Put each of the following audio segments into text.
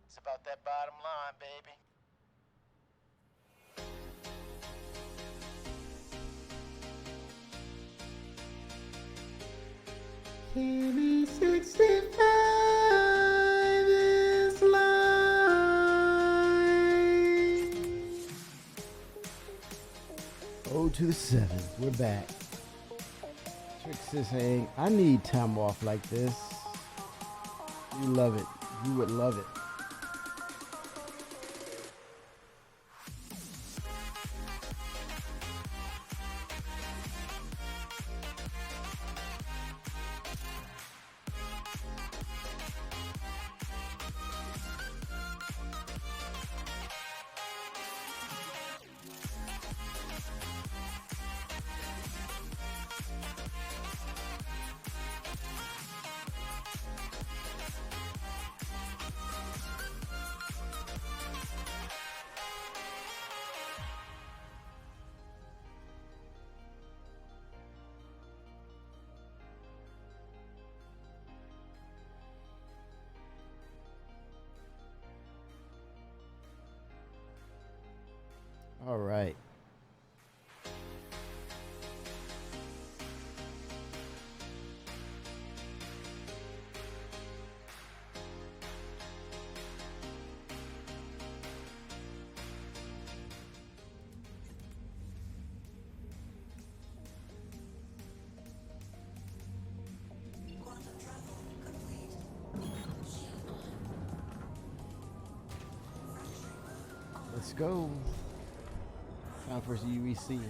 It's about that bottom line, baby. TV 65 is live. Oh, to the 7. We're back. Trick is saying, I need time off like this. You love it. You would love it. All right. Let's go. Time for UEC.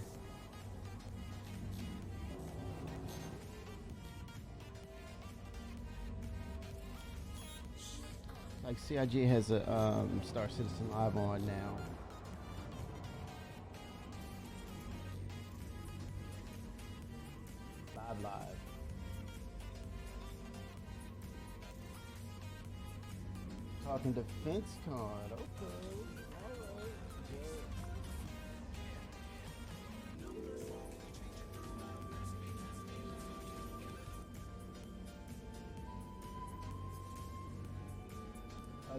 Like CIG has a Star Citizen Live on now. Live. Talking defense card. Okay.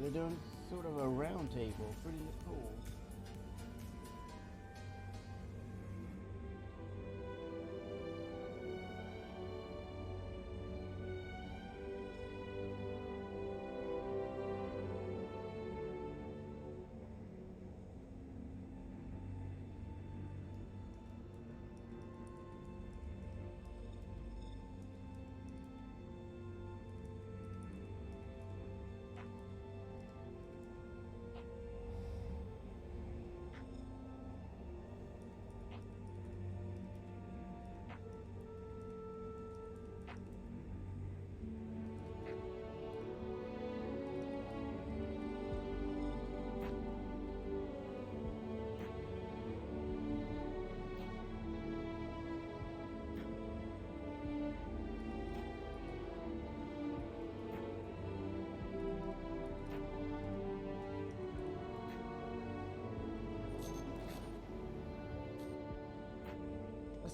They're doing sort of a round table. Pretty cool.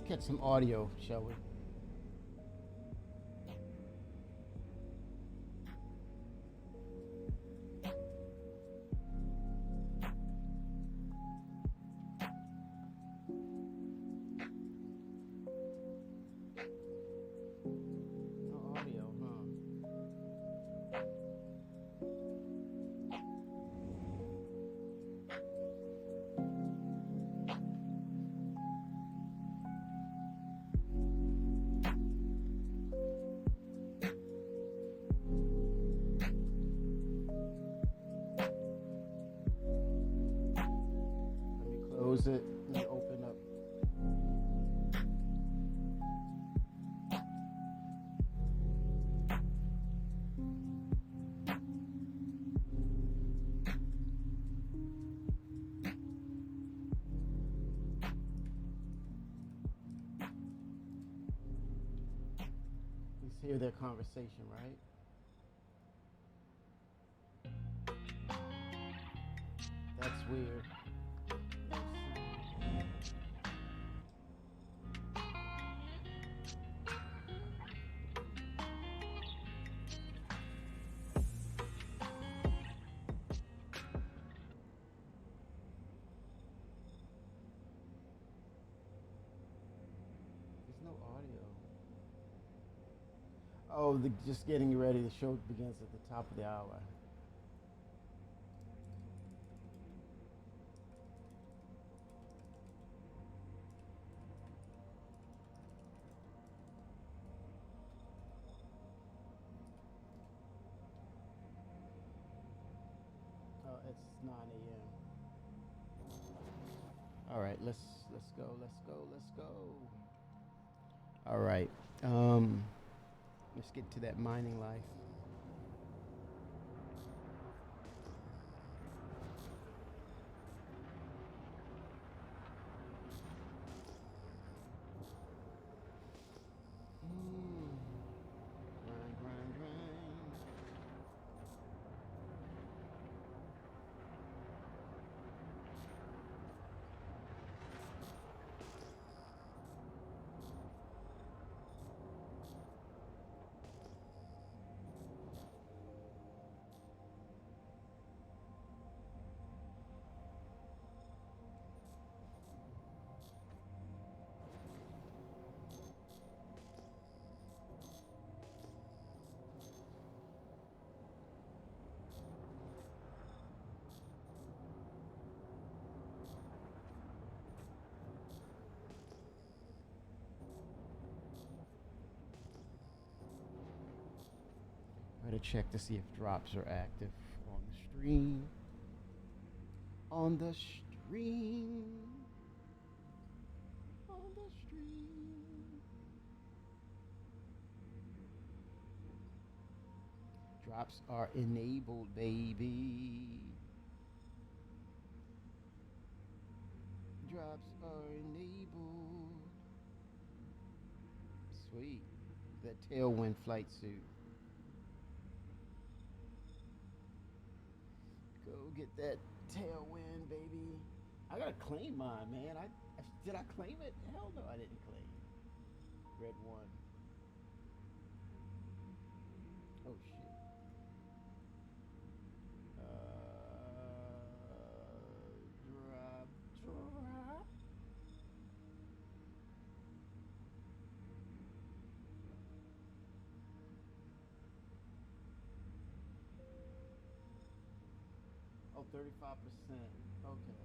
catch some audio, shall we? No audio, huh? Let me close it and open up. Let's hear their conversation, right? That's weird. There's no audio. Oh, just getting ready. The show begins at the top of the hour. Oh, it's 9 a.m. All right, let's go. Let's go. All right. Let's get to that mining life. Grind, grind, grind. Better check to see if drops are active on the stream. On the stream. On the stream. Drops are enabled, baby. Drops are enabled. Sweet. That tailwind flight suit. Go get that tailwind, baby. I gotta claim mine, man. Did I claim it? Hell no, I didn't claim it. Red one. Oh shit. Drop. Oh, 35%. Okay.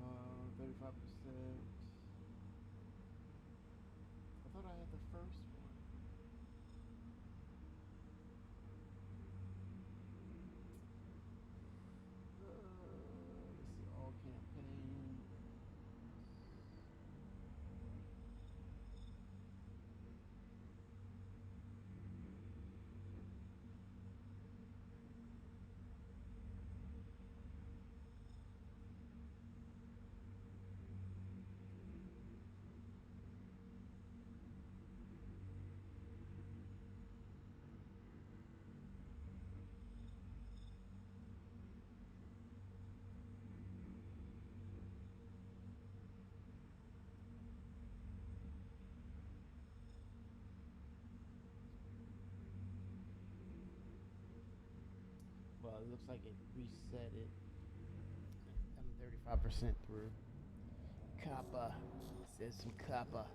Oh, 35%. I thought I had the first one. Let's see, all campaigns. it looks like it reset it. I'm 35% through. Kappa. Says some kappa.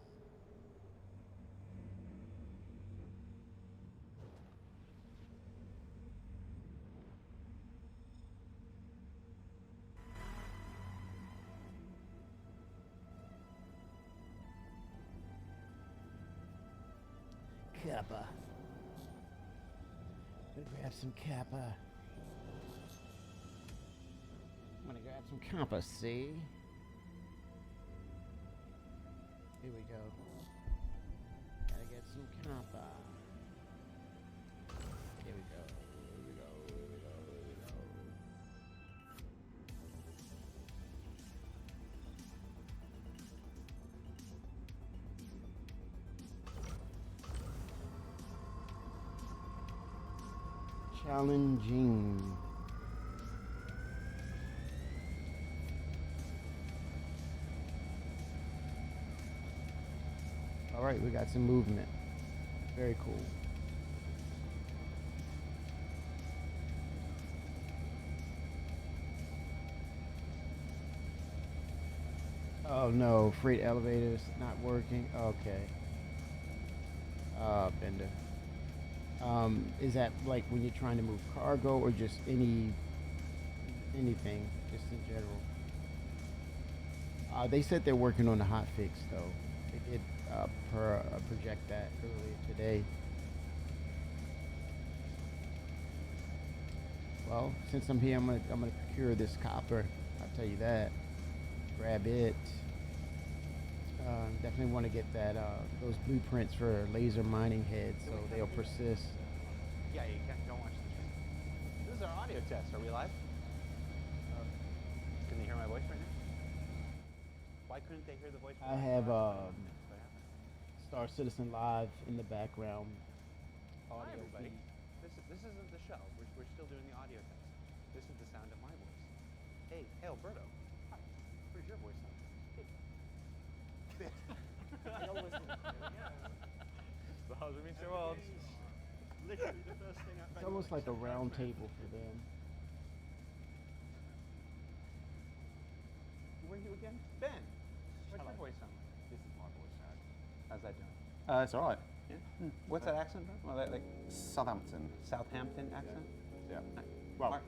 Kappa. Gonna grab some kappa. I'm gonna grab some kappa, see? Here we go. Gotta get some kappa. Here we go. Here we go. Here we go. Here we go. Challenging. All right, we got some movement. Very cool. Oh no, freight elevators not working. Okay. Bender. Is that like when you're trying to move cargo or just anything, just in general? They said they're working on the hot fix though. They did project that earlier today. Well, since I'm here, I'm gonna procure this copper. I'll tell you that. Grab it. Definitely want to get that those blueprints for laser mining heads, so they'll persist. Yeah, you can't, don't watch the stream. This is our audio test. Are we live? Can they hear my voice right now? Why couldn't they hear the voice? I have Star Citizen Live in the background. Hi Audio everybody. feed. This isn't the show. We're still doing the audio test. This is the sound of my voice. Hey Alberto. Hi. Where's your voice sound? Hey. The husband means your world. Literally the first thing It's almost like a round table for them. Who are you again? Ben. What's your voice sound like? This is my voice sound. How's that doing? It's all right. Yeah. What's that accent from? Well, like Southampton. Southampton accent. Yeah. Nice. Well, Mark?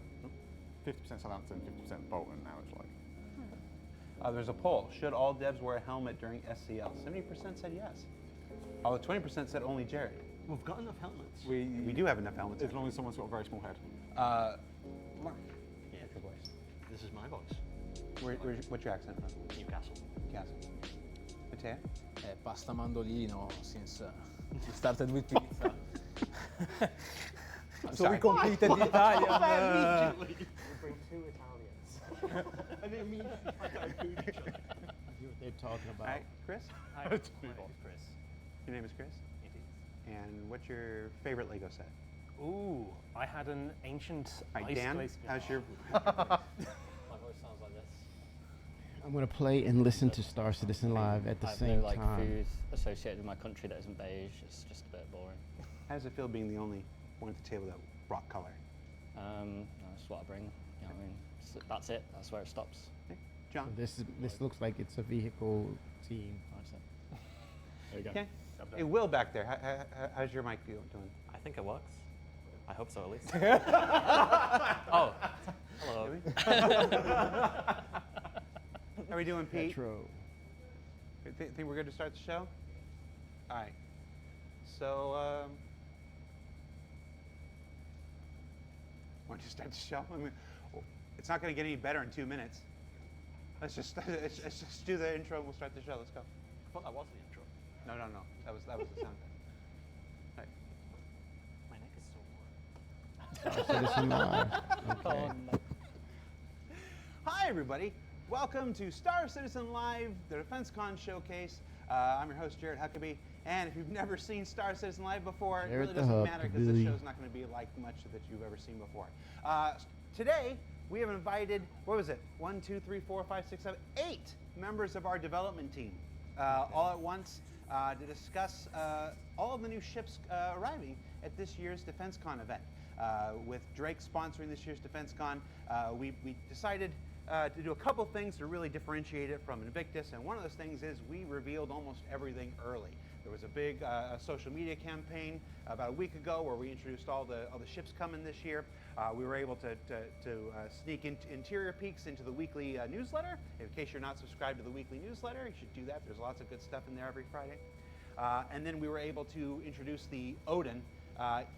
50% Southampton, 50% Bolton now it's like. There's a poll. Should all devs wear a helmet during SCL? 70% said yes. Although 20% said only Jared. We've got enough helmets. We do have enough helmets. As long as someone's got a very small head. Mark, Yeah. what's your voice? This is my voice. What's your accent from? Newcastle. Newcastle. Matteo? Pasta mandolino since we started with pizza. So sorry. we completed the Italian. We bring 2 Italians. I didn't mean See what they're talking All about. right, Chris? Hi, my name is Chris. Your name is Chris? It is. And what's your favorite Lego set? Ooh, I had an ancient All right, ice Dan, glaze- how's your... My voice sounds like this. I'm gonna play and listen to Star Citizen Live at the I have same no like time. food associated with my country that isn't beige. It's just a bit boring. How does it feel being the only one at the table that brought color? That's what I bring. You know what I mean? That's it. That's where it stops. Okay. So John? this looks like it's a vehicle team. That's it. There you go. Okay. Hey, Will back there, how's your mic doing? I think it works. I hope so, at least. Oh, hello. How are we doing, Pete? Petro. Think we're good to start the show? All right. So, why don't you start the show? I mean, it's not going to get any better in 2 minutes. Let's just do the intro and we'll start the show. Let's go. I thought that was the intro. No. That was the sound. All right. My neck is so warm. Star Citizen Live. Okay. Hi, everybody. Welcome to Star Citizen Live, the DefenseCon showcase. I'm your host, Jared Huckabee. And if you've never seen Star Citizen Live before, it Jared really the doesn't matter because this Huckabee. show's not going to be like much that you've ever seen before. Today, we have invited, what was it? 1, 2, 3, 4, 5, 6, 7, 8 members of our development team all at once to discuss all of the new ships arriving at this year's DefenseCon event. With Drake sponsoring this year's DefenseCon, we decided to do a couple things to really differentiate it from Invictus, and one of those things is we revealed almost everything early. There was a big social media campaign about a week ago where we introduced all the ships coming this year. We were able to sneak interior peeks into the weekly newsletter. In case you're not subscribed to the weekly newsletter, you should do that. There's lots of good stuff in there every Friday. And then we were able to introduce the Odin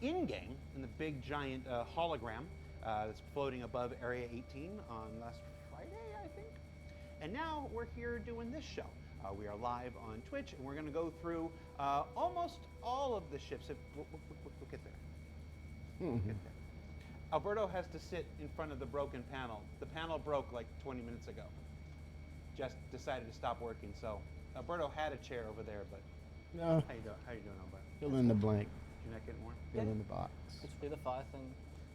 in-game in the big giant hologram that's floating above Area 18 on last Friday, I think. And now we're here doing this show. We are live on Twitch, and we're going to go through almost all of the ships. We'll get there. We'll get there. Alberto has to sit in front of the broken panel. The panel broke like 20 minutes ago. Just decided to stop working, so Alberto had a chair over there, but No, how you doing, Alberto? fill in the blank. Did you not get more? Fill in the box. Let's do the fire thing.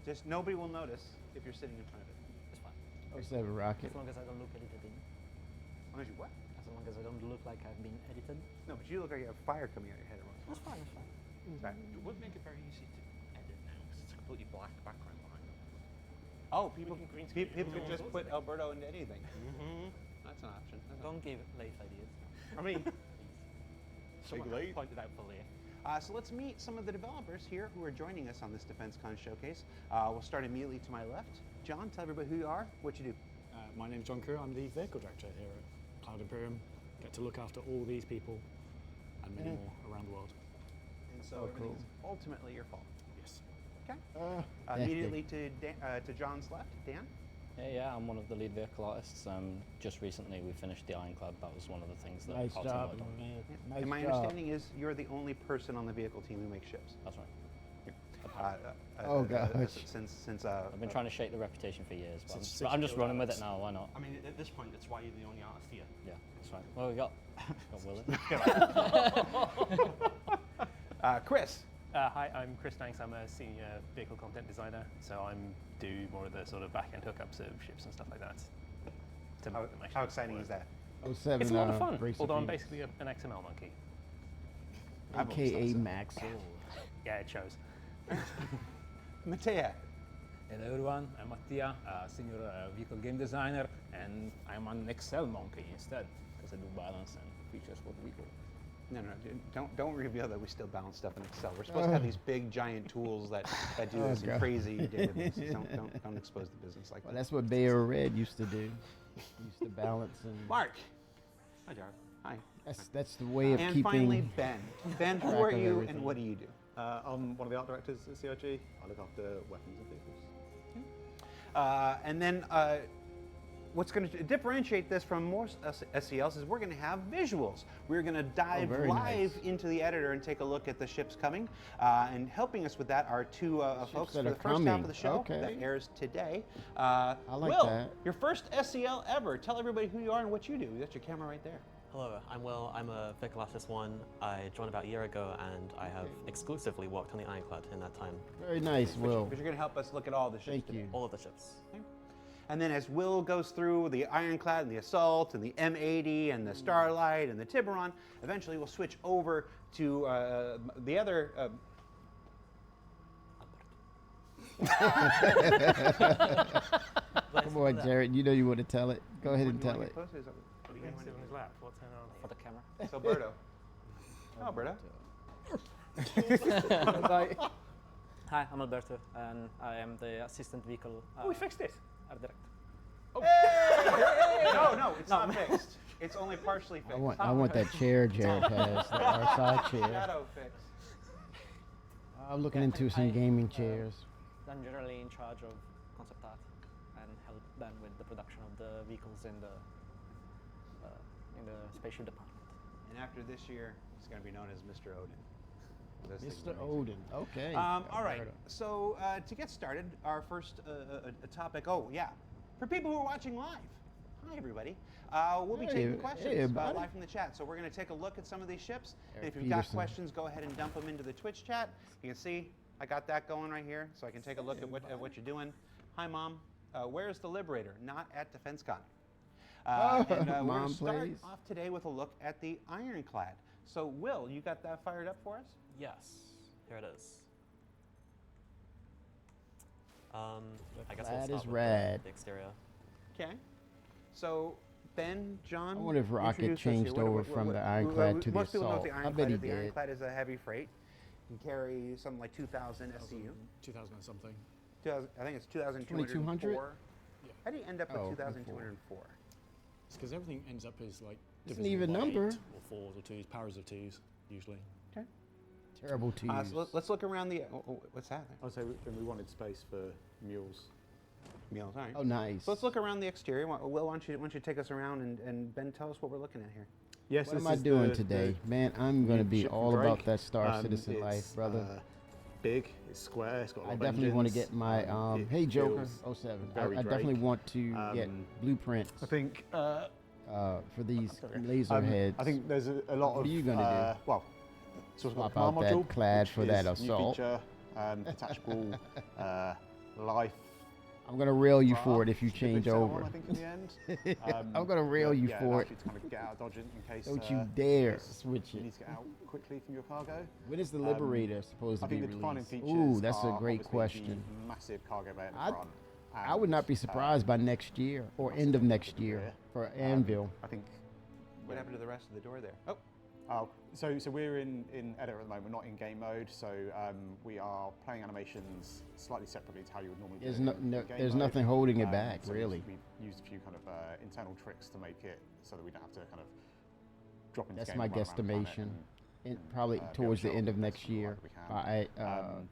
Just nobody will notice if you're sitting in front of it. It's fine. Let's have a rocket. As long as I don't look edited in. As long as you what? As long as I don't look like I've been edited. No, but you look like you have fire coming out of your head. That's fine, that's fine. Sorry. It would make it very easy to edit now because it's a completely black background behind them. Oh, people can green screen people it. could just put Alberto into anything. Mm-hmm. That's an option. That's an Don't give late ideas. I mean, someone late. pointed out for Leah. So let's meet some of the developers here who are joining us on this DefenseCon showcase. We'll start immediately to my left. John, tell everybody who you are, what you do. My name's John Crew. I'm the vehicle director here at Cloud Imperium. Get to look after all these people and many more around the world. And so Oh, everything's ultimately your fault. Yes. Okay. Immediately to John's left, Dan. Yeah, I'm one of the lead vehicle artists. Just recently we finished the Ironclad. That was one of the things that Nice our team job, worked on. man. And Nice my job. understanding is you're the only person on the vehicle team who makes ships. That's right. Oh, gosh. Since I've been trying to shake the reputation for years, but Since I'm just 60 running with it kilowatts. now. Why not? I mean, at this point, it's why you're the only artist here. Yeah, that's right. Well, we got Willie. Chris. Hi, I'm Chris Danks. I'm a senior vehicle content designer, so I'm do more of the sort of back-end hookups of ships and stuff like that. to How, make my how ships exciting work. is that? 07, It's a lot of fun, Race of although I'm Phoenix. basically an XML monkey. AKA Maxwell. Yeah, it shows. Matea. Hello everyone, I'm Mattia, senior vehicle game designer, and I'm an Excel monkey instead, because I do balance and features for the vehicle. No, don't reveal that we still balance stuff in Excel. We're supposed to have these big giant tools that do Oh, this God. crazy databases. Don't expose the business like Well, that. that's what Bayer Red used to do. He used to balance and Mark. Hi, Jared. Hi. that's the way of And keeping. finally, Ben. Ben, who track are of you everything. and what do you do? I'm one of the art directors at CRG. I look after weapons and vehicles. And then what's going to differentiate this from most SCLs is we're going to have visuals. We're going to dive very live nice. into the editor and take a look at the ships coming. And helping us with that are two folks that for are the first half coming. of the show Okay. that airs today. I like Will, that. your first SCL ever. Tell everybody who you are and what you do. That's your camera right there. Hello, I'm Will. I'm a vehicle artist 1. I joined about a year ago and I have exclusively worked on the Ironclad in that time. Very nice, Will. But you're going to help us look at all the ships Thank today. you. All of the ships. And then as Will goes through the Ironclad and the Assault and the M80 and the Starlight and the Tiburon, eventually we'll switch over to the other. Come on, Jared. You know you want to tell it. Go ahead and You wanna tell get it. closer? Is that- What are you going to do on his lap? What's going on For here? the camera. It's Alberto. Oh, Alberto. Hi, I'm Alberto, and I am the assistant vehicle Oh, we fixed it. art director. No, it's not fixed. It's only partially fixed. I want that chair Jared has, the RSI chair. Shadow fix. I'm looking into some gaming chairs. I'm generally in charge of concept art and help them with the production of the vehicles in the spaceship department. And after this year, it's going to be known as Mr. Odin. Those things Mr. are amazing. Odin. Okay. All right. Alberto. So to get started, our first topic. Oh yeah, for people who are watching live. Hi everybody. We'll be Hey, taking hey, questions everybody. live from the chat. So we're going to take a look at some of these ships. And Eric if you've got Peterson. questions, go ahead and dump them into the Twitch chat. You can see I got that going right here, so I can take a look at what you're doing. Hi mom. Where's the Liberator? Not at DefenseCon. And we're going Mom, to start please. off today with a look at the Ironclad. So Will, you got that fired up for us? Yes, here it is. I guess we'll clad start is with rad. the exterior. Okay. So, Ben, John. I wonder if Rocket introduce us here. changed over from the Ironclad to the most people know the Assault. I Ironclad bet he is. The did. Ironclad is a heavy freight. Can carry something like 2,000 SCU. 2000 and something. 2000, I think it's 2200? 2,204. Yeah. How do you end up with Oh, 2,204? It's because everything ends up as like It's an divisible even by number. 8 or 4s or 2s, powers of 2s usually. Terrible to use. So let's look around the. What's that? I'd say we wanted space for mules. Meals. All right. Oh, nice. So let's look around the exterior. Will, why don't you take us around and Ben, tell us what we're looking at here. Yes, What this am I is doing the today? Man, I'm going to new be ship from all about Drake. that Star Citizen It's, life, brother. Big, it's square, it's got a lot I of definitely want to engines, get my, it hey Joker, feels 07. very I definitely Drake. want to get blueprints I think for these laser heads. I think there's a lot What of. are you gonna do? Well, sort of Swap command out that module, clad which for that is new assault. feature, detachable life. I'm going to rail you for it raft if you to the big change center over. one, I think in the end. I'm going to rail you yeah, for allows it. you to kind of get out of dodging in case. Don't you dare case switch You it. need to get out quickly from your cargo. When is the Liberator supposed to I be think the defining released? features Ooh, that's a are great obviously question. The massive cargo bay at the I'd- front. I would not be surprised by next year or end of next year for Anvil. I think. What happened to the rest of the door there? Oh, Oh, so we're in edit at the moment. We're not in game mode, so we are playing animations slightly separately to how you would normally There's do no, it in no game there's mode. nothing holding it back, so really. We used a few kind of internal tricks to make it so that we don't have to kind of drop into That's game my and run around the planet guesstimation. and, Probably be able towards to the show end off of the next best of the year. life we can.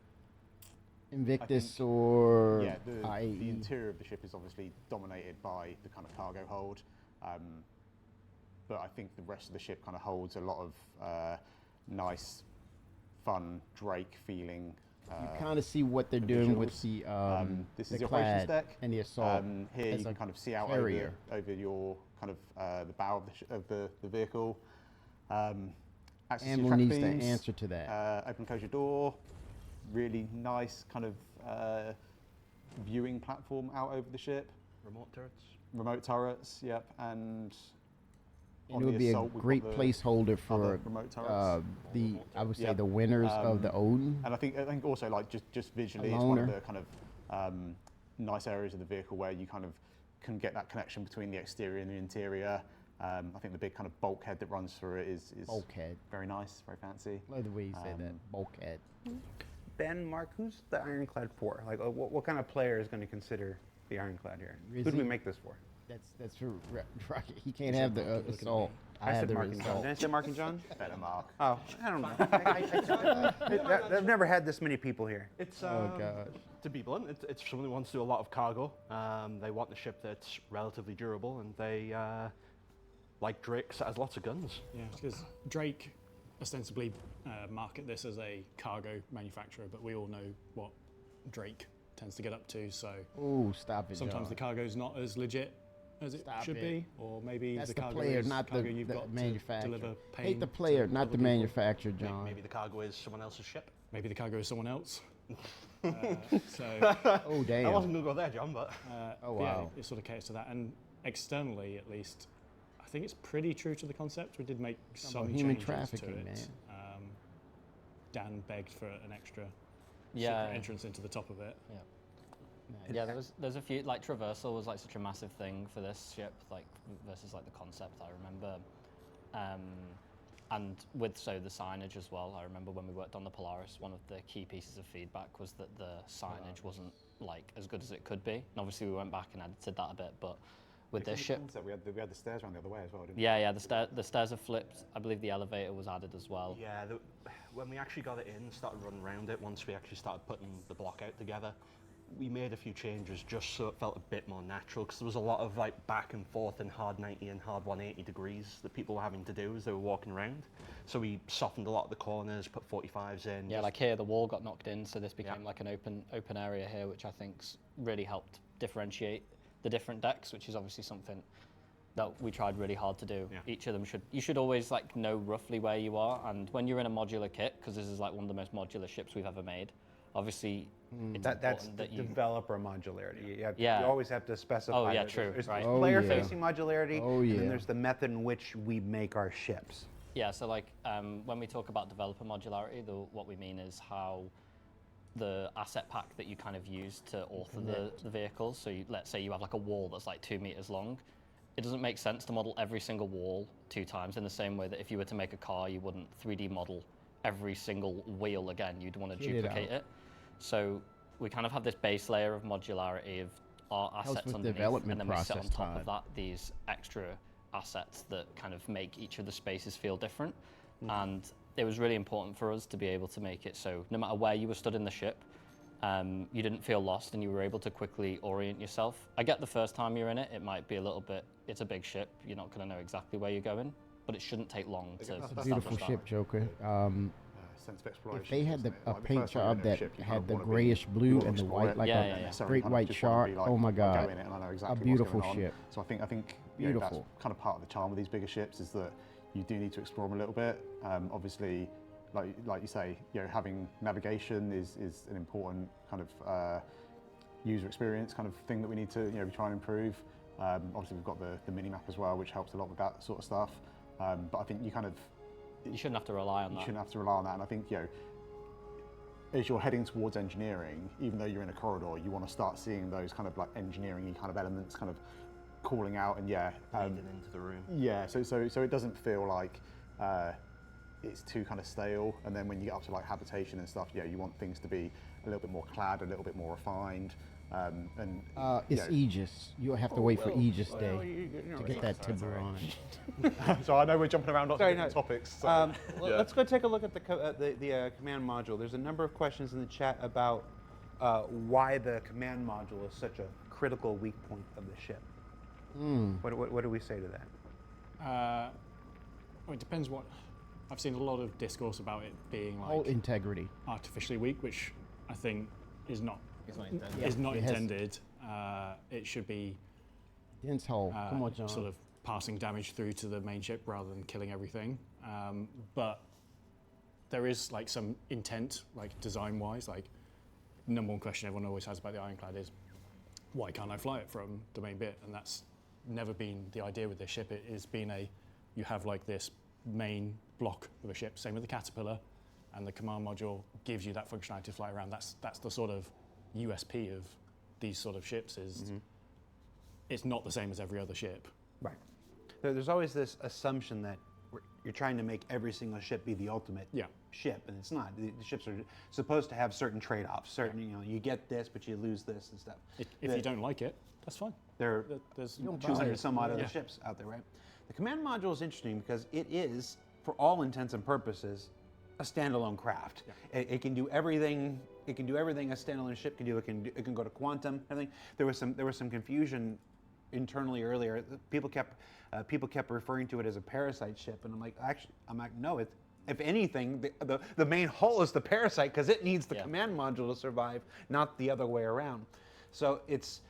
Invictus think- or yeah, the IAE. interior of the ship is obviously dominated by the kind of cargo hold, but I think the rest of the ship kind of holds a lot of nice, fun Drake feeling. You kind of see what they're doing with visuals. the This the is the operations clad deck, and the assault. Here as you a can kind of see out carrier. over your kind of the bow of the vehicle. Access to your Anvil track needs to beams, answer to that. Open and close your door. Really nice kind of viewing platform out over the ship. Remote turrets. Remote turrets, yep, and And on it would the be a assault, we've got great the placeholder for other remote turrets. the I would say Yep. the winners of the Odin. And I think also like just visually, it's one of the kind of nice areas of the vehicle where you kind of can get that connection between the exterior and the interior. I think the big kind of bulkhead that runs through it is Bulkhead. very nice, very fancy. Love the way you say that. Bulkhead. Ben, Mark, who's the Ironclad for? Like, what kind of player is going to consider the Ironclad here? Who do we Rizzy? make this for? That's for Rocket. He can't have the assault. I said have the Mark and John. assault. Did I say Mark and John? Better Mark. Oh, I don't know. I've never had this many people here. It's Oh gosh. to be blunt, it's someone who wants to do a lot of cargo. They want a ship that's relatively durable, and they like Drake that has lots of guns. Yeah, because Drake ostensibly market this as a cargo manufacturer, but we all know what Drake tends to get up to. So Oh, stop it. sometimes John. the cargo's not as legit as it Stop should it. be, or maybe That's the the cargo player, is not cargo the, you've the got manufacturer. to deliver pain Hate the to player, not other the people. manufacturer, John. Maybe the cargo is someone else's ship. Maybe the cargo is someone else. So Oh damn. I wasn't going to go there, John, but Oh, but yeah, wow. it sort of caters to that. And externally, at least, I think it's pretty true to the concept. We did make some human changes trafficking, to it. man. Dan begged for an extra Yeah. secret entrance into the top of it. Yeah, there's a few, like traversal was like such a massive thing for this ship, like versus like the concept I remember. And with the signage as well, I remember when we worked on the Polaris, one of the key pieces of feedback was that the signage wasn't like as good as it could be. And obviously we went back and edited that a bit, but with this ship, we had the stairs around the other way as well, didn't we? yeah, the stairs have flipped. I believe the elevator was added as well. yeah, when we actually got it in, started running around it, once we actually started putting the block out together, we made a few changes just so it felt a bit more natural, because there was a lot of like back and forth and hard 90 and hard 180 degrees that people were having to do as they were walking around. So we softened a lot of the corners, put 45s in. Yeah, just- like here the wall got knocked in, so this became like an open area here, which I think's really helped differentiate the different decks, which is obviously something that we tried really hard to do. Yeah. Each of them you should always like know roughly where you are, and when you're in a modular kit, because this is like one of the most modular ships we've ever made, obviously it's That's important the that you developer modularity. You Yeah. always have to specify. Oh, yeah, that true, There's, right. there's Oh, player-facing modularity, Oh, and yeah. then there's the method in which we make our ships. Yeah, so like when we talk about developer modularity, what we mean is how the asset pack that you kind of use to author the vehicles. So let's say you have like a wall that's like 2 meters long. It doesn't make sense to model every single wall 2 times in the same way that if you were to make a car, you wouldn't 3D model every single wheel again. You'd want to duplicate it. So we kind of have this base layer of modularity of our assets underneath, and then we set on top of that these extra assets that kind of make each of the spaces feel different. And it was really important for us to be able to make it so no matter where you were stood in the ship, you didn't feel lost and you were able to quickly orient yourself. I get the first time you're in it, it might be a little bit, it's a big ship, you're not going to know exactly where you're going, but it shouldn't take long to It's a beautiful ship, Joker. Sense of exploration. If they had isn't a it? Like, the paint first time job you're in a that ship, you kind had of the wanna be- grayish you blue wanna and the explore white, it, like Yeah, a yeah, yeah. necessarily great kind of white just wanna shark, be like, oh my I God. go in it and I know exactly what's beautiful going on. ship. So I think you know, that's Beautiful. kind of part of the charm of these bigger ships is that you do need to explore them a little bit. Obviously, like you say, you know, having navigation is an important kind of user experience kind of thing that we need to try and improve. Obviously, we've got the mini map as well, which helps a lot with that sort of stuff. But I think you shouldn't have to rely on that. You shouldn't have to rely on that, and I think as you're heading towards engineering, even though you're in a corridor, you want to start seeing those kind of like engineering-y kind of elements kind of calling out, and bleeding into the room. Yeah, so it doesn't feel like it's too kind of stale. And then when you get up to like habitation and stuff, you want things to be a little bit more clad, a little bit more refined. It's Aegis. You'll have to wait for Aegis Day to get that timber on. So I know we're jumping around lots of Sorry, different no. topics. So, Let's go take a look at the command module. There's a number of questions in the chat about why the command module is such a critical weak point of the ship. What do we say to that? Well, it depends what. I've seen a lot of discourse about it being All like integrity. artificially weak, which I think is not It's not intended. is not It has- intended. It should be Dense hull. Come on, John. sort of passing damage through to the main ship rather than killing everything. But there is like some intent, like design-wise. Like the number one question everyone always has about the Ironclad is, why can't I fly it from the main bit? And that's never been the idea with this ship. It has been you have like this main block of a ship, same with the Caterpillar, and the command module gives you that functionality to fly around. That's the sort of USP of these sort of ships is it's not the same as every other ship. Right. There's always this assumption that you're trying to make every single ship be the ultimate ship, and it's not. The ships are supposed to have certain trade-offs. Certain, you get this, but you lose this and stuff. If you don't like it, that's fine. There's don't buy 200 it. some odd other ships out there, right? The command module is interesting because it is, for all intents and purposes, a standalone craft. It can do everything. It can do everything a standalone ship can do. It can go to quantum. Everything. There was some confusion internally earlier. People kept referring to it as a parasite ship, and I'm like, no. If anything, the main hull is the parasite because it needs the command module to survive, not the other way around. So it's.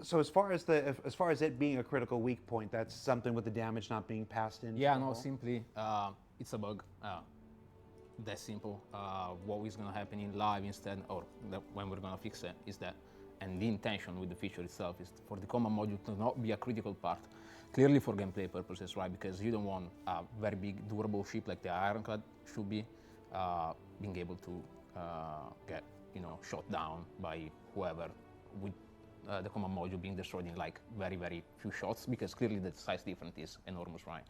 So as far as it being a critical weak point, that's something with the damage not being passed in. Yeah, no, simply it's a bug. That simple. What is going to happen in live instead, or when we're going to fix it, is that, and the intention with the feature itself is for the command module to not be a critical part. Clearly for gameplay purposes, right? Because you don't want a very big, durable ship like the Ironclad should be being able to get shot down by whoever with. The command module being destroyed in like very, very few shots, because clearly the size difference is enormous, right?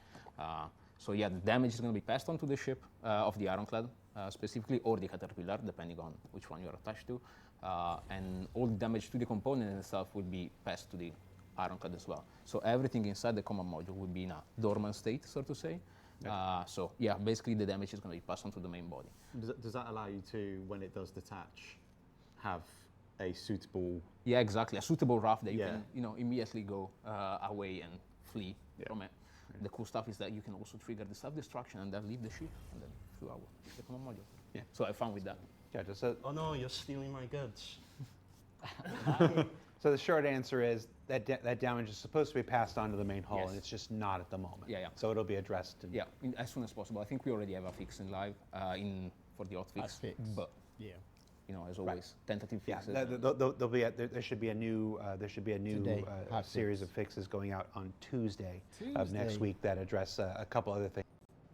So yeah, the damage is going to be passed on to the ship of the Ironclad specifically, or the Caterpillar, depending on which one you're attached to. And all the damage to the component itself will be passed to the Ironclad as well. So everything inside the command module will be in a dormant state, so to say. So yeah, basically the damage is going to be passed on to the main body. does that allow you to, when it does detach, have a suitable? Yeah, exactly. A suitable raft that you can, immediately go away and flee from it. The cool stuff is that you can also trigger the self-destruction and then leave the ship and then flew out the command module. Yeah. So I have fun with that. Yeah, Oh no, you're stealing my goods. So the short answer is that damage is supposed to be passed on to the main hull, Yes. and it's just not at the moment. Yeah. So it'll be addressed. Yeah, as soon as possible. I think we already have a fix in live for the hotfix, but as always, tentative fixes. There should be a new Today, series of fixes going out on Tuesday of next week that address a couple other things.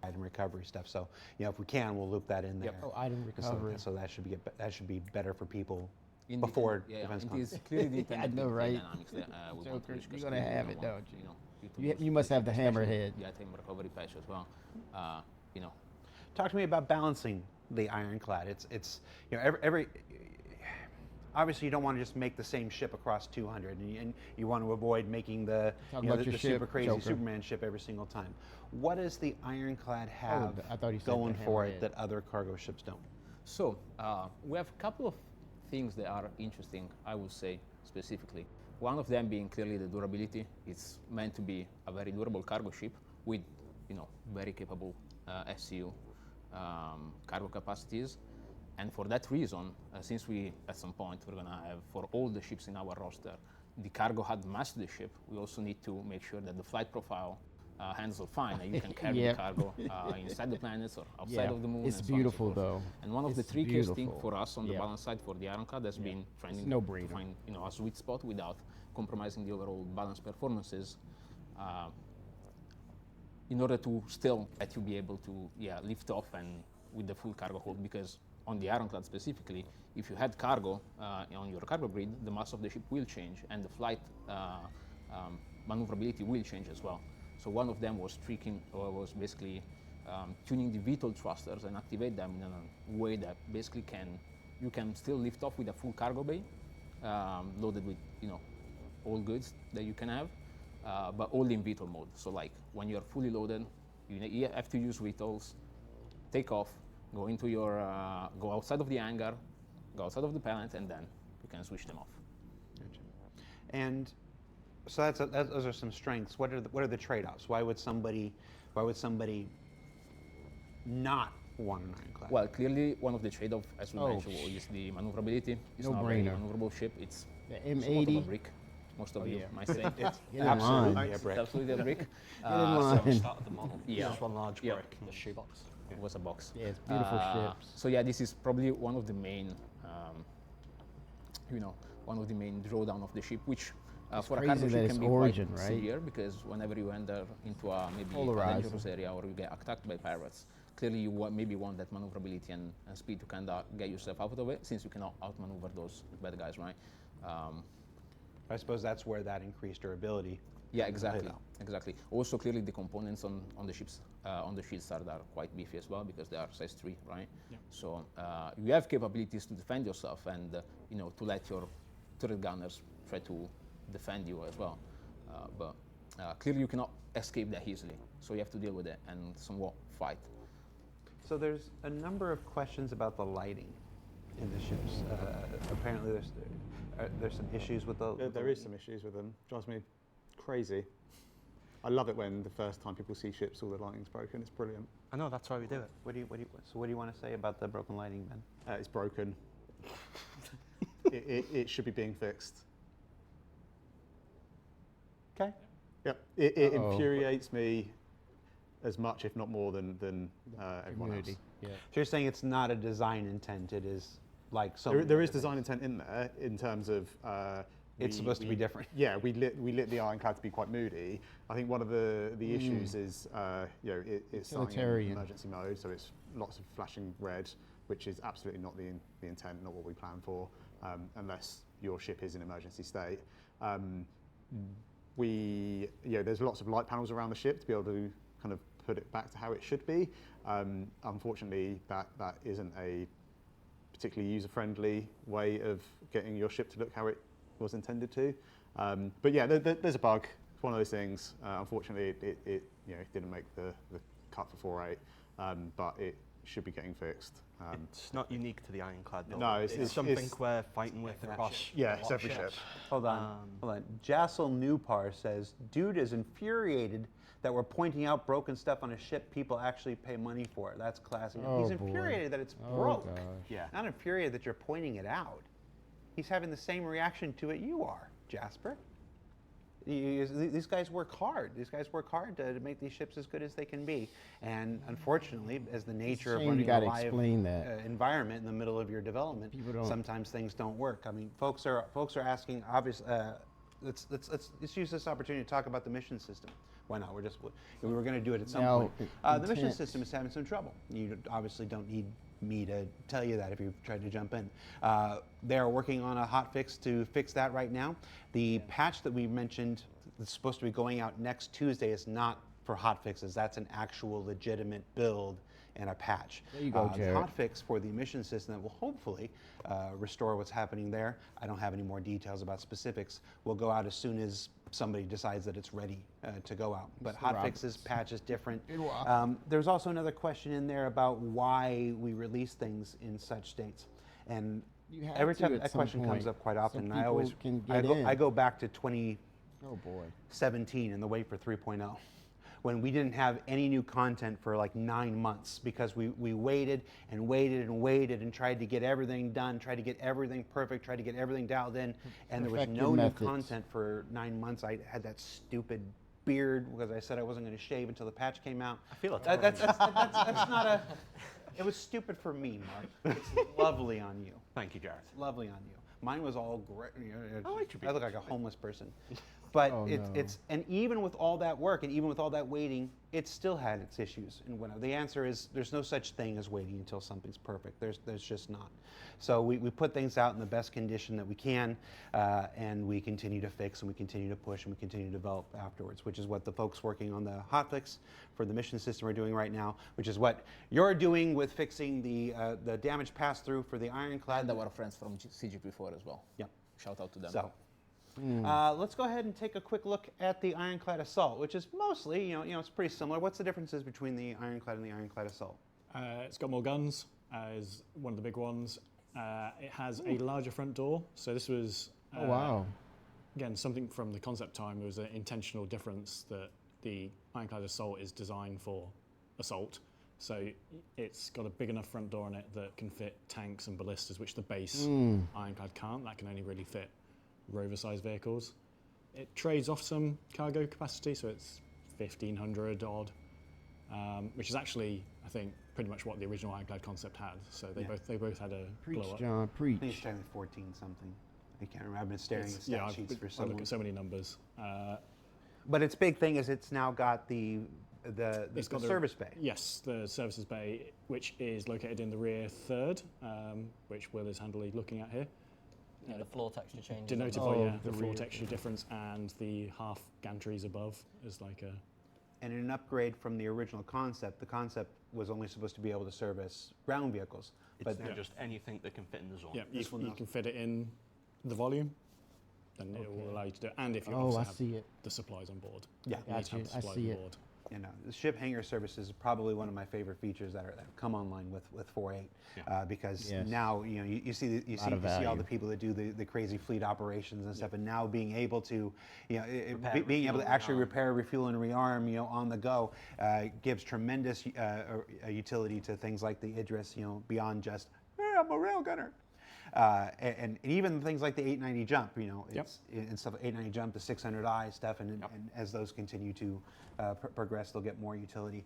item recovery stuff. So, if we can, we'll loop that in there. Oh, item recovery. So that should be better for people In before yeah, Defense it Con. is clearly the intended know, right? dynamics that we want to Joker, reach, 'cause you're gonna clearly have we it, want, don't you? to You use must have the especially- hammerhead. Yeah, item recovery patch as well. Talk to me about balancing the ironclad. It's every obviously you don't want to just make the same ship across 200, and you want to avoid making the Talk the, about your the ship, super crazy Joker. Superman ship every single time. What does the ironclad have I thought he said going the for it hammerhead. that other cargo ships don't? So we have a couple of things that are interesting, I would say specifically. One of them being clearly the durability. It's meant to be a very durable cargo ship with, very capable SCU cargo capacities. And for that reason, since we at some point we're gonna have for all the ships in our roster, the cargo had matched the ship. We also need to make sure that the flight profile handles fine, and you can carry Yep. the cargo inside the planets or outside Yeah, of the moon. it's and so on and so beautiful, forth. though. And one of the It's trickiest things beautiful. for us on the Yeah. balance side for the Ironclad has been trying no to brainer. find a sweet spot without compromising the overall balance performances. In order to still let you be able to lift off and with the full cargo hold, because on the Ironclad specifically, if you had cargo on your cargo grid, the mass of the ship will change and the flight maneuverability will change as well. So one of them was basically tuning the VTOL thrusters and activate them in a way that basically you can still lift off with a full cargo bay, loaded with all goods that you can have, but all in VTOL mode. So like when you're fully loaded, you have to use VTOLs, take off, go into your go outside of the hangar, go outside of the planet, and then you can switch them off. And so those are some strengths. What are the trade-offs? Why would somebody not want an ironclad? Well, clearly one of the trade-offs, as we Oh, mentioned, is the maneuverability. It's No not a very brainer. maneuverable ship. It's The somewhat of a M80. brick. Most of Oh, you yeah. might say It's Get in absolutely line. a brick. it's absolutely a brick. Get in line. Start of the model. Yeah. Just one large Yeah. brick. The shoebox. It was a box. Yeah, it's beautiful ships. So yeah, this is probably one of the main, one of the main drawdown of the ship, which for a crazy cargo that ship it's can be origin, quite right? severe, because whenever you enter into a maybe a Polarizing. dangerous area or you get attacked by pirates, clearly you maybe want that maneuverability and speed to kind of get yourself out of it, since you cannot outmaneuver those bad guys, right? I suppose that's where that increased durability. Yeah, exactly, out. exactly. Also, clearly the components on the ships, on the shields are quite beefy as well, because they are size 3, right? Yeah. So you have capabilities to defend yourself and to let your turret gunners try to defend you as well. But clearly you cannot escape that easily, so you have to deal with it and somewhat fight. So there's a number of questions about the lighting in the ships. Apparently there's some issues with the. There is some issues with them. Drives me crazy. I love it when the first time people see ships, all the lighting's broken. It's brilliant. I know, that's why we do it. What do you want to say about the broken lighting, Ben? It's broken. it should be being fixed. Okay. Yep. It Uh-oh. infuriates me as much, if not more, than everyone else. Community. Yeah. So you're saying it's not a design intent, it is like so. There is design intent in there in terms of. It's supposed to be different. Yeah, we lit the Ironclad to be quite moody. I think one of the issues is it's starting in Utilitarian. emergency mode, so it's lots of flashing red, which is absolutely not the intent, not what we plan for, unless your ship is in emergency state. There's lots of light panels around the ship to be able to kind of put it back to how it should be. Unfortunately, that isn't a particularly user-friendly way of getting your ship to look how it was intended to. But yeah, there's a bug. It's one of those things. Unfortunately, it didn't make the cut for 4.8, but it should be getting fixed. It's not unique to the Ironclad, though. No, it's something we're fighting with across. Yeah, a it's lot of every ships. ship. Hold on. Jassel Newpar says, dude is infuriated that we're pointing out broken stuff on a ship people actually pay money for. That's classic. Oh, He's boy. infuriated that it's Oh, broke. gosh. Yeah. Not infuriated that you're pointing it out. He's having the same reaction to it you are, Jasper. These guys work hard. These guys work hard to make these ships as good as they can be. And unfortunately, as the nature of shame you running a gotta live explain that. environment in the middle of your development, People don't- sometimes things don't work. I mean, folks are asking. Obviously, let's use this opportunity to talk about the mission system. Why not? We were going to do it at some Now, point. The mission intense. system is having some trouble. You obviously don't need me to tell you that if you tried to jump in. They are working on a hot fix to fix that right now. The patch that we mentioned that's supposed to be going out next Tuesday is not for hot fixes. That's an actual legitimate build and a patch. There you go, The Jared. hot fix for the emission system that will hopefully restore what's happening there. I don't have any more details about specifics. Will go out as soon as somebody decides that it's ready to go out. But Mr. hot Roberts. fixes, patch is different. Good walk. There's also another question in there about why we release things in such states. And You have every to time at that some question comes point, up quite so often, and I people always can I get go, in. I go back to 2017 Oh boy. and the wait for 3.0. When we didn't have any new content for like 9 months because we waited and waited and waited and tried to get everything done, tried to get everything perfect, tried to get everything dialed in, and there was Perfect no your new methods. content for 9 months. I had that stupid beard because I said I wasn't going to shave until the patch came out. I feel That's not a. It was stupid for me, Mark. It's lovely on you. Thank you, Gareth. Lovely on you. Mine was all great. I like your I look like a homeless person. But Oh, no. it's and even with all that work and even with all that waiting, it still had its issues. And when the answer is there's no such thing as waiting until something's perfect. There's just not. So we put things out in the best condition that we can, and we continue to fix and we continue to push and we continue to develop afterwards, which is what the folks working on the hotfix for the mission system are doing right now, which is what you're doing with fixing the damage pass through for the Ironclad. And our friends from CGP4 as well. Yep. Shout out to them. So, let's go ahead and take a quick look at the Ironclad Assault, which is mostly, it's pretty similar. What's the differences between the Ironclad and the Ironclad Assault? It's got more guns, is one of the big ones. It has a larger front door. So this was, Oh wow. again, something from the concept time. It was an intentional difference that the Ironclad Assault is designed for assault. So it's got a big enough front door on it that can fit tanks and ballistas, which the base Ironclad can't. That can only really fit rover-sized vehicles. It trades off some cargo capacity, so it's 1,500 odd, which is actually, I think, pretty much what the original Ironclad concept had. So they both had a Preach, blow up. John. I Preach. think it's technically 14 something. I can't remember. I've been staring at stat Yeah, sheets for I so look long. at so many numbers. But its big thing is it's now got the It's got service bay. Yes, the services bay, which is located in the rear third, which Will is handily looking at here. Yeah, the floor texture changes. Denoted Oh, by the the floor rear. texture difference and the half gantries above is like a. And in an upgrade from the original concept, the concept was only supposed to be able to service ground vehicles. It's But now just anything that can fit in the zone. Yeah, This one you now. can fit it in the volume, then it will allow you to do it. And if you Oh, also I have see it. the supplies on board. Yeah. You need to have Gotcha. the I supplies see on it. board. the ship hangar services is probably one of my favorite features that have come online with 4.8 because Yes. now you see Lot of all value. the people that do the crazy fleet operations and stuff, and now being able to Repair, being able to refuel, actually rearm. repair, refuel, and rearm on the go gives tremendous utility to things like the Idris, beyond just hey, I'm a railgunner. And even things like the 890 jump, it's and stuff. 890 jump, the 600i stuff, and as those continue to progress, they'll get more utility.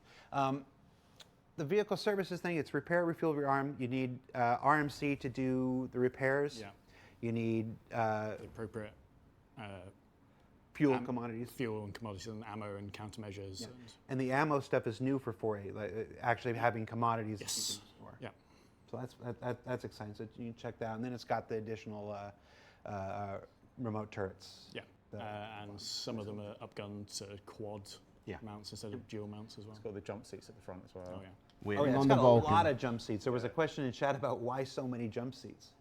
The vehicle services thing, it's repair, refuel, rearm. You need RMC to do the repairs. Yeah. You need The appropriate fuel commodities. fuel and commodities and ammo and countermeasures. And And the ammo stuff is new for 4.8, actually having commodities that you Yes. can store. Yeah. So that's exciting. So you can check that out. And then it's got the additional remote turrets. Yeah. And some of them are upgunned to quad mounts instead of dual mounts as well. It's got the jump seats at the front as well. Oh, yeah. Oh, yeah, on it's the got a Vulcan. lot of jump seats. There was a question in chat about why so many jump seats.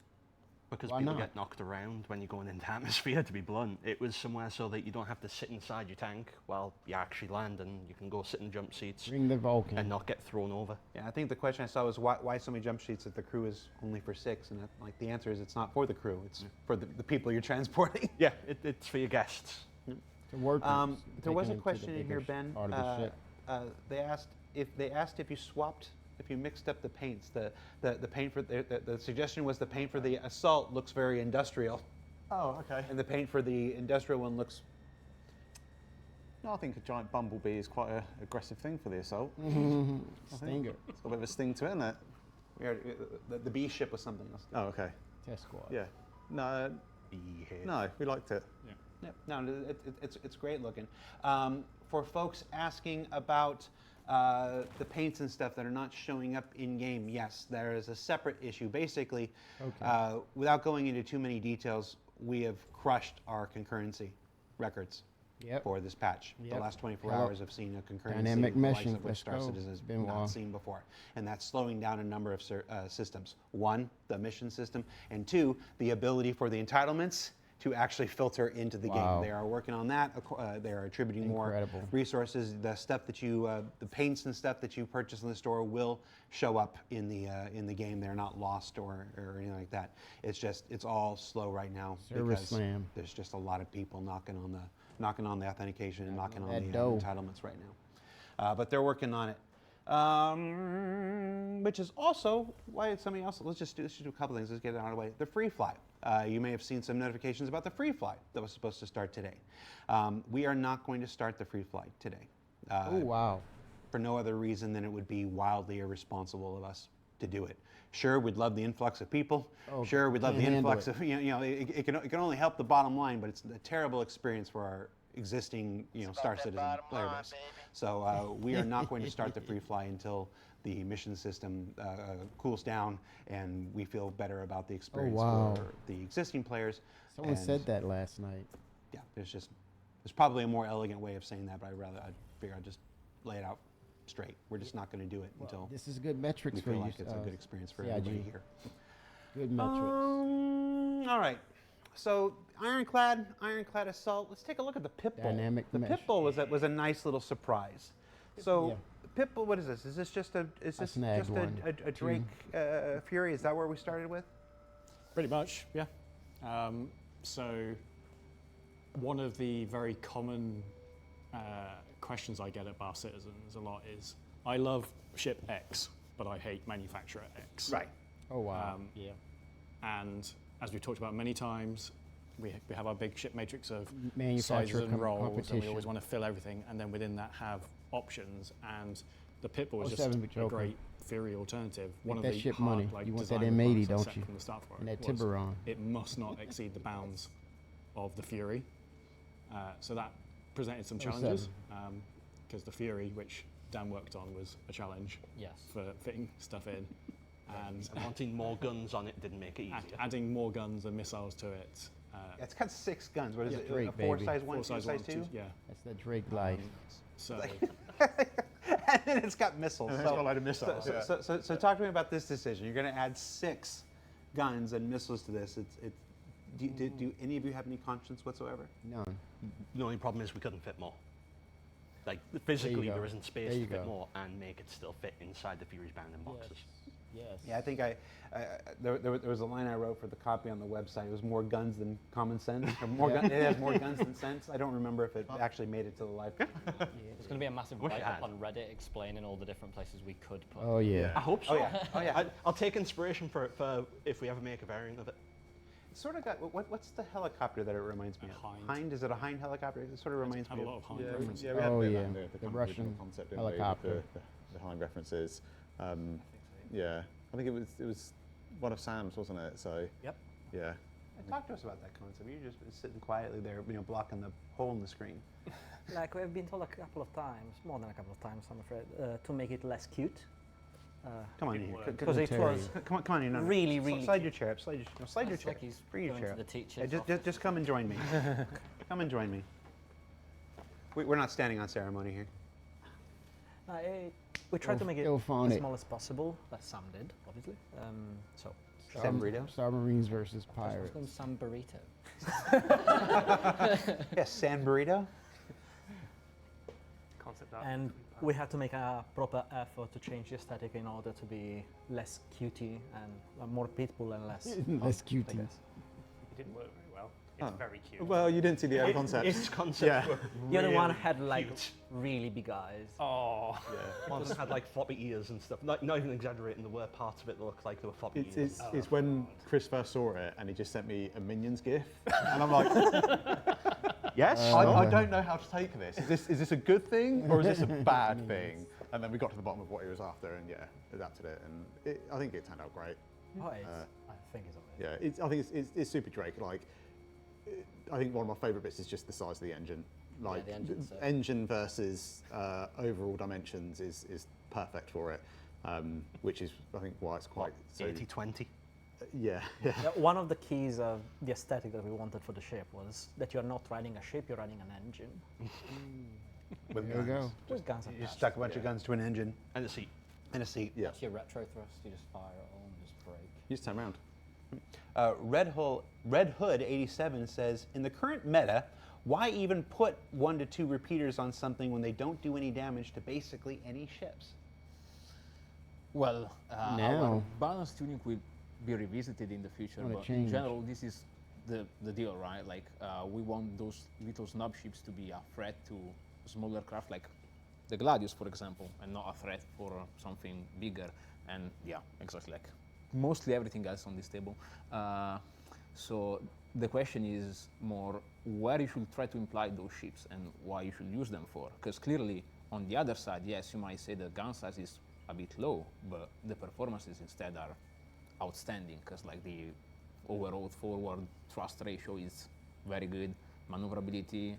Because Why people not? get knocked around when you're going into atmosphere, to be blunt. It was somewhere so that you don't have to sit inside your tank while you actually land, and you can go sit in jump seats Bring the Vulcan. and not get thrown over. Yeah, I think the question I saw was why so many jump seats if the crew is only for 6? And the answer is it's not for the crew. It's for the people you're transporting. Yeah, it's for your guests. The workers There was a taken into the question in here, bigger Ben. part of the ship. They asked if you swapped, if you mixed up the paints. The paint for the suggestion was the paint for the Assault looks very industrial, Oh, okay. and the paint for the industrial one looks. No, I think a giant bumblebee is quite an aggressive thing for the assault. Stinger. It's got a bit of a sting to it, isn't it? The B ship was something else. Oh, okay. Test squad. Yeah. No, we liked it. Yeah, no, it's great looking. for folks asking about the paints and stuff that are not showing up in game, yes, there is a separate issue. Basically, without going into too many details, we have crushed our concurrency records for this patch. The last 24 hours have seen a concurrency Dynamic the likes meshing. of which Star Let's go. Citizen has It's been a not while. seen before. And that's slowing down a number of systems. One, the mission system, and two, the ability for the entitlements to actually filter into the Wow. game. They are working on that. They are attributing Incredible. more resources. The stuff that you, the paints and stuff that you purchase in the store will show up in the game. They're not lost or anything like that. It's just, it's all slow right now Server because slam. there's just a lot of people knocking on the authentication and knocking on that the dough. entitlements right now. But they're working on it. Which is also why somebody else. Let's just do a couple things. Let's get it out of the way. The free fly. You may have seen some notifications about the free fly that was supposed to start today. We are not going to start the free fly today. Oh, wow. For no other reason than it would be wildly irresponsible of us to do it. Sure, we'd love the influx of people. Oh, Sure, we'd love the can't handle influx of it can only help the bottom line, but it's a terrible experience for our existing Star Citizen player base. So we are not going to start the free fly until the mission system cools down and we feel better about the experience wow. for the existing players. Someone And, said that last night. Yeah, there's probably a more elegant way of saying that, but I figure I'd just lay it out straight. We're just not going to do it until This is good metrics we for feel you. like it's a good experience for CIG. everybody here. Good metrics. All right. So Ironclad Assault. Let's take a look at the Pip Bowl. Dynamic the mesh. Pip Bowl was a nice little surprise. So Pip Bowl, what is this? Is this just a snagged one. Drake Fury? Is that where we started with? Pretty much, yeah. So one of the very common questions I get at Bar Citizens a lot is, I love ship X, but I hate manufacturer X. Right. Oh, wow. Yeah. And as we've talked about many times, we have our big ship matrix of Manufacturer sizes and roles, and we competition. always want to fill everything, and then within that have options. And the Pip Bowl is 07 just a Joker. great Fury alternative. Make One that of the ship hard, money. like, You want that design M80, requirements I don't set you? From the start for And it that was Tiburon. it must not exceed the bounds of the Fury. So that presented some 07. challenges, because the Fury, which Dan worked on, was a challenge Yes. for fitting stuff in. And Wanting more guns on it didn't make it easier. adding more guns and missiles to it. Yeah, it's got 6 guns. What is it? Drake, A 4 baby. size 1, 2 size size one, 2? yeah. That's the Drake life. So And then it's got missiles. And it's got a load of missiles, yeah. So talk to me about this decision. You're going to add 6 guns and missiles to this. Do any of you have any conscience whatsoever? None. The only problem is we couldn't fit more. Like, physically, go. there isn't space There to you fit go. more and make it still fit inside the Fury's bounding boxes. Yes. Yeah, I think there was a line I wrote for the copy on the website. It was more guns than common sense. Or it has more guns than sense. I don't remember if it actually made it to the live. There's going to be a massive Wish it write-up had. on Reddit explaining all the different places we could put. Oh, yeah. I hope so. Oh, yeah. Oh, yeah. I'll take inspiration for if we ever make a variant of it. It's sort of got, what's the helicopter that it reminds me A of? Hind. Hind? Is it a Hind helicopter? It sort of reminds had me a lot of Hind references. Yeah, we had Oh, a bit yeah. of The kind of Russian original concept, didn't we, with helicopter. the Hind references. Yeah, I think it was one of Sam's, wasn't it? So Yep. yeah. Talk to us about that concept. You're just sitting quietly there, blocking the hole in the screen. Like we've been told a couple of times, more than a couple of times, I'm afraid, to make it less cute. Come on in here. Because it was Come on in. No, no. really, really Slide your chair up. Slide your It's chair. like he's Bring your going chair to up. the teacher's Just come and join me. Come and join me. We're not standing on ceremony here. we tried to make it Still found as it. small as possible. That Sam did, obviously. So Sam Burrito? Star Marines versus I was Pirates. going Sam Burrito. Yes, San Burrito. Concept art. and we had to make a proper effort to change the aesthetic in order to be less cutie and more pitbull and less. Less I cutie. guess. It didn't work very well. It's very cute. Well, you didn't see the early concept. Its concept Yeah. were The other one really had like cute. really big eyes. Oh. One had like floppy ears and stuff. Not even exaggerating, there were parts of it that looked like they were floppy ears. It's when Chris first saw it and he just sent me a Minions gif, and I'm like, yes, I don't know how to take this. Is this a good thing or is this a bad thing? And then we got to the bottom of what he was after, and yeah, adapted it, and I think it turned out great. Oh, I think it's amazing. Yeah, I think it's super Drake. Like, I think one of my favourite bits is just the size of the engine. Like the engine's sick. engine versus overall dimensions is perfect for it, which is I think why it's quite so. 80-20. Yeah. Yeah, one of the keys of the aesthetic that we wanted for the ship was that you're not riding a ship, you're riding an engine. With There you guns. go. With guns You attached. stuck a bunch of guns to an engine And the seat. and a seat. Yeah. That's your retro thrust. You just fire it all and just break. You just turn around. Red Hood 87 says, in the current meta, why even put 1 to 2 repeaters on something when they don't do any damage to basically any ships? Well, Now. our balance tuning will be revisited in the future, What a but in change. general, this is the deal, right? Like, we want those little snub ships to be a threat to smaller craft, like the Gladius, for example, and not a threat for something bigger. And yeah, exactly, like mostly everything else on this table. So the question is more where you should try to imply those ships and why you should use them for. Because clearly, on the other side, yes, you might say the gun size is a bit low, but the performances instead are outstanding because like the overall forward thrust ratio is very good, maneuverability,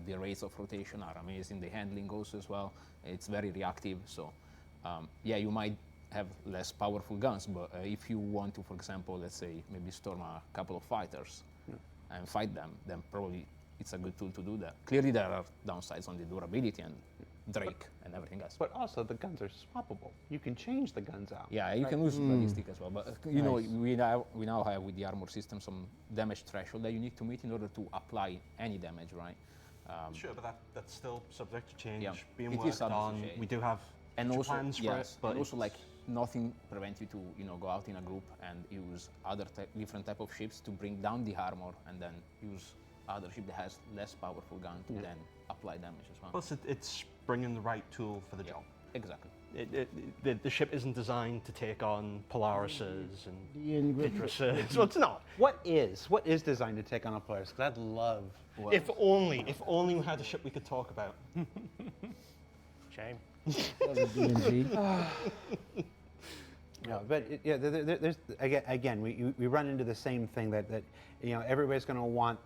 the rates of rotation are amazing, the handling also as well, it's very reactive. So yeah, you might have less powerful guns, but if you want to, for example, let's say maybe storm a couple of fighters and fight them, then probably it's a good tool to do that. Clearly there are downsides on the durability and Drake and everything else. But also, the guns are swappable. You can change the guns out. Yeah, you can use ballistic as well, but you know we now have with the armor system some damage threshold that you need to meet in order to apply any damage, right? Sure, but that's still subject to change. Yeah, Being it is worked subject to on. change. We do have And future also, plans for yes, it, but and also it's- like nothing prevents you to go out in a group and use different type of ships to bring down the armor and then use other ship that has less powerful gun to then apply damage as well. Plus, it's bringing the right tool for the job. Exactly. The ship isn't designed to take on Polarises and Ian Griffith. Idrises. Well, it's not. What is designed to take on a Polaris? Because I'd love. If only we had a ship we could talk about. Shame. D&G. Yeah, but there's again we run into the same thing that everybody's going to want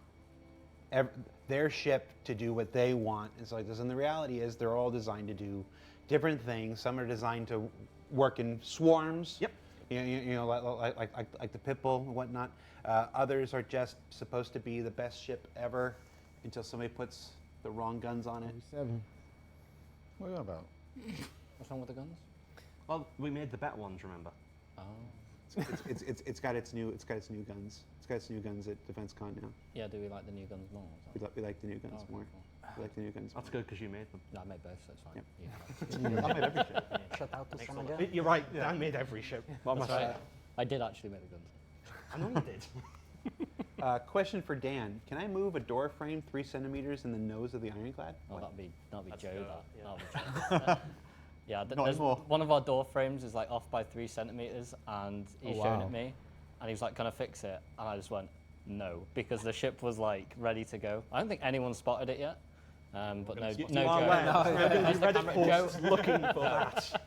their ship to do what they want. It's like this, and the reality is they're all designed to do different things. Some are designed to work in swarms. Yep. Like the Pitbull and whatnot. Others are just supposed to be the best ship ever until somebody puts the wrong guns on it. 7. What are you on about? What's wrong with the guns? Well, we made the better ones, remember? Oh. It's got its new guns. It's got its new guns at DefenseCon now. Yeah, do we like the new guns more? We like the new guns Oh, more. cool. We like the new guns. That's good because you made them. No, I made both, so it's fine. Yep. I made everything. Shut out to some again. You're right. Dan made every ship. What am I That's right. saying? I did actually make the guns. I know you did. Question for Dan: can I move a door frame 3 centimeters in the nose of the Ironclad? Oh, that'd be That's Joe. good, That. That'd be Joe. Yeah, Not anymore. one of our door frames is like off by 3 centimeters, and he's Oh, shown wow. it me, and he was like, "Can I fix it?" And I just went, "No," because the ship was like ready to go. I don't think anyone spotted it yet, but no, You no are Joe. right. That's the Reddit camera. posts Joe- looking for that.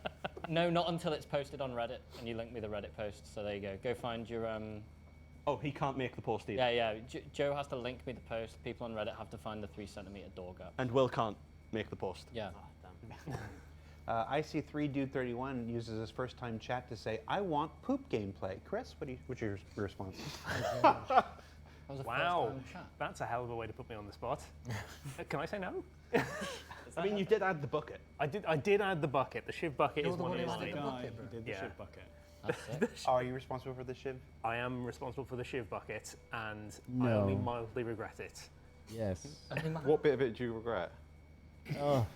No, not until it's posted on Reddit, and you link me the Reddit post. So there you go. Go find your Oh, he can't make the post either. Yeah. Joe has to link me the post. People on Reddit have to find the 3 centimeter door gap. And Will can't make the post. Yeah. I see 3Dude31 uses his first time chat to say, "I want poop gameplay." Chris, what's your response? That was a Wow, first-time chat. that's a hell of a way to put me on the spot. Can I say no? I mean, you did add the bucket. I did add the bucket. The Shiv bucket You're is the one one of who added mine. the bucket, bro. Did the Yeah. ship bucket. That's sick. Are you responsible for the Shiv? I am responsible for the Shiv bucket, and I No. only mildly regret it. Yes. What bit of it do you regret? Oh,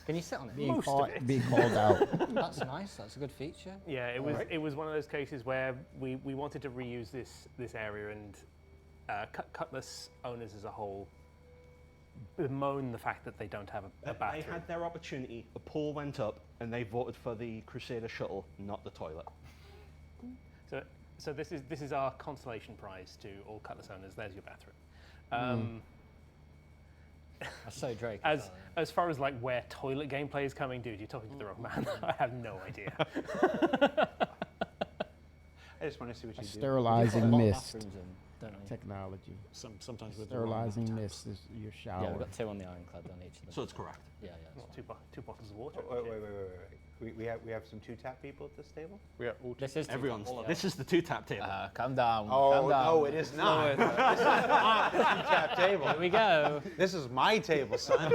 Can you sit on it? being Most of called, it. being called out. That's nice. That's a good feature. Yeah, it was one of those cases where we wanted to reuse this area, and Cutlass owners as a whole bemoan the fact that they don't have a They bathroom. had their opportunity. A poll went up, and they voted for the Crusader shuttle, not the toilet. So this is our consolation prize to all Cutlass owners. There's your bathroom. That's so Drake. As far as like where toilet gameplay is coming, dude, you're talking to the wrong man. I have no idea. I just want to see what A you do. Sterilizing lot of mist. bathrooms Don't we? Technology. Sometimes with the wrong Sterilizing taps. mist is your shower. Yeah, we've got 2 on the ironclad on each of them. So it's correct. Yeah, yeah. Two bottles of water. We have some 2-tap people at this table? We are all This is Everyone's. all of This is the 2-tap table. Calm down. Oh, calm down. no, it is not. This is not the 2-tap table. Here we go. This is my table, son.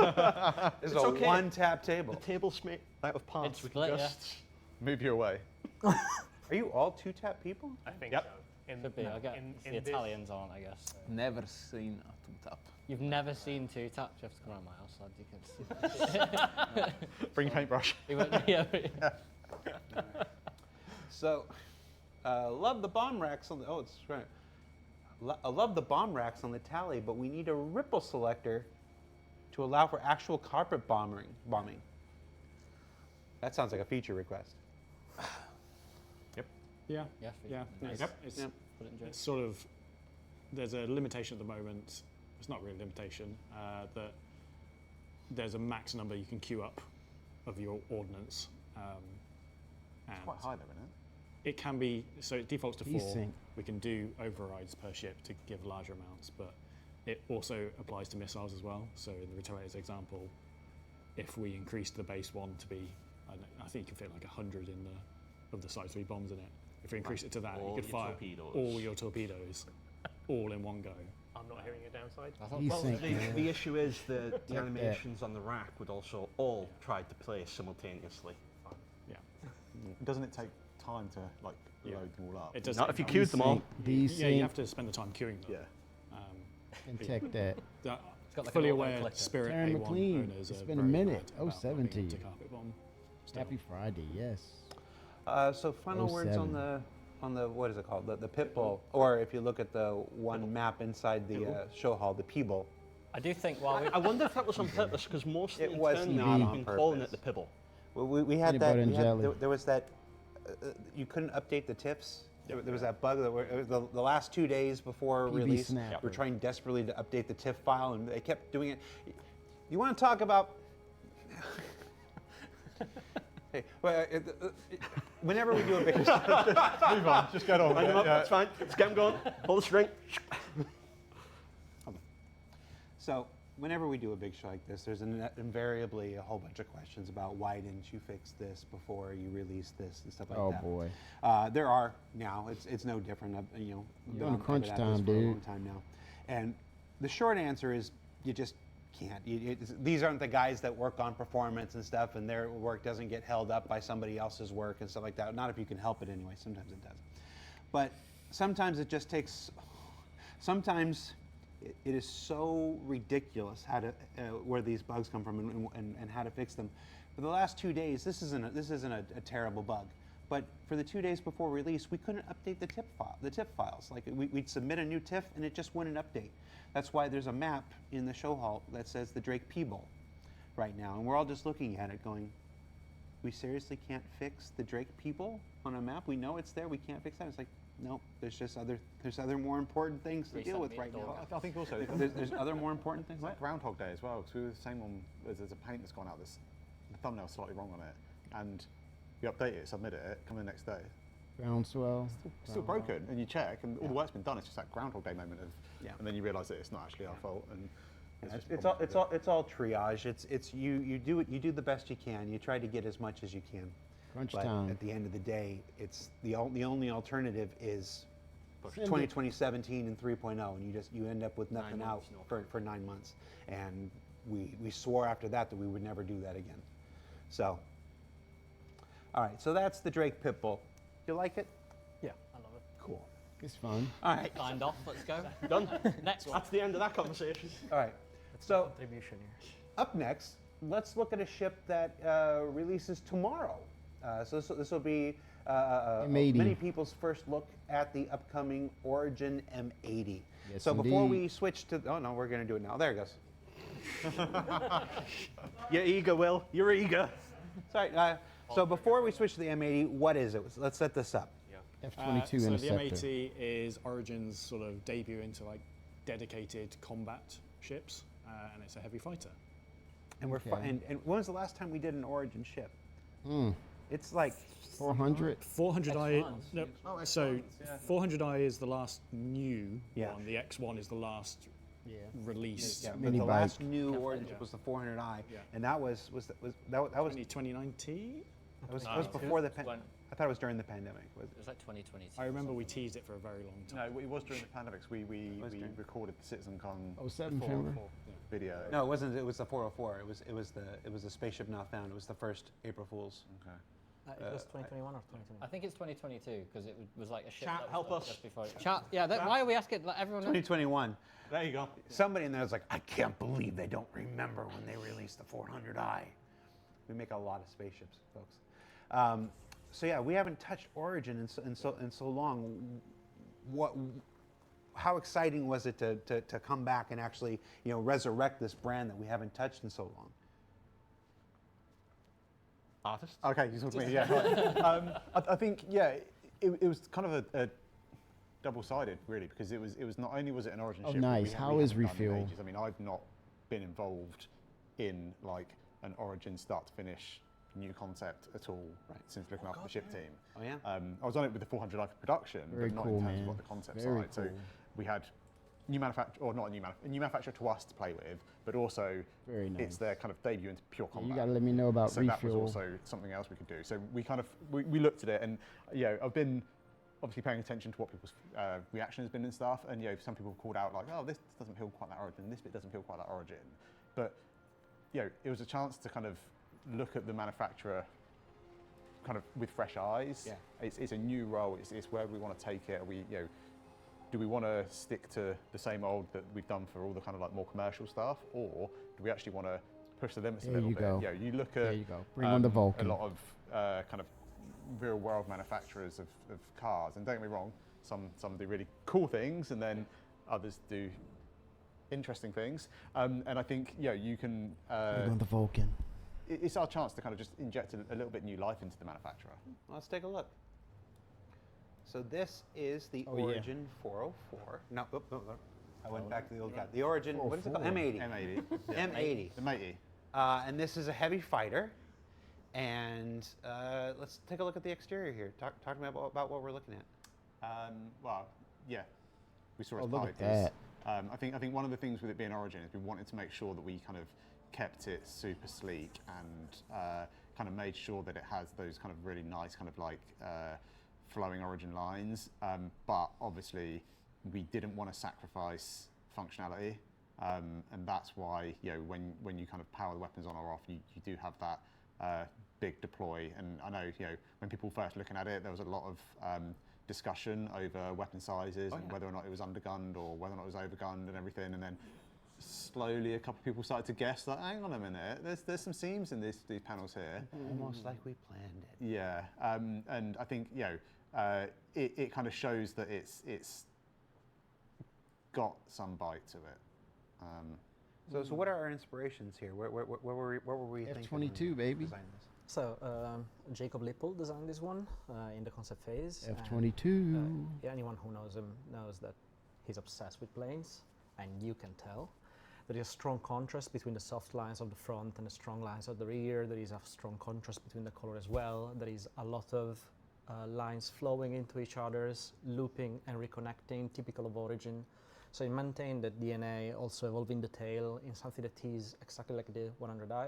This is It's a okay. 1-tap table. The table's made out of parts. It's We split, can yeah. just move you away. Are you all 2-tap people? I think Yep. so. In, Could be. I guess the this- Italians aren't, I guess. Never seen a two-tap. You've never seen 2-tap? You have to come around my house, lad. You can see. Bring your paintbrush. He went, yeah. So, love the bomb racks on the. Oh, it's right. I love the bomb racks on the tally, but we need a ripple selector to allow for actual carpet bombing. That sounds like a feature request. Yeah. Yeah. Yeah. Nice. It's, Yep. Put it in it's sort of, there's a limitation at the moment. It's not really a limitation, that there's a max number you can queue up of your ordnance. And Quite high though, isn't it? it can be, so it defaults to 4. Desync. We can do overrides per ship to give larger amounts, but it also applies to missiles as well. So in the Retaliator's example, if we increase the base one to be, I think you can fit like 100 in of the Site 3 bombs in it. If we increase it to that, All you could your fire torpedoes. all your torpedoes all in one go. I'm not hearing a downside. I thought, Desync, man. The issue is the that. animations on the rack would also all try to play simultaneously. Yeah. Doesn't it take time to like Yeah. load them all up? It does Not take if you time. queued them all. Desync. Yeah, you have to spend the time queuing them. Yeah. And check that. That got like fully an auto aware clicker. Spirit Taryn A1 McLean, owners it's are been a very minute. mad about 07 having to you. carpet bomb still. Happy Friday, yes. So final words on 07. the what is it called? The pit bull, or if you look at the one map inside the show hall, the P-bull. I do think while we I wonder if that was on purpose, because most of It the was internally not we've on been calling purpose. it the Pibble. We had Peanut that. butter and jelly. There was that. You couldn't update the TIFFs. There was that bug that the last 2 days before PB release, snapper. we're trying desperately to update the TIFF file, and they kept doing it. You want to talk about? Hey, well, whenever we do a big, Move on. Just get on. Line them up, that's fine. Let's get them going. Pull the string. so whenever we do a big show like this, there's invariably a whole bunch of questions about why didn't you fix this before you released this and stuff like Oh that. boy. There are now. It's no different. You know, You're been on on crunch top of time, this for a dude. long time now, and the short answer is you just can't. These aren't the guys that work on performance and stuff, and their work doesn't get held up by somebody else's work and stuff like that. Not if you can help it anyway. Sometimes it does, but sometimes it just takes. Sometimes it is so ridiculous how to where these bugs come from and how to fix them. For the last 2 days, this isn't a terrible bug, but for the 2 days before release, we couldn't update the TIFF files. Like we'd submit a new TIFF and it just wouldn't update. That's why there's a map in the show hall that says the Drake P-Bowl right now, and we're all just looking at it going, we seriously can't fix the Drake P-Bowl on a map? We know it's there, we can't fix that. It's like, nope, there's other more important things to deal with right now. I think also There's other more important things. it's like Groundhog Day as well, because we were the same on. There's a paint that's gone out. The thumbnail's slightly wrong on it, and you update it, submit it, come in the next day. Groundswell. Still broken, and you check, and all the work's been done. It's just that Groundhog Day moment of, and then you realise that it's not actually our fault, and It's all triage. It's you do the best you can. You try to get as much as you can. Crunch But time. at the end of the day, it's the only alternative is Send it. 2017 and 3.0, and you end up with nothing 9 out months, no. for 9 months. And we swore after that we would never do that again. So, all right. So that's the Drake Pitbull. You like it? I love it. Cool. It's fun. All right. Signed off. Let's go. Done. Next one. That's the end of that conversation. All right. So Contribution here. up next, let's look at a ship that releases tomorrow. So this will be M80. many people's first look at the upcoming Origin M80. Yes, So before indeed. we switch to, oh no, we're going to do it now. There it goes. You're eager, Will. You're eager. Sorry. So before we switch to the M80, what is it? Let's set this up. F-22 so the Interceptor. M80 is Origin's sort of debut into like dedicated combat ships, and it's a heavy fighter. And we're Okay. and when was the last time we did an Origin ship? It's like 400. 400i. X1s. No, Oh, so X1s, yeah. 400i is the last new Yeah. one. The X1 is the last Yeah. released. yeah, but Mini the bike. last new Origin Yeah. was the 400i, Yeah. and that was 2019. before the I thought it was during the pandemic. It was like 2022. I remember we teased it for a very long time. No, it was during the pandemic. We during- recorded the CitizenCon 07 February. video. No, it wasn't. It was the 404. It was the spaceship not found. It was the first April Fools. Okay. It was 2021 or 2020. I think it's 2022 because it was like a ship Chat, that was help built us. just before. Chat, yeah. Why are we asking like, everyone? 2021. There you go. Somebody in there was like, I can't believe they don't remember when they released the 400i. We make a lot of spaceships, folks. So yeah, we haven't touched Origin in so long. How exciting was it to come back and actually resurrect this brand that we haven't touched in so long? Artists? Okay, you talk to me. Yeah. I think it was kind of a double-sided really, because it was not only was it an Origin Oh, ship. nice. But How we is haven't done in Refuel? ages. I mean, I've not been involved in like an Origin start to finish new concept at all since looking after the ship team. Oh yeah. I was on it with the 400 Life production, Very but not cool, in terms man. of what the concept Very side. So cool. we had new manufacturer, or not a new manufacturer to us to play with, but also Very nice. it's their kind of debut into pure Yeah, combat. you got to let me know about So that was Refuel. also something else we could do. So we kind of we looked at it, and I've been obviously paying attention to what people's reaction has been and stuff. And some people have called out like, oh, this doesn't feel quite that Origin, this bit doesn't feel quite that Origin. But it was a chance to kind of look at the manufacturer kind of with fresh eyes. Yeah. It's a new role. It's where we want to take it. Do we want to stick to the same old that we've done for all the kind of like more commercial stuff, or do we actually want to push the limits a There little you bit? go. You look at There you go. Bring on the Vulcan. a lot of kind of real world manufacturers of cars, and don't get me wrong, some do really cool things, and then others do interesting things. And I think you can. Bring on the Vulcan. It's our chance to kind of just inject a little bit new life into the manufacturer. Let's take a look. So this is the Oh, yeah. Origin 404. No, I went back to the old guy. The Origin, what is it called? 404. M80. M80. M80. The matey. And this is a heavy fighter. And let's take a look at the exterior here. Talk to me about what we're looking at. Well, yeah, we saw Oh, its look at pipes. that. I think one of the things with it being Origin is we wanted to make sure that we kind of kept it super sleek and kind of made sure that it has those kind of really nice kind of like flowing Origin lines. But obviously we didn't want to sacrifice functionality. And that's why when you kind of power the weapons on or off, you do have that big deploy. And I know when people first looking at it, there was a lot of discussion over weapon sizes and whether or not it was undergunned or whether or not it was overgunned and everything. And then slowly a couple of people started to guess that, hang on a minute, there's some seams in these panels here. Almost like we planned it. Yeah, and I think it kind of shows that it's got some bite to it. So what are our inspirations here? What were we thinking? when we F-22, baby. designed this? So Jacob Lipple designed this one in the concept phase. and, F-22. anyone who knows him knows that he's obsessed with planes, and you can tell. There is a strong contrast between the soft lines of the front and the strong lines of the rear. There is a strong contrast between the color as well. There is a lot of lines flowing into each other's, looping and reconnecting, typical of Origin. So it maintained that DNA, also evolving the tail in something that is exactly like the 100i,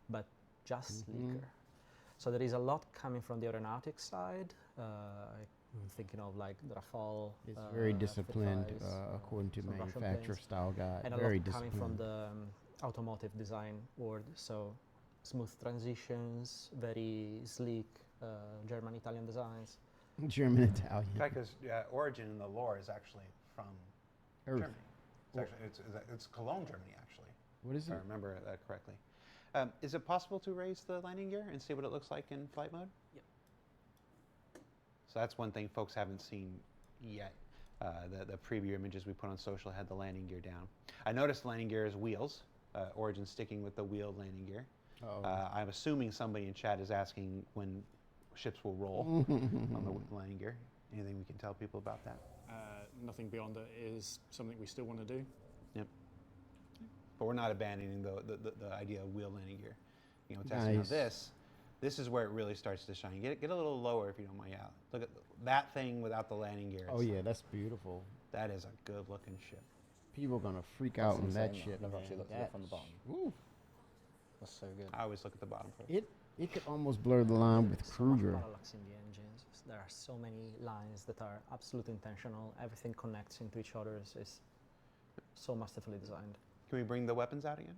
but just sleeker. So there is a lot coming from the aeronautics side. I'm thinking of like the Rafale. It's very disciplined, 55s, according to some Russian manufacturer planes. style guide. And a Very lot coming from disciplined. the automotive design world. So smooth transitions, very sleek German-Italian designs. German Italian. Because Origin in the lore is actually from Earth. Germany. It's actually it's Cologne, Germany, actually. What is If I it? remember that correctly. Is it possible to raise the landing gear and see what it looks like in flight mode? Yep. So that's one thing folks haven't seen yet. The preview images we put on social had the landing gear down. I noticed the landing gear is wheels. Origin sticking with the wheeled landing gear. I'm assuming somebody in chat is asking when ships will roll on the landing gear. Anything we can tell people about that? Nothing beyond it is something we still want to do. Yep. But we're not abandoning the idea of wheel landing gear. Testing Nice. of this, This is where it really starts to shine. Get a little lower if you don't mind. Yeah, look at that thing without the landing gear. Oh yeah, that's beautiful. That is a good looking ship. People are gonna freak out on that ship. Never actually looked at it from the bottom. Woo. That's so good. I always look at the bottom first. It could almost blur the line with So much Kruger. parallax in the engines. There are so many lines that are absolutely intentional. Everything connects into each other. It's so masterfully designed. Can we bring the weapons out again?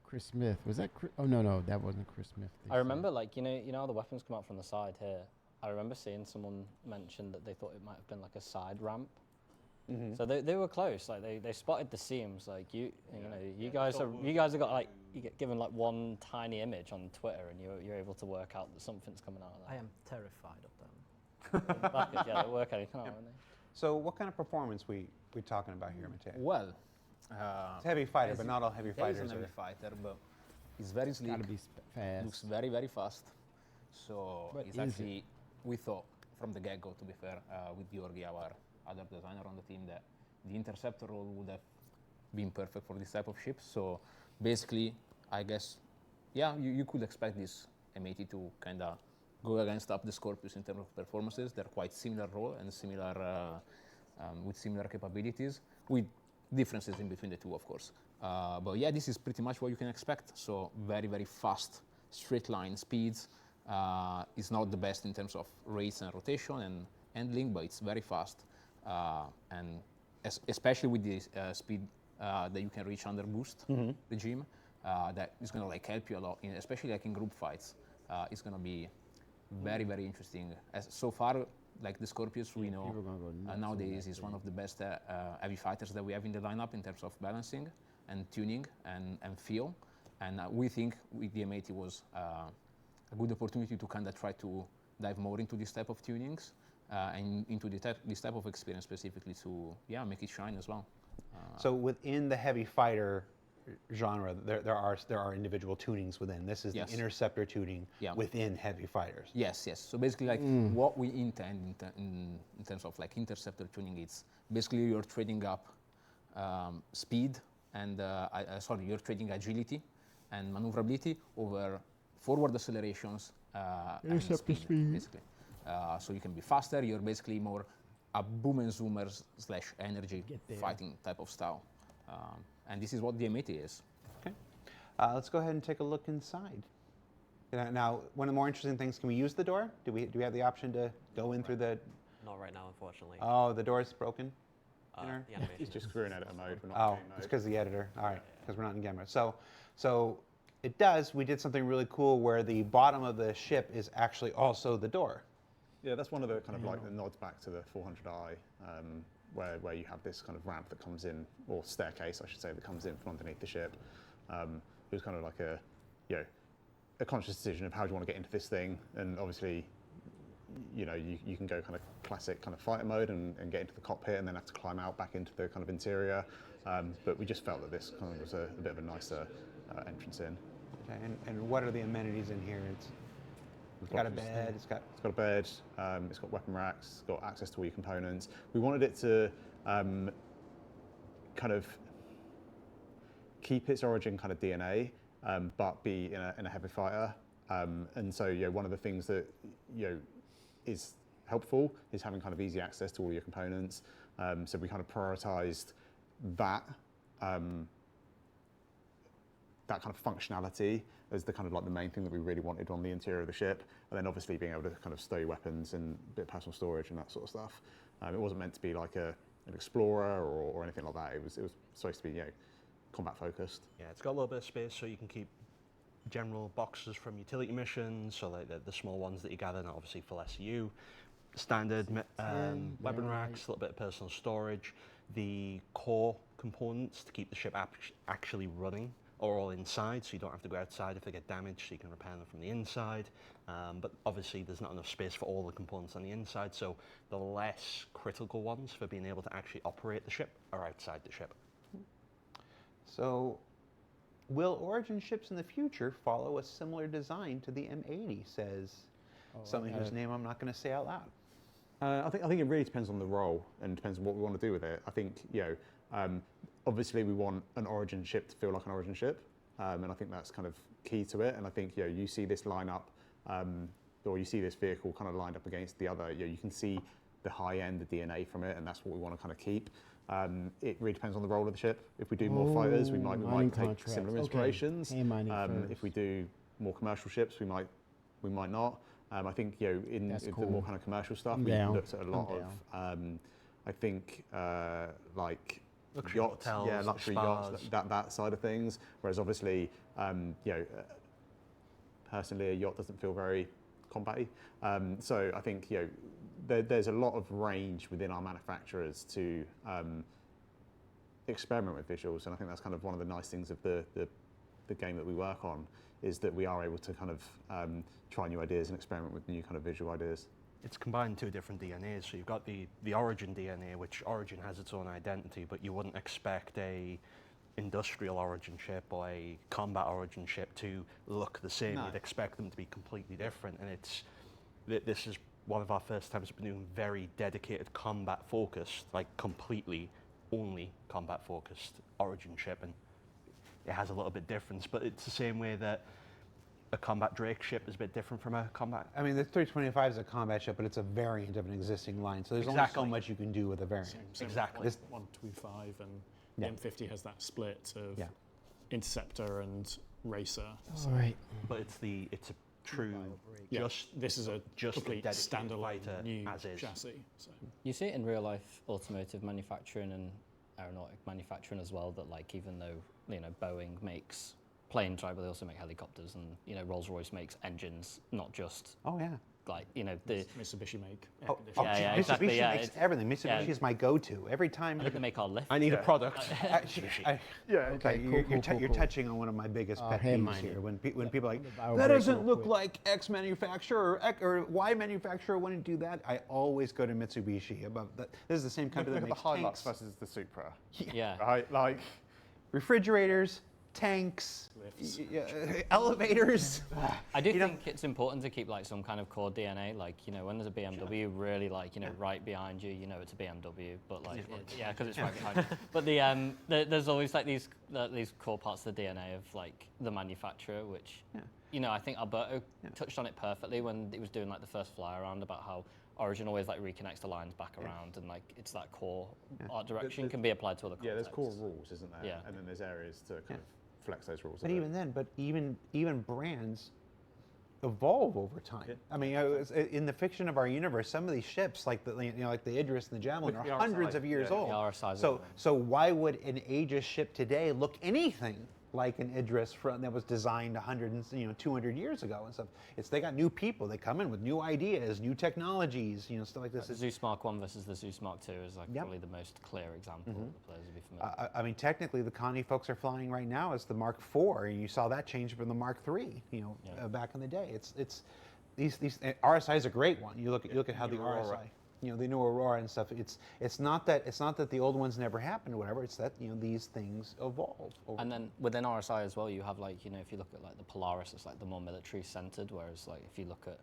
Chris Smith, was that? Oh no, that wasn't Chris Smith. they I remember, said. like, you know how the weapons come out from the side here? I remember seeing someone mention that they thought it might have been like a side ramp. So they were close. Like they spotted the seams. Like you guys have got like you get given like one tiny image on Twitter, and you're able to work out that something's coming out of that. I am terrified of them. Yeah, they work anything out, aren't they? So what kind of performance we talking about here, Mateo? Well, It's a heavy fighter, as but it- not all heavy it is fighters an heavy are. fighter, but it's very sleek. Gotta be fast. Looks very, very fast. So But it's is it? actually, we thought from the get-go, to be fair, with Georgi, our other designer on the team, that the interceptor role would have been perfect for this type of ship. So basically, I guess, yeah, you could expect this M80 to kind of go against up the Scorpius in terms of performances. They're quite similar role and similar with similar capabilities, with differences in between the two, of course. But yeah, this is pretty much what you can expect. So very, very fast straight line speeds. It's not the best in terms of rates and rotation and handling, but it's very fast. And especially with the speed that you can reach under boost regime, that is going to like help you a lot, especially like in group fights. It's going to be very, very interesting. As so far, like the Scorpius, we know People are gonna go nuts on nowadays that is thing. one of the best heavy fighters that we have in the lineup in terms of balancing and tuning and feel. And we think with the M80 was a good opportunity to kind of try to dive more into this type of tunings and into this type of experience specifically to make it shine as well. So within the heavy fighter genre, there are individual tunings within. This is Yes. the interceptor tuning Yeah. within heavy fighters. Yes. So basically, like what we intend in terms of like interceptor tuning, it's basically you're trading up speed and you're trading agility and maneuverability over forward accelerations and speed, basically. So you can be faster. You're basically more a boom and zoomers / energy fighting type of style, and this is what the M80 is. Okay. Let's go ahead and take a look inside. Now, one of the more interesting things, can we use the door? Do we have the option to go in through the... Not right now, unfortunately. Oh, the door's broken? The Inner? animation It's just is- screwing editor mode. We're not Oh, in game it's mode. because of the editor. All right, because we're not in game mode. So it does. We did something really cool where the bottom of the ship is actually also the door. Yeah, that's one of the kind of like the nods back to the 400i, where you have this kind of ramp that comes in, or staircase, I should say, that comes in from underneath the ship. It was kind of like a conscious decision of how do you want to get into this thing, and obviously, you can go kind of classic kind of fighter mode and get into the cockpit, and then have to climb out back into the kind of interior. But we just felt that this kind of was a bit of a nicer entrance in. Okay, and what are the amenities in here? It's got a bed. It's got a bed. It's got weapon racks. It's got access to all your components. We wanted it to kind of keep its origin kind of DNA, but be in a heavy fighter. And so, one of the things that is helpful is having kind of easy access to all your components. So we kind of prioritized that. That kind of functionality as the kind of like the main thing that we really wanted on the interior of the ship, and then obviously being able to kind of stow your weapons and a bit of personal storage and that sort of stuff. It wasn't meant to be like an explorer or anything like that. It was supposed to be combat focused. Yeah, it's got a little bit of space so you can keep general boxes from utility missions, so like the small ones that you gather, and obviously full SU, standard weapon racks, a little bit of personal storage, the core components to keep the ship actually running are all inside, so you don't have to go outside if they get damaged, so you can repair them from the inside. But obviously there's not enough space for all the components on the inside, so the less critical ones for being able to actually operate the ship are outside the ship. So, will Origin ships in the future follow a similar design to the M80? Says somebody whose name I'm not going to say out loud. I think it really depends on the role and depends on what we want to do with it. I think obviously we want an Origin ship to feel like an Origin ship, and I think that's kind of key to it. And I think you see this lineup or you see this vehicle kind of lined up against the other, you can see the high end, the DNA from it, and that's what we want to kind of keep. It really depends on the role of the ship. If we do more fighters, we might take similar inspirations. If we do more commercial ships, we might not. I think in the more kind of commercial stuff, we looked at a lot of I think like luxury yachts, hotels, luxury yachts, that side of things. Whereas obviously, personally, a yacht doesn't feel very combat-y. So I think there's a lot of range within our manufacturers to experiment with visuals, and I think that's kind of one of the nice things of the game that we work on, is that we are able to kind of try new ideas and experiment with new kind of visual ideas. It's combined two different DNAs. So you've got the Origin DNA, which Origin has its own identity, but you wouldn't expect a industrial Origin ship or a combat Origin ship to look the same. No. You'd expect them to be completely different, and this is one of our first times we've been doing very dedicated combat focused, like completely only combat focused Origin ship, and it has a little bit difference, but it's the same way that a combat Drake ship is a bit different from a combat. I mean, the 325 is a combat ship, but it's a variant of an existing line, so there's only so much you can do with a variant. Exactly. Like 125 and the M50 has that split of interceptor and racer. All right. But it's a true this is a just complete dedicated standalone fighter new as is. chassis. So. You see it in real life automotive manufacturing and aeronautic manufacturing as well, that like even though Boeing makes planes, right, but they also make helicopters, and Rolls-Royce makes engines, not just the Mitsubishi make air Oh, conditioners. yeah, exactly, Mitsubishi yeah, makes it's- everything. Mitsubishi is my go-to every time. I think they make our lift. I need a product. Okay, you're touching on one of my biggest pet hey, peeves mind here. it. When people are like, I'll that break doesn't real look quick." like X manufacturer or Y manufacturer wouldn't do that. I always go to Mitsubishi. This is the same company Look that at the makes Hilux tanks, versus the Supra. Yeah. Right? Like, refrigerators, tanks, Lifts. elevators. I do think it's important to keep like some kind of core DNA. Like when there's a BMW really right behind you, it's a BMW. But like because it's right behind you. But there's always like these core parts of the DNA of like the manufacturer, which I think Alberto touched on it perfectly when he was doing like the first fly around about how Origin always like reconnects the lines back around, and like it's that core art direction can be applied to other contexts. there's core rules, isn't there? Yeah. And then there's areas to kind of flex those rules. But even then, even brands evolve over time. I mean, in the fiction of our universe, some of these ships, like the Idris and the Javelin, Look at are the hundreds RSI, of years yeah. old. The RSIs So why would an Aegis ship today look anything like an Idris that was designed 100 and 200 years ago and stuff? They got new people. They come in with new ideas, new technologies, stuff like this. The Zeus Mark 1 versus the Zeus Mark 2 is like probably the most clear example that the players would be familiar with. I mean, technically, the Connie folks are flying right now as the Mark IV, and you saw that change from the Mark III, back in the day. It's these RSI is a great one. You look at how the Aurora. RSI, the new Aurora and stuff. It's not that the old ones never happened or whatever. It's that these things evolve. And then within RSI as well, you have like if you look at like the Polaris, it's like the more military centered, whereas like if you look at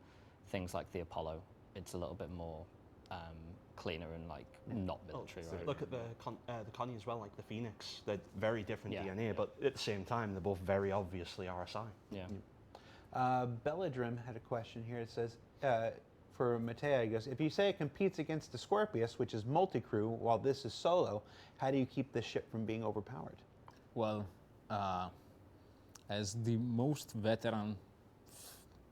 things like the Apollo, it's a little bit more cleaner and like not military. Right? Look at the Connie as well, like the Phoenix. They're very different Yeah, DNA, but at the same time, they're both very obviously RSI. Yeah. Belladrim had a question here. It says, for Matea, he goes, if you say it competes against the Scorpius, which is multi-crew, while this is solo, how do you keep the ship from being overpowered? Well, as the most veteran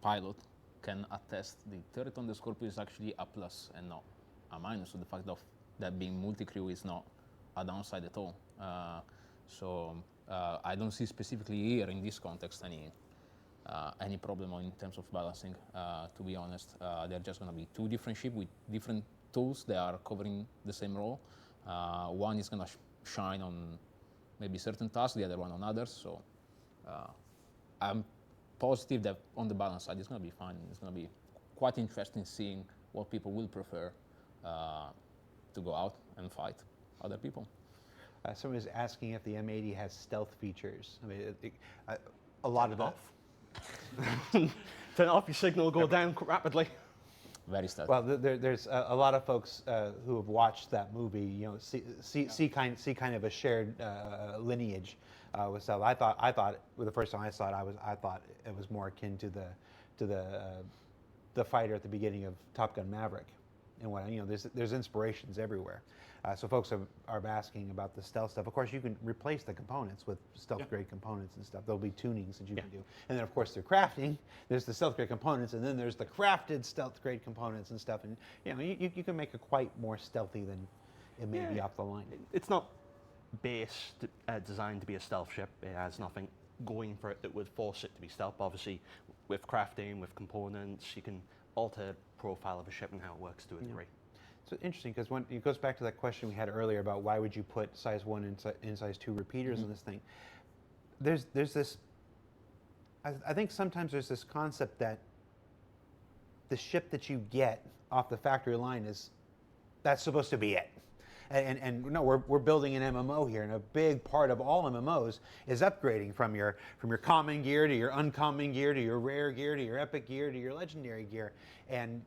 pilot can attest, the turret on the Scorpio is actually a plus and not a minus. So the fact of that being multi-crew is not a downside at all. I don't see specifically here in this context any problem in terms of balancing. To be honest, they're just going to be two different ships with different tools. They are covering the same role. One is going to shine on maybe certain tasks, the other one on others. So I'm positive that on the balance side, it's going to be fine. It's going to be quite interesting seeing what people will prefer to go out and fight other people. Someone is asking if the M80 has stealth features. I mean, a lot of that. Turn it off, your signal will go down rapidly. Very stealthy. Well, there's a lot of folks who have watched that movie, see kind of a shared lineage with stuff. I thought the first time I saw it, I thought it was more akin to the fighter at the beginning of Top Gun Maverick, and what there's inspirations everywhere. So folks are asking about the stealth stuff. Of course, you can replace the components with stealth grade components and stuff. There'll be tunings that you can do, and then of course through crafting, there's the stealth grade components, and then there's the crafted stealth grade components and stuff. And you can make it quite more stealthy than it may be off the line. It's not designed to be a stealth ship. It has nothing going for it that would force it to be stealth. Obviously, with crafting, with components, you can alter profile of a ship and how it works to a degree. So interesting, because when it goes back to that question we had earlier about why would you put size 1 and size 2 repeaters in this thing. There's this. I think sometimes there's this concept that the ship that you get off the factory line that's supposed to be it. And no, we're building an MMO here, and a big part of all MMOs is upgrading from your common gear to your uncommon gear to your rare gear to your epic gear to your legendary gear, and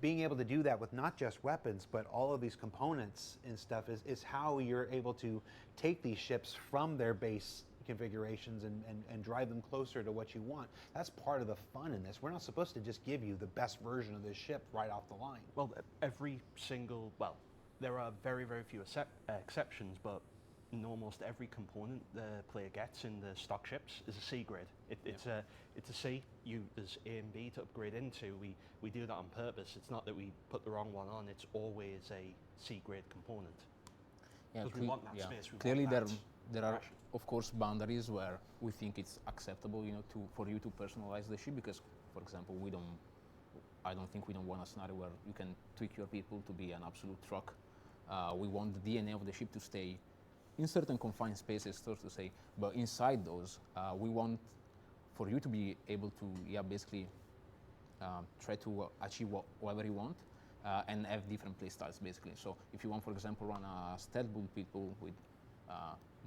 being able to do that with not just weapons but all of these components and stuff is how you're able to take these ships from their base configurations and drive them closer to what you want. That's part of the fun in this. We're not supposed to just give you the best version of this ship right off the line. Well, there are very, very few exceptions, but in almost every component the player gets in the stock ships is a C grade. It's a C. There's A and B to upgrade into. We do that on purpose. It's not that we put the wrong one on. It's always a C grade component. Yeah, Because we want that space. We clearly, want there are of course boundaries where we think it's acceptable, for you to personalize the ship. Because, for example, I don't think we don't want a scenario where you can tweak your people to be an absolute truck. We want the DNA of the ship to stay in certain confined spaces, so to say, but inside those, we want for you to be able to, basically try to achieve whatever you want and have different play styles, basically. So if you want, for example, run a stealth build people with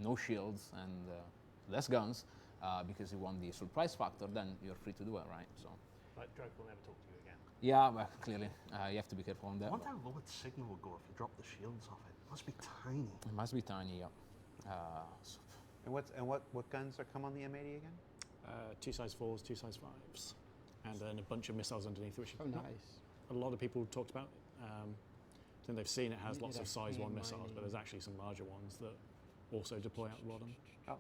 no shields and less guns, because you want the surprise factor, then you're free to do it, right? So. But Drake will never talk to you again. Yeah, well, clearly, you have to be careful on that. I wonder how low its signal would go if you drop the shields off it. It must be tiny. It must be tiny, yeah. And what guns come on the M80 again? 2 size 4s, 2 size 5s, and then a bunch of missiles underneath, which nice. A lot of people talked about. I think they've seen it has lots of size 1 missiles, but there's actually some larger ones that also deploy out the bottom. Oh,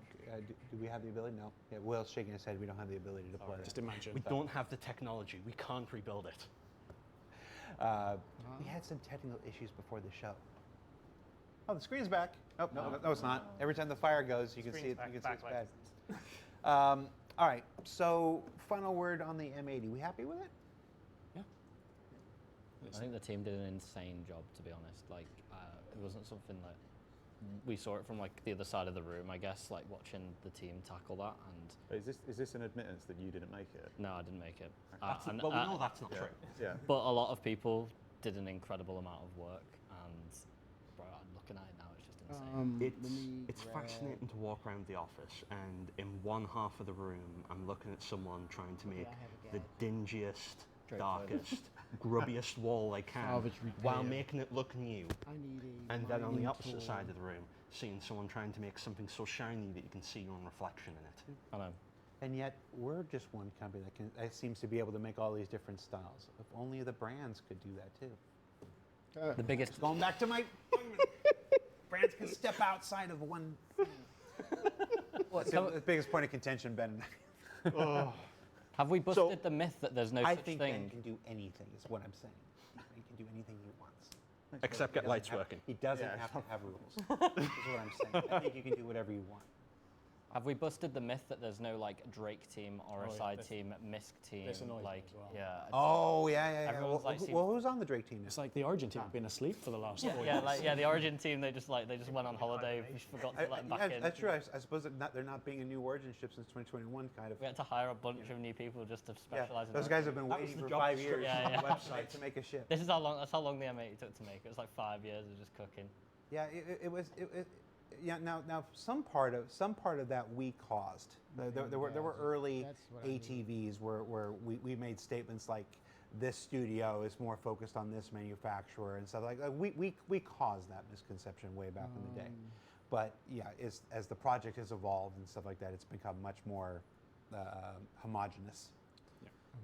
do we have the ability? No. Yeah, Will's shaking his head. We don't have the ability to deploy that. Just imagine. We don't have the technology. We can't rebuild it. We had some technical issues before the show. Oh, the screen's back. Oh, no, it's not. Every time the fire goes, you can see it. You can see it's bad. All right. So, final word on the M80. We happy with it? Yeah. I think the team did an insane job, to be honest. Like, it wasn't something that we saw it from like the other side of the room, I guess, like watching the team tackle that. And is this an admittance that you didn't make it? no, I didn't make it. Well, we know that's not true. Yeah. But a lot of people did an incredible amount of work, and bro, I'm looking at it now, it's just insane. It's fascinating to walk around the office, and in one half of the room, I'm looking at someone trying to make the dingiest, darkest, grubbiest wall they can, while making it look new. And then on the opposite side of the room, seeing someone trying to make something so shiny that you can see your own reflection in it. I know. And yet, we're just one company that seems to be able to make all these different styles. If only the brands could do that too. The biggest. Going back to my brands can step outside of one thing. That's the biggest point of contention, Ben. Have we busted the myth that there's no I such think thing? Ben can do anything, is what I'm saying. He can do anything he wants. Except get lights working. He doesn't have to have rules, is what I'm saying. I think you can do whatever you want. Have we busted the myth that there's no like Drake team, RSI that's- team, MISC team? this annoys me Like, as well. yeah. it's- Oh, yeah. Everyone's like, Well, who's on the Drake team? It's like the Origin team have been asleep for the last 4 years. the Origin team. They just went on holiday. We forgot to let them back in. That's true. I suppose they're not being a new Origin ship since 2021, kind of. We had to hire a bunch of new people just to specialize in Those that. guys have been That was waiting the for job 5 years description. on the Yeah, website to make a ship. This is how long. That's how long the M80 took to make. It was like 5 years of just cooking. Yeah, it was. Now some part of that we caused. There were early ATVs where we made statements like, this studio is more focused on this manufacturer and stuff like that. We caused that misconception way back in the day. But yeah, as the project has evolved and stuff like that, it's become much more homogenous.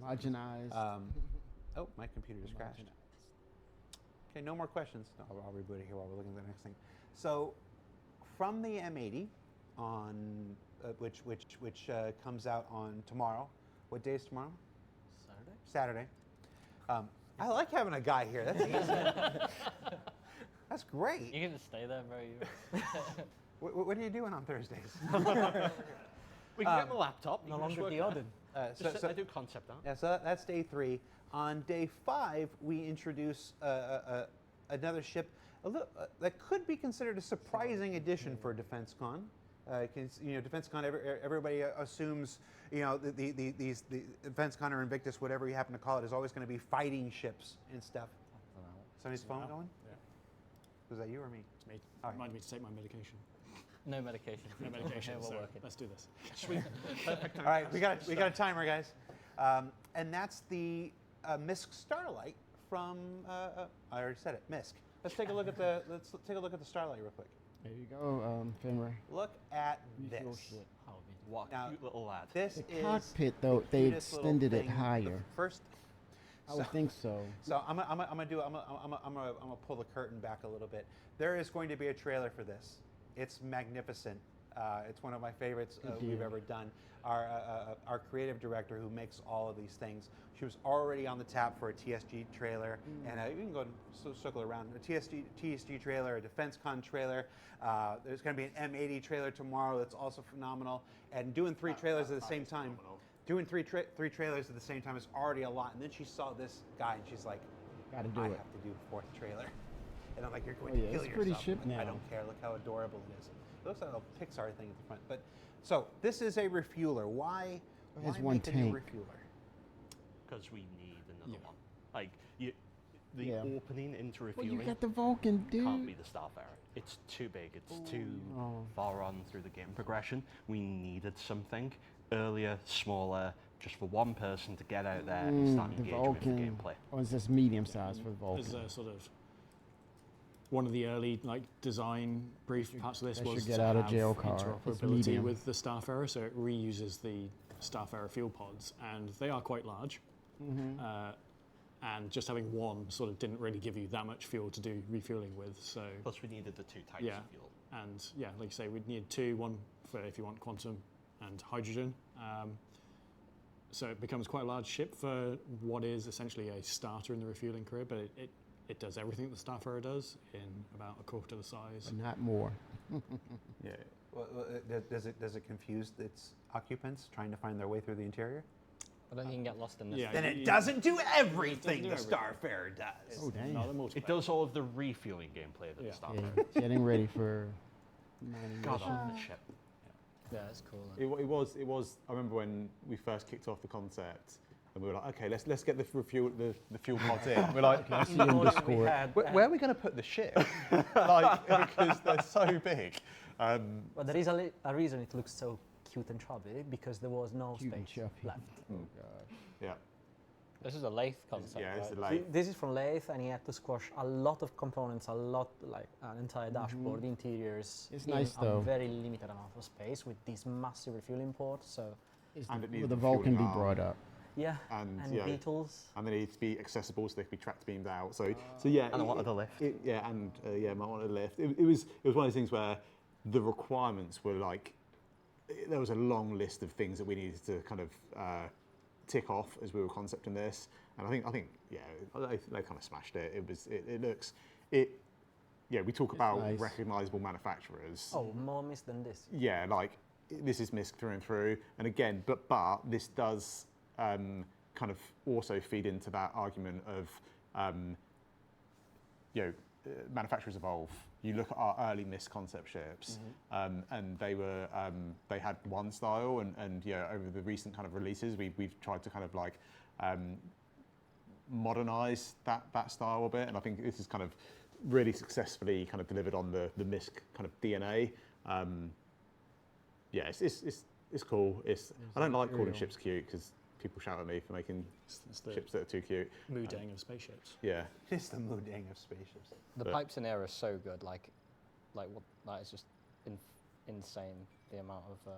Homogenized. Oh, my computer just crashed. Okay, no more questions. No, I'll reboot it here while we're looking at the next thing. So, from the M80, on which comes out on tomorrow. What day is tomorrow? Saturday. I like having a guy here. That's easy. That's great. You can just stay there, bro. What are you doing on Thursdays? We can get my laptop. No longer the Odin. I do concept art. Yeah, so that's day 3. On day 5, we introduce another ship that could be considered a surprising addition for DefenseCon. DefenseCon, everybody assumes, these DefenseCon or Invictus, whatever you happen to call it, is always going to be fighting ships and stuff. Somebody's phone going? Yeah. Was that you or me? It's me. All right. Remind me to take my medication. No medication. No medication. We're So working. let's do this. All right, we got a timer, guys, and that's the MISC Starlight from. I already said it, MISC. Let's take a look at the Starlight real quick. There you go, Fenrir. Look at Refuel this. ship. What a Now, cute little lad. This The is cockpit, though, the they cutest little extended it thing. higher. The first. I would think so. So I'm gonna pull the curtain back a little bit. There is going to be a trailer for this. It's magnificent. It's one of my favorites we've ever done. Our creative director, who makes all of these things, she was already on the tap for a TSG trailer, and you can go and circle around. A TSG trailer, a DefenseCon trailer. There's going to be an M80 trailer tomorrow that's also phenomenal. And doing 3 trailers at the same time. Doing three trailers at the same time is already a lot. And then she saw this guy, and she's like, Gotta do I it. have to do a 4th trailer. And I'm like, you're going Oh, to yeah, kill it's a yourself. pretty ship I'm like, I now. don't care. Look how adorable it is. It looks like a Pixar thing at the front. But so this is a refueler. Why has one make a new tank. refueler? Because we need another one. Like, the Yeah. opening into Well, refueling you got the Vulcan, dude. can't be the Starfarer. It's too big. It's too far on through the game progression. We needed something earlier, smaller, just for one person to get out there and start The engaging with the Vulcan. gameplay. Or is this medium size for the Vulcan? There's a sort of one of the early design brief parts of this They was should get to out of have jail card. It's interoperability medium. with the Starfarer, so it reuses the Starfarer fuel pods, and they are quite large. And just having one sort of didn't really give you that much fuel to do refueling with. So Plus, we needed the 2 types yeah, of fuel. and yeah, like you say, we'd need 2, one for if you want quantum and hydrogen. So it becomes quite a large ship for what is essentially a starter in the refueling career, but it does everything the Starfarer does in about a quarter the size. But not more. Yeah. Well, does it confuse its occupants trying to find their way through the interior? I don't think you can get lost in this. Yeah, Then it you- doesn't do everything do the everything. Starfarer does. Oh, damn. Not a multiplayer. It does all of the refueling gameplay that Yeah. the Starfarer. Yeah, getting ready for mining God, I mission. love the ship. Yeah, it's cool. It was. I remember when we first kicked off the concept, and we were like, okay, let's get the fuel pods in. We're like, I see in Discord. where are we going to put the ship? Like, because they're so big. But there is a reason it looks so cute and chubby, because there was no Cute and space chubby. left. Oh, gosh. Yeah. This is a lathe concept. Yeah, it's right? a lathe. This is from Lathe, and he had to squash a lot of components, a lot, like an entire dashboard, interiors, It's in nice, a though. very limited amount of space with this massive refueling port. So And it Will needs the a Vulcan be refueling brought arm. up? yeah, And, and yeah. beetles. And they need to be accessible, so they can be tracked beamed out. So yeah. And I wanted a lift. Might want a lift. It was one of those things where the requirements were like, there was a long list of things that we needed to kind of tick off as we were concepting this. And I think they kind of smashed it. We talk about nice. recognizable manufacturers. Oh, more mist than this. Yeah, like this is MISC through and through. And again, but this does kind of also feed into that argument of, manufacturers evolve. You look at our early MISC concept ships, and they had one style, and over the recent kind of releases, we've tried to kind of like modernize that style a bit, and I think this is kind of really successfully kind of delivered on the MISC kind of DNA. It's cool. I don't like calling ships cute because people shout at me for making It's the ships that are too cute. Mudang of spaceships. Yeah. It's the Mudang of spaceships. The But- pipes in air are so good. Like what that is just insane. The amount of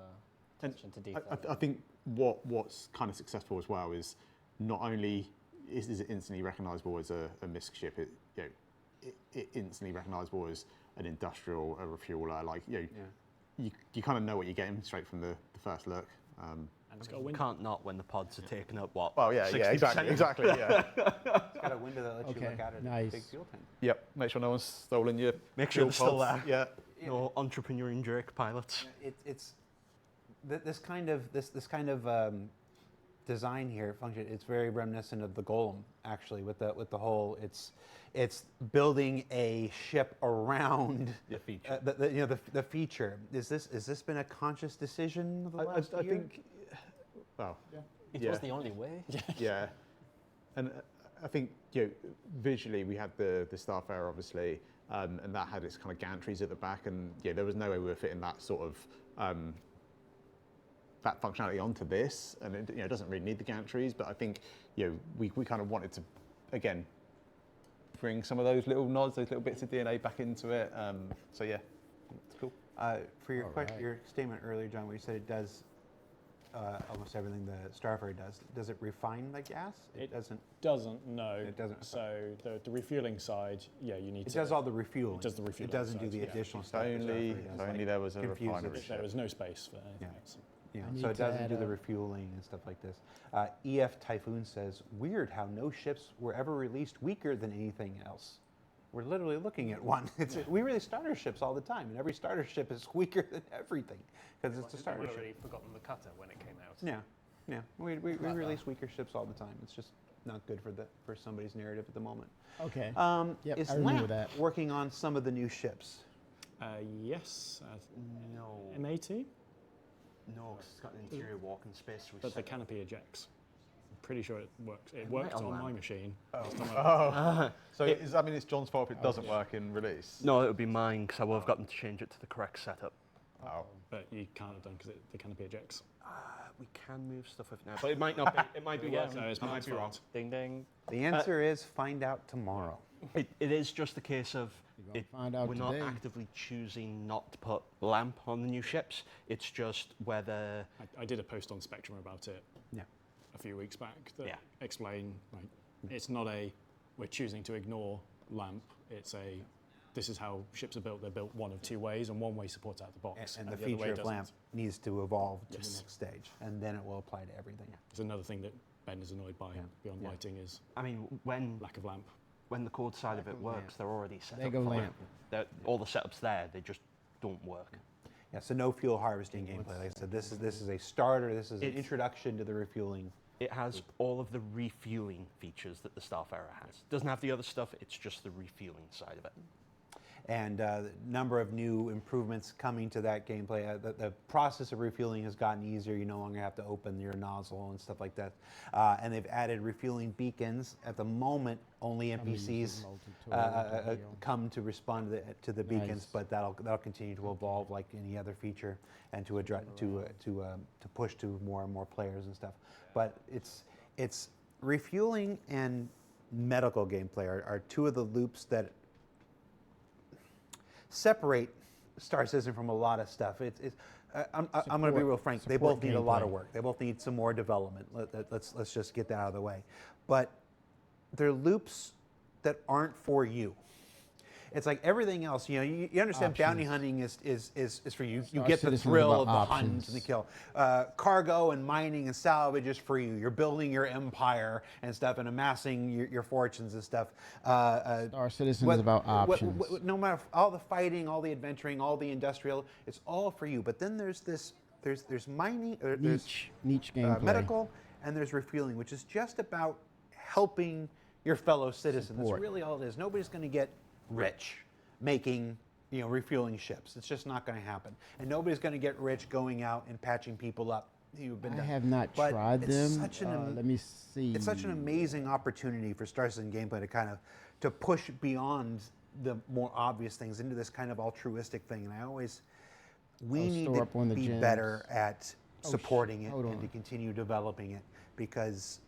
attention to detail. I think what's kind of successful as well is not only is it instantly recognisable as a MISC ship, it instantly recognisable as an industrial, a refueler. Like you kind of know what you're getting straight from the first look. And it's got a You window. can't not when the pods are taking up what? Well, yeah, 60%? exactly, yeah. It's got a window that lets you Okay, look out at nice. a big fuel tank. Yep. Make sure no one's stolen your. Make sure fuel they're still pods. there. Yeah. No entrepreneur and jerk pilots. This kind of design here function. It's very reminiscent of the Golem, actually, with the whole. It's building a ship around The feature. the feature. Is this been a conscious decision the last I year? think. Well. It yeah. was the only way. Yeah, and I think visually we had the Starfarer obviously, and that had its kind of gantries at the back, and there was no way we were fitting that sort of that functionality onto this, and it doesn't really need the gantries, but I think we kind of wanted to again bring some of those little nods, those little bits of DNA back into it. So yeah, it's cool. For your All right. your statement earlier, John, where you said it does almost everything the Starfarer does. Does it refine the gas? It doesn't. Doesn't, no. It doesn't. So the refueling side, you need It to. does all the refueling. It does the refueling It doesn't do side, the yeah. additional If stuff. the only, Starfarer does, if only like there was a confuse it. refinery. There was no space for anything Yeah. else. Yeah, I so need it to doesn't add do the a- refueling and stuff like this. EF Typhoon says, weird how no ships were ever released weaker than anything else. We're literally looking at one. We release starter ships all the time, and every starter ship is weaker than everything because it's a We'd starter already ship. forgotten the cutter when it came out. Yeah. We release weaker ships all the time. It's just not good for somebody's narrative at the moment. Okay. Yep, Is I remember LAMP that. working on some of the new ships? Yes, No. M80, No, 'cause it's got an interior walking space. We but the set canopy ejects. I'm pretty sure it works. It It worked might on my allow- machine. So does that mean it's John's fault if it doesn't work in release? No, it would be mine because I will have gotten to change it to the correct setup. Oh. But you can't have done because the canopy ejects. We can move stuff with it now, but it might not be. It might be Yeah, working. so it's I might Mark's be wrong. fault. Ding ding. The answer is find out tomorrow. It is just a case of You're gonna find out we're not today. actively choosing not to put LAMP on the new ships. It's just whether I did a post on Spectrum about it Yeah. a few weeks back that Yeah. explain like it's not we're choosing to ignore LAMP. It's this is how ships are built. They're built one of two ways, and one way supports out the box, And the other way feature of doesn't. LAMP needs to evolve to the Yes. next stage, and then it will apply to everything. It's another thing that Ben is annoyed by Yeah. beyond Yeah. lighting is I mean when lack of LAMP. when the code side of it Lack of works, LAMP. they're already set There up go for LAMP. it. All the setups there, they just don't work. Yeah, so no fuel harvesting gameplay. Like I said, this is a starter. This is an It's- introduction to the refueling. It has all of the refueling features that the Starfarer has. Doesn't have the other stuff. It's just the refueling side of it. And a number of new improvements coming to that gameplay. The process of refueling has gotten easier. You no longer have to open your nozzle and stuff like that. And they've added refueling beacons. At the moment, only NPCs come to respond to the beacons, Nice. but that'll continue to evolve like any other feature, and to address to push to more and more players and stuff. But it's refueling and medical gameplay are two of the loops that separate Star Citizen from a lot of stuff. I'm going to be real frank. They both need a lot of gameplay. work. They both need some more development. Let's just get that out of the way. But they're loops that aren't for you. It's like everything else. You know, you understand bounty Options. hunting is for you. You Star get the Citizen's thrill of about the hunt options. and the kill. Cargo and mining and salvage is for you. You're building your empire and stuff and amassing your fortunes and stuff. Star Citizen What- is about what- options. no matter all the fighting, all the adventuring, all the industrial, it's all for you. But then there's there's mining, or there's Niche gameplay. medical, and there's refueling, which is just about helping your fellow citizen. Support. That's really all it is. Nobody's going to get rich making refueling ships. It's just not going to happen. And nobody's going to get rich going out and patching people up. You've been I done. have not But tried it's them. such an Let me see. it's such an amazing opportunity for Star Citizen gameplay to kind of to push beyond the more obvious things into this kind of altruistic thing. And we I'll need store to up on the be gems. better at Oh, supporting it hold and on. to continue developing it, because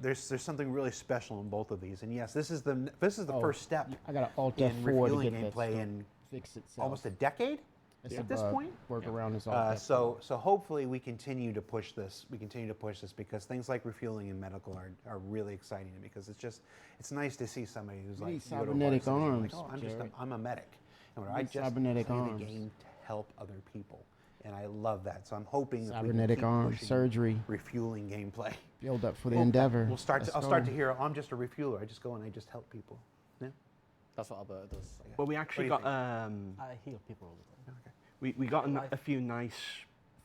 there's something really special in both of these. And yes, this is the Oh, first step I got an Alt in F4 to refueling get that gameplay stuff in fix itself. almost a decade. It's at this point. Workaround is all. So hopefully we continue to push this. We continue to push this because things like refueling and medical are really exciting to me because it's nice to see somebody who's You like need you go to a cybernetic varsity and arms, like, oh, Jared. I'm a medic, and You I need just cybernetic play arms. the game to help other people, and I love that. So I'm hoping that we can Cybernetic keep arm pushing surgery. refueling gameplay. Build up for the endeavor. I'll start Let's to go. hear. Oh, I'm just a refueler. I just go and I just help people. Yeah. That's what Alberta does. Well, we actually What do you got I heal people all the time. we got a few nice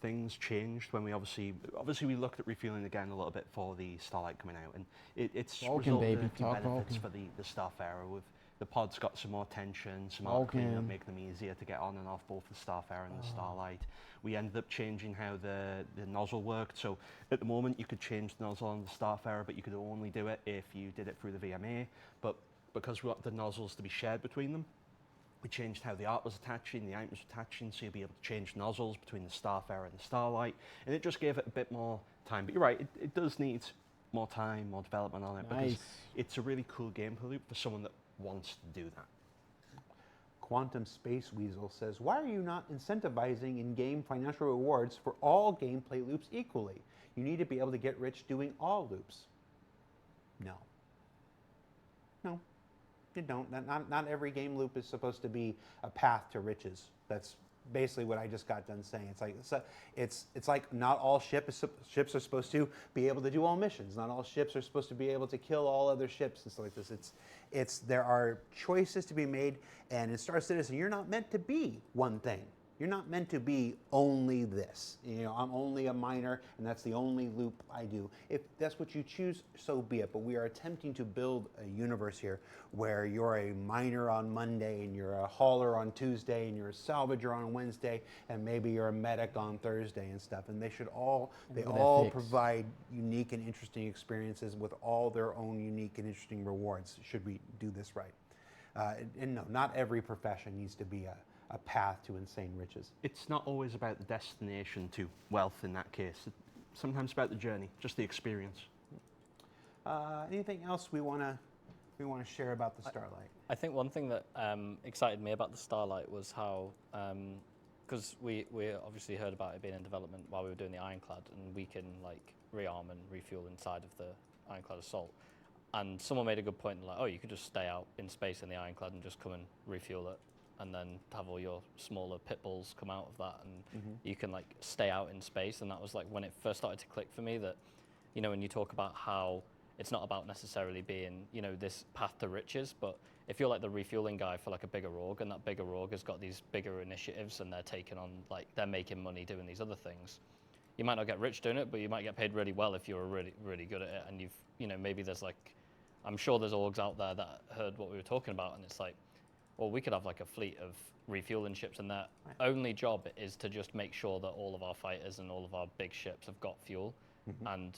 things changed when we obviously we looked at refueling again a little bit for the Starlight coming out, and it's Vulcan, resulted in baby. a few Talk benefits Vulcan. for the Starfarer. With the pods got some more tension, some Vulcan. cleanup, make them easier to get on and off both the Starfarer and the Starlight. We ended up changing how the nozzle worked. So at the moment you could change the nozzle on the Starfarer, but you could only do it if you did it through the VMA. But because we want the nozzles to be shared between them, we changed how the art was attaching, the items were attaching, so you'll be able to change nozzles between the Starfarer and the Starlight, and it just gave it a bit more time. But you're right, it does need more time, more development on it, because Nice. it's a really cool gameplay loop for someone that wants to do that. Quantum Space Weasel says, why are you not incentivizing in-game financial rewards for all gameplay loops equally? You need to be able to get rich doing all loops. No. No, you don't. Not every game loop is supposed to be a path to riches. That's basically what I just got done saying. It's like not all ships are supposed to be able to do all missions. Not all ships are supposed to be able to kill all other ships and stuff like this. There are choices to be made, and in Star Citizen, you're not meant to be one thing. You're not meant to be only this. You know, I'm only a miner, and that's the only loop I do. If that's what you choose, so be it. But we are attempting to build a universe here where you're a miner on Monday, and you're a hauler on Tuesday, and you're a salvager on Wednesday, and maybe you're a medic on Thursday and stuff. And they all ethics. provide unique and interesting experiences with all their own unique and interesting rewards. Should we do this right? And no, not every profession needs to be a path to insane riches. It's not always about the destination to wealth in that case. It's sometimes about the journey, just the experience. Anything else we want to share about the Starlight? I think one thing that excited me about the Starlight was how, because we obviously heard about it being in development while we were doing the Ironclad, and we can like rearm and refuel inside of the Ironclad Assault. And someone made a good point, like, oh, you could just stay out in space in the Ironclad and just come and refuel it, and then have all your smaller pit bulls come out of that, and you can like stay out in space. And that was like when it first started to click for me that, you know, when you talk about how it's not about necessarily being, you know, this path to riches, but if you're like the refueling guy for like a bigger org, and that bigger org has got these bigger initiatives and they're taking on, like, they're making money doing these other things, you might not get rich doing it, but you might get paid really well if you're really, really good at it. And you've, you know, maybe there's like, I'm sure there's orgs out there that heard what we were talking about, and it's like, well, we could have like a fleet of refueling ships, and their only job is to just make sure that all of our fighters and all of our big ships have got fuel. And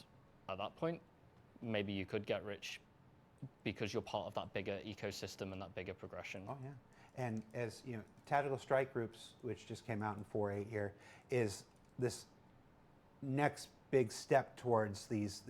at that point, maybe you could get rich because you're part of that bigger ecosystem and that bigger progression. Oh yeah, and as you know, Tactical Strike Groups, which just came out in 4.8 here, is this next big step towards these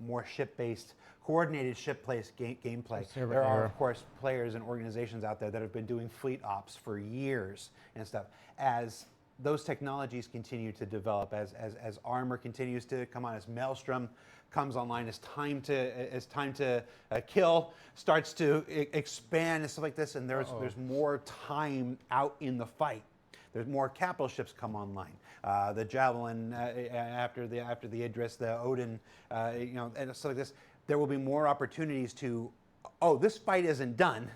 more ship-based, coordinated ship-based gameplay. There are, of course, players and organizations out there that have been doing fleet ops for years and stuff. As those technologies continue to develop, as armor continues to come on, as Maelstrom comes online, as time to kill starts to expand and stuff like this, and there's more time out in the fight. There's more capital ships come online. The Javelin after the Idris, the Odin, you know, and stuff like this. There will be more opportunities to, oh, this fight isn't done.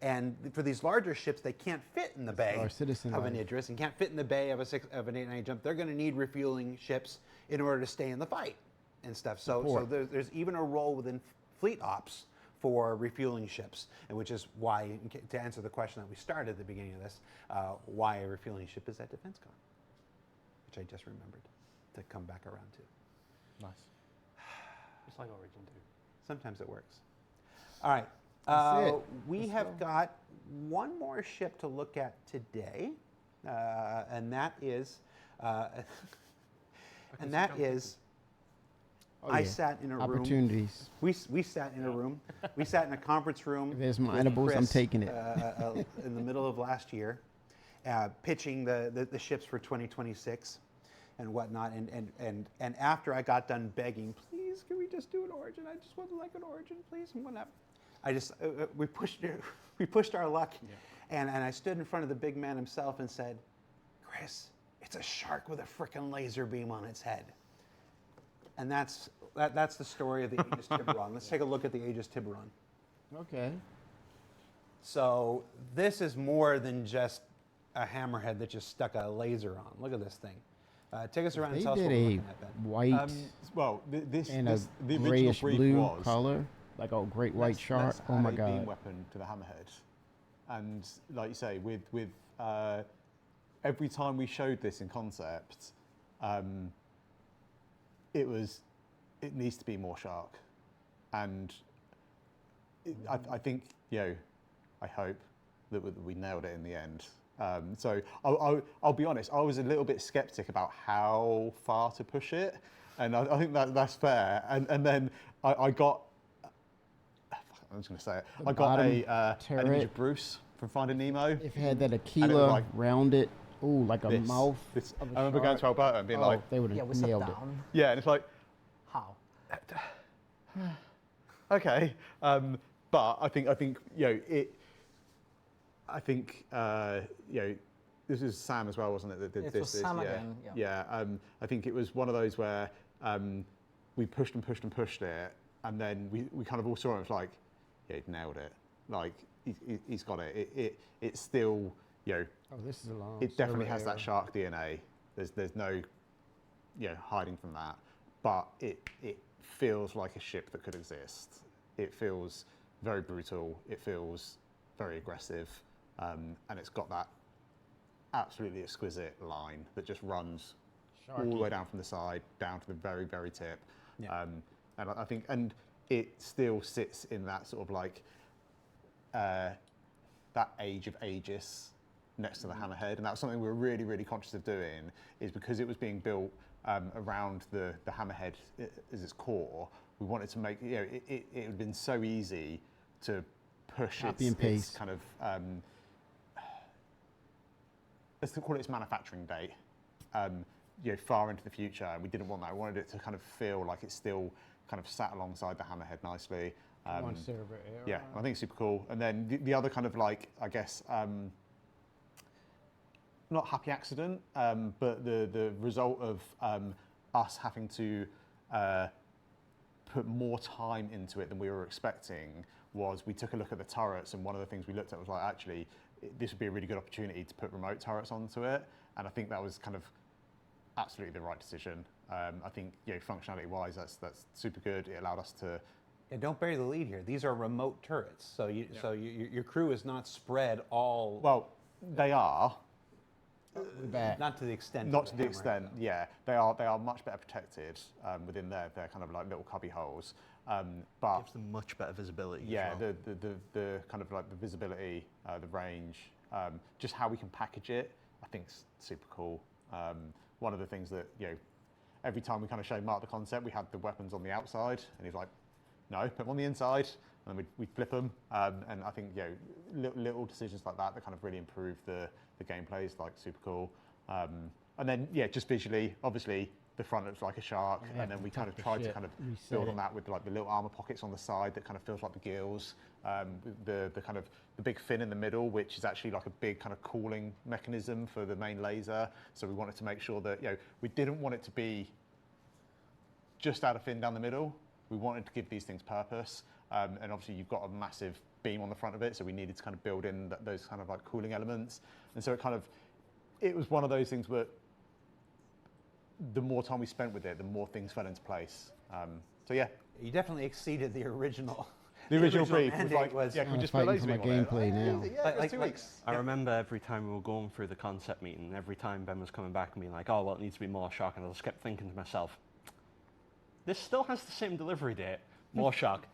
And for these larger ships, they can't fit in the bay of an Idris and can't fit in the bay of an 8-9 jump. They're going to need refueling ships in order to stay in the fight and stuff. So there's even a role within fleet ops for refueling ships, and which is why, to answer the question that we started at the beginning of this, why a refueling ship is at DefenseCon, which I just remembered to come back around to. Nice. It's like Origin 2. Sometimes it works. All right. We have got one more ship to look at today, and that is, I sat in a room. Opportunities. We sat in a room. We sat in a conference room. If there's my with edibles, I'm Chris, taking it. In the middle of last year, pitching the ships for 2026 and whatnot. And after I got done begging, please, can we just do an Origin? I just would like an Origin, please, and whatnot. I just we pushed our luck, and I stood in front of the big man himself and said, Chris, it's a shark with a frickin' laser beam on its head. And that's the story of the Aegis Tiburon. Let's take a look at the Aegis Tiburon. Okay. So this is more than just a hammerhead that just stuck a laser on. Look at this thing. Take us around and They tell us what did we're a looking at, Ben. white Well, and the a original grayish brief blue was color, like a great white shark. let's Oh my add a beam god. weapon to the hammerhead, and like you say, with every time we showed this in concept, it needs to be more shark, and I think I hope that we nailed it in the end. So I'll be honest, I was a little bit skeptic about how far to push it, and I think that's fair. And then I got, I'm just going to say it, The I got an bottom image turret. of Bruce from Finding Nemo. If it had that And it was Aquila like rounded, ooh, like a this, mouth. this. of a I remember going shark. to Alberta and being Oh, like, they would Yeah, have we sat nailed it. down. yeah, and it's like, How? okay, but I think it. I think this is Sam as well, wasn't it? That did It this. was Sam again, yeah. I think it was one of those where we pushed and pushed and pushed it, and then we kind of all saw it. It was like, yeah, he nailed it. Like he's got it. It's still Oh, this is a long. it definitely server has that error. shark DNA. There's no hiding from that. But it feels like a ship that could exist. It feels very brutal. It feels very aggressive, and it's got that absolutely exquisite line that just runs all the way down from the side down to the very, very tip. Yeah. And I think, and it still sits in that sort of like that age of Aegis next to the hammerhead, and that's something we were really, really conscious of doing, is because it was being built around the hammerhead as its core. We wanted to make, it would have been so easy to push Copy and its paste. kind of, let's call it its manufacturing date, far into the future. And we didn't want that. We wanted it to kind of feel like it's still kind of sat alongside the hammerhead nicely. One server error. Yeah, I think it's super cool. And then the other kind of like, I guess, not happy accident, but the result of us having to put more time into it than we were expecting was we took a look at the turrets, and one of the things we looked at was like, actually, this would be a really good opportunity to put remote turrets onto it. And I think that was kind of absolutely the right decision. I think, functionality-wise, that's super good. It allowed us to. Yeah, don't bury the lead here. These are remote turrets, so your crew is not spread all. Well, they are. Back. Not to the extent. Not of to the hammerhead, extent, though. yeah. They are much better protected within their kind of like little cubby holes. But Gives them much better visibility. as yeah, well. the kind of like the visibility, the range, just how we can package it, I think is super cool. One of the things that every time we kind of showed Mark the concept, we had the weapons on the outside, and he's like, "No, put them on the inside," and then we'd flip them. And I think little decisions like that kind of really improve the gameplay is like super cool. And then just visually, obviously the front looks like a shark, Yeah, and then we top kind of of tried to shit. kind of Reset build it. on that with like the little armor pockets on the side that kind of feels like the gills. The kind of the big fin in the middle, which is actually like a big kind of cooling mechanism for the main laser. So we wanted to make sure that we didn't want it to be just add a fin down the middle. We wanted to give these things purpose, and obviously you've got a massive beam on the front of it, so we needed to kind of build in those kind of like cooling elements. And so it was one of those things where the more time we spent with it, the more things fell into place. So yeah, You definitely exceeded the original. the original brief was mandate like, was- yeah, can we I'm just put a fighting laser for my beam on it? gameplay now. Yeah, Like- it was like- 2 like- weeks. I remember every time we were going through the concept meeting, every time Ben was coming back and being like, "Oh, well, it needs to be more shark," and I just kept thinking to myself, "This still has the same delivery date, more shark.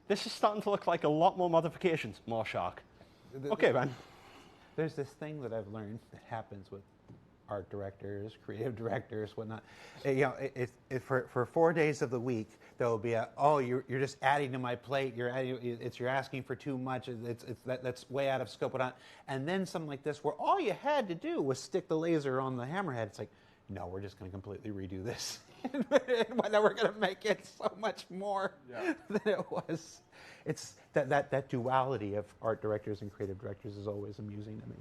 This is starting to look like a lot more modifications, more shark." Okay, Ben. There's this thing that I've learned that happens with art directors, creative directors, whatnot. For 4 days of the week, there will be you're just adding to my plate. You're asking for too much. That's way out of scope. Whatnot. And then something like this, where all you had to do was stick the laser on the hammerhead. It's like, no, we're just going to completely redo this, and then we're going to make it so much more than it was. It's that duality of art directors and creative directors is always amusing to me.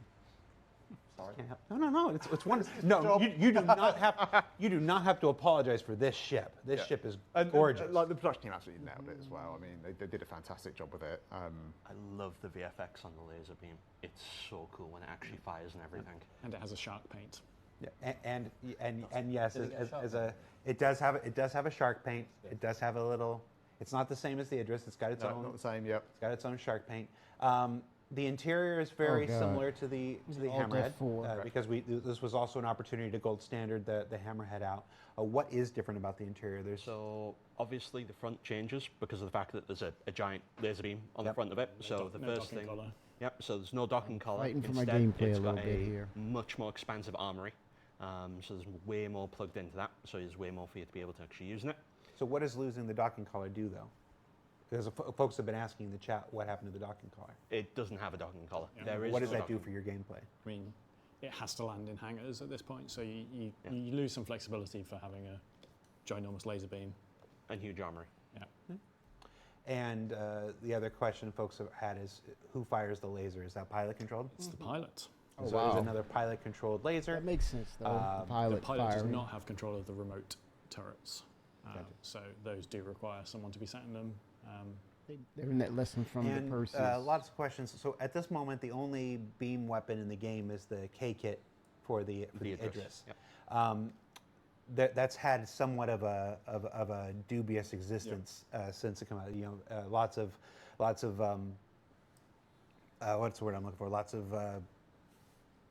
Sorry. No. It's wonderful. No, you do not have to apologize for this ship. This ship is gorgeous. Like the production team absolutely nailed it as well. I mean, they did a fantastic job with it. I love the VFX on the laser beam. It's so cool when it actually fires and everything. And it has a shark paint. Yeah, and yes, it does have a shark paint. It does have a little. It's not the same as the Idris. It's got its own. Not the same. Yep. It's got its own shark paint. The interior is very similar to the Hammerhead because this was also an opportunity to gold standard the Hammerhead out. What is different about the interior? So obviously the front changes because of the fact that there's a giant laser beam on the front of it. So the first thing. Collar. Yep. So there's no docking collar. Fighting for my Instead, gameplay it's a got little bit here. much more expansive armory. So there's way more plugged into that. So there's way more for you to be able to actually use it. So what does losing the docking collar do, though? Because folks have been asking in the chat what happened to the docking collar. It doesn't have a docking collar. Yeah. There is What does no that do docking. for your gameplay? I mean, it has to land in hangars at this point, so you lose some flexibility for having a ginormous laser beam. And huge armory. Yeah. And the other question folks have had is, who fires the laser? Is that pilot controlled? It's the pilot. Oh, So wow. there's another pilot controlled laser. That makes sense, though. The pilot The pilot does firing. not have control of the remote turrets. Gotcha. So those do require someone to be sat in them. They're in that lesson from And the Perseus. lots of questions. So at this moment, the only beam weapon in the game is the K kit for the Idris. Yep. That's had somewhat of a dubious existence since it came out. Lots of what's the word I'm looking for? Lots of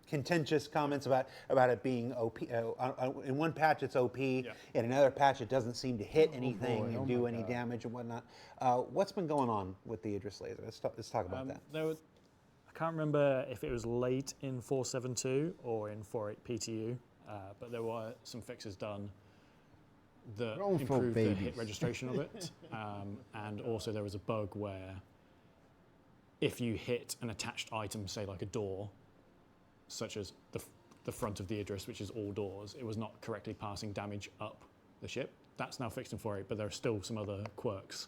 contentious comments about it being OP. In one patch, it's OP. In another patch, it doesn't seem to hit anything and do any damage and whatnot. What's been going on with the Idris laser? Let's talk about that. I can't remember if it was late in 4.7.2 or in 4.8 PTU, but there were some fixes done that Grown folk improved the hit babies. registration of it. And also there was a bug where if you hit an attached item, say like a door, such as the front of the Idris, which is all doors, it was not correctly passing damage up the ship. That's now fixed in 4.8, but there are still some other quirks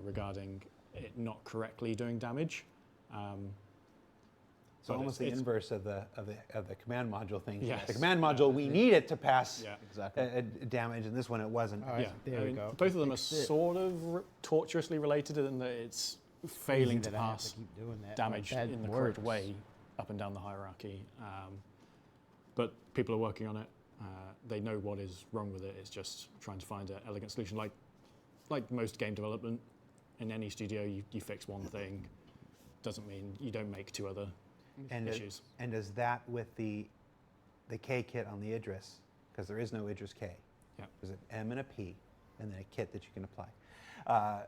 regarding it not correctly doing damage. So but almost the inverse of the command module thing. Yes. The command module, we need it to pass Exactly. damage, and this one it wasn't. All right, there we go. Both of them are Fixed it. sort of tortuously related in that it's failing to That I have pass to keep doing that. damage That in the correct works. way up and down the hierarchy. But people are working on it. They know what is wrong with it. It's just trying to find an elegant solution. Like most game development, in any studio, you fix one thing. Doesn't mean you don't make two other issues. And does that with the K kit on the Idris, because there is no Idris K. Yeah. There's an M and a P, and then a kit that you can apply.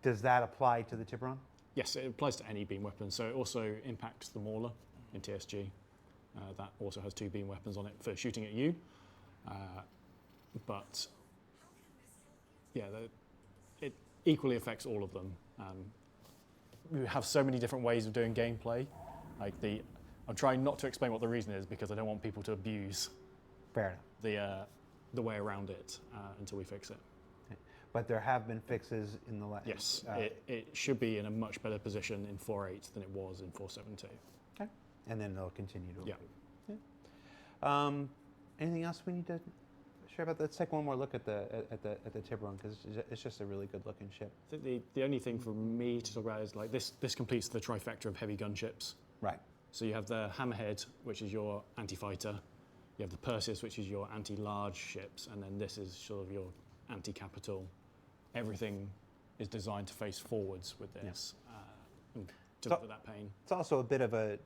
Does that apply to the Tiburon? Yes, it applies to any beam weapon. So it also impacts the Mauler in TSG. That also has two beam weapons on it for shooting at you. But yeah, it equally affects all of them. We have so many different ways of doing gameplay. I'm trying not to explain what the reason is because I don't want people to abuse Fair enough. the way around it until we fix it. But there have been fixes in the last. Yes, it should be in a much better position in 4.8 than it was in 4.7.2. Okay. And then they'll continue to Yeah. improve. Yeah. Anything else we need to share about that? Let's take one more look at the Tiburon because it's just a really good looking ship. I think the only thing for me to talk about is like this completes the trifecta of heavy gunships. Right. So you have the Hammerhead, which is your anti-fighter. You have the Perseus, which is your anti-large ships, and then this is sort of your anti-capital. Everything is designed to face forwards with this and deliver that pain. It's also a bit of the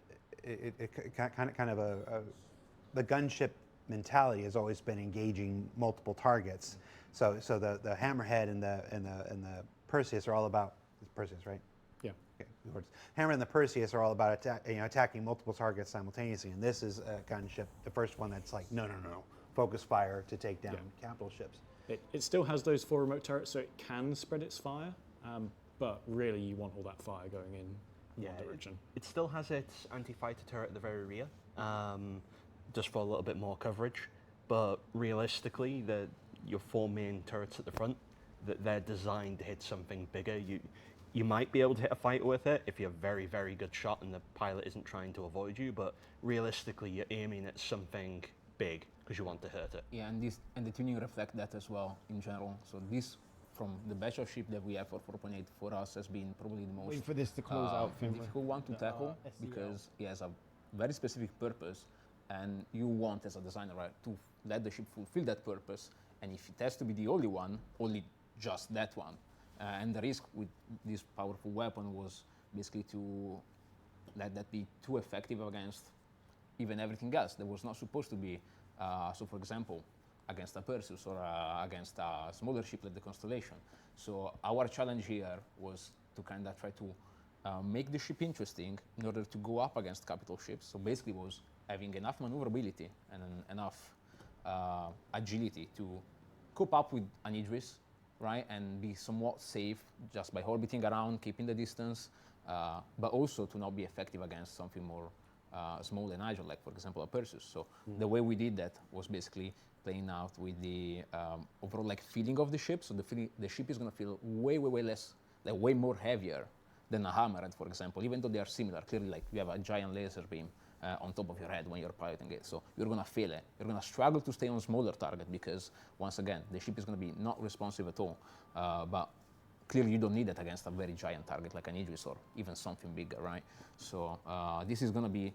gunship mentality has always been engaging multiple targets. So the Hammerhead and the Perseus are all about Perseus, right? Yeah. Okay. Hammer and the Perseus are all about attacking multiple targets simultaneously, and this is a gunship, the first one that's like, no, focus fire to take down capital ships. It still has those 4 remote turrets, so it can spread its fire, but really you want all that fire going in one direction. It still has its anti-fighter turret at the very rear, just for a little bit more coverage. But realistically, your 4 main turrets at the front, they're designed to hit something bigger. You might be able to hit a fighter with it if you're a very, very good shot and the pilot isn't trying to avoid you, but realistically you're aiming at something big because you want to hurt it. Yeah, and the tuning reflect that as well in general. So this, from the batch of ship that we have for 4.8, for us has been probably the most Waiting for this to close out, Finley. difficult one to tackle because it has a very specific purpose, and you want as a designer, right, to let the ship fulfill that purpose. And if it has to be the only one, only just that one. And the risk with this powerful weapon was basically to let that be too effective against even everything else that was not supposed to be. So, for example, against a Perseus or against a smaller ship like the Constellation. So our challenge here was to kind of try to make the ship interesting in order to go up against capital ships. So basically was having enough maneuverability and enough agility to cope up with an Idris, right, and be somewhat safe just by orbiting around, keeping the distance, but also to not be effective against something more small and agile, like for example a Perseus. So the way we did that was basically playing out with the overall like feeling of the ship. So the ship is going to feel way less, like way more heavier than a Hammerhead, for example, even though they are similar. Clearly, like you have a giant laser beam on top of your head when you're piloting it. So you're going to feel it. You're going to struggle to stay on smaller target because, once again, the ship is going to be not responsive at all. But clearly, you don't need that against a very giant target like an Idris or even something bigger, right? So this is going to be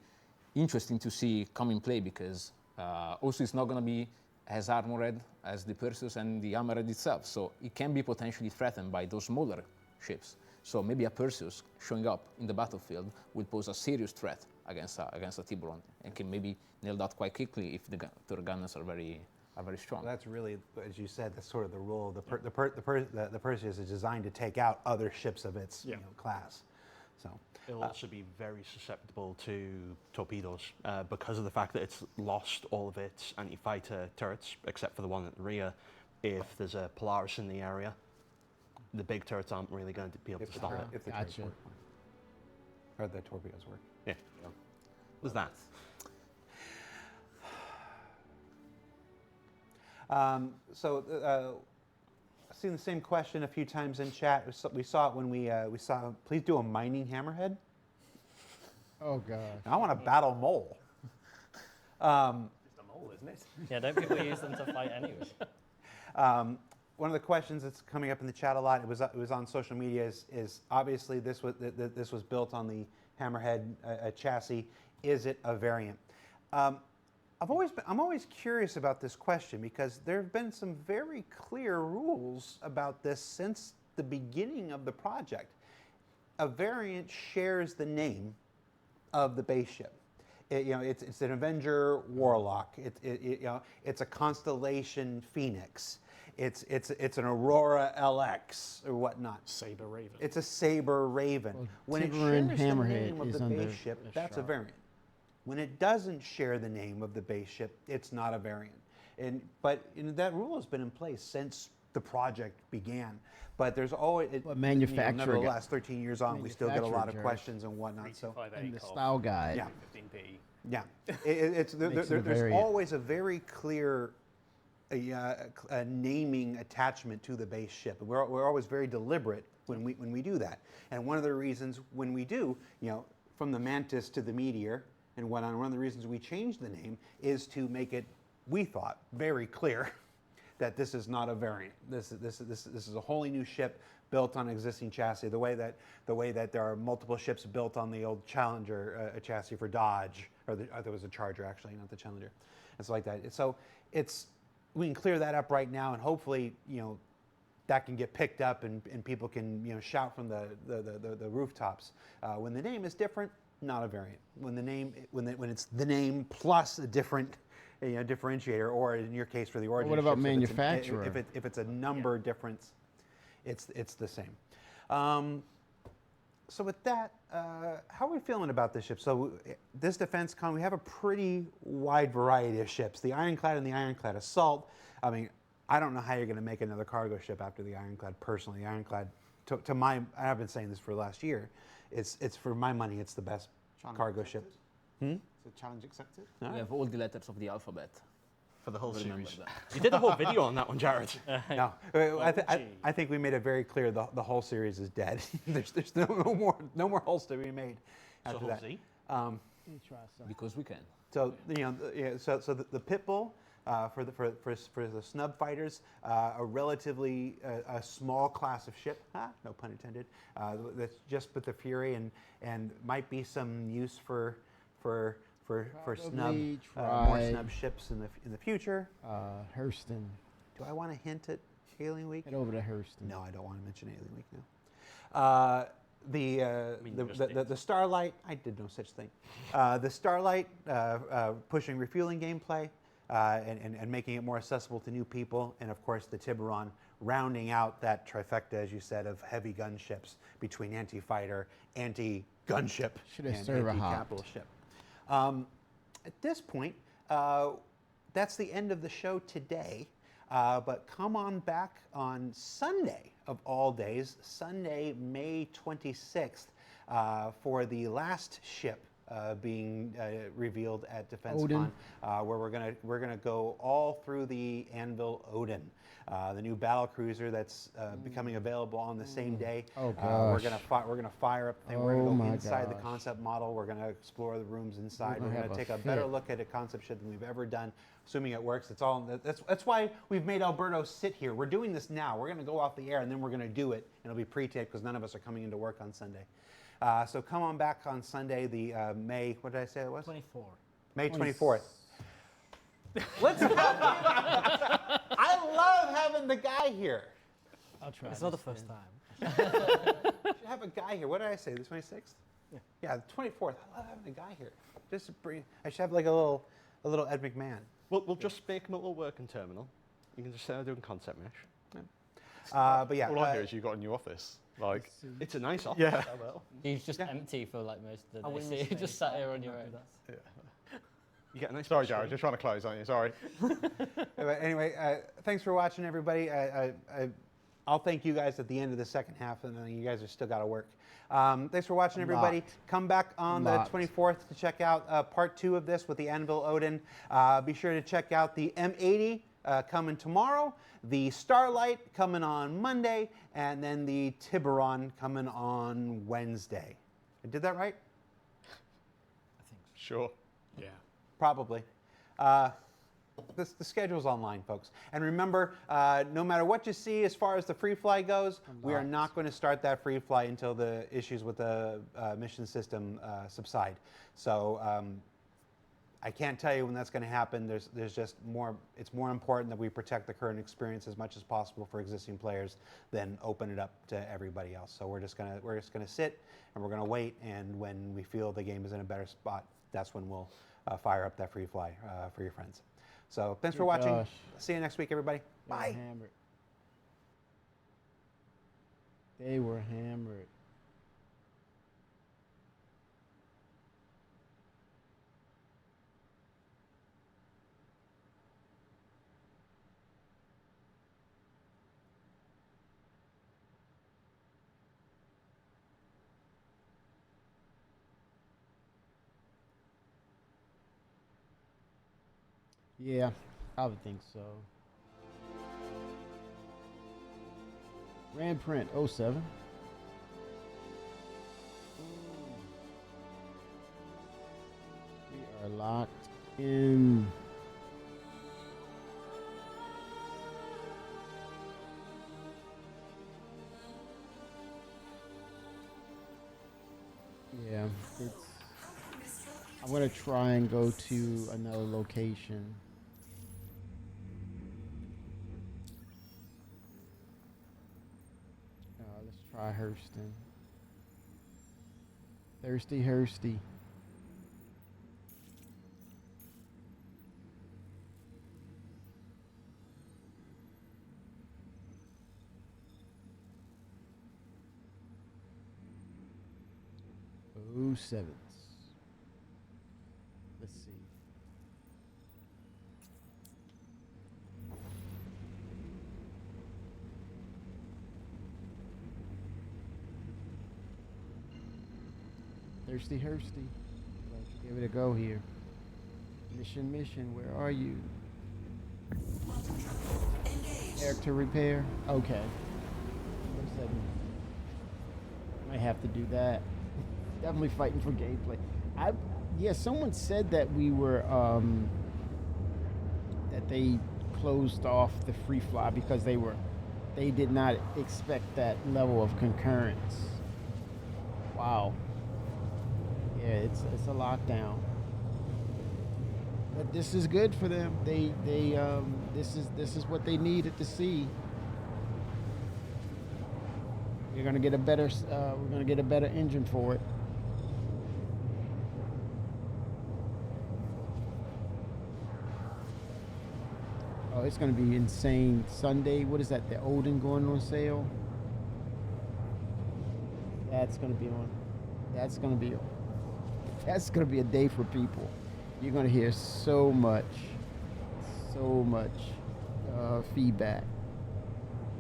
interesting to see come in play because also it's not going to be as armored as the Perseus and the Hammerhead itself. So it can be potentially threatened by those smaller ships. So maybe a Perseus showing up in the battlefield will pose a serious threat against a Tiburon and can maybe nail that quite quickly if the gunners are very strong. Well, that's really, as you said, that's sort of the role. The Perseus is designed to take out other ships of its class. So it'll also be very susceptible to torpedoes because of the fact that it's lost all of its anti-fighter turrets except for the one at the rear. If there's a Polaris in the area, the big turrets aren't really going to be able to stop it. If the turrets work. Or the torpedoes work. Yeah. There's that. I've seen the same question a few times in chat. We saw it when we saw. Please do a mining hammerhead. Oh gosh. I want a battle mole. Just a mole, isn't it? Yeah, don't people use them to fight anyways? One of the questions that's coming up in the chat a lot, it was on social media, is obviously this was built on the Hammerhead chassis. Is it a variant? I'm always curious about this question because there have been some very clear rules about this since the beginning of the project. A variant shares the name of the base ship. It's an Avenger Warlock. It's a Constellation Phoenix. It's an Aurora LX or whatnot. Saber Raven. It's a Saber Raven. Well, When it Tiburon shares the Hammerhead name of is the under base ship, a that's a shark. variant. When it doesn't share the name of the base ship, it's not a variant. But that rule has been in place since the project began. But there's always, manufacturer nevertheless, 13 years on, we still get a lot of manufacturer questions and whatnot. So. And the style guide. Yeah. 15p. Yeah, Makes it a there's variant. always a very clear a naming attachment to the base ship. We're always very deliberate when we do that. And one of the reasons when we do, from the Mantis to the Meteor and whatnot, one of the reasons we changed the name is to make it, we thought, very clear that this is not a variant. This is a wholly new ship built on existing chassis. The way that there are multiple ships built on the old Challenger chassis for Dodge, or there was a Charger actually, not the Challenger, and stuff like that. So we can clear that up right now, and hopefully that can get picked up and people can shout from the rooftops. When the name is different, not a variant. When it's the name plus a different differentiator, or in your case for the origin. What about ships, manufacturer? If it's a number difference, it's the same. So with that, how are we feeling about this ship? So this Defense Con, we have a pretty wide variety of ships. The Ironclad and the Ironclad Assault. I mean, I don't know how you're going to make another cargo ship after the Ironclad. Personally, the Ironclad, to my, I've been saying this for the last year. It's for my money, it's the best cargo ship. It's a challenge accepted. We have all the letters of the alphabet. For the whole Remember series. that. You did a whole video on that one, Jared. No, I think we made it very clear the whole series is dead. there's no more hulls to be made after So that. Hull Z? Let me try some. Because we can. So so the Pit Bull for the snub fighters, a relatively a small class of ship. No pun intended. That's just with the Fury and might be some use for snub Probably more try- snub ships in the future. Hurston. Do I want to hint at Alien Week? Head over to Hurston. No, I don't want to mention Alien Week now. The Starlight, I did no such thing. The Starlight pushing refueling gameplay and making it more accessible to new people, and of course the Tiburon rounding out that trifecta, as you said, of heavy gunships between anti-fighter, anti-gunship, Shoulda and server anti-capital hopped. ship. At this point, that's the end of the show today. But come on back on Sunday of all days, Sunday, May 26th, for the last ship being revealed at DefenseCon, where we're gonna go all through the Anvil Odin, the new battle cruiser that's becoming available on the same day. Oh, We're gosh. gonna fire up. We're gonna Oh, go my inside the gosh. concept model. We're gonna explore the rooms inside. gonna We're have gonna a take a better fit. look at a concept ship than we've ever done, assuming it works. That's why we've made Alberto sit here. We're doing this now. We're going to go off the air and then we're going to do it. And it'll be pre-taped because none of us are coming into work on Sunday. So come on back on Sunday, the May. What did I say it was? 24. May 24th. Let's. I love having the guy here. I'll try. It's not the this first then. time. I should have a guy here. What did I say? The 26th? Yeah, the 24th. I love having a guy here. Just to bring. I should have like a little Ed McMahon. We'll just make him a little working terminal. You can just start doing concept mesh. But yeah, All I hear is you got a new office. Like, It's a nice office. Yeah. I will. He's just empty for like most of the day. wouldn't So you say just sat here on your own. You get a nice. sorry, big Jared, screen. you're trying to close, aren't you? Sorry. But anyway, thanks for watching, everybody. I'll thank you guys at the end of the second half, and then you guys have still got to work. Thanks for watching, everybody. Locked. Come back on the Locked. 24th to check out part 2 of this with the Anvil Odin. Be sure to check out the M80 coming tomorrow, the Starlight coming on Monday, and then the Tiburon coming on Wednesday. I did that right? Sure. Yeah. Probably. The schedule's online, folks. And remember, no matter what you see as far as the free fly goes, we are not going to start that free fly until the issues with the mission system subside. So I can't tell you when that's going to happen. There's just more. It's more important that we protect the current experience as much as possible for existing players than open it up to everybody else. So we're just gonna sit and we're gonna wait. And when we feel the game is in a better spot, that's when we'll fire up that free fly for your friends. So thanks for watching. Gosh. See you next week, everybody. They were Bye. hammered. They were hammered. Yeah, I would think so. Rand Print 07. We are locked in. Yeah, I'm gonna try and go to another location. Let's try Hurston. Thirsty Hursty. 07s. Let's see. Thirsty Hursty. Give it a go here. Mission, where are you? Character repair. Okay. Wait a second. Might have to do that. Definitely fighting for gameplay. Yeah, someone said that we were that they closed off the free fly because they did not expect that level of concurrence. Wow. Yeah, it's a lockdown. But this is good for them. This is what they needed to see. We're gonna get a better engine for it. Oh, it's gonna be insane. Sunday, what is that? The Odin going on sale? That's gonna be a day for people. You're gonna hear so much feedback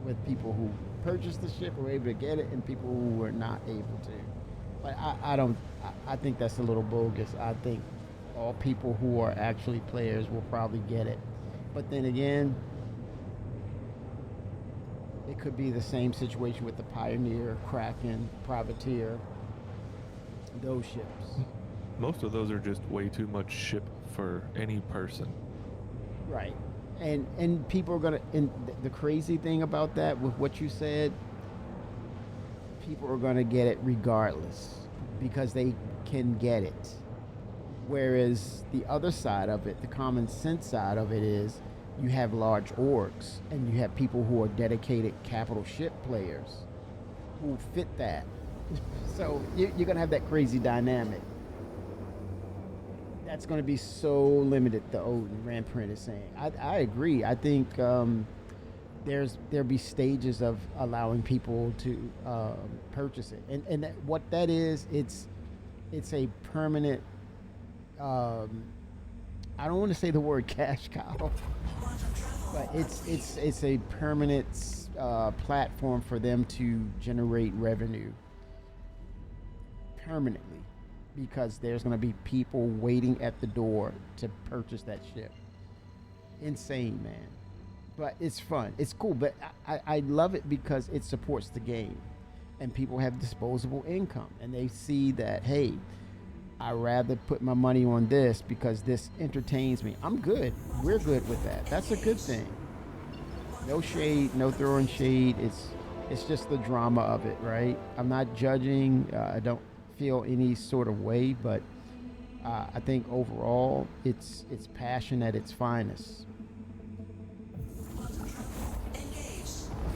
with people who purchased the ship, were able to get it, and people who were not able to. But I think that's a little bogus. I think all people who are actually players will probably get it. But then again, it could be the same situation with the Pioneer, Kraken, Privateer, those ships. Most of those are just way too much ship for any person. Right. And people are gonna, and the crazy thing about that, with what you said, people are gonna get it regardless because they can get it. Whereas the other side of it, the common sense side of it, is you have large orgs and you have people who are dedicated capital ship players who fit that. So you're gonna have that crazy dynamic. That's going to be so limited, the Odin Ramprint is saying. I agree. I think there'll be stages of allowing people to purchase it. And what that is, it's a permanent, I don't want to say the word cash cow, but it's a permanent platform for them to generate revenue permanently. Because there's going to be people waiting at the door to purchase that ship. Insane, man. But it's fun. It's cool. But I love it because it supports the game. And people have disposable income. And they see that, hey, I'd rather put my money on this because this entertains me. I'm good. We're good with that. That's a good thing. No shade, no throwing shade. It's just the drama of it, right? I'm not judging. I don't feel any sort of way, but I think overall it's passion at its finest.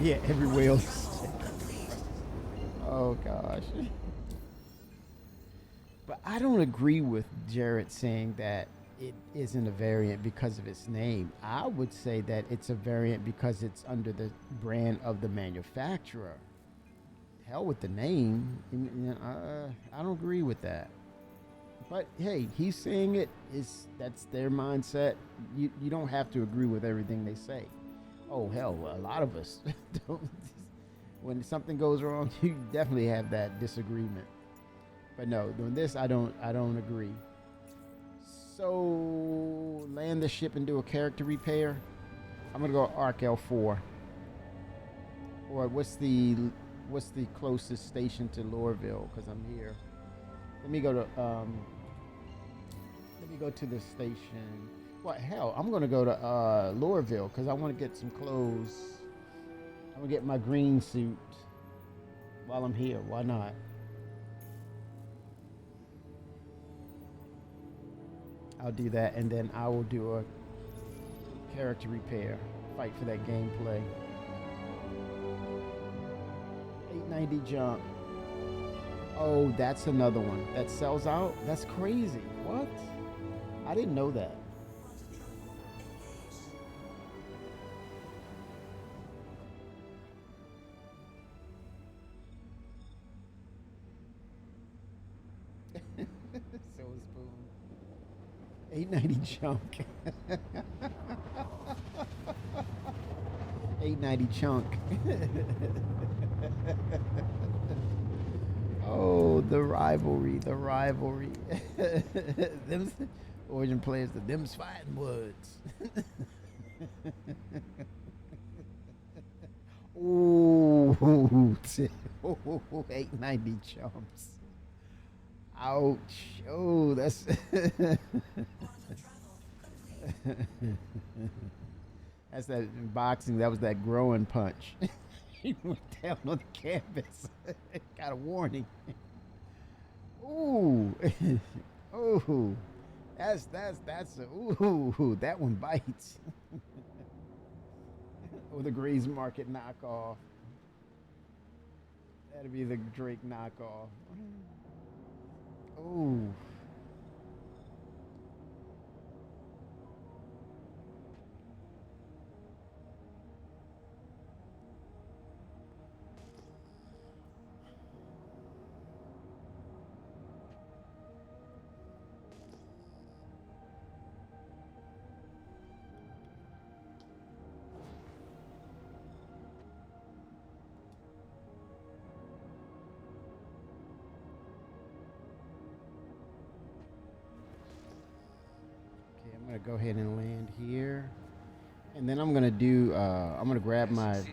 Yeah, every whale. Oh gosh. But I don't agree with Jared saying that it isn't a variant because of its name. I would say that it's a variant because it's under the brand of the manufacturer. Hell with the name. I don't agree with that. But hey, he's saying it. That's their mindset. You don't have to agree with everything they say. Oh hell, a lot of us don't. When something goes wrong, you definitely have that disagreement. But no, doing this, I don't agree. So land the ship and do a character repair. I'm gonna go Arc L4. Or what's the closest station to Lorville? Because I'm here. Let me go to the station. Well, hell, I'm gonna go to Lorville because I want to get some clothes. I'm gonna get my green suit while I'm here. Why not? I'll do that, and then I will do a character repair. Fight for that gameplay. 890 jump. Oh, that's another one that sells out. That's crazy. What? I didn't know that. 890 chunk. 890 chunk. Oh, the rivalry, the rivalry. Them Origin players, them's fighting words. Ooh, 890 chumps. Ouch. Oh, that's. That's that in boxing. That was that growing punch. He went down on the canvas. Got a warning. Ooh. Ooh. That's ooh, that one bites. Or the Grease Market knockoff. That'd be the Drake knockoff. Ooh. I'm gonna go ahead and land here, and then I'm gonna do. I'm gonna grab my.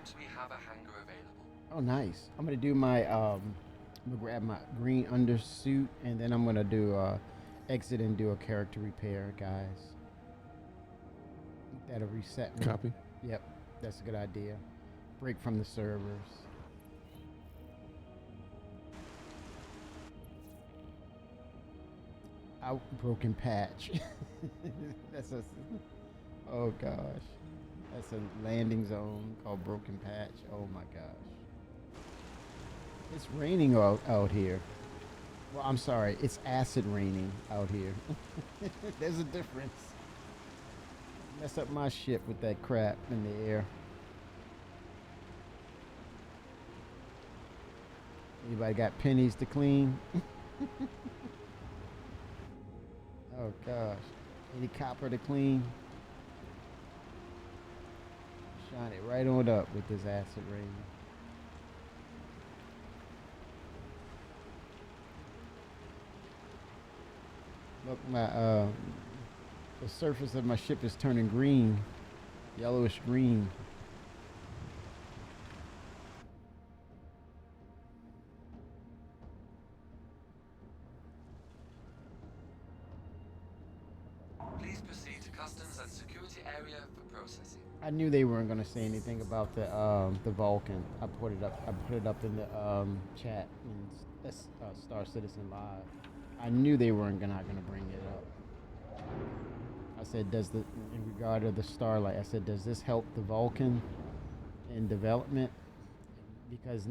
Oh, nice. I'm gonna do my. I'm gonna grab my green undersuit, and then I'm gonna do exit and do a character repair, guys. That'll reset me. Copy. Yep, that's a good idea. Break from the servers. Out broken patch. That's a. Oh gosh, that's a landing zone called Broken Patch. Oh my gosh, it's raining out here. Well, I'm sorry, it's acid raining out here. There's a difference. Mess up my ship with that crap in the air. Anybody got pennies to clean? Oh gosh. Any copper to clean? Shine it right on up with this acid rain. Look, the surface of my ship is turning green. Yellowish green. I knew they weren't going to say anything about the Vulcan. I put it up in the chat in Star Citizen Live. I knew they weren't not going to bring it up. I said, in regard to the Starlight, I said, does this help the Vulcan in development? Because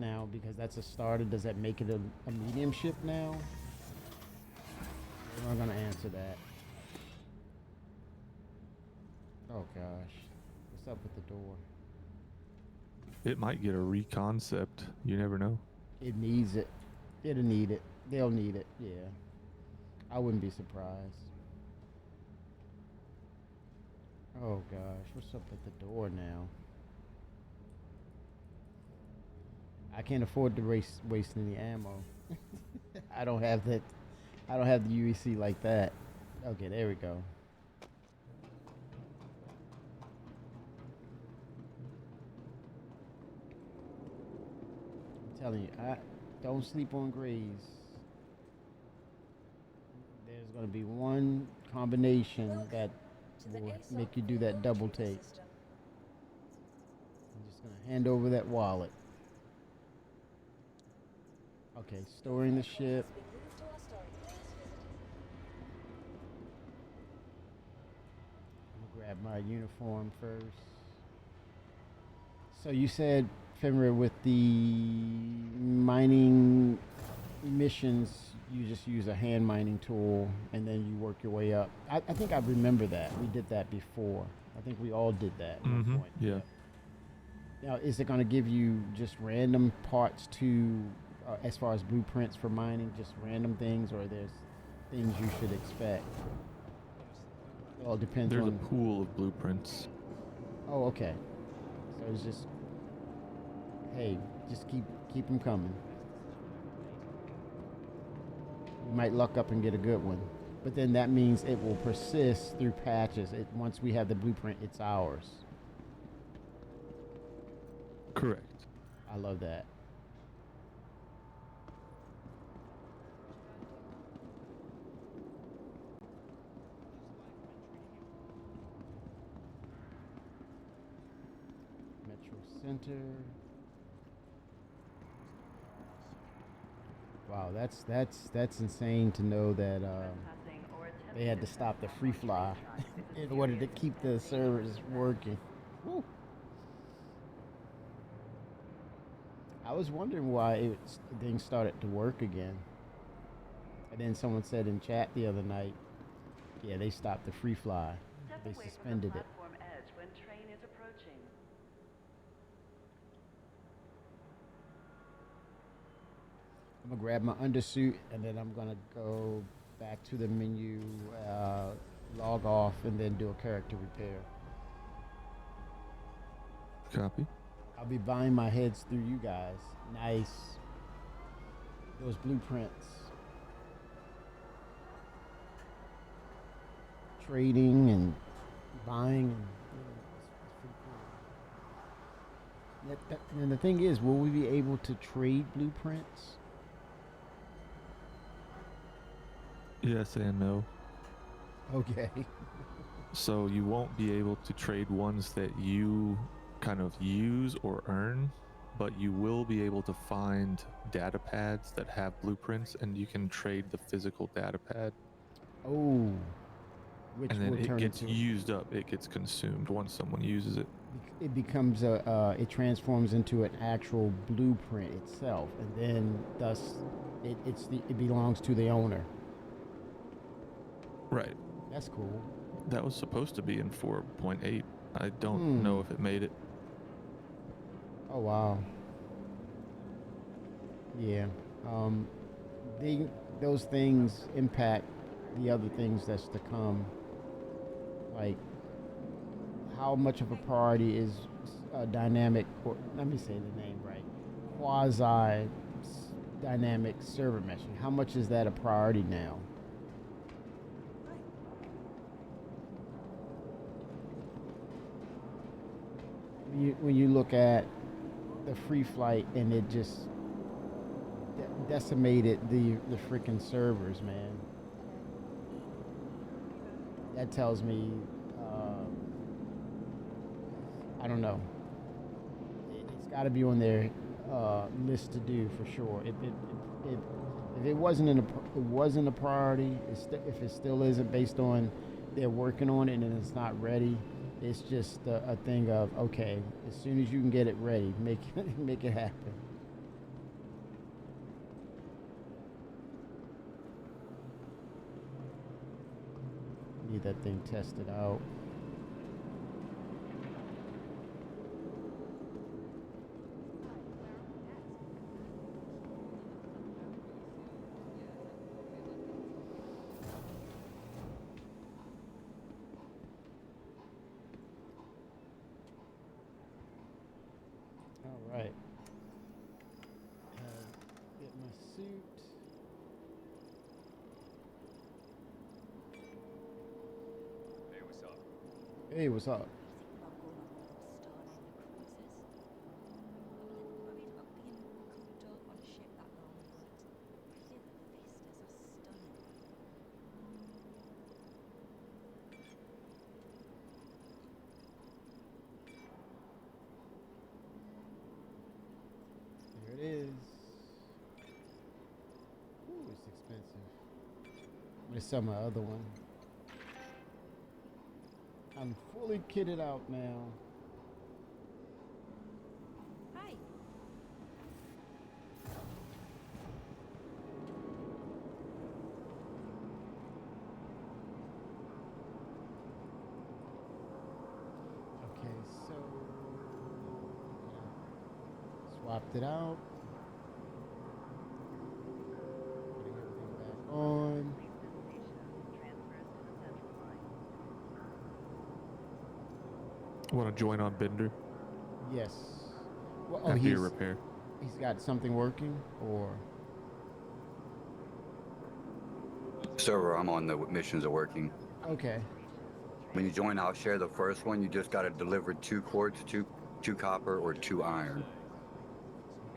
that's a starter, does that make it a medium ship now? They weren't going to answer that. Oh gosh. What's up with the door? It might get a reconcept. You never know. It needs it. It'll need it. They'll need it. Yeah. I wouldn't be surprised. Oh gosh. What's up with the door now? I can't afford to waste any ammo. I don't have that. I don't have the UEC like that. Okay, there we go. Telling you, don't sleep on Grays. There's going to be one combination that will make you do that double take. I'm just going to hand over that wallet. Okay, storing the ship. I'm going to grab my uniform first. So you said, Fenrir, with the mining missions, you just use a hand mining tool and then you work your way up. I think I remember that. We did that before. I think we all did that at one point. Yeah. Now, is it going to give you just random parts to, as far as blueprints for mining, just random things, or there's things you should expect? Well, it depends There's a on. pool of blueprints. Oh, okay. So it's just, hey, just keep them coming. We might luck up and get a good one, but then that means it will persist through patches. Once we have the blueprint, it's ours. Correct. I love that. Metro Center. Wow, that's insane to know that they had to stop the free fly in order to keep the servers working. Woo. I was wondering why things started to work again. And then someone said in chat the other night, yeah, they stopped the free fly. They suspended it. I'm gonna grab my undersuit and then I'm gonna go back to the menu, log off, and then do a character repair. Copy. I'll be buying my heads through you guys. Nice. Those blueprints. Trading and buying. It's pretty cool. And the thing is, will we be able to trade blueprints? Yes and no. Okay. So you won't be able to trade ones that you kind of use or earn, but you will be able to find data pads that have blueprints, and you can trade the physical data pad. Oh. Which and then will it turn gets into used up. It gets consumed once someone uses it. it becomes it transforms into an actual blueprint itself, and then thus it belongs to the owner. Right. That's cool. That was supposed to be in 4.8. I don't know if it made it. Oh wow. Yeah. Those things impact the other things that's to come. Like, how much of a priority is dynamic, or let me say the name right, quasi dynamic server meshing? How much is that a priority now? When you look at the free flight and it just decimated the freaking servers, man. That tells me, I don't know. It's got to be on their list to do for sure. If it wasn't a priority, if it still isn't, based on they're working on it and it's not ready, it's just a thing of, okay, as soon as you can get it ready, make it happen. Need that thing tested out. All right. Get my suit. Hey, what's up? Here it is. Ooh, it's expensive. I'm gonna sell my other one. I'm fully kitted out now. Hi. Okay, so swapped it out. Putting everything back on. Want to join on Bender? Yes. Well, After your repair. He's got something working, or? Server I'm on, the missions are working. Okay. When you join, I'll share the first one. You just got to deliver 2 quartz, two copper, or 2 iron.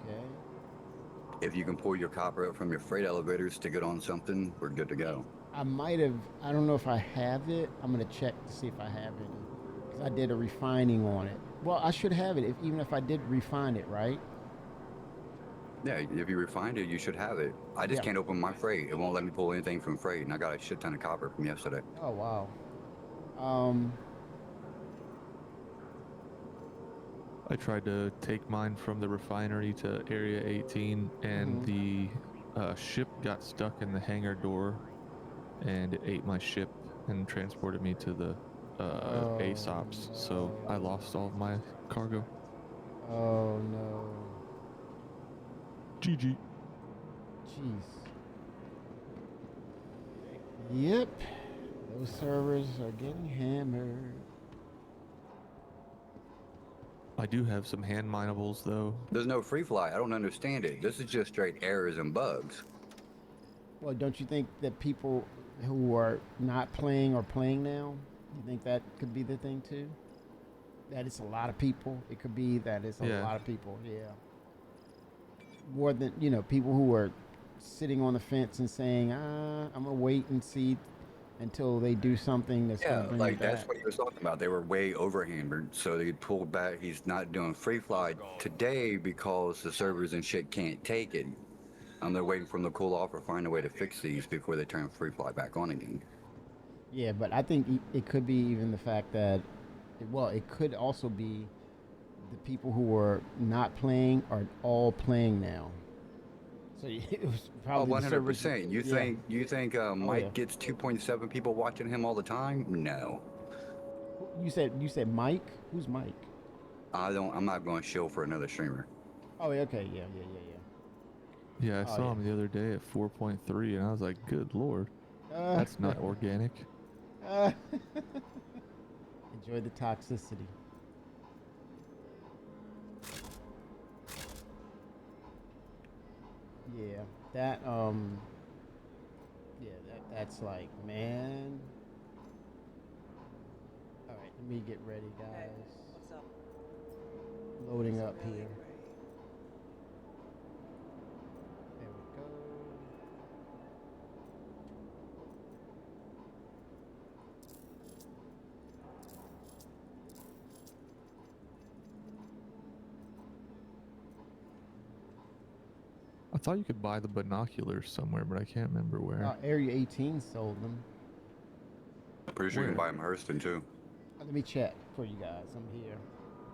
Okay. If you can pull your copper up from your freight elevator, stick it on something, we're good to go. I might have. I don't know if I have it. I'm gonna check to see if I have any, because I did a refining on it. Well, I should have it, even if I did refine it, right? Yeah, if you refined it, you should have it. I just can't open my freight. It won't let me pull anything from freight, and I got a shit ton of copper from yesterday. Oh wow. I tried to take mine from the refinery to Area 18, and the ship got stuck in the hangar door, and it ate my ship and transported me to the ASOPs, so I lost all of my cargo. Oh no. GG. Jeez. Yep. Those servers are getting hammered. I do have some hand minables though. There's no free fly. I don't understand it. This is just straight errors and bugs. Well, don't you think that people who are not playing are playing now? You think that could be the thing too? That it's a lot of people. It could be that it's a lot of people. Yeah. More than, people who are sitting on the fence and saying, I'm gonna wait and see until they do something that's gonna bring like it back. that's what he was talking about. They were way overhammered, so they pulled back. He's not doing free fly today because the servers and shit can't take it. They're waiting for them to cool off or find a way to fix these before they turn free fly back on again. Yeah, but I think it could be even the fact that, it could also be the people who were not playing are all playing now. So it was probably 100%. You think Mike gets 2.7 people watching him all the time? No. You said Mike? Who's Mike? I'm not going to shill for another streamer. Oh, okay, yeah. Yeah, I saw him the other day at 4.3, and I was like, good lord, that's not organic. Enjoy the toxicity. Yeah, that's like, man. All right, let me get ready, guys. What's up? Loading up here. There we go. I thought you could buy the binoculars somewhere, but I can't remember where. Area 18 sold them. Pretty sure you can buy them Hurston too. Let me check for you guys. I'm here.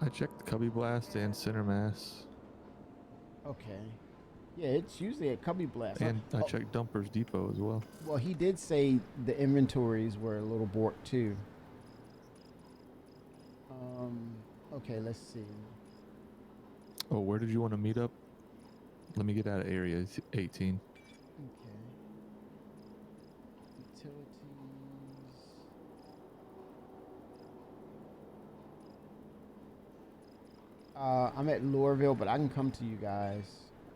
I checked Cubby Blast and Center Mass. Okay. Yeah, it's usually at Cubby Blast. And I checked Dumpers Depot as well. Well, he did say the inventories were a little bort too. Okay, let's see. Oh, where did you want to meet up? Let me get out of Area 18. Okay. Utilities. I'm at Lorville, but I can come to you guys.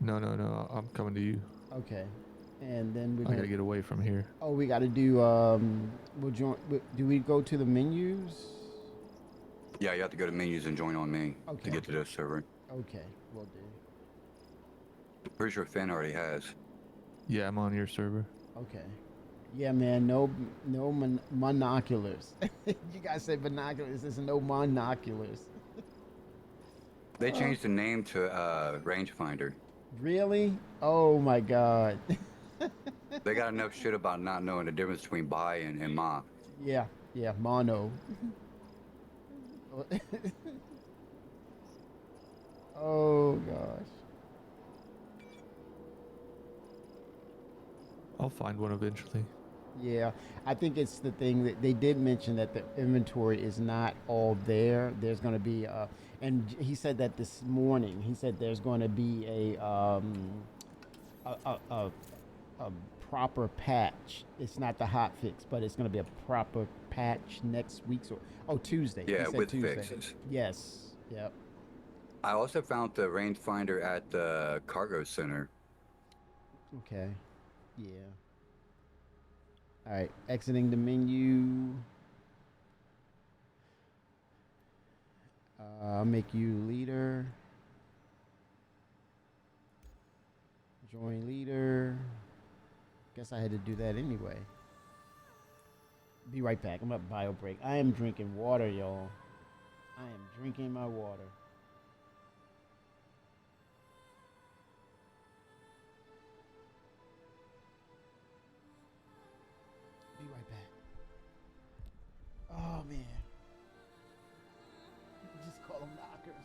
No, I'm coming to you. Okay. And then we're I gotta get away from here. Oh, we gotta do, do we go to the menus? Yeah, you have to go to menus and join on me to get to this server. Okay, we'll do. Pretty sure Finn already has. Yeah, I'm on your server. Okay. Yeah, man, no monoculars. You guys said binoculars. There's no monoculars. They changed the name to rangefinder. Really? Oh my God. They got enough shit about not knowing the difference between bi and ma. Yeah, mono. Oh gosh. I'll find one eventually. Yeah, I think it's the thing that they did mention that the inventory is not all there. There's going to be, and he said that this morning. He said there's going to be a proper patch. It's not the hot fix, but it's going to be a proper patch next week. Oh, Tuesday. Yeah, He said with Tuesday. fixes. Yes. Yep. I also found the rangefinder at the cargo center. Okay. Yeah. All right. Exiting the menu. I'll make you leader. Join leader. Guess I had to do that anyway. Be right back. I'm at bio break. I am drinking water, y'all. I am drinking my water. Be right back. Oh man. Just call them knockers.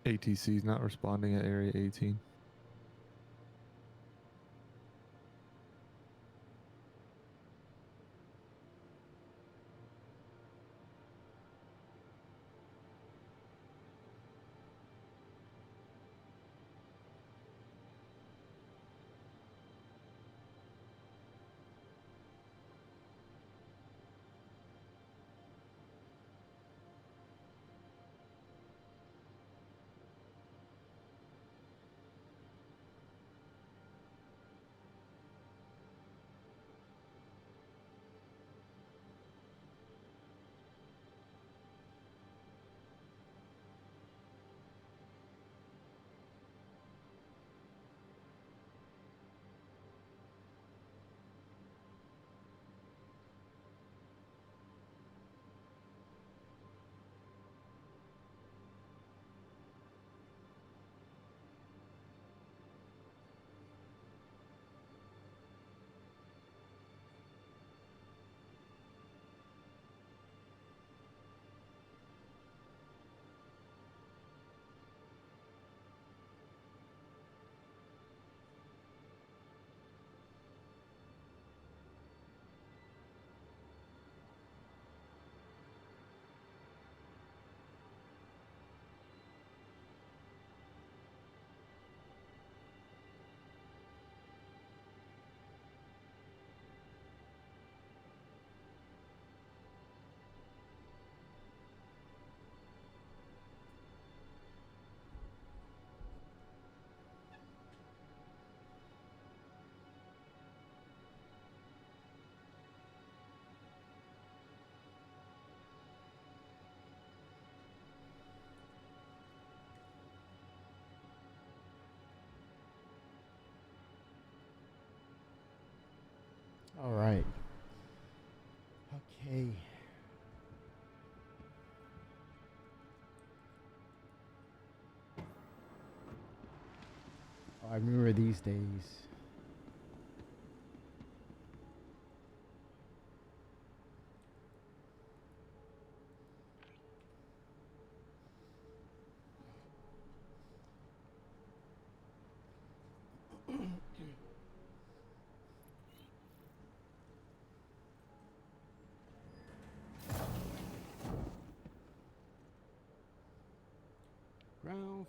ATC is not responding at Area 18. All right. Okay. Oh, I remember these days.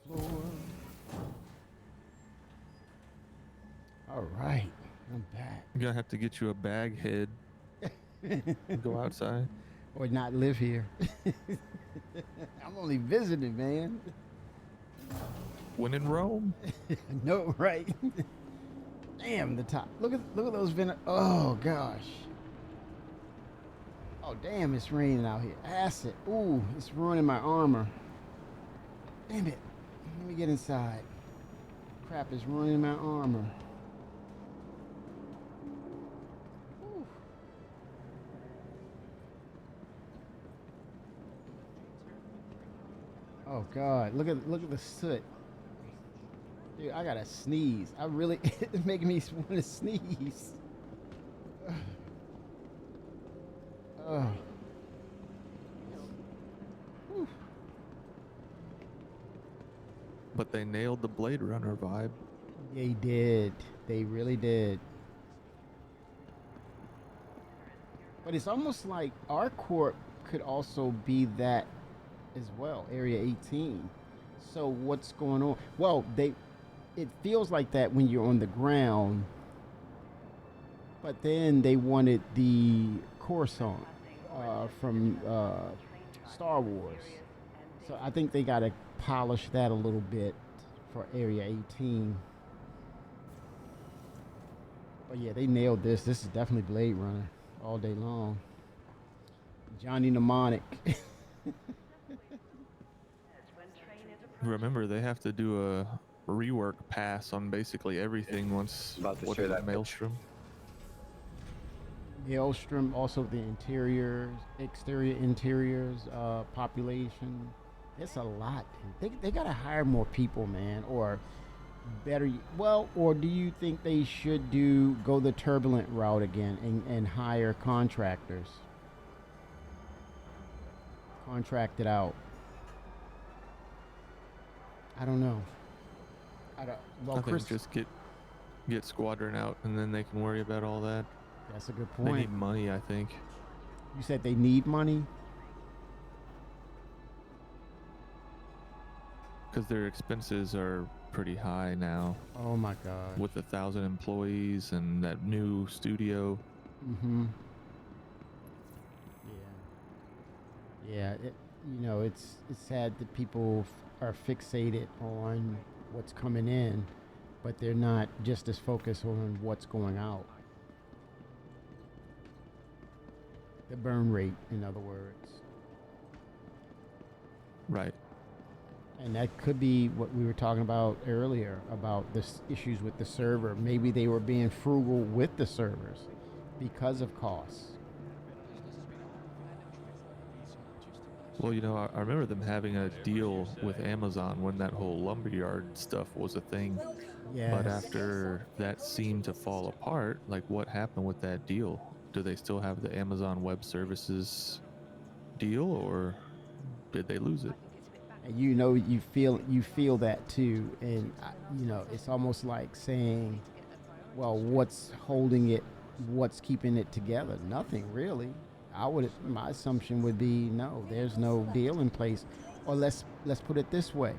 floor. All right, I'm back. You're gonna have to get you a bag head. Go outside. Or not live here. I'm only visiting, man. When in Rome. No, right? Damn, the top. Look at those Oh gosh. Oh damn, it's raining out here. Acid. Ooh, it's ruining my armor. Damn it. Let me get inside. Crap, it's ruining my armor. Ooh. Oh God, look at the soot. Dude, I gotta sneeze. It's making me want to sneeze. Oh. But they nailed the Blade Runner vibe. They did. They really did. But it's almost like ArcCorp could also be that as well, Area 18. So what's going on? Well, it feels like that when you're on the ground, but then they wanted the Coruscant from Star Wars. So I think they got to polish that a little bit for Area 18. But yeah, they nailed this. This is definitely Blade Runner all day long. Johnny Mnemonic. Remember, they have to do a rework pass on basically everything once. About to what share is it, that Maelstrom. Maelstrom, also the interiors, exterior interiors, population. It's a lot. They gotta hire more people, man, or better. Well, or do you think they should go the turbulent route again and hire contractors? Contract it out. I don't know. Well, I think just get Squadron out, and then they can worry about all that. That's a good They point. need money, I think. You said they need money? Because their expenses are pretty high now. Oh my God. With 1,000 employees and that new studio. Mm-hmm. Yeah. Yeah. It's sad that people are fixated on what's coming in, but they're not just as focused on what's going out. The burn rate, in other words. Right. And that could be what we were talking about earlier about the issues with the server. Maybe they were being frugal with the servers because of costs. Well, I remember them having a deal with Amazon when that whole lumberyard stuff was a thing. Yes. But after that seemed to fall apart, like what happened with that deal? Do they still have the Amazon Web Services deal, or did they lose it? And you feel that too, and it's almost like saying, well, what's holding it? What's keeping it together? Nothing really. My assumption would be no, there's no deal in place. Or let's put it this way.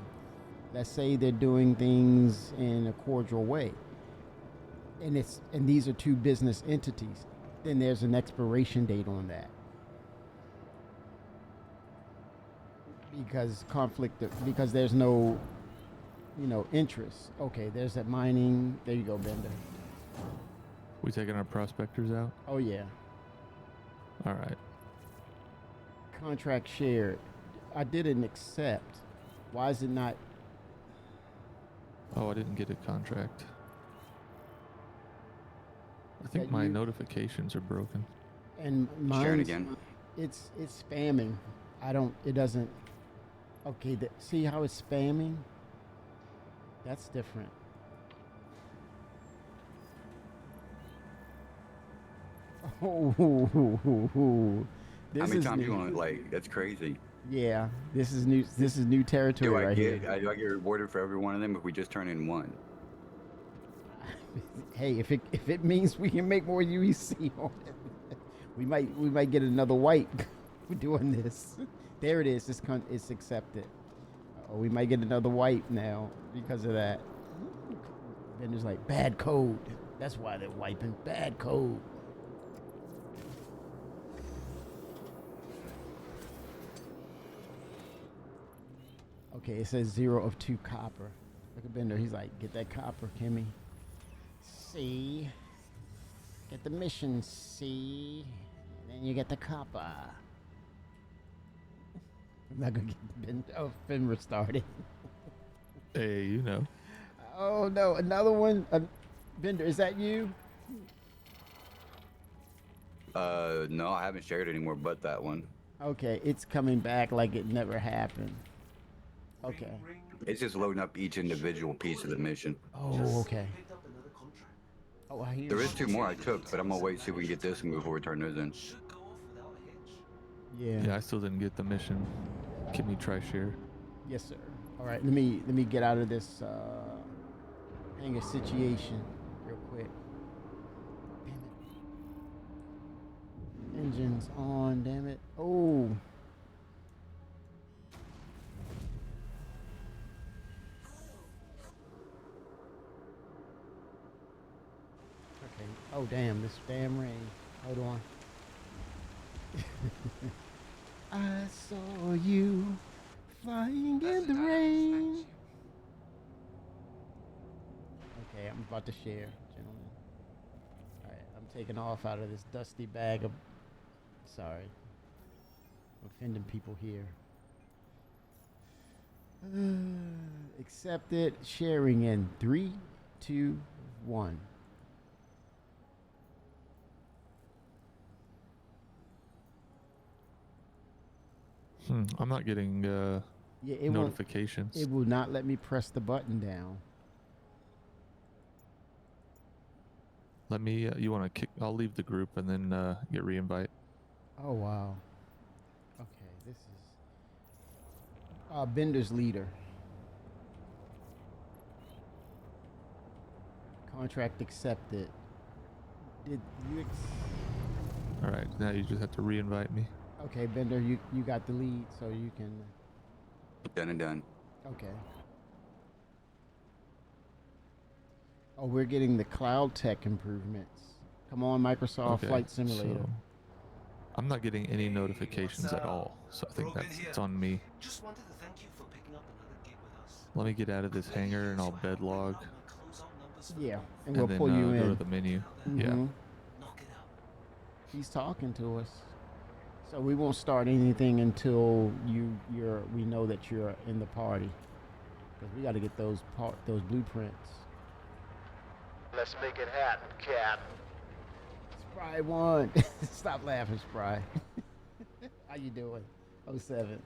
Let's say they're doing things in a cordial way. And these are two business entities. Then there's an expiration date on that. Because there's no interest. Okay, there's that mining. There you go, Bender. We taking our prospectors out? Oh yeah. All right. Contract shared. I didn't accept. Why is it not? Oh, I didn't get a contract. I think my notifications are broken. And Share it mine again. It's spamming. It doesn't. Okay, see how it's spamming? That's different. Oh, How many times you want to that's crazy. Yeah, this is new. This is new territory Do here. I get rewarded for every one of them if we just turn in one? Hey, if it means we can make more UEC on it, we might get another white for doing this. There it is. It's accepted. Oh, we might get another wipe now because of that. Vendor's like, bad code. That's why they're wiping. Bad code. Okay, it says 0 of 2 copper. Look at Bender. He's like, get that copper, Kimmy. C. Get the mission, C. Then you get the copper. I'm not gonna get Bender. Oh, Fenrir started. Hey, you know. Oh no, another one. Bender, is that you? No, I haven't shared anymore but that one. Okay, it's coming back like it never happened. Okay. It's just loading up each individual piece of the mission. Oh, okay. Oh, I hear. There is 2 more I took, but I'm gonna wait see if we can get this before we turn those in. Yeah. Yeah, I still didn't get the mission. Give me try share. Yes, sir. All right, let me get out of this hangar situation real quick. Damn it. Engines on, damn it. Oh. Okay. Oh, damn, this damn rain. Hold on. I saw you flying in the rain. Okay, I'm about to share, gentlemen. Alright, I'm taking off out of this dusty bag of... Sorry. I'm offending people here. Accepted. Sharing in 3, 2, 1. I'm not getting Yeah, it notifications. It will not let me press the button down. Let me. You want to kick? I'll leave the group and then get re-invite. Oh wow. Okay, this is Bender's leader. Contract accepted. Did you? All right, now you just have to re-invite me. Okay, Bender, you got the lead, so you can. Done and done. Okay. Oh, we're getting the cloud tech improvements. Come on, Microsoft Okay, Flight Simulator. so I'm not getting any notifications at all, so I think it's on me. Just wanted to thank you for picking up another gig with us. Let me get out of this hangar and I'll bed log. Yeah, and And we'll then pull you in. go to the menu. Yeah. Mhm. He's talking to us. So we won't start anything until we know that you're in the party, because we got to get those blueprints. Let's make it happen, Cap. Spry won. Stop laughing, Spry. How you doing? 07.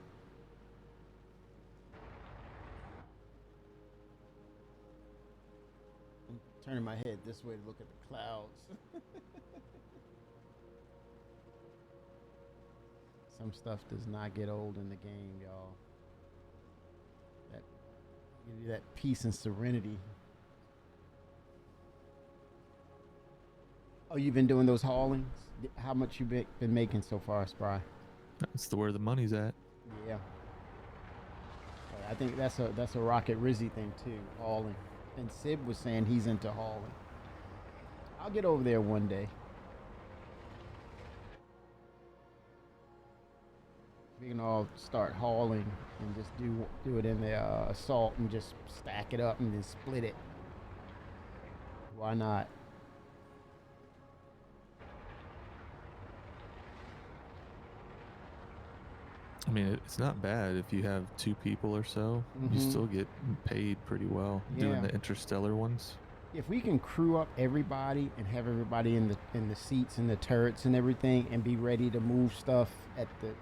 I'm turning my head this way to look at the clouds. Some stuff does not get old in the game, y'all. That give you that peace and serenity. Oh, you've been doing those haulings? How much you been making so far, Spry? That's where the money's at. Yeah. I think that's a Rocket Rizzy thing too, hauling. And Sib was saying he's into hauling. I'll get over there one day. We can all start hauling and just do it in the assault and just stack it up and then split it. Why not? I mean, it's not bad if you have 2 people or so. You Mhm. still get paid pretty well doing Yeah. the interstellar ones. If we can crew up everybody and have everybody in the seats and the turrets and everything and be ready to move stuff at the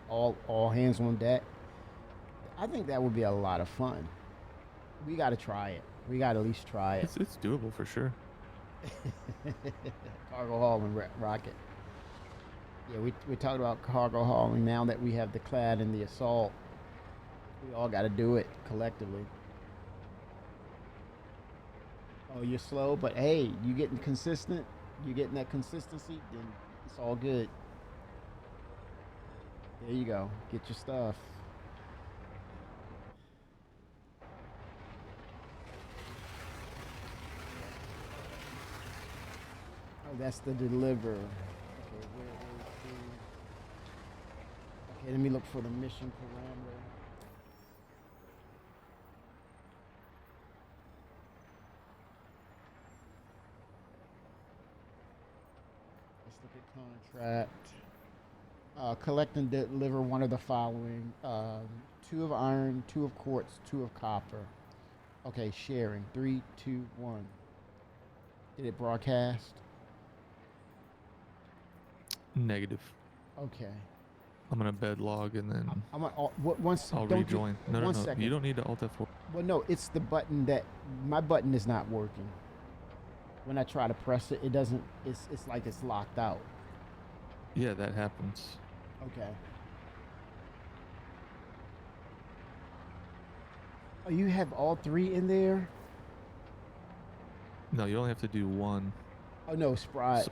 all hands on deck, I think that would be a lot of fun. We got to try it. We got to at least try it. It's doable for sure. Cargo hauling rocket. Yeah, we talked about cargo hauling. Now that we have the clad and the assault, we all got to do it collectively. Oh, you're slow, but hey, you getting consistent. You getting that consistency, then it's all good. There you go. Get your stuff. that's the deliver. Okay, okay, let me look for the mission parameter. Let's look at contract. Collect and deliver one of the following: 2 of iron, 2 of quartz, 2 of copper. Okay, sharing. 3, 2, 1. Did it broadcast? Negative. Okay. I'm gonna bed log and then I'm gonna, once I'll don't rejoin. You, No, no, one no. second. You don't need to Alt F4. Well, no, it's the button that my button is not working. When I try to press it, it doesn't. It's like it's locked out. Yeah, that happens. Okay. Oh, you have all 3 in there? No, you only have to do 1. Oh no, Sprite.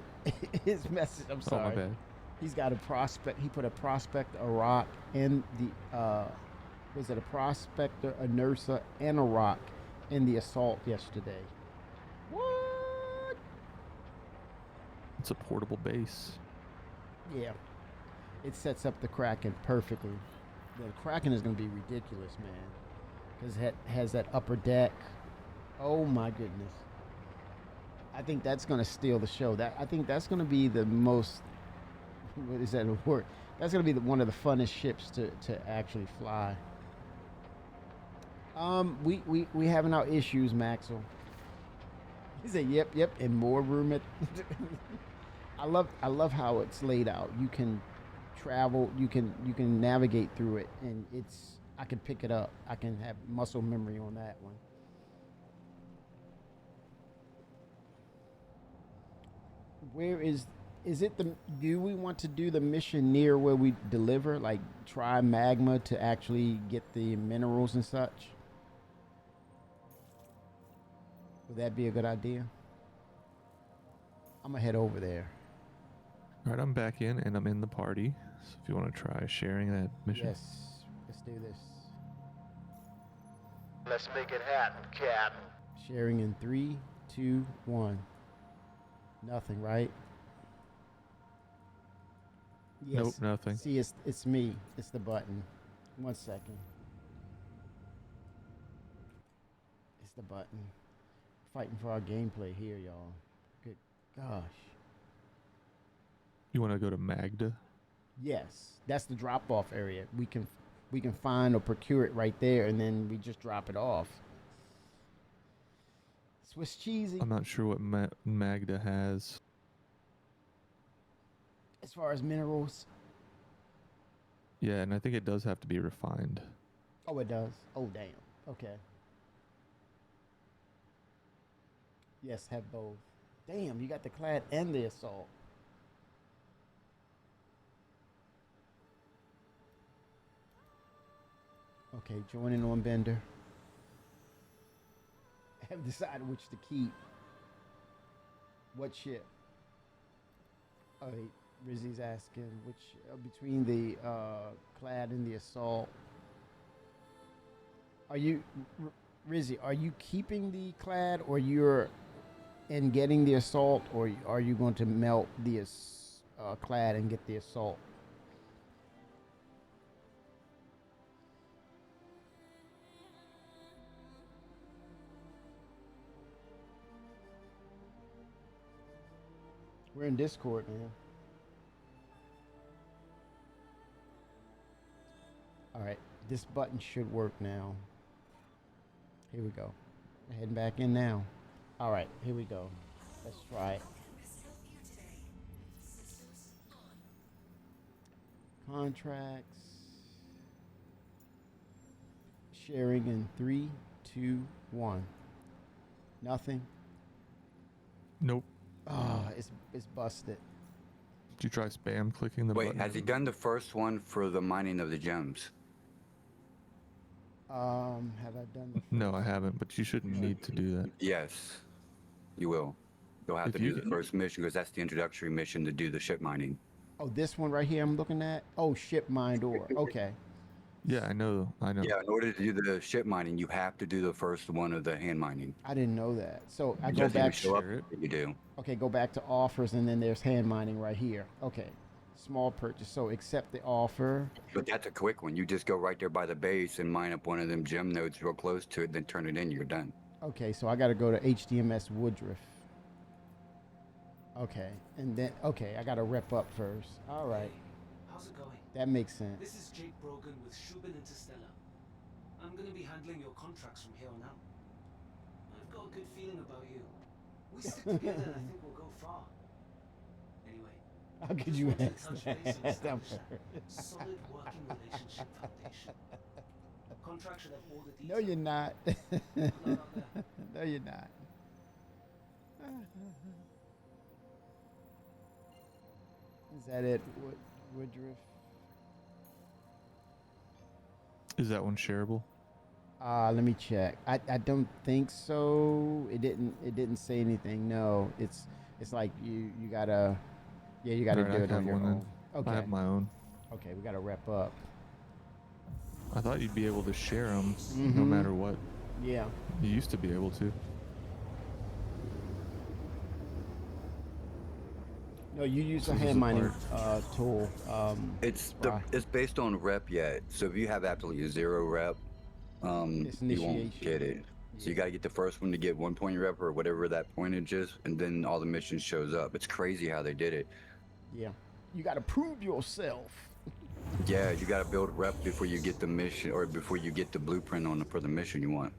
His message. I'm Oh, sorry. my bad. He's got a prospect. He put a prospect, a rock, and the was it a prospector, a Nursa, and a rock in the assault yesterday. What? It's a portable base. Yeah. It sets up the Kraken perfectly. The Kraken is going to be ridiculous, man. Because it has that upper deck. Oh my goodness. I think that's going to steal the show. I think that's going to be the most. What is that word? That's going to be one of the funnest ships to actually fly. We having our issues, Maxwell. He said, "Yep, and more room at." I love how it's laid out. You can travel, you can navigate through it, and I can pick it up. I can have muscle memory on that one. Where is it do we want to do the mission near where we deliver, like try magma to actually get the minerals and such? Would that be a good idea? I'm gonna head over there. All right, I'm back in and I'm in the party. So if you want to try sharing that mission. Yes, let's do this. Let's make it happen, Captain. Sharing in 3, 2, 1. Nothing, right? Yes. Nope, nothing. See, it's me. It's the button. 1 second. It's the button. Fighting for our gameplay here, y'all. Good gosh. You want to go to Magda? Yes, that's the drop-off area. We can find or procure it right there, and then we just drop it off. Swiss cheesy. I'm not sure what Magda has. As far as minerals. Yeah, and I think it does have to be refined. Oh, it does. Oh, damn. Okay. Yes, have both. Damn, you got the clad and the assault. Okay, joining on Bender. I have decided which to keep. What ship? Oh, Rizzy's asking which between the clad and the assault. Are you, Rizzy? Are you keeping the clad, or you're in getting the assault, or are you going to melt the clad and get the assault? We're in Discord, man. All right, this button should work now. Here we go. We're heading back in now. All right, here we go. Let's try it. Contracts. Sharing in 3, 2, 1. Nothing. Nope. Oh, it's busted. Did you try spam clicking the Wait, button? has he done the first one for the mining of the gems? Have I done the No, I haven't, but you shouldn't need to do that. Yes, you will. You'll have If to you do the can- first mission because that's the introductory mission to do the ship mining. Oh, this one right here I'm looking at? Oh, ship mined ore. Okay. Yeah, I know. Yeah, in order to do the ship mining, you have to do the first one of the hand mining. I didn't know that. So I It go doesn't even back. show up. You do. Okay, go back to offers, and then there's hand mining right here. Okay, small purchase. So accept the offer. But that's a quick one. You just go right there by the base and mine up one of them gem nodes real close to it, then turn it in. You're done. Okay, so I got to go to HDMS Woodruff. Okay, and then I got to rep up first. All right. How's it going? That makes sense. This is Jake Brogan with Shubin Interstellar. I'm going to be handling your contracts from here on out. I've got a good feeling about you. We stick together and I think we'll go far. Anyway. How could you just ask wanted to touch base and that? establish a solid working relationship foundation. Contract should have all the details. No, you're not. Good luck out there. No, you're not. Is that it, Woodruff? Is that one shareable? Let me check. I don't think so. It didn't say anything. No, it's like you gotta do Alright, it I on have your one then. own. Okay. I have my own. Okay, we gotta wrap up. I thought you'd be able to share them no Mhm. matter what. Yeah. You used to be able to. No, you use So a this hand is mining tool. It's Right. it's based on rep yet. So if you have absolutely zero rep, It's you won't initiation. get it. So you got to get the first one to get 1 point rep or whatever that pointage is, and then all the missions shows up. It's crazy how they did it. Yeah. You gotta prove yourself. Yeah, you got to build rep before you get the mission or before you get the blueprint on for the mission you want.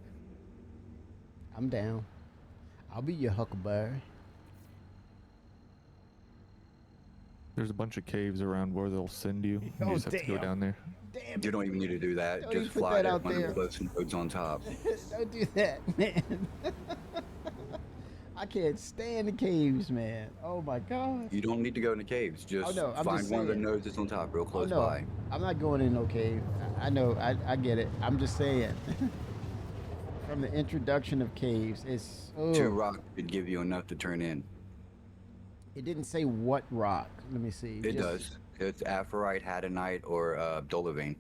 I'm down. I'll be your huckleberry. There's a bunch of caves around where they'll send you. You Oh, just have to go damn. down there. Damn. You don't even need to do that. Don't even Just put fly that there, out find there. the close nodes on top. Don't do that, man. I can't stand the caves, man. Oh my god. You don't need to go in the caves. Just no, I'm find just one of the saying. nodes that's on top, real close no, by. I'm not going in no cave. I know. I get it. I'm just saying. From the introduction of caves, it's 2 rocks could give you enough to turn in. It didn't say what rock. Let me see. It does. It's Aphorite, Hadanite, or Dolivine.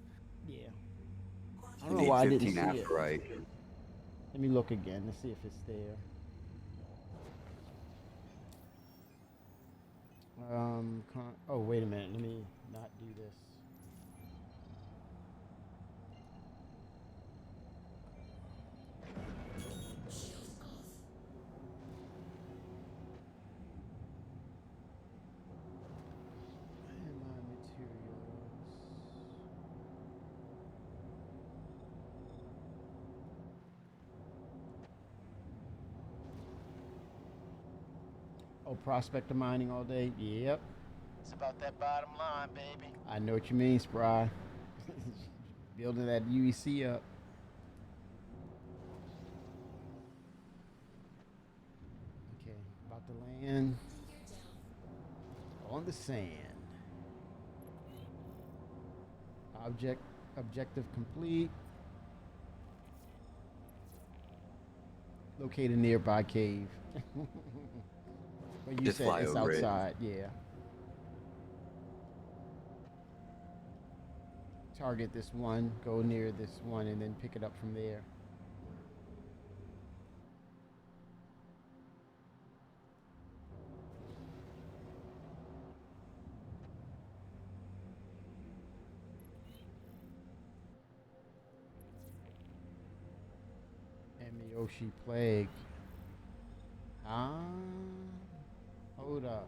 Yeah. I You don't know need why I didn't 15 see it. Aphorite. Let me look again to see if it's there. Oh, wait a minute. Let me not do this. Landmine materials. Oh, prospector mining all day? Yep. It's about that bottom line, baby. I know what you mean, Spry. Building that UEC up. Okay, about to land on the sand. Objective complete. Locate a nearby cave. But you Just said fly it's over it. outside, yeah. Target this one, go near this one, and then pick it up from there. Amiyoshi Plague. Hold up.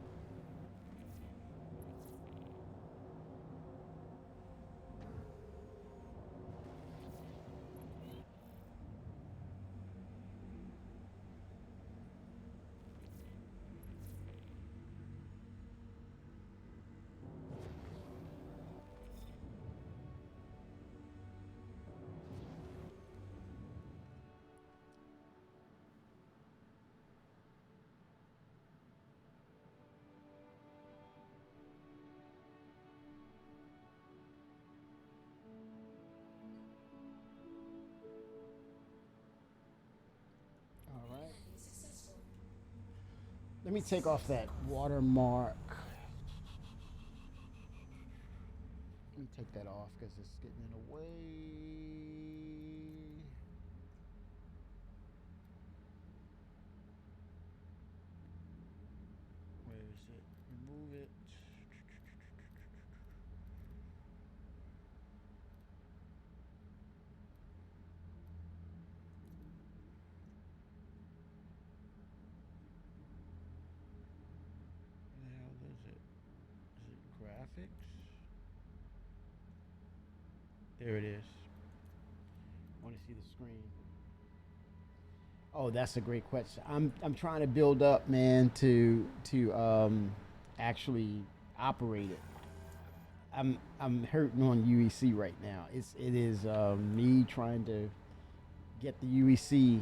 Let me take off that watermark. Let me take that off because it's getting in the way. Where is it? Remove it. Where the hell is it? Is it graphics? There it is. I want to see the screen. Oh, that's a great question. I'm trying to build up, man, to actually operate it. I'm hurting on UEC right now. It is me trying to get the UEC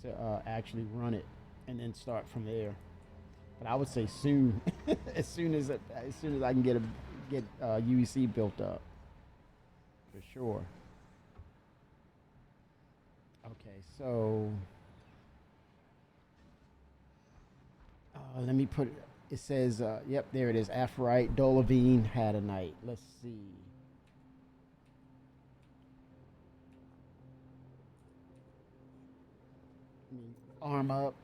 to actually run it and then start from there. But I would say soon, as soon as I can get UEC built up, for sure. Okay, so let me put it. It says, yep, there it is. Aphrodite, Dolavine had a night. Let's see. Arm up.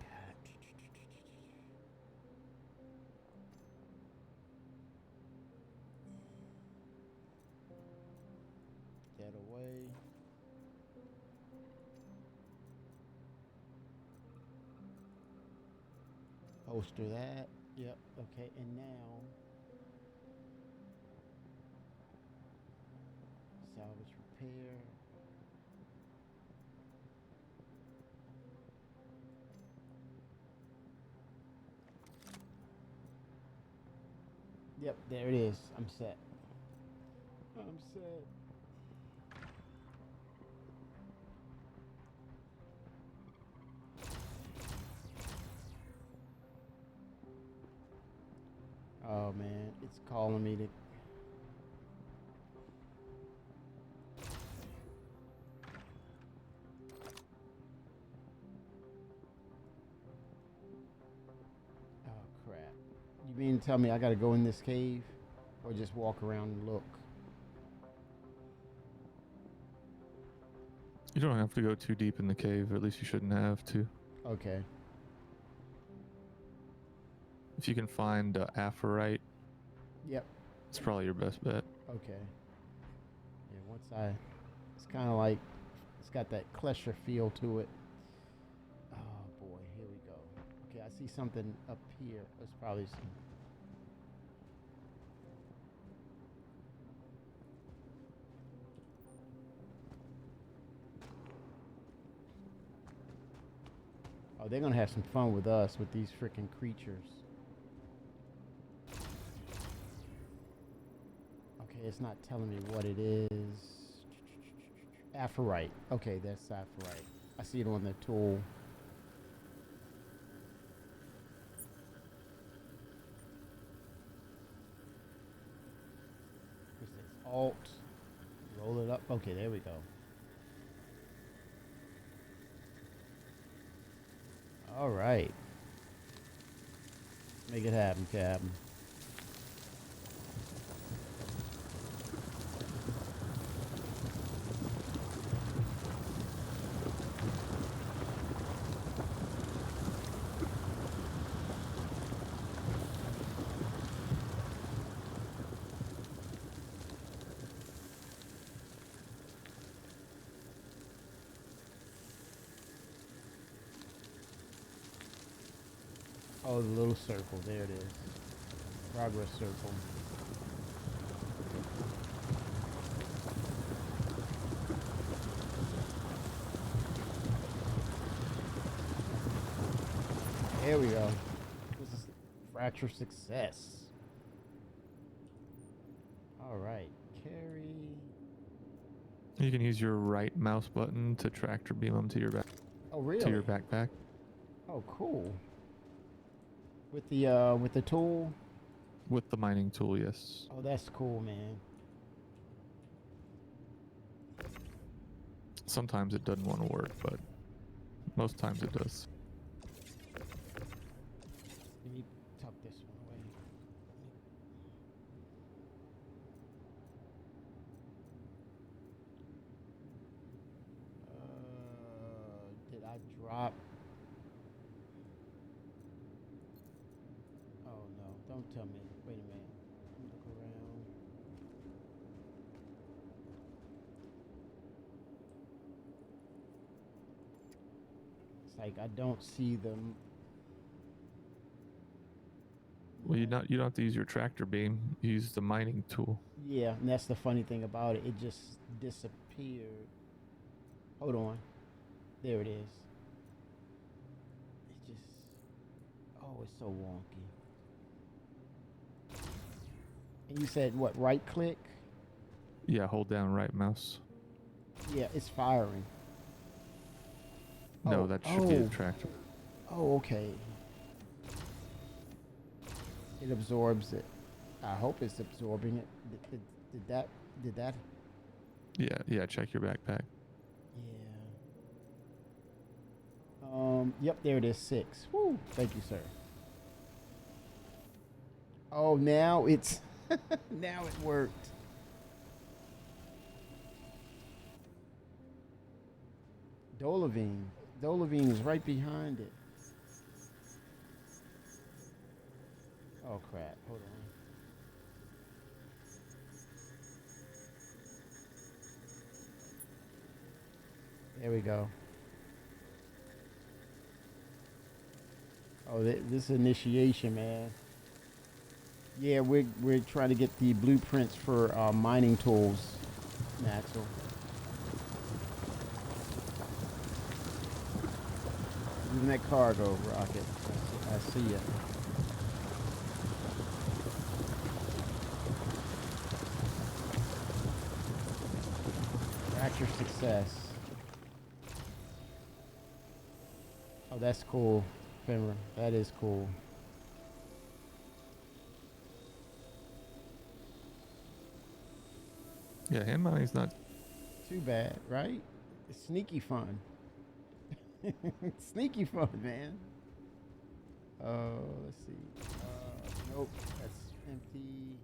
Get away. Poster that. Yep. Okay. And now salvage repair. Yep. There it is. I'm set. I'm set. Oh man, it's calling me to. Oh crap. You mean to tell me I gotta go in this cave? Or just walk around and look? You don't have to go too deep in the cave, or at least you shouldn't have to. Okay. If you can find Aphrodite, Yep. it's probably your best bet. Okay. Yeah, it's kind of like, it's got that Klesher feel to it. Oh boy, here we go. Okay, I see something up here. That's probably some. Oh, they're gonna have some fun with us, with these freaking creatures. Okay, it's not telling me what it is. Aphrodite. Okay, that's Aphrodite. I see it on the tool. What's this? Alt. Roll it up. Okay, there we go. All right. Make it happen, Captain. Oh, the little circle. There it is. Progress circle. There we go. This is fracture success. All right. Carry. You can use your right mouse button to tractor beam them to your back. Oh, really? To your backpack. Oh, cool. With the tool? With the mining tool, yes. Oh, that's cool, man. Sometimes it doesn't want to work, but most times it does. Let me tuck this one away. I drop? Oh no, don't tell me. Wait a minute. Let me look around. It's like I don't see them. Well, you don't have to use your tractor beam. Use the mining tool. Yeah, and that's the funny thing about it. It just disappeared. Hold on. There it is. It just, oh, it's so wonky. And you said what, right click? Yeah, hold down right mouse. Yeah, it's firing. No, Oh, that should be a oh. tractor. Oh, okay. It absorbs it. I hope it's absorbing it. Did that? Yeah, check your backpack. Yeah. Yep, there it is, 6. Woo, thank you, sir. Oh, now it's, now it worked. Dolavine is right behind it. Oh crap, hold on. There we go. Oh, this initiation, man. Yeah, we're trying to get the blueprints for mining tools, Maxwell. Using that cargo rocket. I see ya. Fracture success. Oh, that's cool, Fenrir. That is cool. Yeah, hand mining's not too bad, right? It's sneaky fun. Sneaky fun, man. Let's see. Nope, that's empty.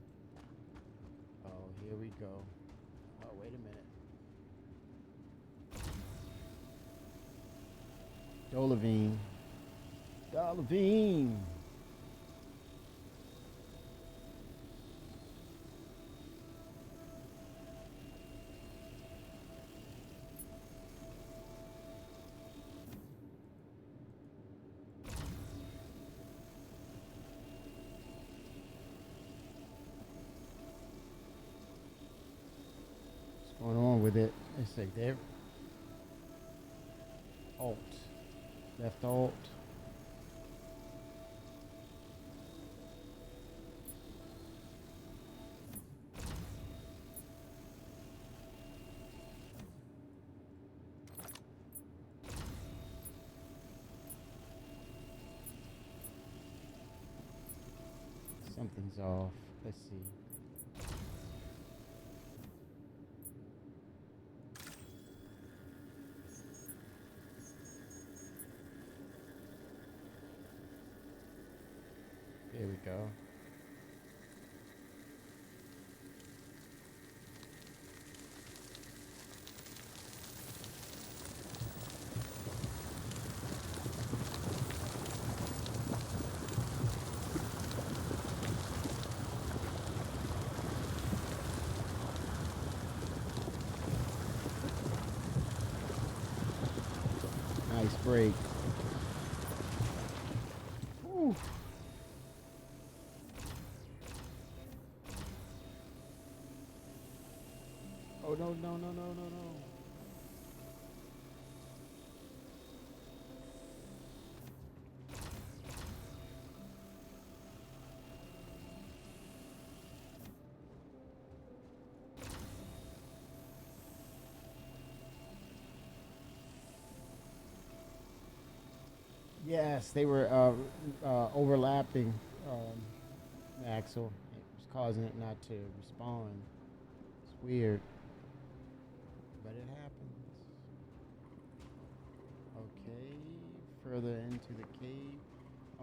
Oh, here we go. Oh, wait a minute. Dolavine. What's going on with it? Let's see there. Alt. Left alt. Something's off. Let's see. There we go. Nice break. Whew. Oh, no. Yes, they were overlapping, Axel. It was causing it not to respond. It's weird, but it happens. Okay, further into the cave.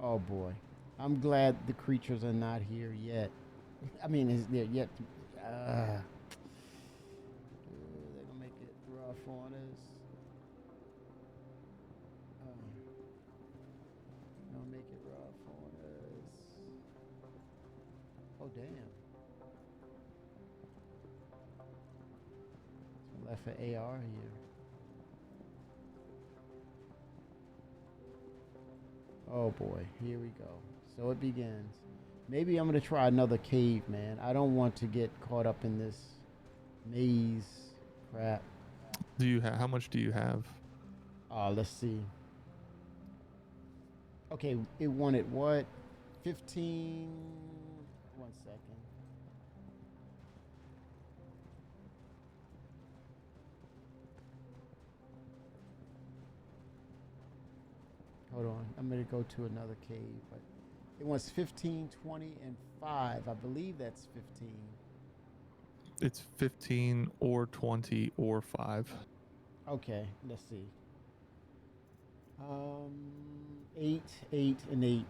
Oh boy, I'm glad the creatures are not here yet. I mean, is there yet? They're gonna make it rough on us. Oh, damn. So left for AR here. Oh boy, here we go. So it begins. Maybe I'm gonna try another cave, man. I don't want to get caught up in this maze crap. Do you how much do you have? Let's see. Okay, it wanted what? 15. 1 second. Hold on. I'm going to go to another cave, but it wants 15, 20, and 5. I believe that's 15. It's 15 or 20 or 5. Okay, let's see. 8, 8, and 8.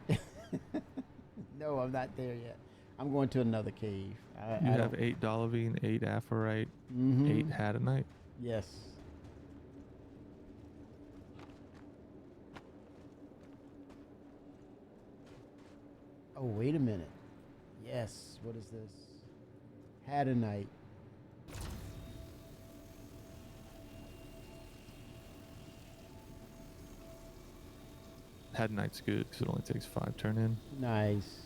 No, I'm not there yet. I'm going to another cave. You have 8 Dolivine, 8 Aphorite, 8 Hadanite. Yes. Oh, wait a minute. Yes. What is this? Hadanite. Hadanite's good because it only takes 5 turn in. Nice.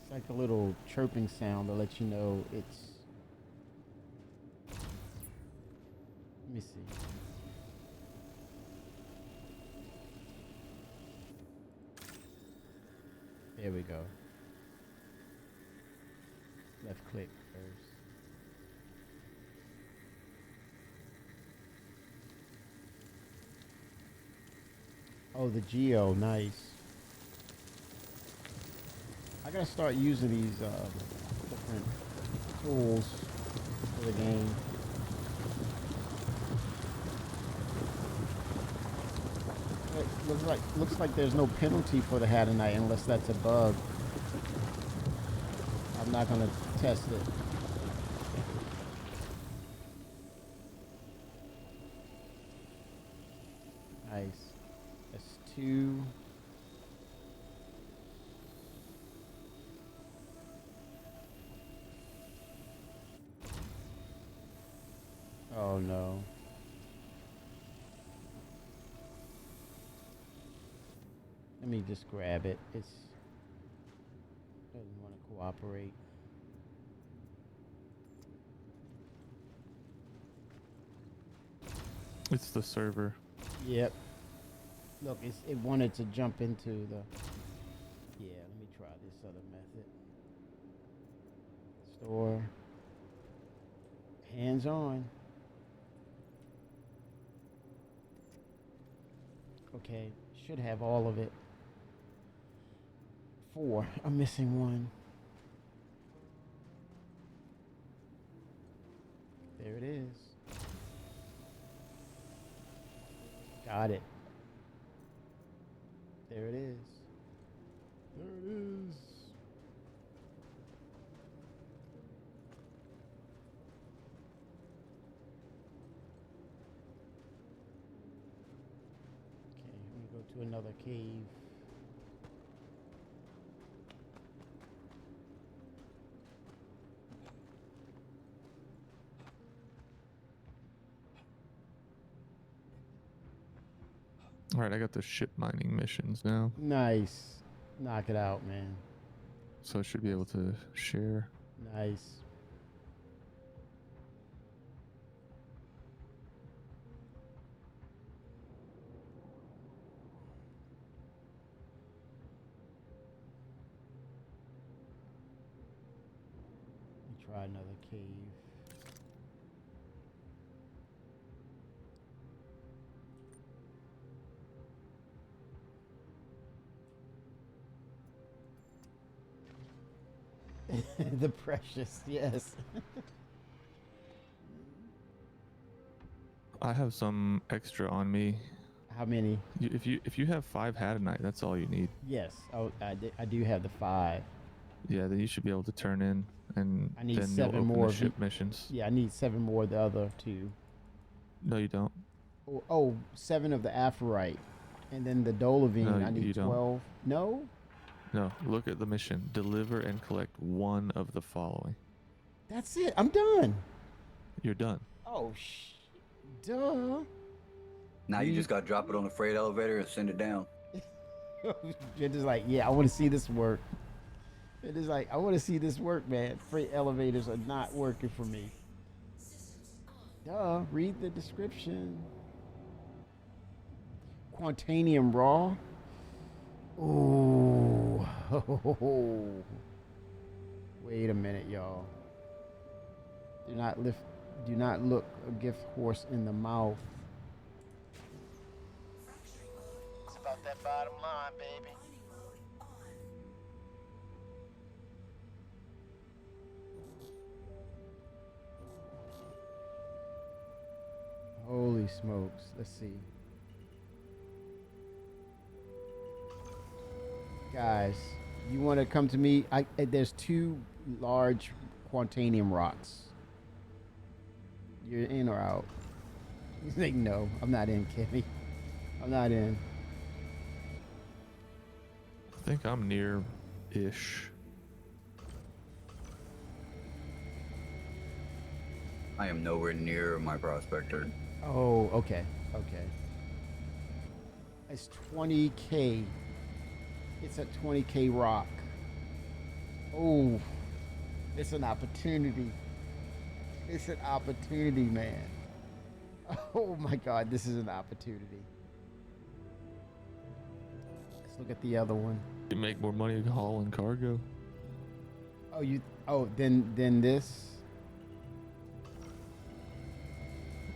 It's like a little chirping sound to let you know it's... Let me see. There we go. Left click first. Oh, the Geo, nice. I gotta start using these different tools for the game. It looks like there's no penalty for the Hadanite unless that's a bug. I'm not gonna test it. Nice. That's 2. Oh no. Let me just grab it. It's doesn't want to cooperate. It's the server. Yep. Look, it wanted to jump into the... Yeah, let me try this other method. Store. Hands on. Okay, should have all of it. 4. I'm missing 1. There it is. Got it. There it is. There it is. Okay, let me go to another cave. All right, I got the ship mining missions now. Nice. Knock it out, man. So I should be able to share. Nice. Let me try another cave. The precious, yes. I have some extra on me. How many? If you have 5 Hadanite, that's all you need. Yes. Oh, I do have the 5. Yeah, then you should be able to turn in, and I need then 7 you'll open more the ship missions. Yeah, I need 7 more of the other 2. No, you don't. Oh, 7 of the Aphorite. And then the Dolovine, No, I you need don't. 12. No? No, look at the mission. Deliver and collect one of the following. That's it. I'm done. You're done. Oh, duh. Now you just gotta drop it on the freight elevator and send it down. You're just like, yeah, I want to see this work. It is like, I want to see this work, man. Freight elevators are not working for me. Duh. Read the description. Quantanium raw. Ooh. Wait a minute, y'all. Do not look a gift horse in the mouth. It's about that bottom line, baby. Holy smokes. Let's see. Guys, you want to come to me? There's 2 large Quantanium rocks. You're in or out? He's like, no, I'm not in, Kimmy. I'm not in. I think I'm near-ish. I am nowhere near my prospector. Oh, okay. Okay. It's 20K. It's a 20K rock. Oh, it's an opportunity. It's an opportunity, man. Oh my God, this is an opportunity. Let's look at the other one. You make more money hauling cargo. Then this.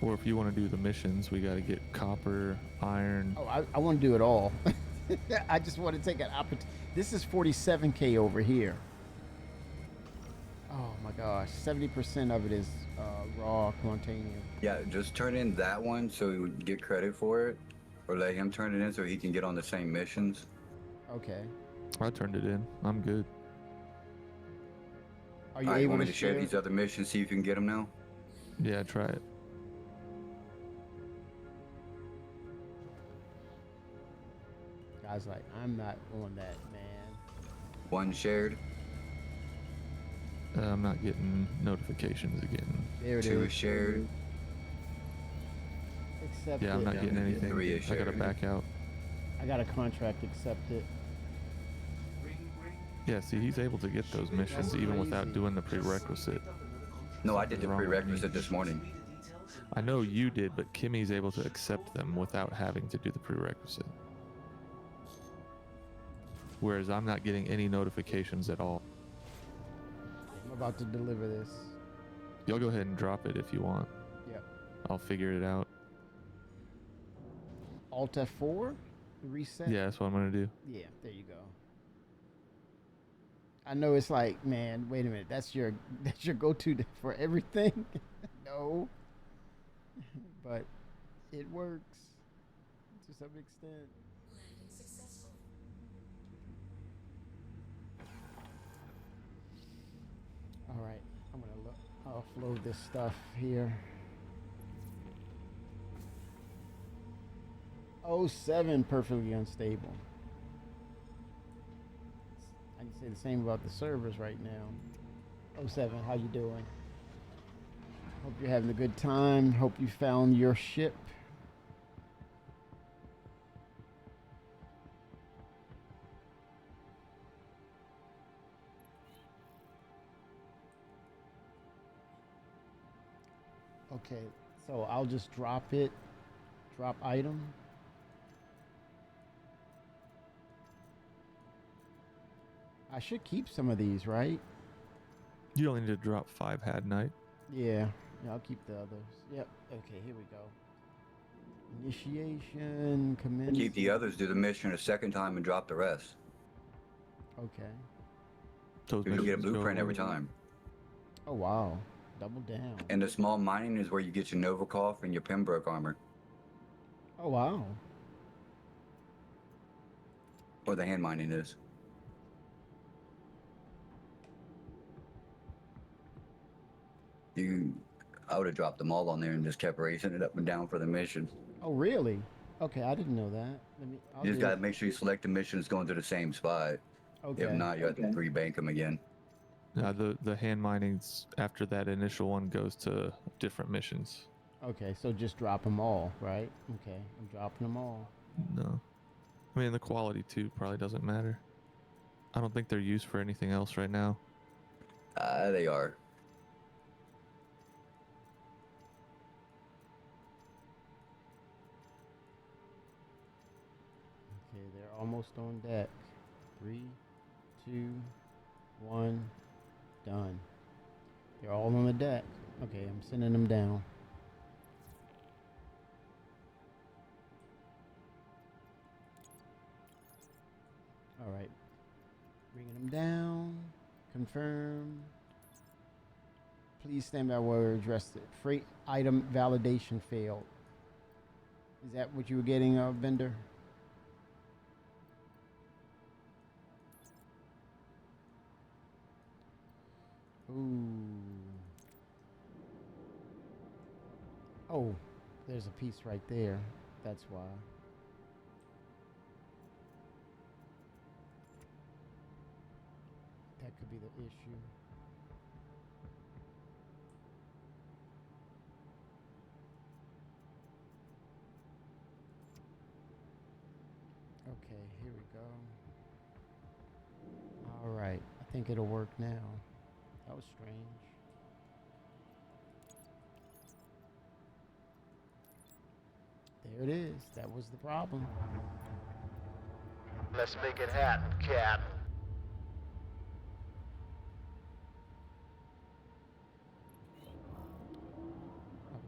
Or if you want to do the missions, we got to get copper, iron. Oh, I want to do it all. I just want to take an opportunity. This is 47K over here. Oh my gosh, 70% of it is raw Quantanium. Yeah, just turn in that one so we would get credit for it, or let him turn it in so he can get on the same missions. Okay. I turned it in. I'm good. Are you Alright, able want me to to share share? these other missions, see if you can get them now? Yeah, try it. Guys, like, I'm not on that, man. One shared. I'm not getting notifications again. There it Two is. shared. Accept Yeah, I'm it. not getting anything. Three is I gotta shared. back out. I got a contract. Accept it. Yeah, see, he's able to get those missions even without crazy. doing the prerequisite. No, I did the Wrong with me. prerequisite this morning. I know you did, but Kimmy's able to accept them without having to do the prerequisite. Whereas I'm not getting any notifications at all. I'm about to deliver this. Y'all go ahead and drop it if you want. Yep. I'll figure it out. Alt F4? Reset? Yeah, that's what I'm gonna do. Yeah, there you go. I know it's like, man, wait a minute. That's your go-to for everything. No. But it works to some extent. All right, I'm gonna offload this stuff here. 07 perfectly unstable. I can say the same about the servers right now. 07, how you doing? Hope you're having a good time. Hope you found your ship. Okay, so I'll just drop it. Drop item. I should keep some of these, right? You only need to drop 5 had night. Yeah, I'll keep the others. Yep. Okay, here we go. Initiation, commence. Keep the others, do the mission a second time and drop the rest. Okay. Those You get a missions go blueprint every away. time. Oh wow, double down. And the small mining is where you get your Novikov and your Pembroke armor. Oh wow. Or the hand mining is. I would have dropped them all on there and just kept racing it up and down for the mission. Oh, really? Okay, I didn't know that. You just gotta make sure you select the missions going to the same spot. Okay. If not, you have to rebank them again. The hand minings after that initial one goes to different missions. Okay, so just drop them all, right? Okay, I'm dropping them all. No. I mean, the quality too probably doesn't matter. I don't think they're used for anything else right now. They are. Okay, they're almost on deck. 3, 2, 1, done. They're all on the deck. Okay, I'm sending them down. All right, bringing them down. Confirm. Please stand by while we address it. Freight item validation failed. Is that what you were getting, vendor? Ooh. Oh, there's a piece right there. That's why. That could be the issue. Okay, here we go. All right, I think it'll work now. That was strange. There it is. That was the problem. Let's make it happen, Cap.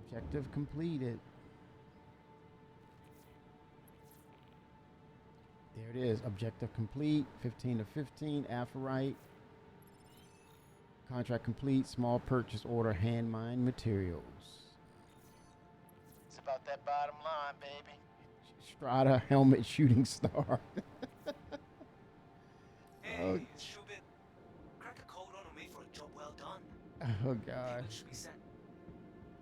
Objective completed. There it is. Objective complete. 15 of 15. Aphorite. Contract complete. Small purchase order. Hand mine materials. It's about that bottom line, baby. Strata helmet shooting star. Hey, it's Shubin. Crack a code on and wait for a job well done. Oh gosh. Payment should be set.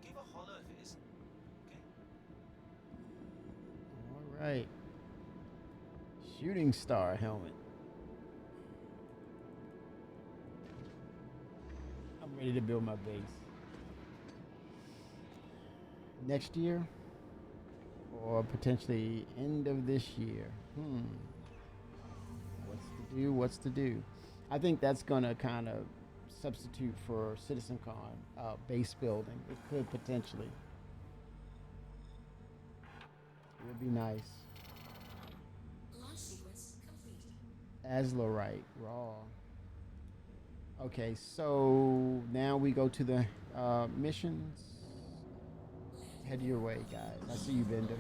Give a holler if it isn't. Okay? All right. Shooting star helmet. I'm ready to build my base. Next year? Or potentially end of this year? What's to do? I think that's gonna kind of substitute for CitizenCon base building. It could potentially. It would be nice. Launch sequence complete. Azlerite, raw. Okay, so now we go to the missions. Head your way, guys. I see you, Bender.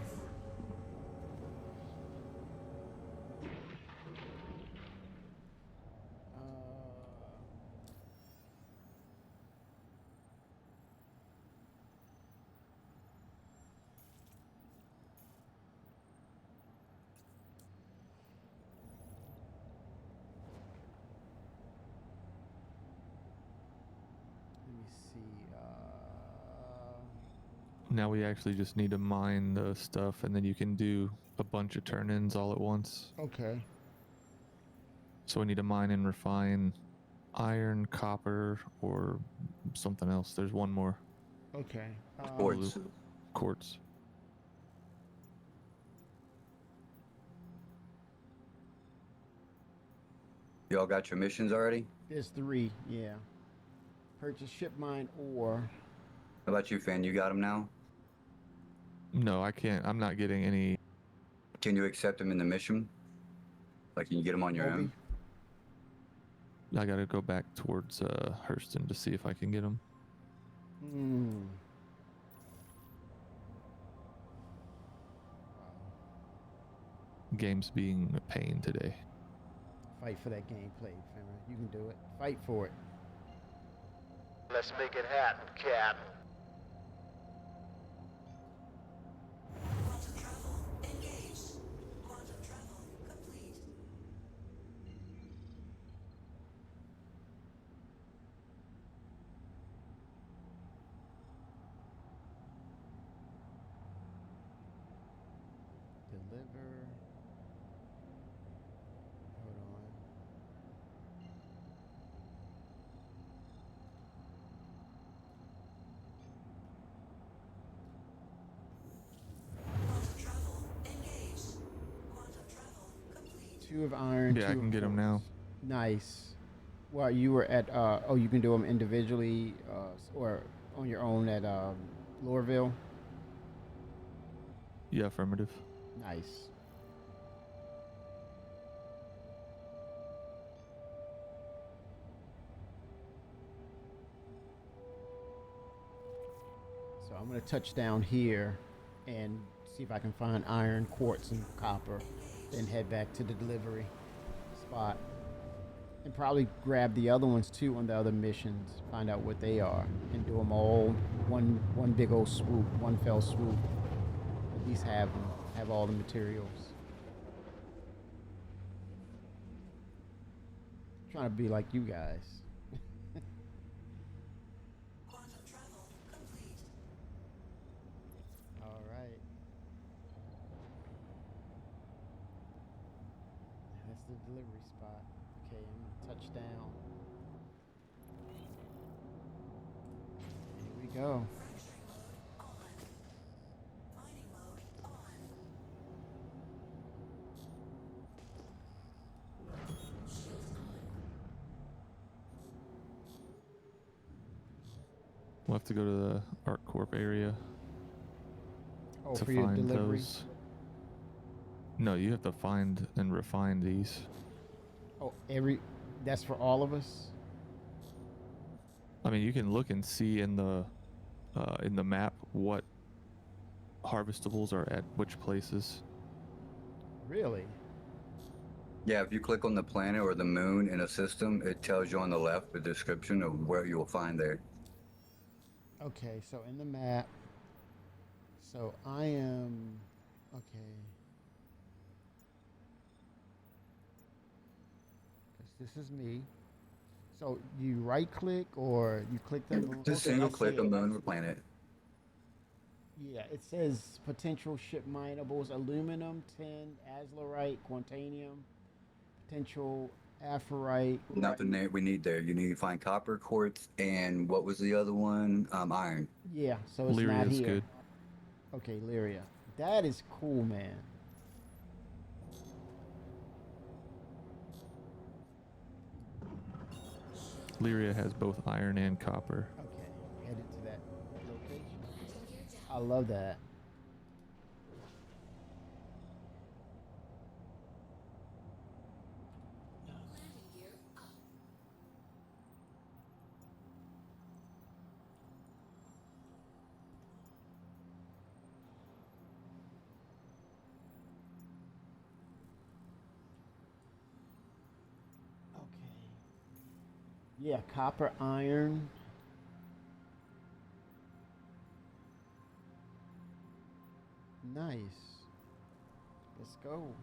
Now we actually just need to mine the stuff, and then you can do a bunch of turn-ins all at once. Okay. So we need to mine and refine iron, copper, or something else. There's one more. Okay. Quartz. Quartz. Y'all got your missions already? There's 3, yeah. Purchase ship mine ore. How about you, Finn? You got them now? No, I can't. I'm not getting any. Can you accept them in the mission? Like, can you get them on your own? I gotta go back towards Hurston to see if I can get them. Game's being a pain today. Fight for that gameplay, Fenrir. You can do it. Fight for it. Let's make it happen, Cap. Quantum travel engaged. Quantum travel complete. deliver. Hold on. Two of iron. Yeah, I two can of get them quartz. now. Nice. Well, you were at. Oh, you can do them individually, or on your own at Lorville. Yeah, affirmative. Nice. So I'm gonna touch down here and see if I can find iron, quartz, and copper, then head back to the delivery spot. And probably grab the other ones too on the other missions, find out what they are, and do them all one big old swoop, one fell swoop. At least have them, have all the materials. Trying to be like you guys. All right. That's the delivery spot. Okay, I'm gonna touch down. Here we go. We'll have to go to the ArcCorp area Oh, to for your find delivery? those. No, you have to find and refine these. Oh, that's for all of us? I mean, you can look and see in the map what harvestables are at which places. Really? Yeah, if you click on the planet or the moon in a system, it tells you on the left the description of where you will find there. Okay, so in the map, so I am, okay. This is me. So you right click or you click the moon? Just Okay, single I click see on it. the moon or planet. Yeah, it says potential ship minables, aluminum, tin, azlerite, quantanium, potential aphrite. Nothing there we need there. You need to find copper, quartz, and what was the other one? Iron. Yeah, so it's not Lyria's here. good. Okay, Lyria. That is cool, man. Lyria has both iron and copper. Okay, headed to that location. I love that. Yeah, copper, iron. Nice. Let's go.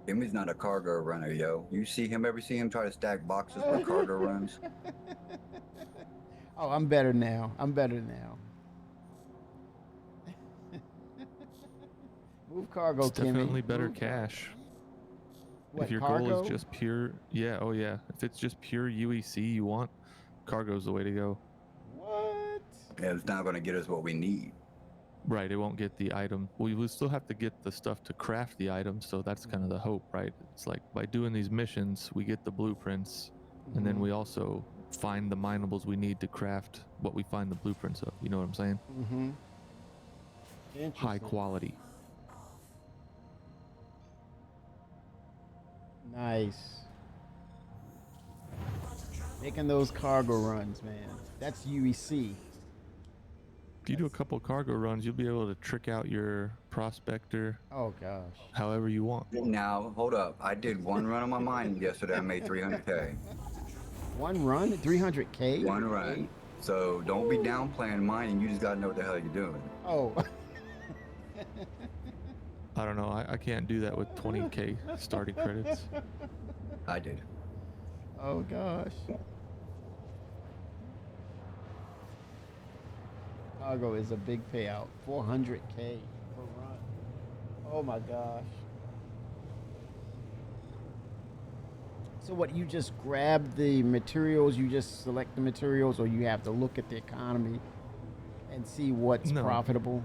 Jimmy's not a cargo runner, yo. You see him ever see him try to stack boxes with cargo runs? Oh, I'm better now. I'm better now. Move cargo, It's Kimmy. definitely better Move cash. What, if your cargo? goal is just pure, yeah, oh yeah. If it's just pure UEC you want, cargo's the way to go. What? Yeah, it's not going to get us what we need. Right, it won't get the item. We will still have to get the stuff to craft the item, so that's kind of the hope, right? It's like by doing these missions, we get the blueprints, and then Mhm. we also find the minables we need to craft what we find the blueprints of. You know what I'm saying? Mm-hmm. High quality. Nice. Making those cargo runs, man. That's UEC. If you do a couple cargo runs, you'll be able to trick out your prospector Oh gosh. however you want. Now, hold up. I did one run on my mine yesterday. I made 300K. One run at 300K? One run. So don't be downplaying mining. You just got to know what the hell you're doing. Oh. I don't know. I can't do that with 20K starting credits. I did. Oh gosh. Cargo is a big payout. 400K per run. Oh my gosh. So what, you just grab the materials, you just select the materials, or you have to look at the economy and see what's No. profitable?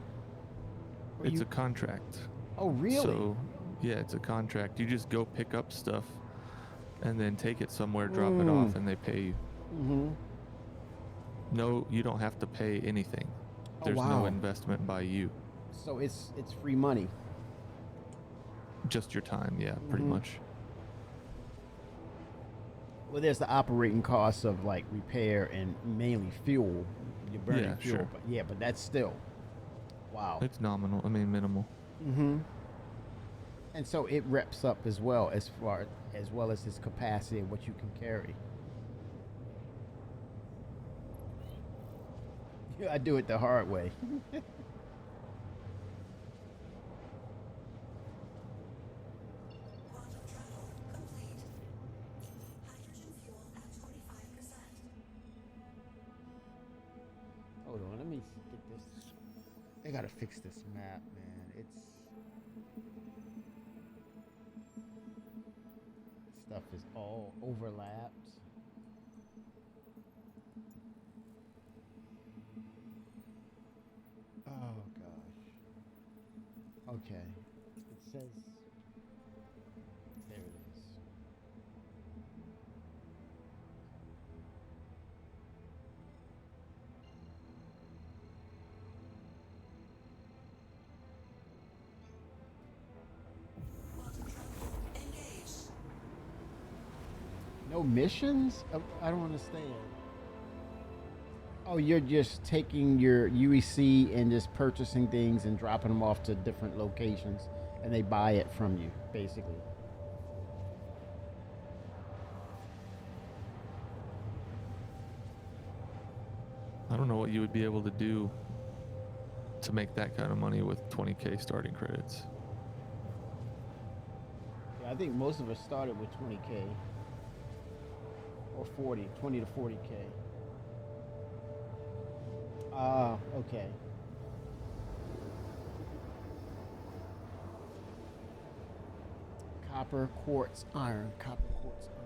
Or It's you- a contract. Oh, really? So, yeah, it's a contract. You just go pick up stuff and then take it somewhere, drop it Mm. off, and they pay you. Mm-hmm. No, you don't have to pay anything. Oh, There's wow. no investment by you. So it's free money. Just your time, yeah, pretty Mhm. much. Well, there's the operating costs of like repair and mainly fuel. You're burning Yeah, fuel, sure. but yeah, but that's still, wow. It's nominal. I mean, minimal. Mm-hmm. And so it reps up as well as its capacity and what you can carry. Yeah, I do it the hard way. Hold on, let me get this. They gotta fix this map, man. This stuff is all overlapped. Oh gosh. Okay. It says. There it is. No missions? I don't understand. Oh, you're just taking your UEC and just purchasing things and dropping them off to different locations, and they buy it from you, basically. I don't know what you would be able to do to make that kind of money with 20K starting credits. Yeah, I think most of us started with 20K or 20 to 40K. Ah, okay. Copper, quartz, iron. Copper, quartz, iron.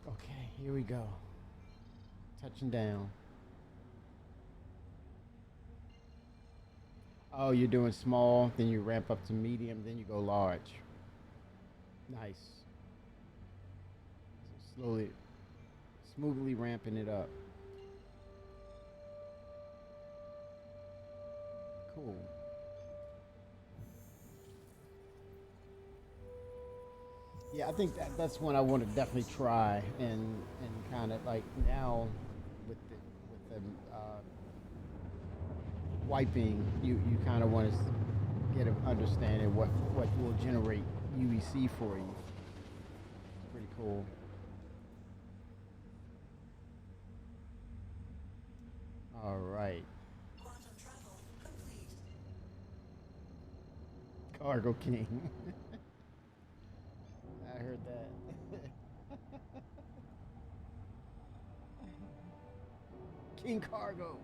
Okay, here we go. Touching down. Oh, you're doing small, then you ramp up to medium, then you go large. Nice. So slowly, smoothly ramping it up. Cool. Yeah, I think that's one I want to definitely try and kind of like now with the wiping, you kind of want to get an understanding what will generate UEC for you. It's pretty cool. All right. Cargo King. I heard that. King Cargo.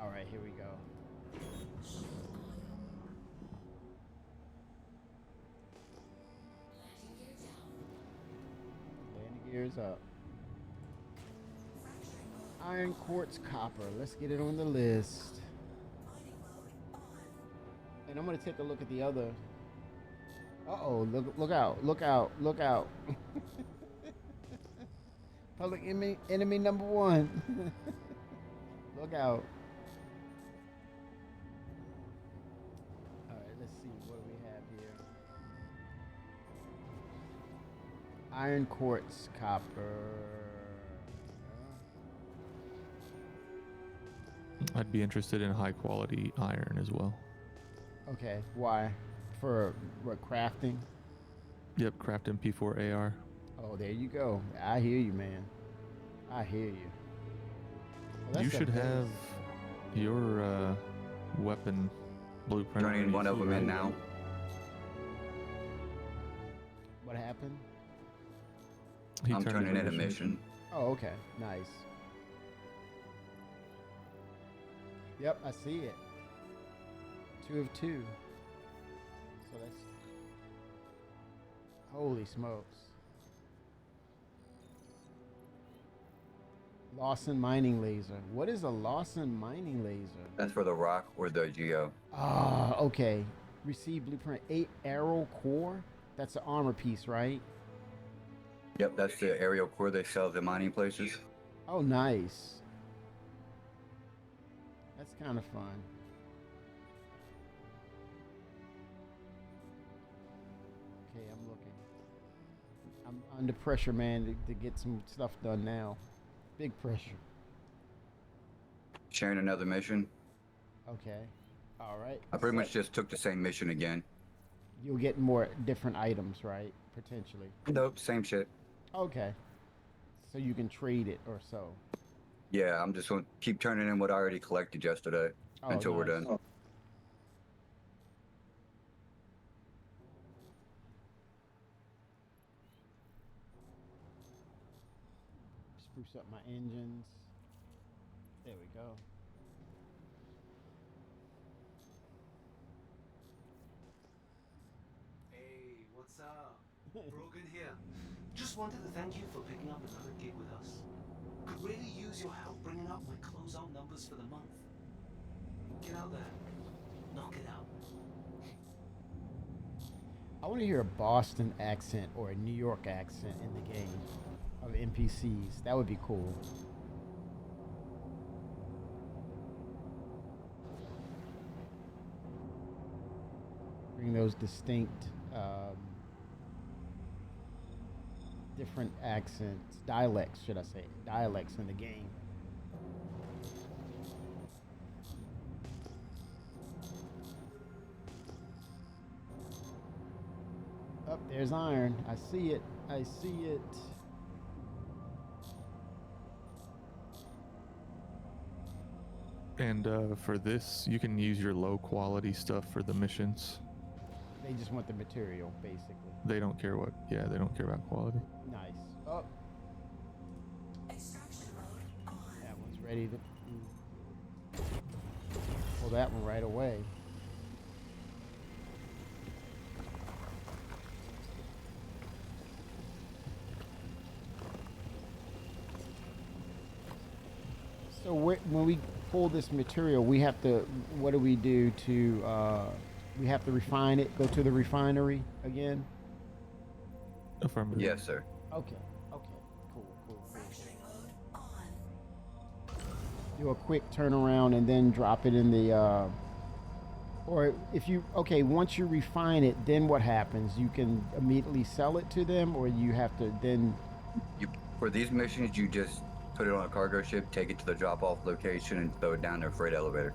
All right, here we go. Landing gears up. Iron, quartz, copper. Let's get it on the list. And I'm gonna take a look at the other. Uh-oh, look out, look out, look out. Public enemy number one. Look out. All right, let's see what do we have here. Iron, quartz, copper. I'd be interested in high quality iron as well. Okay, why? for what, crafting? Yep, Crafting P4 AR. Oh, there you go. I hear you, man. I hear you. Well, You that's a should base. have your weapon blueprint. Turning already one of too, them in right? now. What happened? He I'm turned turning in a mission. mission. Oh, okay. Nice. Yep, I see it. 2 of 2. So that's... Holy smokes. Lawson mining laser. What is a Lawson mining laser? That's for the rock or the geo. Ah, okay. Receive blueprint 8 arrow core. That's the armor piece, right? Yep, that's the aerial core they sell at the mining places. Oh, nice. That's kind of fun. Okay, I'm looking. I'm under pressure, man, to get some stuff done now. Big pressure. Sharing another mission. Okay. All right. I pretty much just took the same mission again. You'll get more different items, right? Potentially. Nope, same shit. Okay. So you can trade it or so. Yeah, I'm just going to keep turning in what I already collected yesterday Oh, until we're nice. done. Spruce up my engines. There we go. Hey, what's up? Brogan here. Just wanted to thank you for picking up another gig with us. Could really use your help bringing up my closeout numbers for the month. Get out there. Knock it out. I want to hear a Boston accent or a New York accent in the game of NPCs. That would be cool. Bring those distinct, different accents, dialects, should I say, dialects in the game. Oh, there's iron. I see it. I see it. And for this, you can use your low quality stuff for the missions. They just want the material, basically. They don't care what. Yeah, they don't care about quality. Nice. Oh. That one's ready to pull that one right away. So when we pull this material, we have to, what do we do to, we have to refine it, go to the refinery again? Affirmative. Yes, sir. Okay, okay, cool. Do a quick turnaround and then drop it in the, or if you, okay, once you refine it, then what happens? You can immediately sell it to them, or you have to then... For these missions, you just put it on a cargo ship, take it to the drop-off location, and throw it down their freight elevator.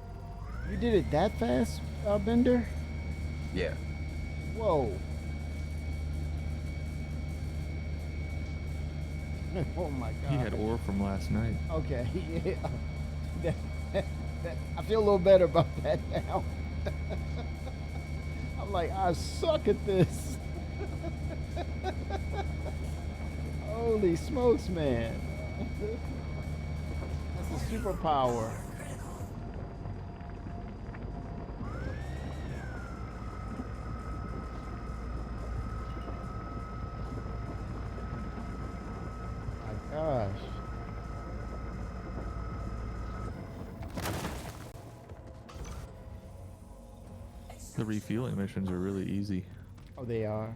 You did it that fast, Bender? Yeah. Whoa. Oh my god. He had ore from last night. Okay, yeah. I feel a little better about that now. I'm like, I suck at this. Holy smokes, man. That's a superpower. My gosh. The refueling missions are really easy. Oh, they are.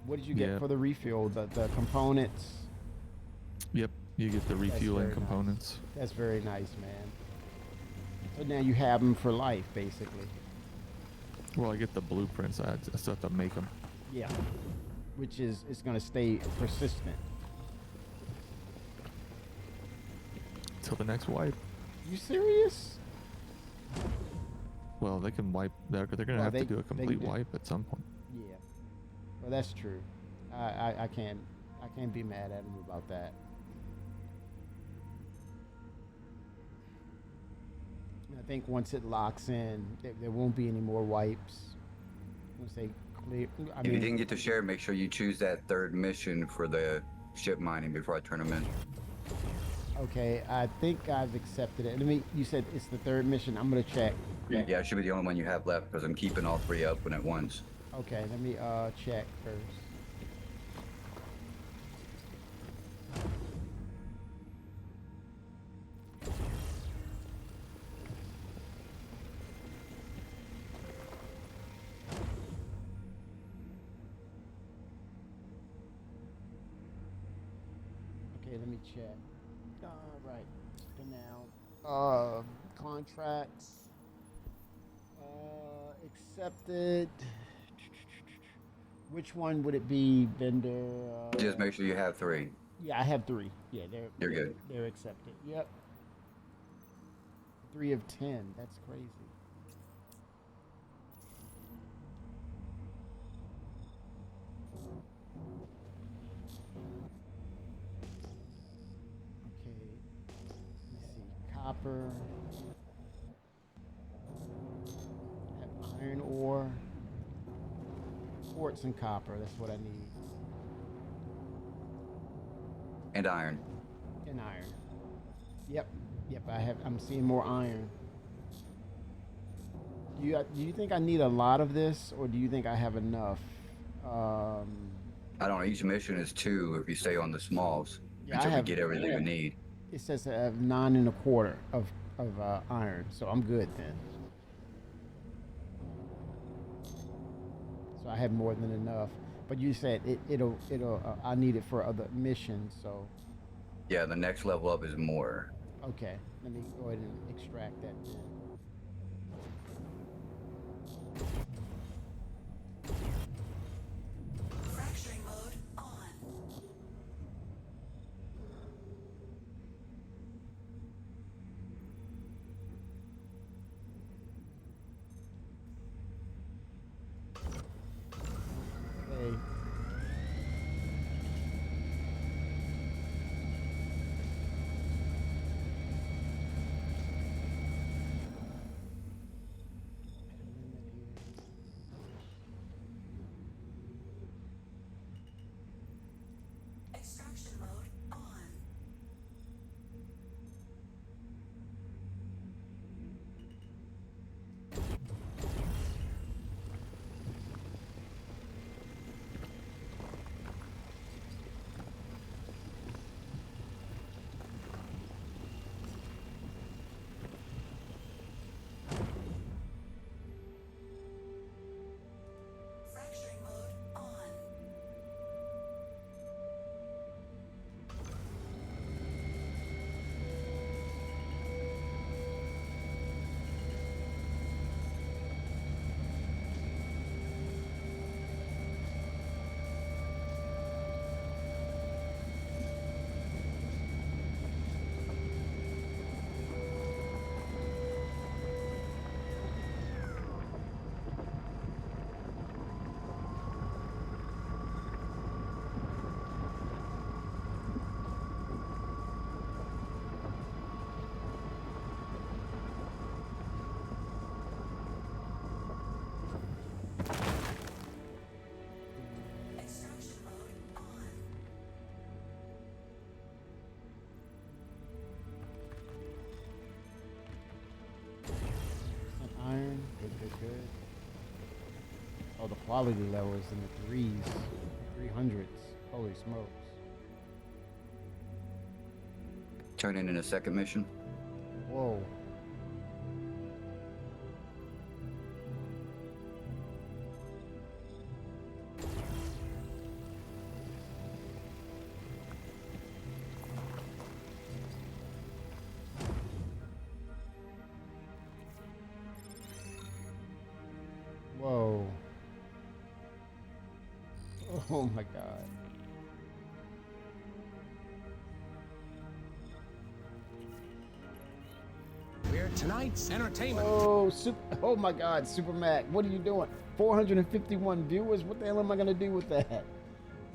What did you get Yeah. for the refuel? The components? Yep, you get the That's refueling very components. Nice. That's very nice, man. So now you have them for life, basically. Well, I get the blueprints. I still have to make them. Yeah. Which is, it's going to stay persistent. Till the next wipe. You serious? Well, they can wipe. They're gonna Well, have they- to do a they complete can- wipe at some point. Yeah. Well, that's true. I can't be mad at him about that. I think once it locks in, there won't be any more wipes. Once they clear, I If you mean, didn't get to share, make sure you choose that third mission for the ship mining before I turn them in. okay, I think I've accepted it. You said it's the third mission. I'm gonna check. Yeah, it should be the only one you have left because I'm keeping all three open at once. Okay, let me check first. Okay, let me check. All right, for now. Contracts. Accepted. Which one would it be, vendor? Just make sure you have three. Yeah, I have 3. Yeah, You're good. They're accepted. Yep. 3 of 10. That's crazy. Okay. Let's see. Copper. Have iron ore. Quartz and copper. That's what I need. And iron. And iron. Yep. Yep. I'm seeing more iron. Do you think I need a lot of this, or do you think I have enough? I don't know. Each mission is 2 if you stay on the smalls Yeah, until I we have- get everything we need. It says I have 9 1/4 of iron, so I'm good then. So I have more than enough. But you said it'll I need it for other missions, so Yeah, the next level up is more. okay. Let me go ahead and extract that then. Fracturing mode on. Okay. Extraction mode on. Fracturing mode on. Extraction mode on. Some iron. Good. Oh, the quality level is in the 300s. Holy smokes. Turn in a second mission. Whoa. Whoa. Oh my God. We're tonight's entertainment. Oh my God, Super Mac, what are you doing? 451 viewers. What the hell am I gonna do with that?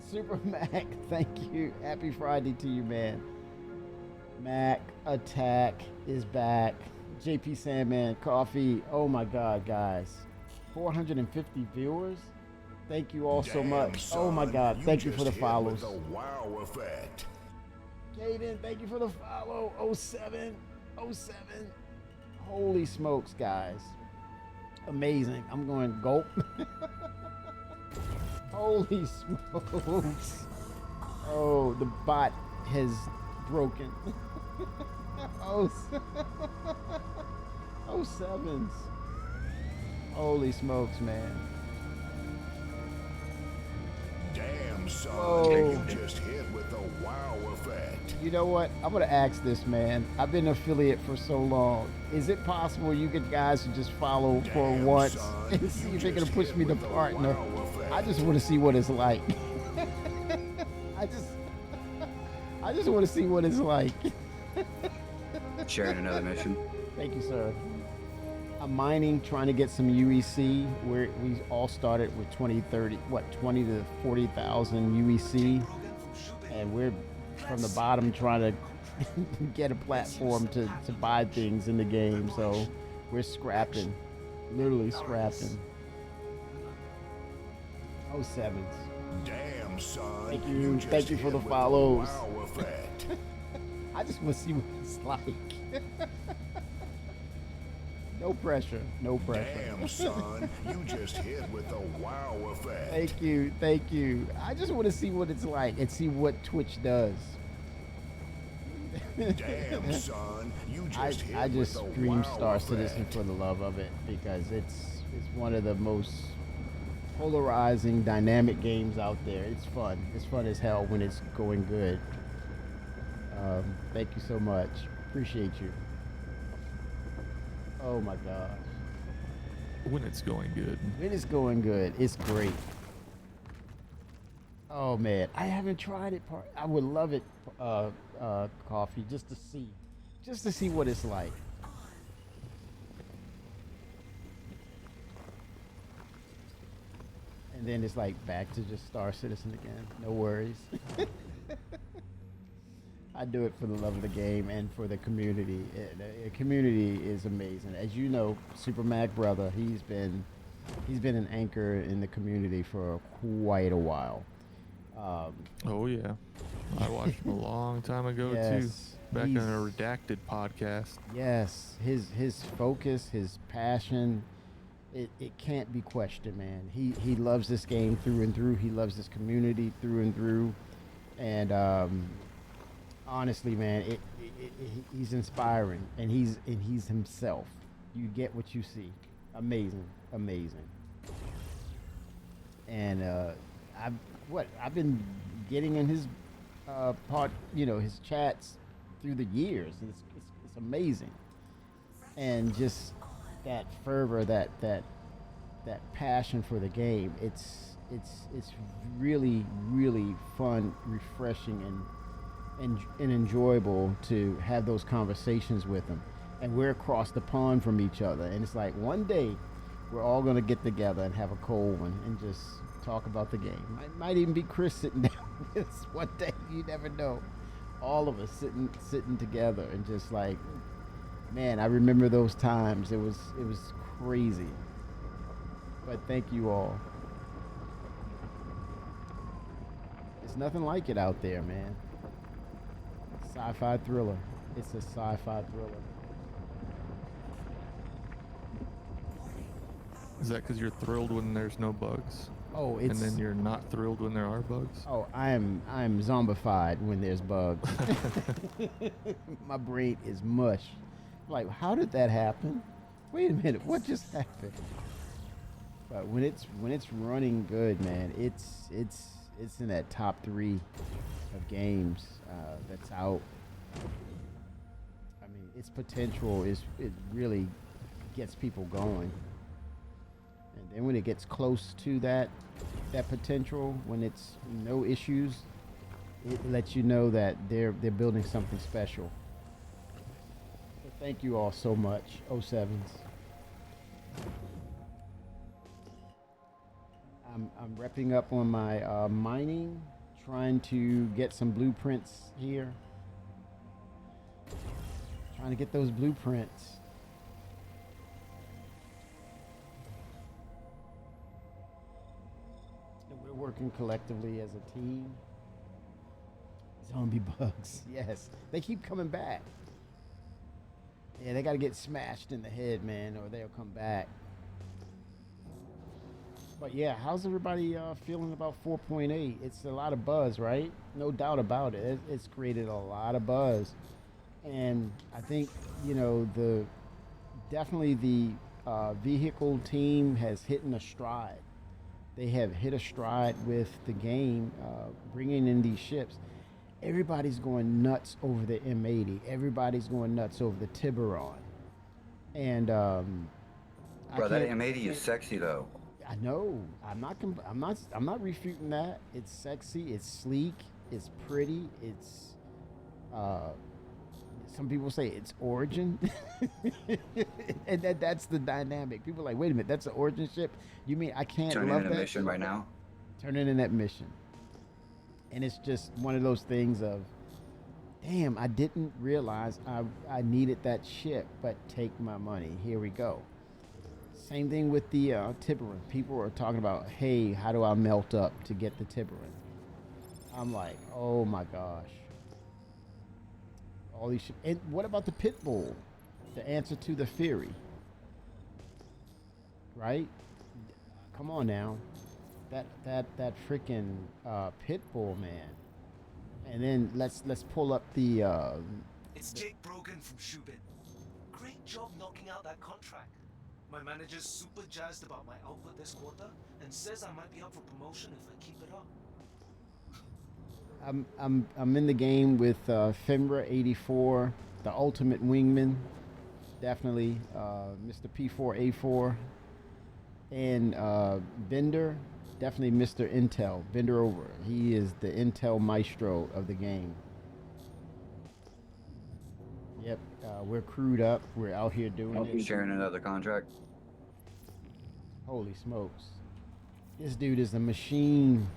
Super Mac, thank you. Happy Friday to you, man. Mac Attack is back. JP Sandman, Coffee. Oh my God, guys. 450 viewers. Thank you all so much. Oh my God, thank you for the follows. Wow effect. Caden, thank you for the follow. 07. Holy smokes, guys. Amazing. I'm going gulp. Holy smokes. Oh, the bot has broken. Oh, 07s. Holy smokes, man. Damn, son. Oh. You just hit with the wow effect. You know what? I'm gonna ask this, man. I've been an affiliate for so long. Is it possible you guys could just follow for once and see if they're gonna push me to partner? I just want to see what it's like. I just want to see what it's like. Sharing another mission. Thank you, sir. I'm mining, trying to get some UEC. We all started with 20 to 40,000 UEC, and we're from the bottom trying to get a platform to buy things in the game. So we're scrapping, literally scrapping. 07s. Damn, son. Thank you for the follows. I just want to see what it's like. No pressure. Damn, son. You just hit with the wow effect. Thank you. I just want to see what it's like and see what Twitch does. Damn, son. You just hit I just with the stream wow Star effect. Citizen for the love of it because it's one of the most polarizing, dynamic games out there. It's fun. It's fun as hell when it's going good. Thank you so much. Appreciate you. Oh my gosh. When it's going good. When it's going good, it's great. Oh man, I haven't tried it. I would love it, Coffee, just to see what it's like. And then it's like back to just Star Citizen again. No worries. I do it for the love of the game and for the community. The community is amazing. As you know, Super Mac Brother, he's been an anchor in the community for quite a while. Oh yeah, I watched him a long time ago too. Back on a Redacted podcast. Yes, his focus, his passion, it can't be questioned, man. He loves this game through and through. He loves this community through and through, and honestly, man, he's inspiring, and he's himself. You get what you see. Amazing. And I've been getting in his his chats through the years. It's amazing, and just that fervor, that passion for the game. It's really fun, refreshing, and enjoyable to have those conversations with him. And we're across the pond from each other, and it's like one day we're all gonna get together and have a cold one and just talk about the game. It might even be Chris sitting down with us one day. You never know. All of us sitting together and just like, man, I remember those times. It was crazy. But thank you all. It's nothing like it out there, man. Sci-fi thriller. It's a sci-fi thriller. Is that because you're thrilled when there's no bugs? Oh, it's... And then you're not thrilled when there are bugs? Oh, I'm zombified when there's bugs. My brain is mush. Like, how did that happen? Wait a minute, what just happened? But when it's running good, man, it's in that top 3 of games that's out. I mean, its potential it really gets people going. And then when it gets close to that potential, when it's no issues, it lets you know that they're building something special. So Thank you all so much, 07s. I'm repping up on my mining, trying to get some blueprints here. Trying to get those blueprints. And we're working collectively as a team. Zombie bugs, yes. They keep coming back. Yeah, they gotta get smashed in the head, man, or they'll come back. But yeah, how's everybody feeling about 4.8? It's a lot of buzz, right? No doubt about it. It's created a lot of buzz. And I think, you know, definitely the vehicle team has hit a stride. They have hit a stride with the game, bringing in these ships. Everybody's going nuts over the M80. Everybody's going nuts over the Tiburon. And Bro, that M80 is sexy though. I know. I'm not refuting that. It's sexy. It's sleek. It's pretty. It's some people say it's Origin, and that's the dynamic. People are like, wait a minute, that's an Origin ship. You mean I can't Turning love in that a mission ship? right now. Turning in that mission, and it's just one of those things of, damn, I didn't realize I needed that ship, but take my money. Here we go. Same thing with the Tiburon. People are talking about, hey, how do I melt up to get the Tiburon? I'm like, oh my gosh. All these and what about the Pitbull? The answer to the Fury. Right? Come on now. That freaking Pitbull, man. And then let's pull up the It's Jake Brogan from Shubin. Great job knocking out that contract. My manager's super jazzed about my output this quarter and says I might be up for promotion if I keep it up. I'm in the game with Fimbra 84, the ultimate wingman, definitely Mr. P4A4, and Bender, definitely Mr. Intel, Bender over. He is the Intel maestro of the game. Yep, we're crewed up. We're out here doing it. Sharing another contract. Holy smokes. This dude is a machine.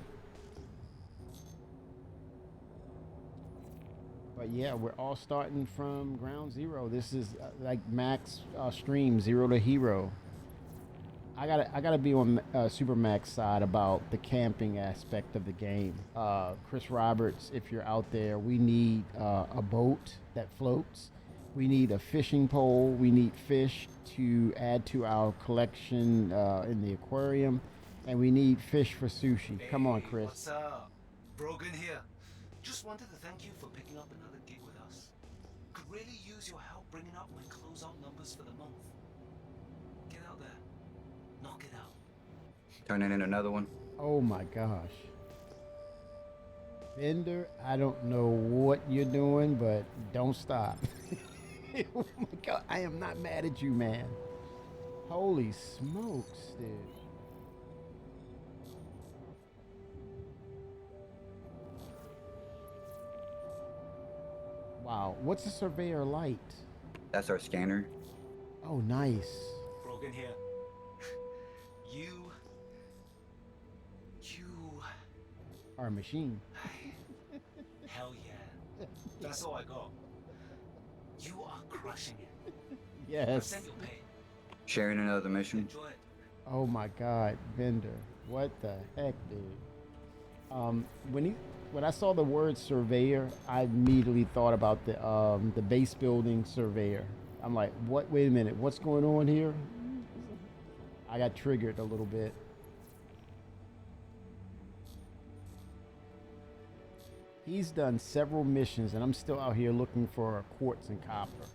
But yeah, we're all starting from ground zero. This is like Max stream, Zero to Hero. I gotta be on Super Max side about the camping aspect of the game. Chris Roberts, if you're out there, we need a boat that floats. We need a fishing pole. We need fish to add to our collection in the aquarium. And we need fish for sushi. Come on, Chris. What's up? Brogan here. Just wanted to thank you for picking up another gig with us. Could really use your help bringing up my closeout numbers for the month. Get out there. Knock it out. Turning in another one. Oh my gosh. Bender, I don't know what you're doing, but don't stop. Oh my God, I am not mad at you, man. Holy smokes, dude. Wow, what's a surveyor light? That's our scanner. Oh, nice. Brogan here. You Our machine. Hell yeah. That's all I got. You are crushing it. Yes. Send your pay. Sharing another mission. Enjoy it. Oh my God, Bender. What the heck, dude? When I saw the word surveyor, I immediately thought about the base building surveyor. I'm like, what? Wait a minute, what's going on here? I got triggered a little bit. He's done several missions, and I'm still out here looking for quartz and copper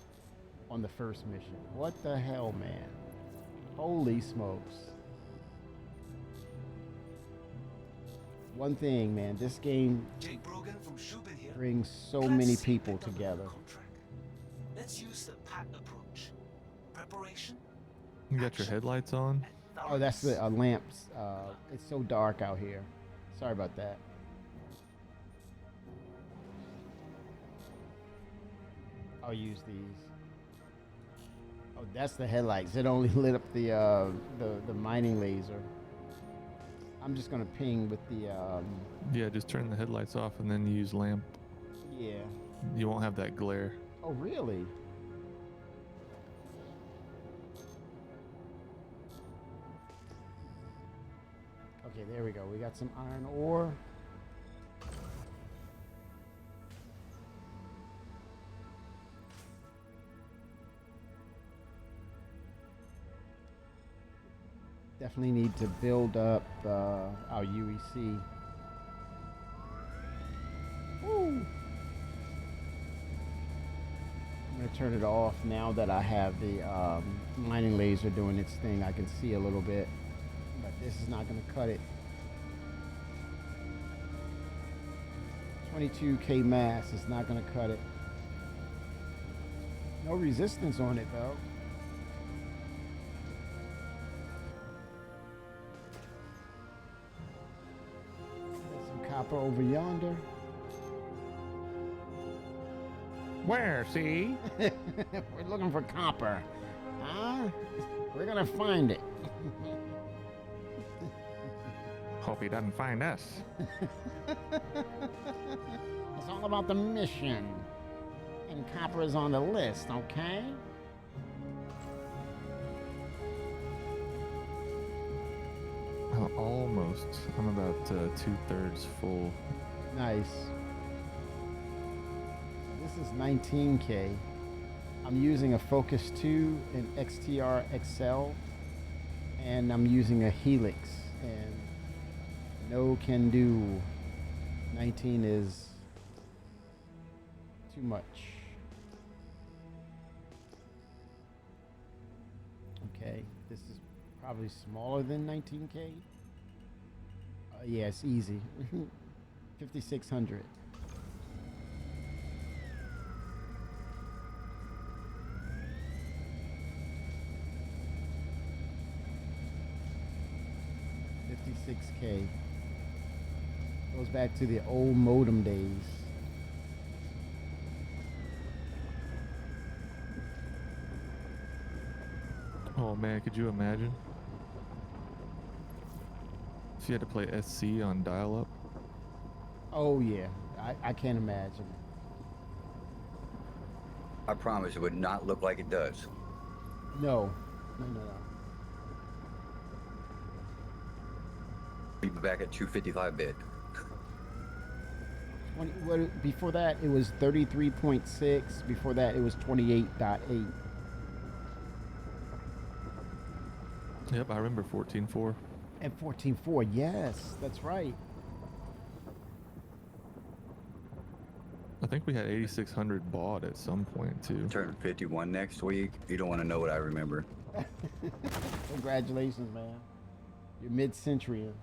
on the first mission. What the hell, man? Holy smokes. One thing, man, this game Jake Brogan from Shubin here. brings so many people together. Let's use the PAT approach. Preparation. You got your headlights on? Oh, that's the lamps. It's so dark out here. Sorry about that. I'll use these. Oh, that's the headlights. It only lit up the mining laser. I'm just gonna ping with the Yeah, just turn the headlights off and then use lamp. yeah. You won't have that glare. Oh, really? Okay, there we go. We got some iron ore. Definitely need to build up our UEC. Woo! I'm gonna turn it off now that I have the mining laser doing its thing. I can see a little bit, but this is not gonna cut it. 22K mass is not gonna cut it. No resistance on it though. There's some copper over yonder. Where, see? We're looking for copper. Huh? We're gonna find it. Hope he doesn't find us. It's all about the mission. And copper is on the list, okay? Almost. I'm about 2/3 full. Nice. This is 19K. I'm using a Focus 2 in XTR XL, and I'm using a Helix, and no can do. 19 is too much. Okay, this is probably smaller than 19K. Yeah, it's easy. 5600. $56K. Goes back to the old modem days. Oh man, could you imagine? If you had to play SC on dial-up? Oh yeah, I can't imagine. I promise it would not look like it does. No. We'll be back at 255 bit. Before that, it was 33.6. Before that, it was 28.8. Yep, I remember 14.4. And 14.4, yes, that's right. I think we had 8600 bought at some point too. Turn 51 next week. You don't want to know what I remember. Congratulations, man. You're mid-centurion.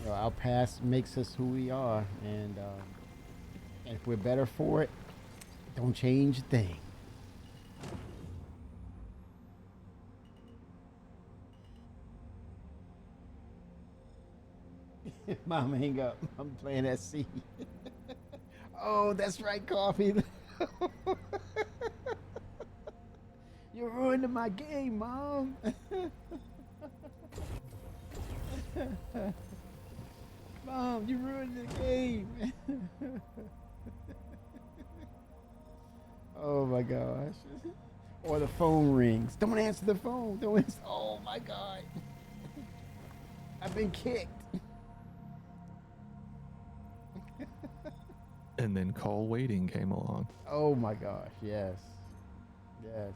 You know, our past makes us who we are, and if we're better for it, don't change a thing. Mom, hang up. I'm playing SC. Oh, that's right, Coffee. You're ruining my game, Mom. Mom, you ruined the game. Oh my gosh. Or the phone rings. Don't answer the phone. Don't answer. Oh my God. I've been kicked. And then call waiting came along. Oh my gosh, yes. Yes.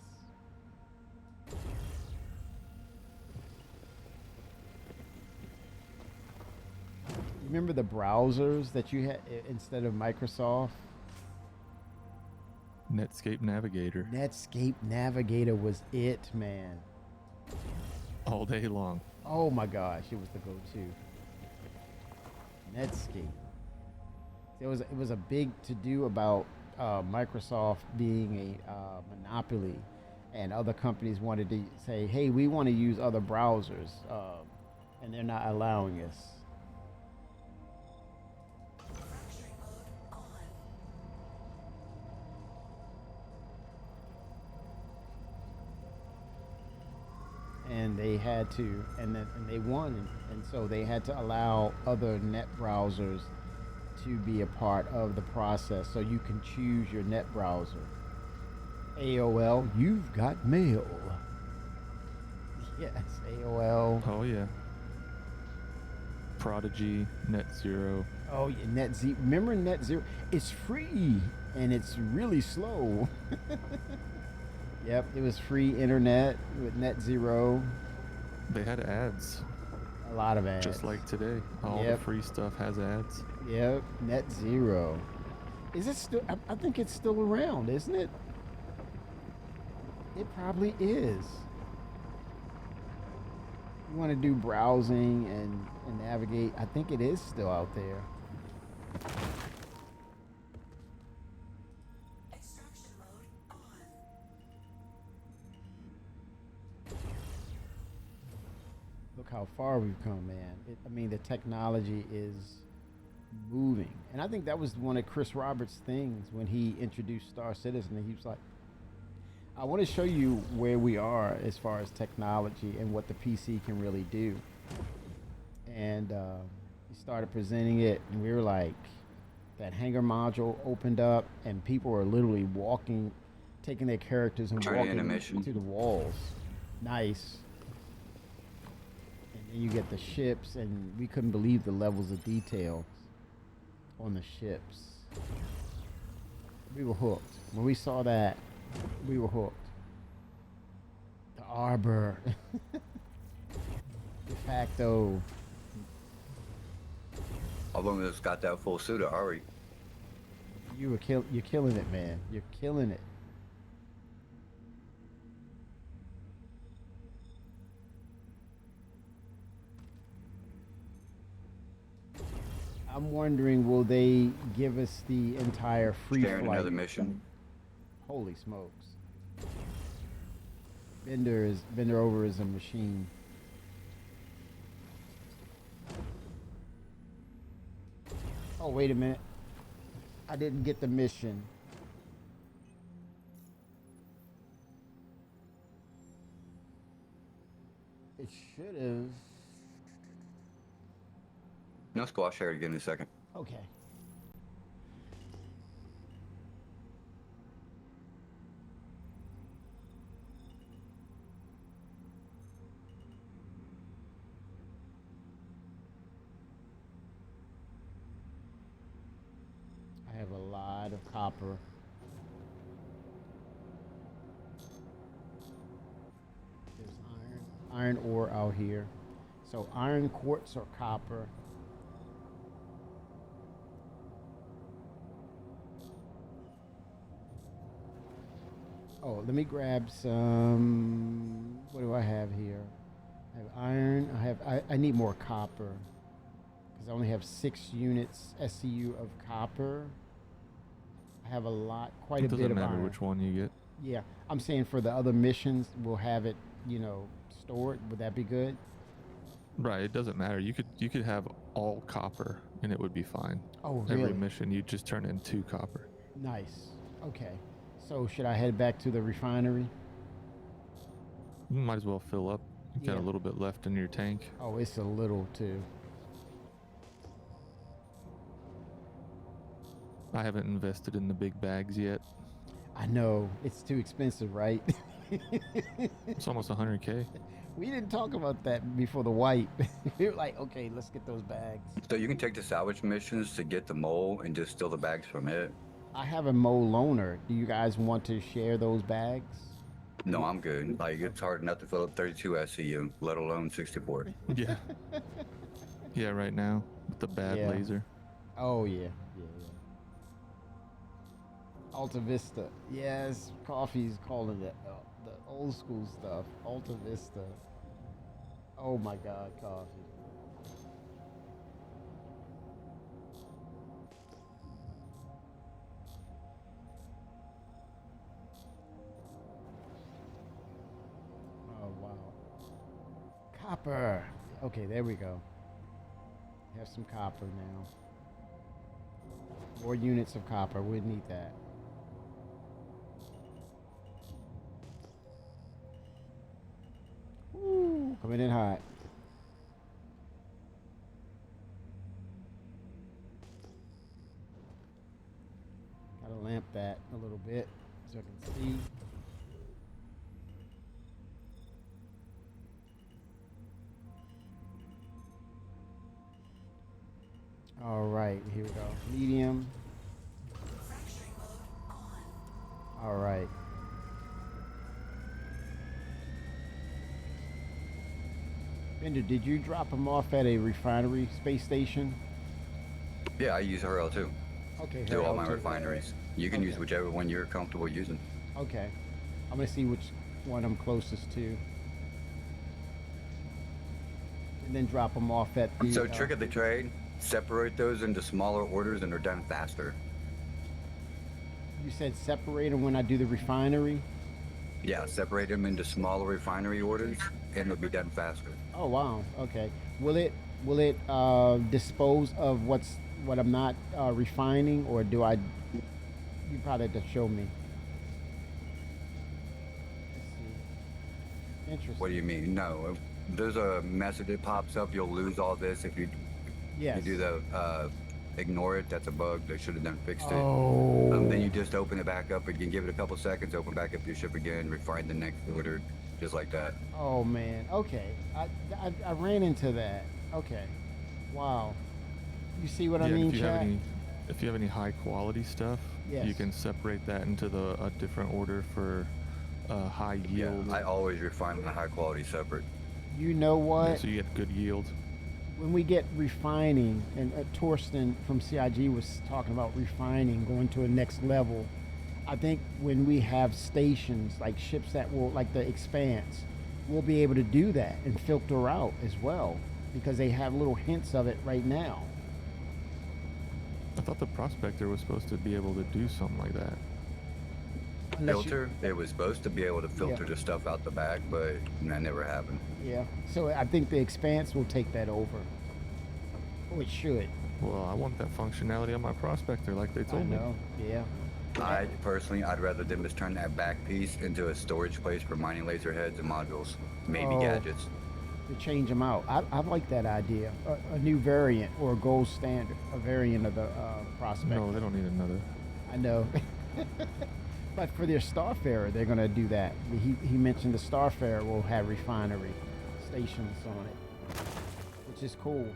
Remember the browsers that you had instead of Microsoft? Netscape Navigator. Netscape Navigator was it, man. All day long. Oh my gosh, it was the go-to. Netscape. It was a big to-do about Microsoft being a monopoly, and other companies wanted to say, hey, we want to use other browsers. and they're not allowing us. Fracturing mode on. And they had to, and they won, and so they had to allow other net browsers to be a part of the process, so you can choose your net browser. AOL, you've got mail. Yes, AOL. Oh yeah. Prodigy, NetZero. Oh yeah, NetZero. Remember NetZero? It's free and it's really slow. Yep, it was free internet with NetZero. They had ads. A lot of ads. Just like today. All the free stuff has ads. Yep, NetZero. Is it still? I think it's still around, isn't it? It probably is. You want to do browsing and navigate? I think it is still out there. Extraction mode on. Look how far we've come, man. I mean, the technology is moving. And I think that was one of Chris Roberts' things when he introduced Star Citizen. He was like, I want to show you where we are as far as technology and what the PC can really do. And he started presenting it, and we were like, that hangar module opened up, and people were literally walking, taking their characters and Turning walking animation. to the walls. Nice. And then you get the ships, and we couldn't believe the levels of detail on the ships. We were hooked. When we saw that, we were hooked. The Arbor. De facto. I've almost got that full suit of Ari. You're killing it, man. You're killing it. I'm wondering, will they give us the entire free Sharing flight? another mission. Holy smokes. Bender over is a machine. Oh, wait a minute. I didn't get the mission. It should have. No, squash share again in a second. Okay. I have a lot of copper. There's iron ore out here. So iron, quartz, or copper. Oh, let me grab some. What do I have here? I have iron. I need more copper because I only have 6 units SCU of copper. I have a lot, quite a bit of Doesn't matter iron. which one you get. Yeah, I'm saying for the other missions, we'll have it, stored. Would that be good? Right, it doesn't matter. You could have all copper and it would be fine. Oh, Every really? mission you just turn in 2 copper. Nice. Okay. So should I head back to the refinery? You might as well fill up. You got Yeah. a little bit left in your tank. Oh, it's a little too. I haven't invested in the big bags yet. I know it's too expensive, right? It's almost 100K. We didn't talk about that before the wipe. We were like, okay, let's get those bags. So you can take the salvage missions to get the mole and just steal the bags from it. I have a Mo loaner. Do you guys want to share those bags? No, I'm good. Like, it's hard enough to fill up 32 SCU, let alone 64. Yeah. Yeah, right now with the bad Yeah. laser. Oh yeah. Alta Vista. Yes, Coffee's calling it the old school stuff. Alta Vista. Oh my God, Coffee. Oh wow. Copper. Okay, there we go. Have some copper now. More units of copper. We need that. Woo, coming in hot. Gotta lamp that a little bit so I can see. All right, here we go. Medium. All right. Bender, did you drop them off at a refinery space station? Yeah, I use Hurl too. Okay, Do all Hurl my too. refineries. You can use whichever one you're comfortable using. Okay. I'm gonna see which one I'm closest to. And then drop them off at the... So trick of the trade, separate those into smaller orders and they're done faster. You said separate them when I do the refinery? Yeah, separate them into smaller refinery orders and it'll be done faster. Oh wow. Okay. Will it dispose of what I'm not refining, or do I? You probably have to show me. Let's see. Interesting. What do you mean? No, there's a message that pops up. You'll lose all this if you Yes. do the ignore it. That's a bug. They should have done fixed it. Oh. Then you just open it back up again. Give it a couple seconds. Open back up your ship again. Refine the next order, just like that. Oh man. Okay. I ran into that. Okay. Wow. You see what I Yeah, and mean, if you have chat? if you have any high quality stuff, Yes. you can separate that into a different order for high yield. I always refine the high quality separate. You know what? Yeah, so you get good yield. When we get refining, and Torsten from CIG was talking about refining, going to a next level. I think when we have stations like ships that will, like the Expanse, we'll be able to do that and filter out as well, because they have little hints of it right now. I thought the Prospector was supposed to be able to do something like that. Filter? It was supposed to be able to filter the stuff out the back, but that never happened. Yeah. So I think the Expanse will take that over. Oh, it should. Well, I want that functionality on my Prospector, like they told I know. Yeah. I'd rather them just turn that back piece into a storage place for mining laser heads and modules, maybe Oh. gadgets. To change them out. I like that idea. A new variant or a gold standard, a variant of the Prospector. No, they don't need another. I know. But for their Starfarer, they're going to do that. He mentioned the Starfarer will have refinery stations on it, which is cool.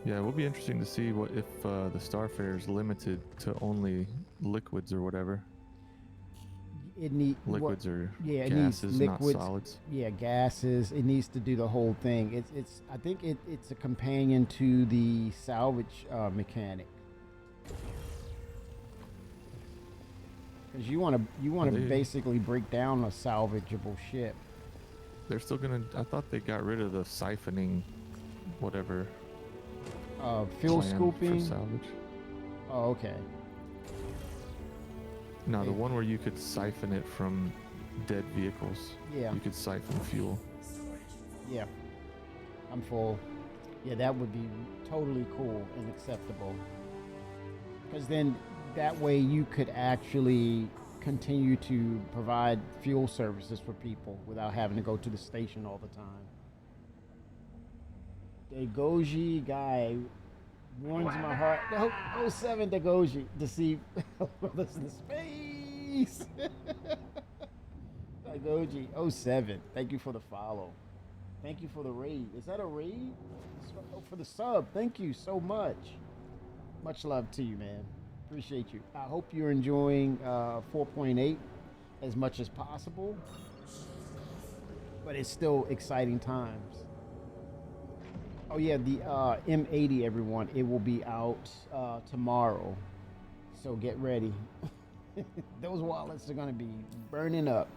Yeah, it will be interesting to see what if the Starfarer is limited to only liquids or whatever. It need Liquids or yeah, it gases, needs liquids, not solids. Yeah, gases. It needs to do the whole thing. It's. I think it's a companion to the salvage mechanic. Because you want to They- basically break down a salvageable ship. They're still gonna. I thought they got rid of the siphoning, whatever. Fuel plan scooping. for salvage. Oh, okay. No, the one where you could siphon it from dead vehicles. Yeah. You could siphon fuel. Yeah, I'm full. Yeah, that would be totally cool and acceptable. Because then that way you could actually continue to provide fuel services for people without having to go to the station all the time. Dagoji guy warms my heart. Oh, 07 Dagoji to see brothers in space. Dagoji 07. Thank you for the follow. Thank you for the raid. Is that a raid? Oh, for the sub. Thank you so much. Much love to you, man. Appreciate you. I hope you're enjoying 4.8 as much as possible. But it's still exciting times. Oh yeah, the M80, everyone. It will be out tomorrow. So get ready. Those wallets are going to be burning up.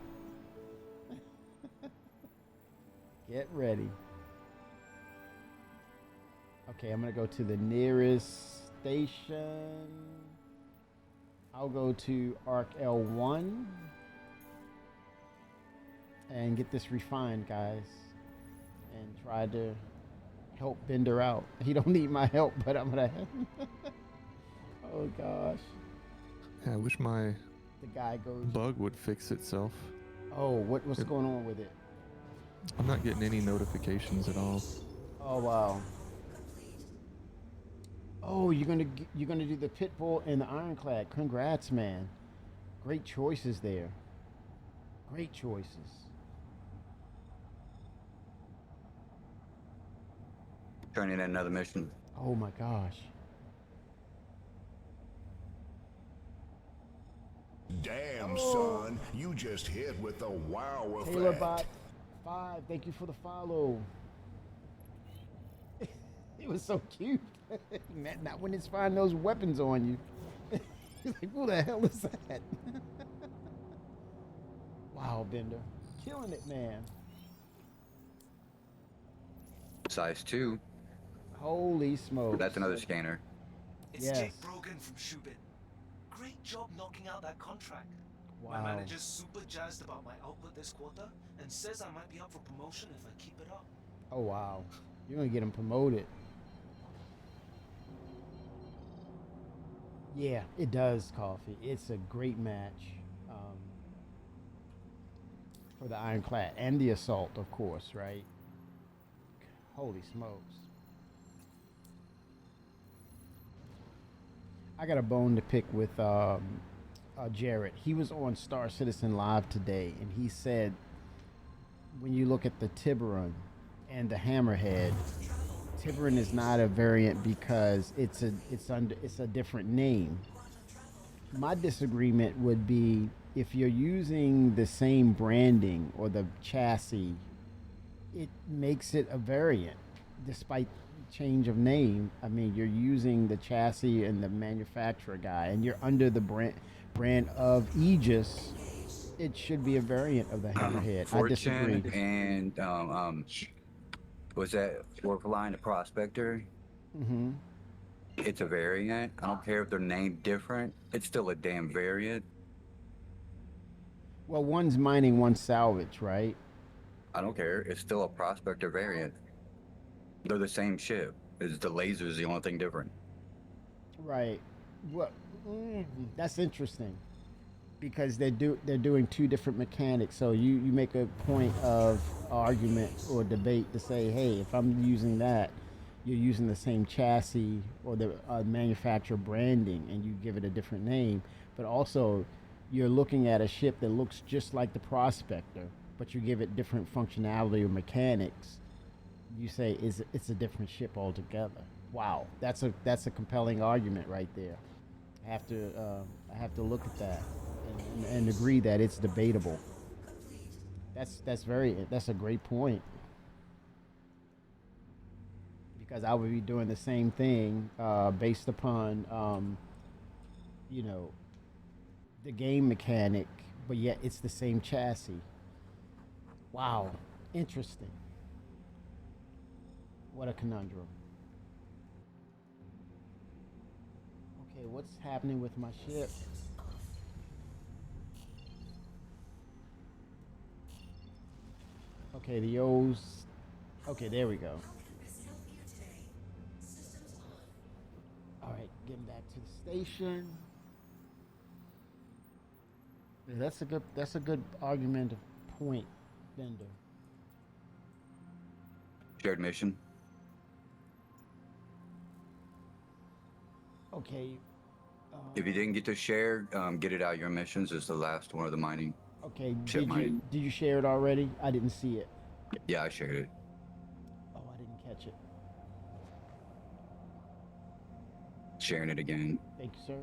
Get ready. Okay, I'm going to go to the nearest station. I'll go to Arc L1 and get this refined, guys. and tried to help Bender out. He don't need my help, but I'm gonna help him. Oh gosh. Yeah, I wish my The guy goes. bug would fix itself. Oh, what's going on with it? I'm not getting any notifications at all. Oh wow. Oh, you're gonna do the Pitbull and the Ironclad. Congrats, man. Great choices there. Great choices. Turning in another mission. Oh my gosh. Damn, son, you just hit with the wow effect. TaylorBot 5, thank you for the follow. It was so cute. Not when it's finding those weapons on you. He's like, who the hell is that? Wow, Bender. Killing it, man. Size 2. Holy smokes. That's another scanner. It's Yes. Jake Brogan from Shubin. Great job knocking out that contract. My Wow. manager's super jazzed about my output this quarter and says I might be up for promotion if I keep it up. Oh, wow. You're going to get him promoted. Yeah, it does, Coffee. It's a great match for the Ironclad and the Assault, of course, right? Holy smokes. I got a bone to pick with Jarrett. He was on Star Citizen Live today, and he said when you look at the Tiburon and the Hammerhead, Tiburon is not a variant because it's a different name. My disagreement would be if you're using the same branding or the chassis, it makes it a variant despite change of name. I mean, you're using the chassis and the manufacturer guy, and you're under the brand of Aegis. It should be a variant of the Hammerhead. I disagree. Fortune and was that Fourth Line, the Prospector? Mm-hmm. It's a variant. I don't care if they're named different. It's still a damn variant. Well, one's mining, one's salvage, right? I don't care. It's still a Prospector variant. They're the same ship. It's the laser's the only thing different. Right. Well, that's interesting because they're doing two different mechanics. So you make a point of argument or debate to say, hey, if I'm using that, you're using the same chassis or the manufacturer branding, and you give it a different name. But also, you're looking at a ship that looks just like the Prospector, but you give it different functionality or mechanics. You say it's a different ship altogether. Wow, that's a compelling argument right there. I have to look at that and agree that it's debatable. That's a great point, because I would be doing the same thing based upon the game mechanic, but yet it's the same chassis. Wow, interesting. What a conundrum. Okay, what's happening with my ship? Okay, the O's. Okay, there we go. All right, getting back to the station. Yeah, that's a good argument of point, Bender. Shared mission. Okay. If you didn't get to share, get it out your missions. Is the last one of the mining. Okay. Ship mining. Did you share it already? I didn't see it. Yeah, I shared it. Oh, I didn't catch it. Sharing it again. Thank you, sir.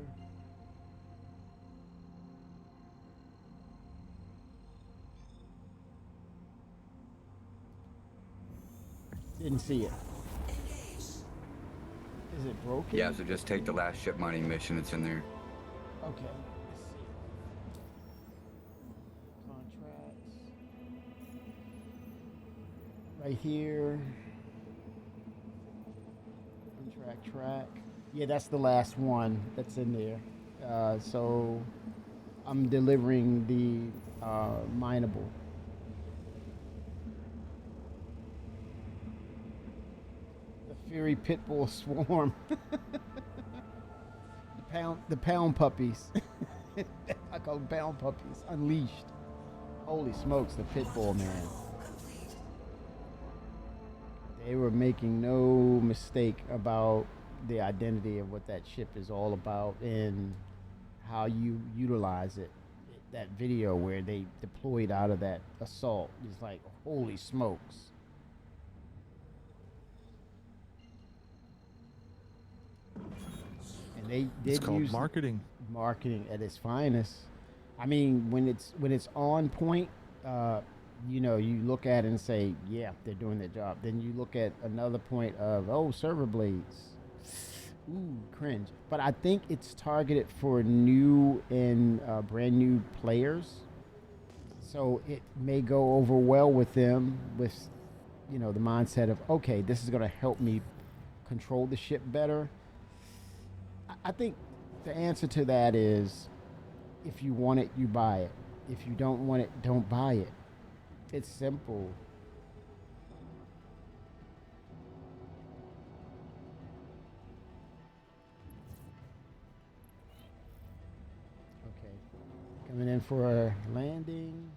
Didn't see it. Is it broken? Yeah, so just take the last ship mining mission. It's in there. Okay. Let's see. Contracts. Right here. Contract track. Yeah, that's the last one that's in there. So I'm delivering the mineable. Fury Pitbull Swarm. the pound puppies. I call them pound puppies. Unleashed. Holy smokes, the Pitbull, man. They were making no mistake about the identity of what that ship is all about and how you utilize it. That video where they deployed out of that assault is like, holy smokes. And they did It's called use marketing. Marketing at its finest. I mean, when it's on point, you know, you look at it and say, yeah, they're doing their job. Then you look at another point of, oh, server blades. Ooh, cringe. But I think it's targeted for new and brand new players. So it may go over well with them with, you know, the mindset of, okay, this is going to help me control the ship better. I think the answer to that is, if you want it, you buy it. If you don't want it, don't buy it. It's simple. Okay. Coming in for a landing.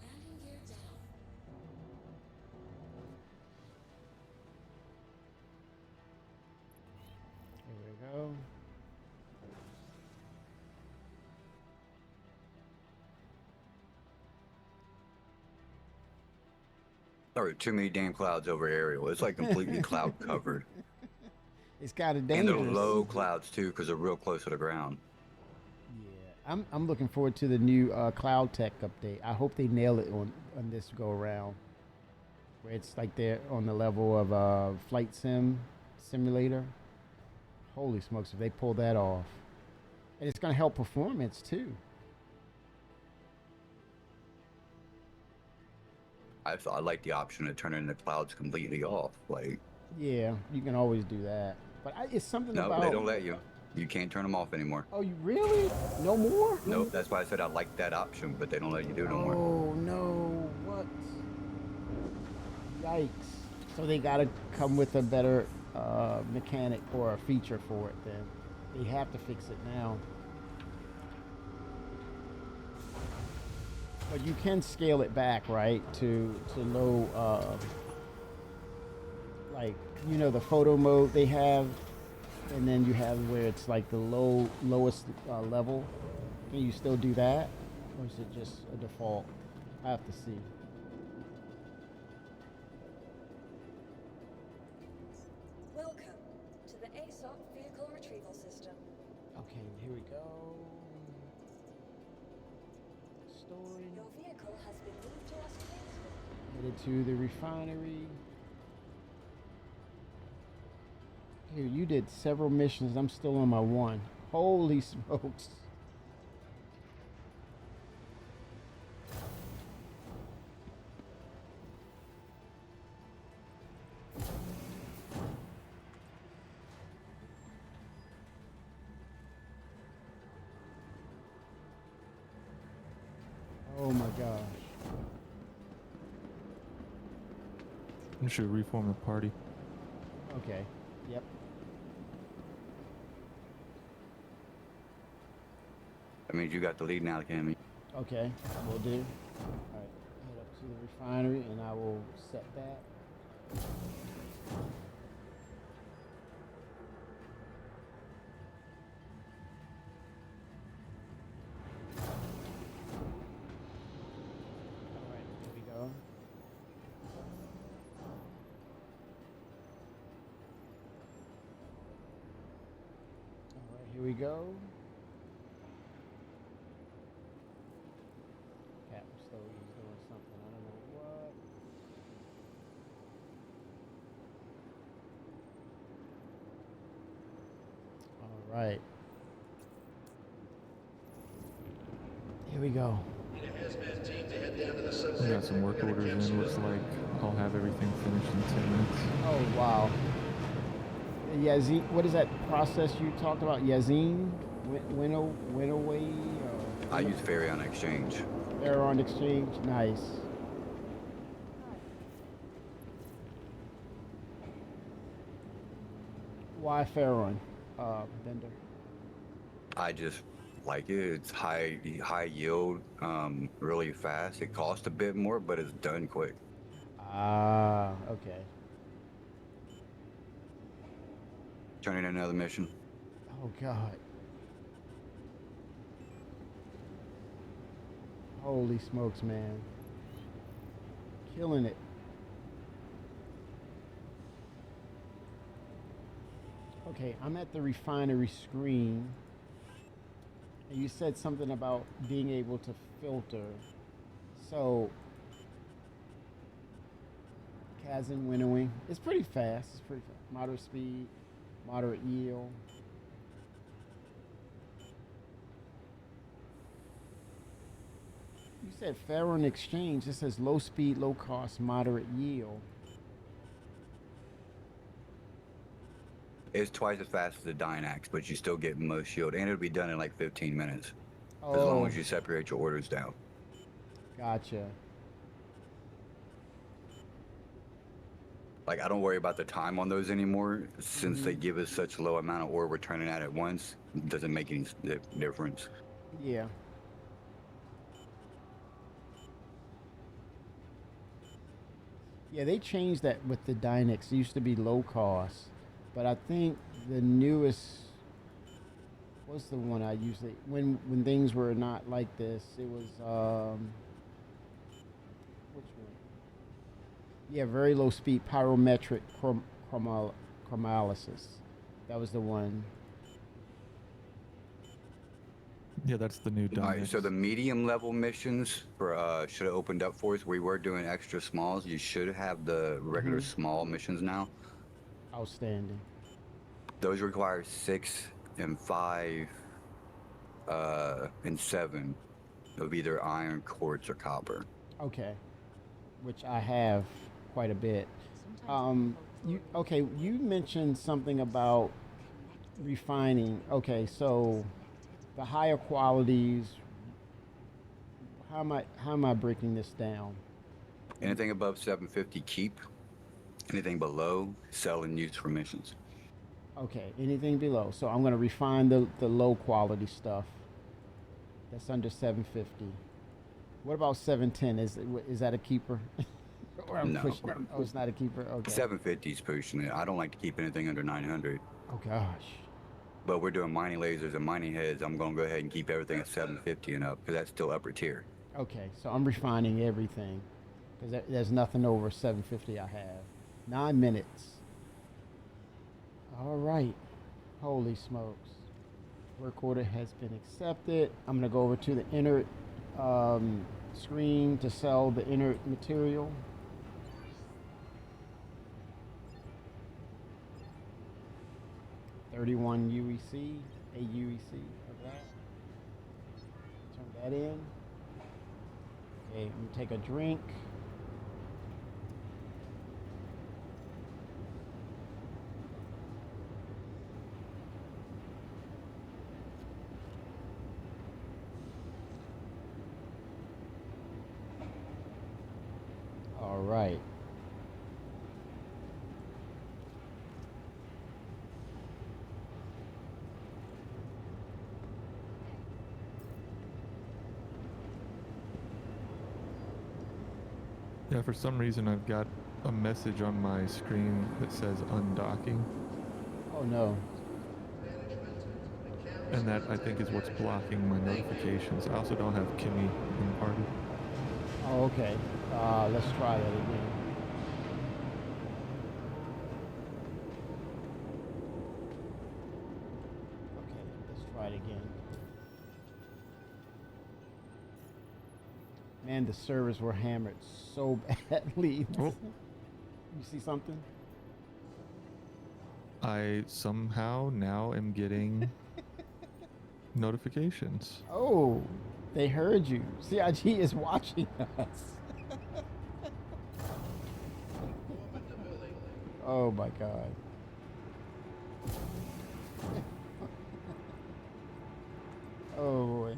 Landing gear down. Here we go. There are too many damn clouds over Ariel. It's like completely cloud covered. It's kind of And dangerous. they're low clouds too, because they're real close to the ground. Yeah, I'm looking forward to the new Cloud Tech update. I hope they nail it on this go around, where it's like they're on the level of Flight Simulator. Holy smokes, if they pull that off. And it's going to help performance too. I like the option of turning the clouds completely off. Like, Yeah, you can always do that. But it's something no, about... they don't let you. You can't turn them off anymore. Oh, you really? No more? Nope, that's why I said I like that option, but they don't let you do no more. Oh, no. What? Yikes. So they got to come with a better mechanic or a feature for it then. They have to fix it now. But you can scale it back, right, to low, like, you know, the photo mode they have, and then you have where it's like the lowest level. Can you still do that, or is it just a default? I have to see. Welcome to the ASOP Vehicle Retrieval System. Okay, here we go. Storing. Your vehicle has been moved to our space. Headed to the refinery. Here, you did several missions. I'm still on my one. Holy smokes. Oh my gosh. You should reform the party. Okay. Yep. That means you got the lead now, Cammy. Okay, will do. Alright, head up to the refinery and I will set that. Alright, here we go. Alright, here we go. Captain Stogie's doing something, I don't know what. Alright. Here we go. We got some work orders in. Looks like I'll have everything finished in 10 minutes. Oh, wow. Yazin, what is that process you talked about? Yazin? Winnoway? I use Ferry on Exchange. Error on Exchange? Nice. Why Farron, Bender? I just like it. It's high yield, really fast. It costs a bit more, but it's done quick. Ah, okay. Turning in another mission. Oh God. Holy smokes, man. Killing it. Okay, I'm at the refinery screen. And you said something about being able to filter. So, Kazan winnowing. It's pretty fast. It's pretty fast. Moderate speed, moderate yield. You said Farron Exchange. This says low speed, low cost, moderate yield. It's twice as fast as the Dynax, but you still get most yield, and it'll be done in like 15 minutes. As long as you separate your orders down. Gotcha. Like, I don't worry about the time on those anymore. Since they give us such low amount of ore we're turning out at once, it doesn't make any difference. Yeah. Yeah, they changed that with the Dynex. It used to be low cost, but I think the newest, what's the one I usually, when things were not like this, it was, which one? Yeah, very low speed pyrometric chromolysis. That was the one. Yeah, that's the new Alright, Dynex. so the medium level missions for should have opened up for us. We were doing extra smalls. You should have the regular small missions now. Outstanding. Those require 6 and 5 and 7 of either iron, quartz, or copper. Okay, which I have quite a bit. You mentioned something about refining. Okay, so the higher qualities. How am I breaking this down? Anything above 750, keep. Anything below, sell and use for missions. Okay, anything below. So I'm going to refine the low quality stuff. That's under 750. What about 710? Is that a keeper? Or I'm No. pushing it? Oh, it's not a keeper. Okay. 750 is pushing it. I don't like to keep anything under 900. Oh gosh. But we're doing mining lasers and mining heads. I'm going to go ahead and keep everything at 750 and up because that's still upper tier. Okay, so I'm refining everything because there's nothing over 750 I have. 9 minutes. All right. Holy smokes. Work order has been accepted. I'm going to go over to the inert screen to sell the inert material. $31 UEC, a UEC of that. Turn that in. Okay, I'm gonna take a drink. All right. Yeah, for some reason I've got a message on my screen that says undocking, Oh no. and that I think is what's blocking my notifications. I also don't have Kimmy in the party. Oh, okay. Let's try that again. Okay, let's try it again. Man, the servers were hammered so badly. Oh. You see something? I somehow now am getting notifications. Oh, they heard you. CIG is watching us. Oh my God. Oh boy.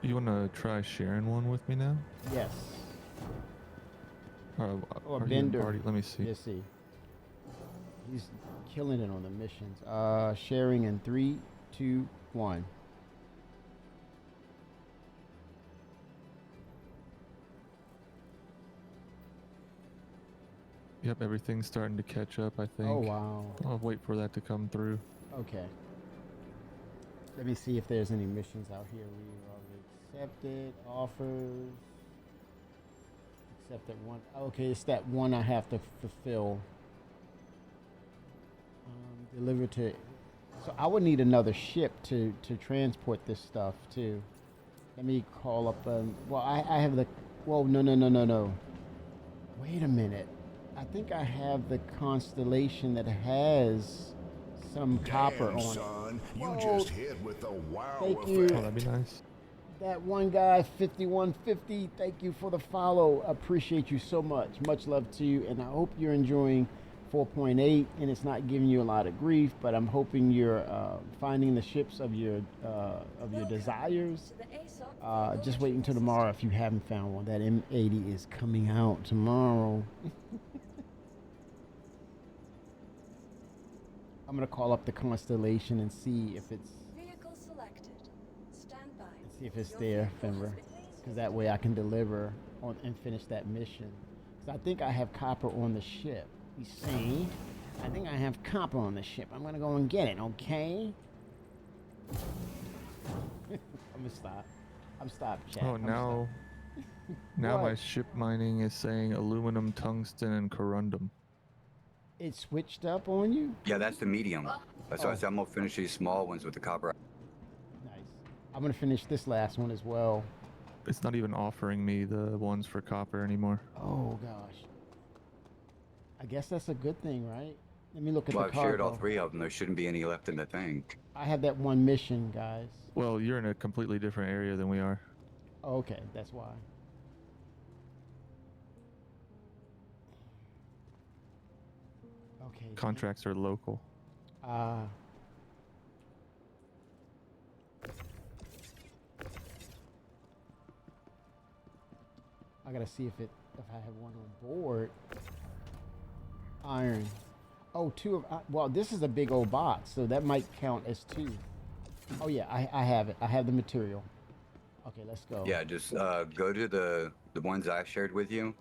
You want to try sharing one with me now? Yes. Or are you Bender. already- let me see. Let's see. He's killing it on the missions. Sharing in 3, 2, 1. Yep, everything's starting to catch up, I think. Oh, wow. I'll wait for that to come through. Okay. Let me see if there's any missions out here we already accepted. Offers. Accepted one. Okay, it's that one I have to fulfill. Deliver to. So I would need another ship to transport this stuff too. Let me call up. Well, I have the. Whoa, no. Wait a minute. I think I have the Constellation that has some copper on son, it. you Whoa. just hit with the wow Thank effect. you. Oh, that'd be nice. That one guy, 5150, thank you for the follow. Appreciate you so much. Much love to you, and I hope you're enjoying 4.8 and it's not giving you a lot of grief, but I'm hoping you're finding the ships of your desires. Just wait until tomorrow if you haven't found one. That M80 is coming out tomorrow. I'm gonna call up the Constellation and see if it's Vehicle selected. Stand by. see if it's there, Fenrir, because that way I can deliver on and finish that mission. Because I think I have copper on the ship. You see, I think I have copper on the ship. I'm gonna go and get it. Okay. I'm gonna stop. I'm stopped, chat. Oh, I'm now, now my What? ship mining is saying aluminum, tungsten, and corundum. It switched up on you? Yeah, that's the medium. That's why I Oh. said I'm gonna finish these small ones with the copper. Nice. I'm gonna finish this last one as well. It's not even offering me the ones for copper anymore. Oh gosh. I guess that's a good thing, right? Let me look at Well, the I've shared all cargo. 3 of them. There shouldn't be any left in the thing. I have that one mission, guys. Well, you're in a completely different area than we are. Oh, okay, that's why. Okay. Contracts are local. I gotta see if I have one on board. Iron. Oh, 2 of. Well, this is a big old box, so that might count as 2. Oh yeah, I have it. I have the material. Okay, let's go. Yeah, just go to the ones I shared with you,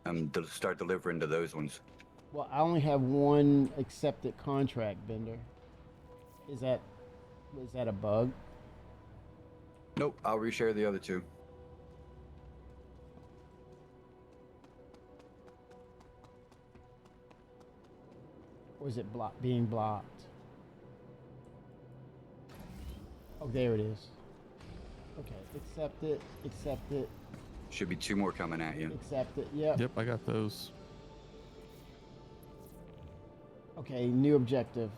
and start delivering to those ones. Well, I only have one accepted contract, Bender. Is that a bug? Nope, I'll reshare the other 2. Or is it being blocked? Oh, there it is. Okay, accept it, accept it, Should be 2 more coming at you. accept it. Yep. Yep, I got those. Okay, new objective.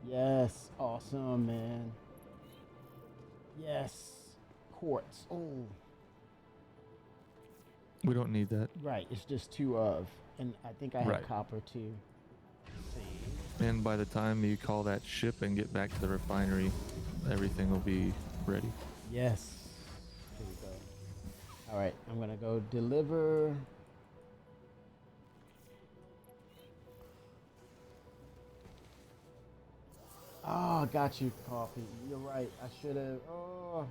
Yes, awesome, man. Yes, quartz. Oh, We don't need that. right. It's just 2 of, and I think I have Right. copper too. And by the time you call that ship and get back to the refinery, everything will be ready. Yes. Here we go. All right, I'm gonna go deliver. Oh, got you, Coffee. You're right. I should have. Oh.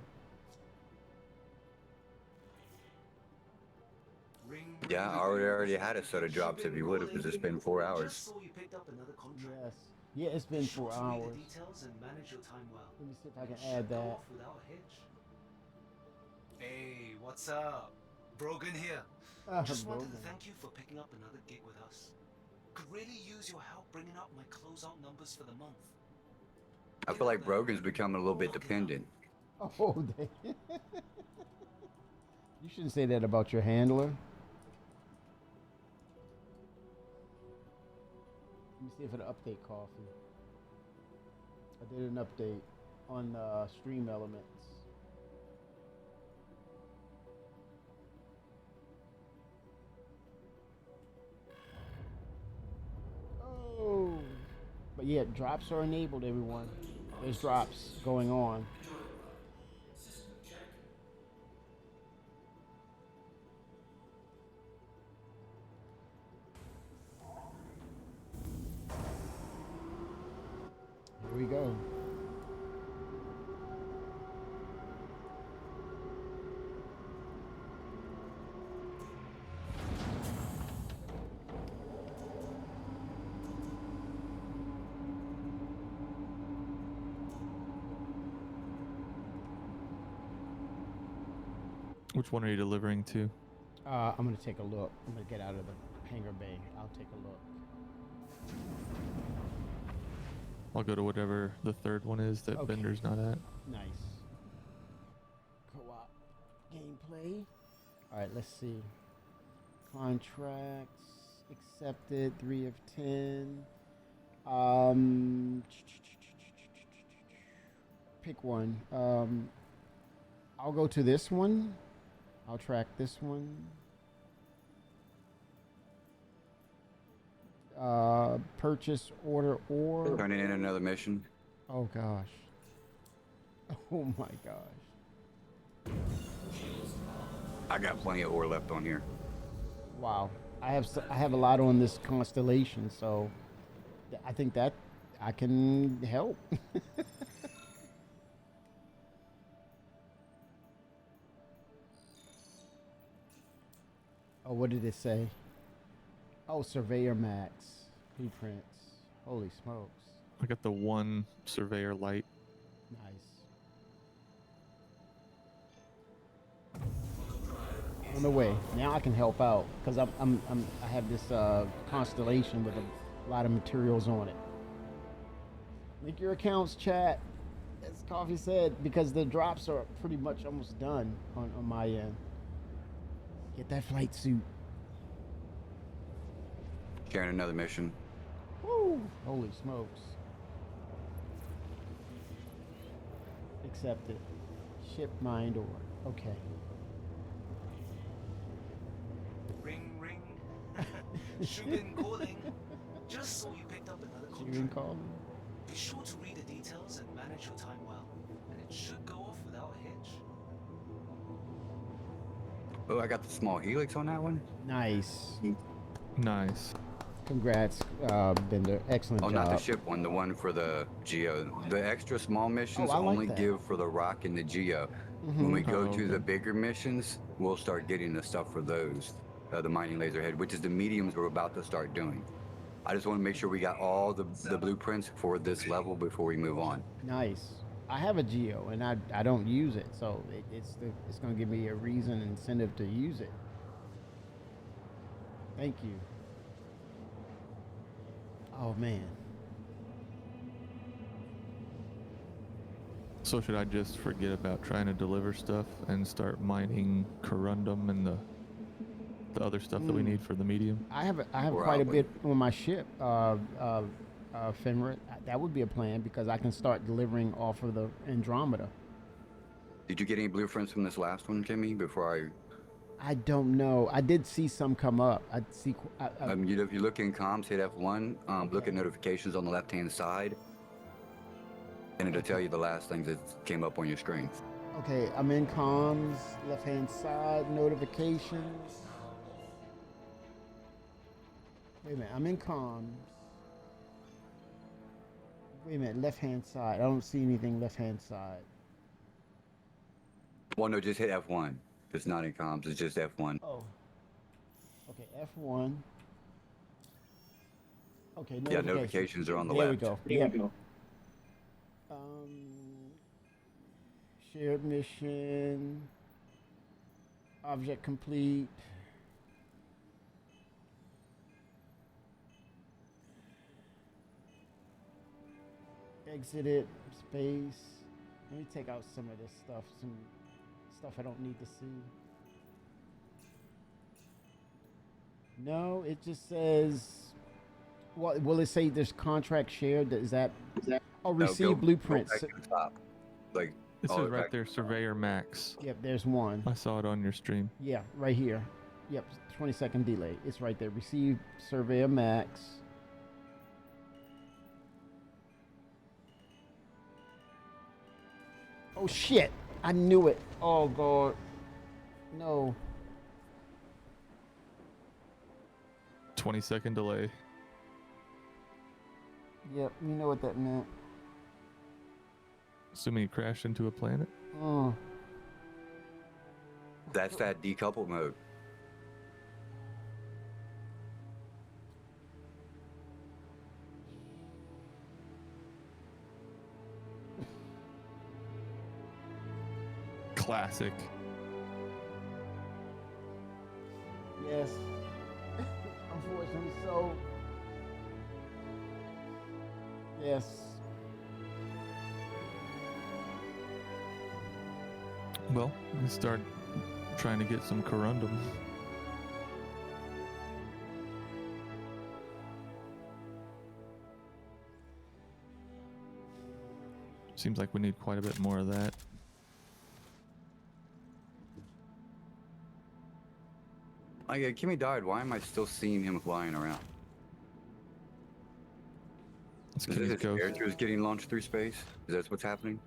Yeah, I already had a set of drops if you would have, because it's been 4 hours. Saw you picked up another contract. Yes. Yeah, it's been 4 Short to read hours. the details and manage your time well. Let me see if I can Should add go that. off without a hitch. Hey, what's up? Brogan here. Just wanted to Brogan. thank you for picking up another gig with us. Could really use your help bringing up my closeout numbers for the month. I feel like Brogan's becoming a little bit dependent. Oh, damn. You shouldn't say that about your handler. Let me see if it'll update Coffee. I did an update on Stream Elements. Oh, but yeah, drops are enabled, everyone. There's drops going on. Which one are you delivering to? I'm gonna take a look. I'm gonna get out of the hangar bay. I'll take a look. I'll go to whatever the third one is that Okay. Bender's not at. Nice. Co-op gameplay. All right, let's see. Contracts accepted. 3 of 10. Pick one. I'll go to this one. I'll track this one. Purchase order or Turning in another mission. oh gosh. Oh my gosh. I got plenty of ore left on here. Wow. I have a lot on this constellation, so I think that I can help. Oh, what did it say? Oh, Surveyor Max blueprints. Holy smokes. I got the one Surveyor Light. Nice. On the way. Now I can help out because I have this constellation with a lot of materials on it. Link your accounts, chat. As Coffee said, because the drops are pretty much almost done on my end. Get that flight suit. Sharing another mission. Woo! Holy smokes. Accepted. Ship mind ore. Okay. Ring, ring. Shubin calling. Just saw you picked up another Shubin contract. calling. Be sure to read the details and manage your time well, and it should go off without a hitch. Oh, I got the small helix on that one. Nice. Nice. Congrats, Bender. Excellent Oh, job. not the ship one, the one for the Geo. The extra small missions Oh, I like only that. give for the Rock and the Geo. Mhm. When we go Oh, to the okay. bigger missions, we'll start getting the stuff for those. The mining laserhead, which is the mediums we're about to start doing. I just want to make sure we got all the blueprints for this level before we move on. Nice. I have a Geo and I don't use it, so it's going to give me a reason and incentive to use it. Thank you. Oh man. So should I just forget about trying to deliver stuff and start mining corundum and the other stuff that we need for the medium? I have Or quite a outward. bit on my ship, Fenrir. That would be a plan because I can start delivering off of the Andromeda. Did you get any blueprints from this last one, Kimmy? Before I don't know. I did see some come up. you look in comms, hit F1, look at notifications on the left-hand side, and it'll tell you the last things that came up on your screen. Okay, I'm in comms, left hand side, notifications. Wait a minute, I'm in comms. Wait a minute, left hand side. I don't see anything left hand side. Well, no, just hit F1. It's not in comms, it's just F1. Oh. Okay, F1. Okay, Yeah, notifications are on the there left. We go. There we go. Shared mission. Object complete. Exited space. Let me take out some of this stuff. Some stuff I don't need to see. No, it just says. What will it say? There's contract shared. Is that? Oh, No, receive go blueprints. back to the top. Like, It all says the way right back- there, Surveyor Max. Yep, there's one. I saw it on your stream. Yeah, right here. Yep, 20-second delay. It's right there. Receive Surveyor Max. Oh shit! I knew it. Oh god. No. 20-second delay. Yep, you know what that meant. Assuming you crashed into a planet. Oh. That's that decoupled mode. Classic. Yes. Unfortunately so. Yes. Well, we start trying to get some corundum. Seems like we need quite a bit more of that. Kimmy died. Why am I still seeing him flying around? It's Is it his character is getting launched through space? Is that what's happening?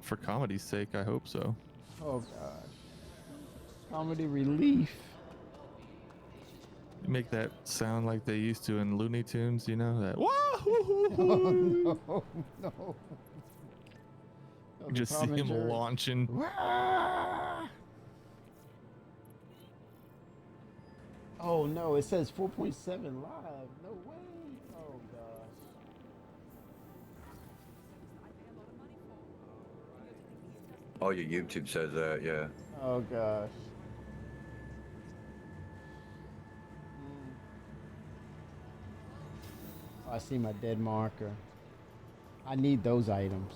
For comedy's sake, I hope so. Oh gosh. Comedy relief. You make that sound like they used to in Looney Tunes, you know? That Oh, no, no. You just see him launching. Oh no, it says 4.7 live. No way. Oh gosh. Oh, your YouTube says that, yeah. Oh gosh. Oh, I see my dead marker. I need those items.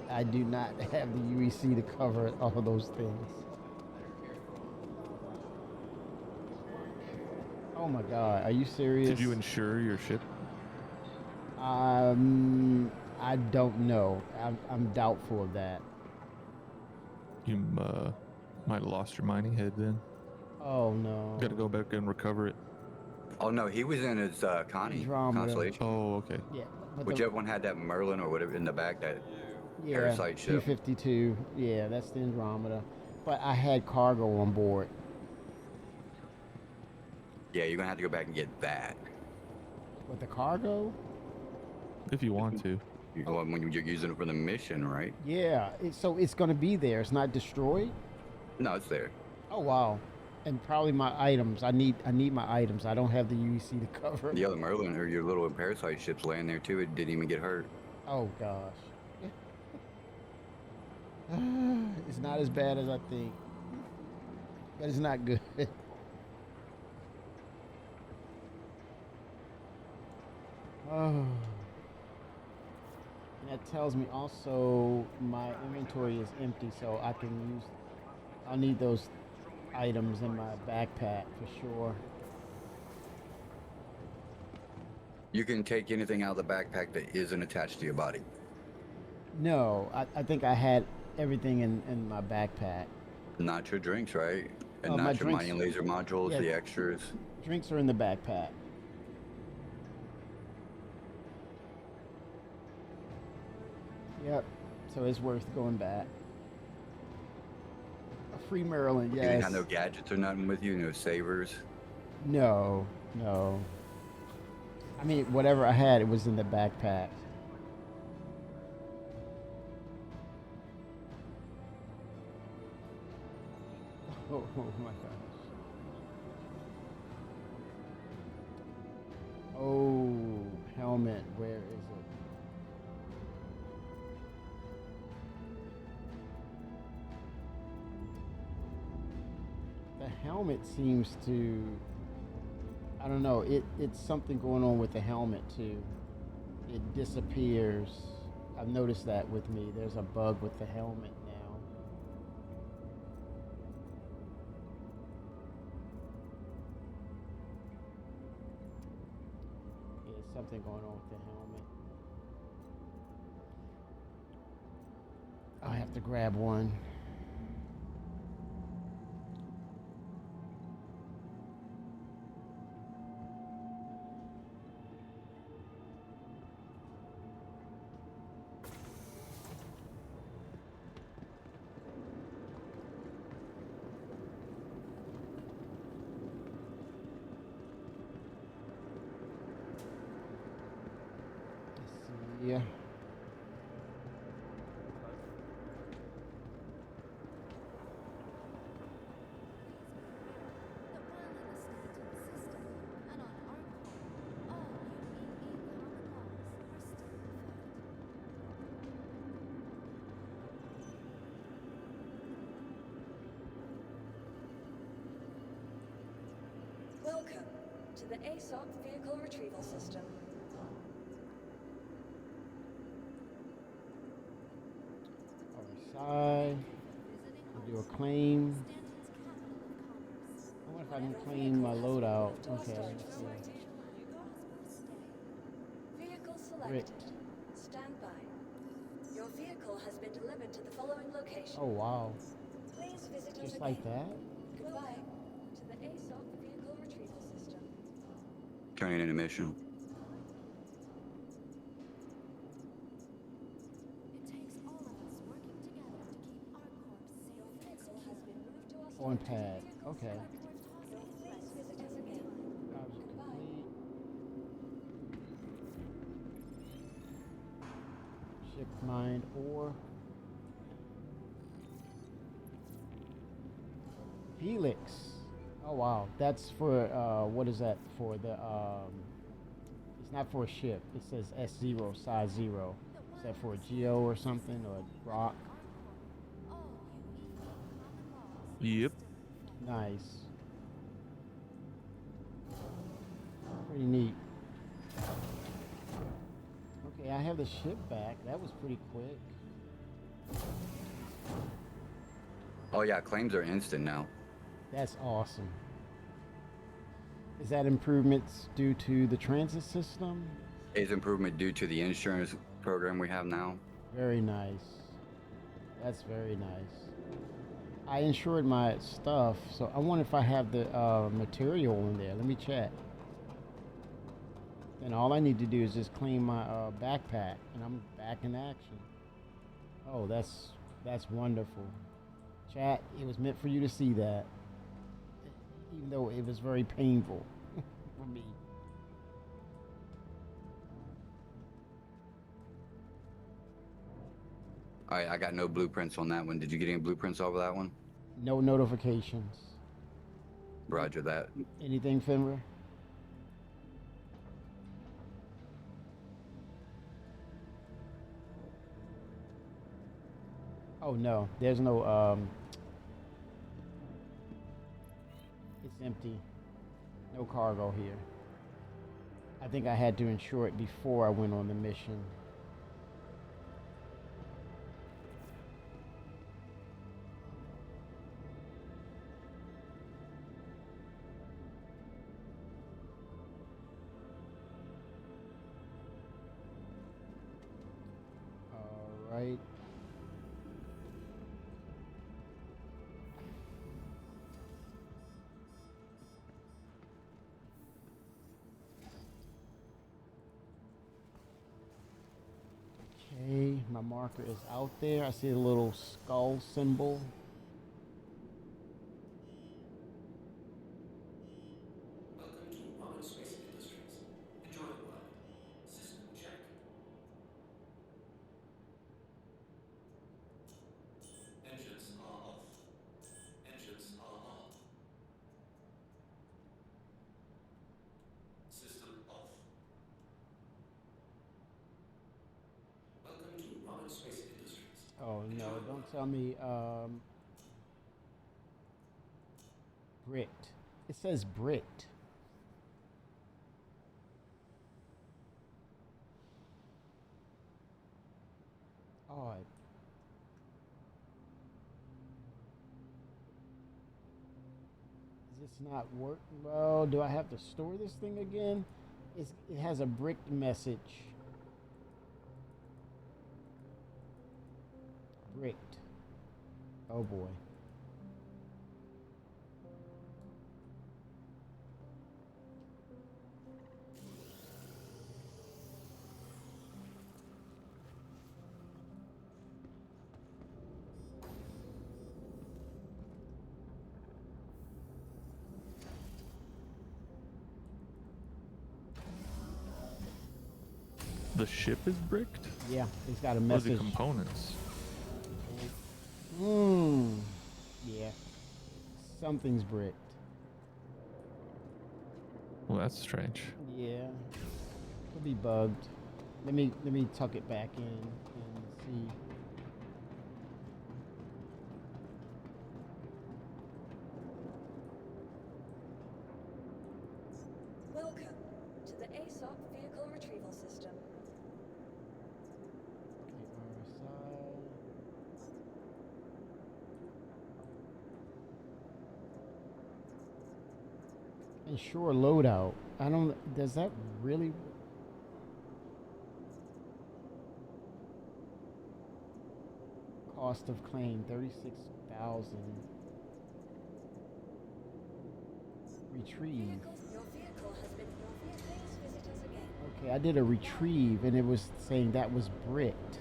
I do not have the UEC to cover all of those things. Oh my god, are you serious? Did you insure your ship? I don't know. I'm doubtful of that. You might have lost your mining head then. Oh no. Got to go back and recover it. Oh no, he was in his Connie Andromeda. constellation. Oh, okay. Yeah. But Whichever one had that Merlin or whatever in the back, that yeah, parasite ship. P-52. Yeah, that's the Andromeda. But I had cargo on board. Yeah, you're gonna have to go back and get that. With the cargo? If you want to. When you're using it for the mission, right? Yeah. So it's going to be there. It's not destroyed? No, it's there. Oh wow. And probably my items. I need my items. I don't have the UEC to cover. The other Merlin or your little parasite ship's laying there too. It didn't even get hurt. Oh gosh. It's not as bad as I think. But it's not good. Oh. And that tells me also my inventory is empty, so I'll need those items in my backpack for sure. You can take anything out of the backpack that isn't attached to your body. No, I think I had everything in my backpack. Not your drinks, right? And my not your drinks- mining laser modules, yeah. the extras. Drinks are in the backpack. Yep. So it's worth going back. A free Maryland, You yes. didn't have no gadgets or nothing with you, no savers. No. I mean, whatever I had, it was in the backpack. Oh my gosh. Oh, helmet, where is it? The helmet seems to, I don't know, it's something going on with the helmet too. It disappears. I've noticed that with me. There's a bug with the helmet now. There's something going on with the helmet. I have to grab one. Yeah. Welcome to the ASOP Vehicle Retrieval System. Other side. We'll do a claim. I wonder if I can claim my loadout. Okay. Let's see. Vehicle selected. Great. Stand by. Your vehicle has been delivered to the following location. Oh wow. Please visit us Just again. like that? Goodbye to the ASOP Vehicle Retrieval System. Turning in a mission. On pad. Okay. Please visit us again. Goodbye. Ship mined ore. Helix. Oh wow. That's for what is that for? The it's not for a ship. It says S0 size 0. Is that for a geo or something or a rock? Yep. Nice. Pretty neat. Okay, I have the ship back. That was pretty quick. Oh yeah, claims are instant now. That's awesome. Is that improvements due to the transit system? Is improvement due to the insurance program we have now? Very nice. That's very nice. I insured my stuff, so I wonder if I have the material in there. Let me check. Then all I need to do is just clean my backpack, and I'm back in action. Oh, that's wonderful. Chat, it was meant for you to see that, even though it was very painful for me. All right, I got no blueprints on that one. Did you get any blueprints over that one? No notifications. Roger that. Anything, Fenrir? Oh no, there's no it's empty. No cargo here. I think I had to insure it before I went on the mission. All right. Okay, my marker is out there. I see a little skull symbol. Welcome to Robert Space Industries. Enjoy the ride. System check. Engines are off. Engines are on. System off. Welcome to Robert Space Industries. Oh no, don't tell me Brit. It says Brit. Odd. Is this not work? Well, do I have to store this thing again? It has a brick message. Bricked. Oh boy. The ship is bricked? Yeah, it's got a What are message. the components? Yeah. Something's bricked. Well, that's strange. Yeah. Could be bugged. Let me tuck it back in and see. Welcome to the ASOP vehicle retrieval system. Ensure loadout. I don't. Does that really? Cost of claim 36,000. Retrieve. Your vehicle has been. Please visit us again. Okay, I did a retrieve and it was saying that was bricked.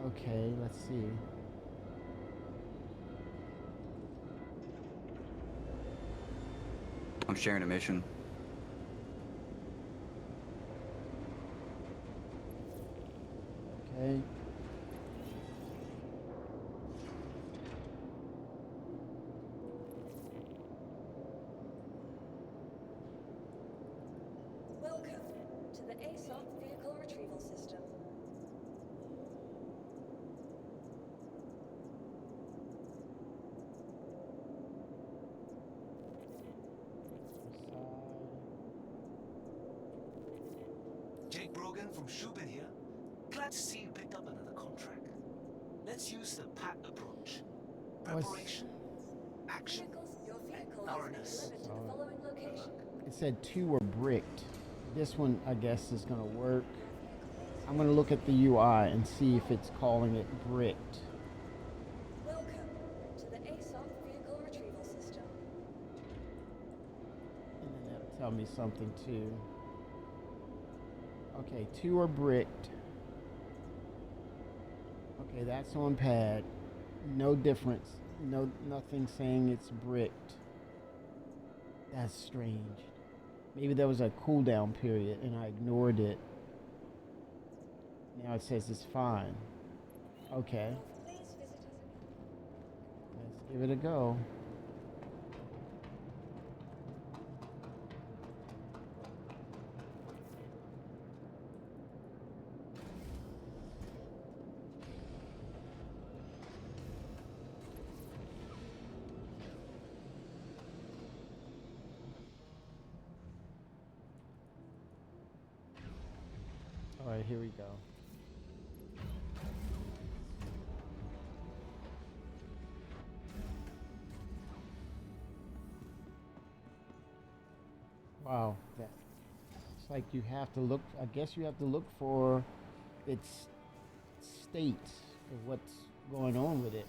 Okay, let's see. I'm sharing a mission. Okay. Welcome to the ASOP vehicle retrieval system. Jake Brogan from Shubin here. Glad to see you picked up another contract. Let's use the PAT approach. Preparation, action, Your vehicle and has been thoroughness. delivered to the following location. It said 2 were bricked. This one, I guess, is going to work. I'm going to look at the UI and see if it's calling it bricked. Welcome to the ASOP vehicle retrieval system. And then that'll tell me something too. Okay, 2 are bricked. Okay, that's on pad. No difference. No, nothing saying it's bricked. That's strange. Maybe there was a cooldown period and I ignored it. Now it says it's fine. Okay. Let's give it a go. All right, here we go. Wow, that it's like you have to look. I guess you have to look for its state of what's going on with it.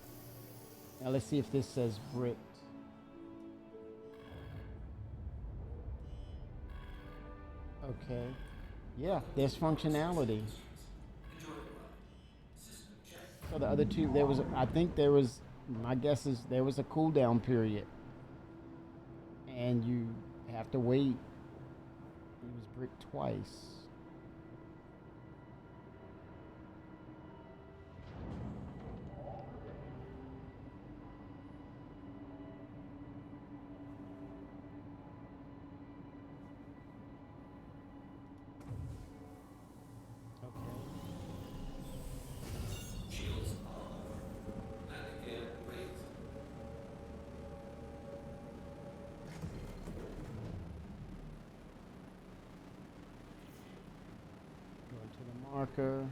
Now let's see if this says bricked. Okay. Yeah, there's functionality. So the other two, there was, I think there was, my guess is there was a cooldown period. And you have to wait. It was bricked twice. Marker.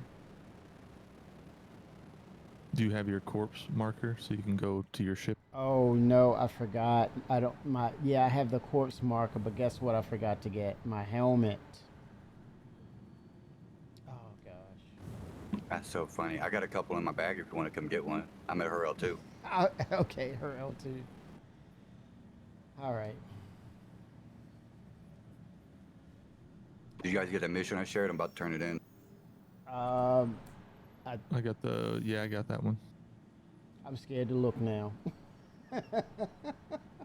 Do you have your corpse marker so you can go to your ship? Oh no, I forgot. I don't I have the corpse marker, but guess what I forgot to get? My helmet. Oh gosh. That's so funny. I got a couple in my bag if you want to come get one. I'm at Hurl too. Okay, her L2. All right. Did you guys get that mission I shared? I'm about to turn it in. I got I got that one. I'm scared to look now.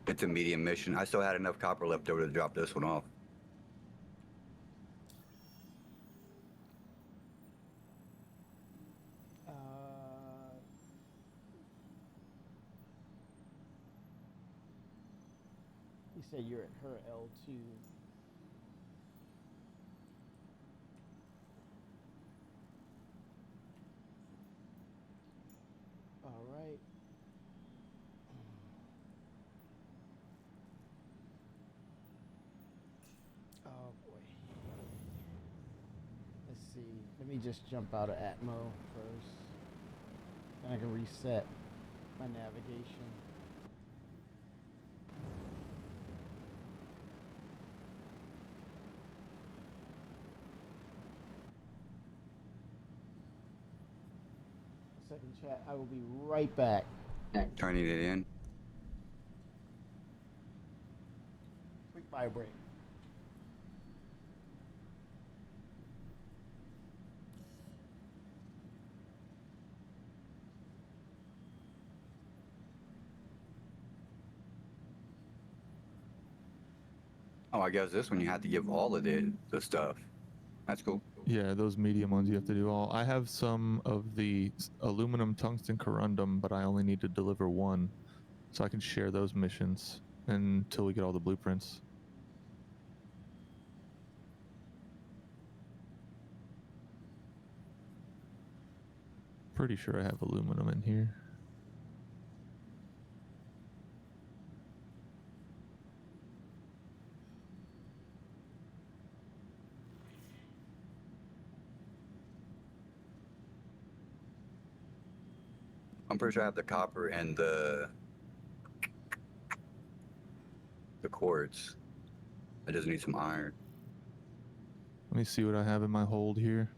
It's a medium mission. I still had enough copper left over to drop this one off. You said you're at her L2. All right. Let me just jump out of Atmo first. Then I can reset my navigation. Second chat, I will be right back. Turning it in. Quick vibrate. Oh, I guess this one you have to give all of the stuff. That's cool. Yeah, those medium ones you have to do all. I have some of the aluminum tungsten corundum, but I only need to deliver one. So I can share those missions until we get all the blueprints. Pretty sure I have aluminum in here. I'm pretty sure I have the copper and the quartz. I just need some iron. Let me see what I have in my hold here.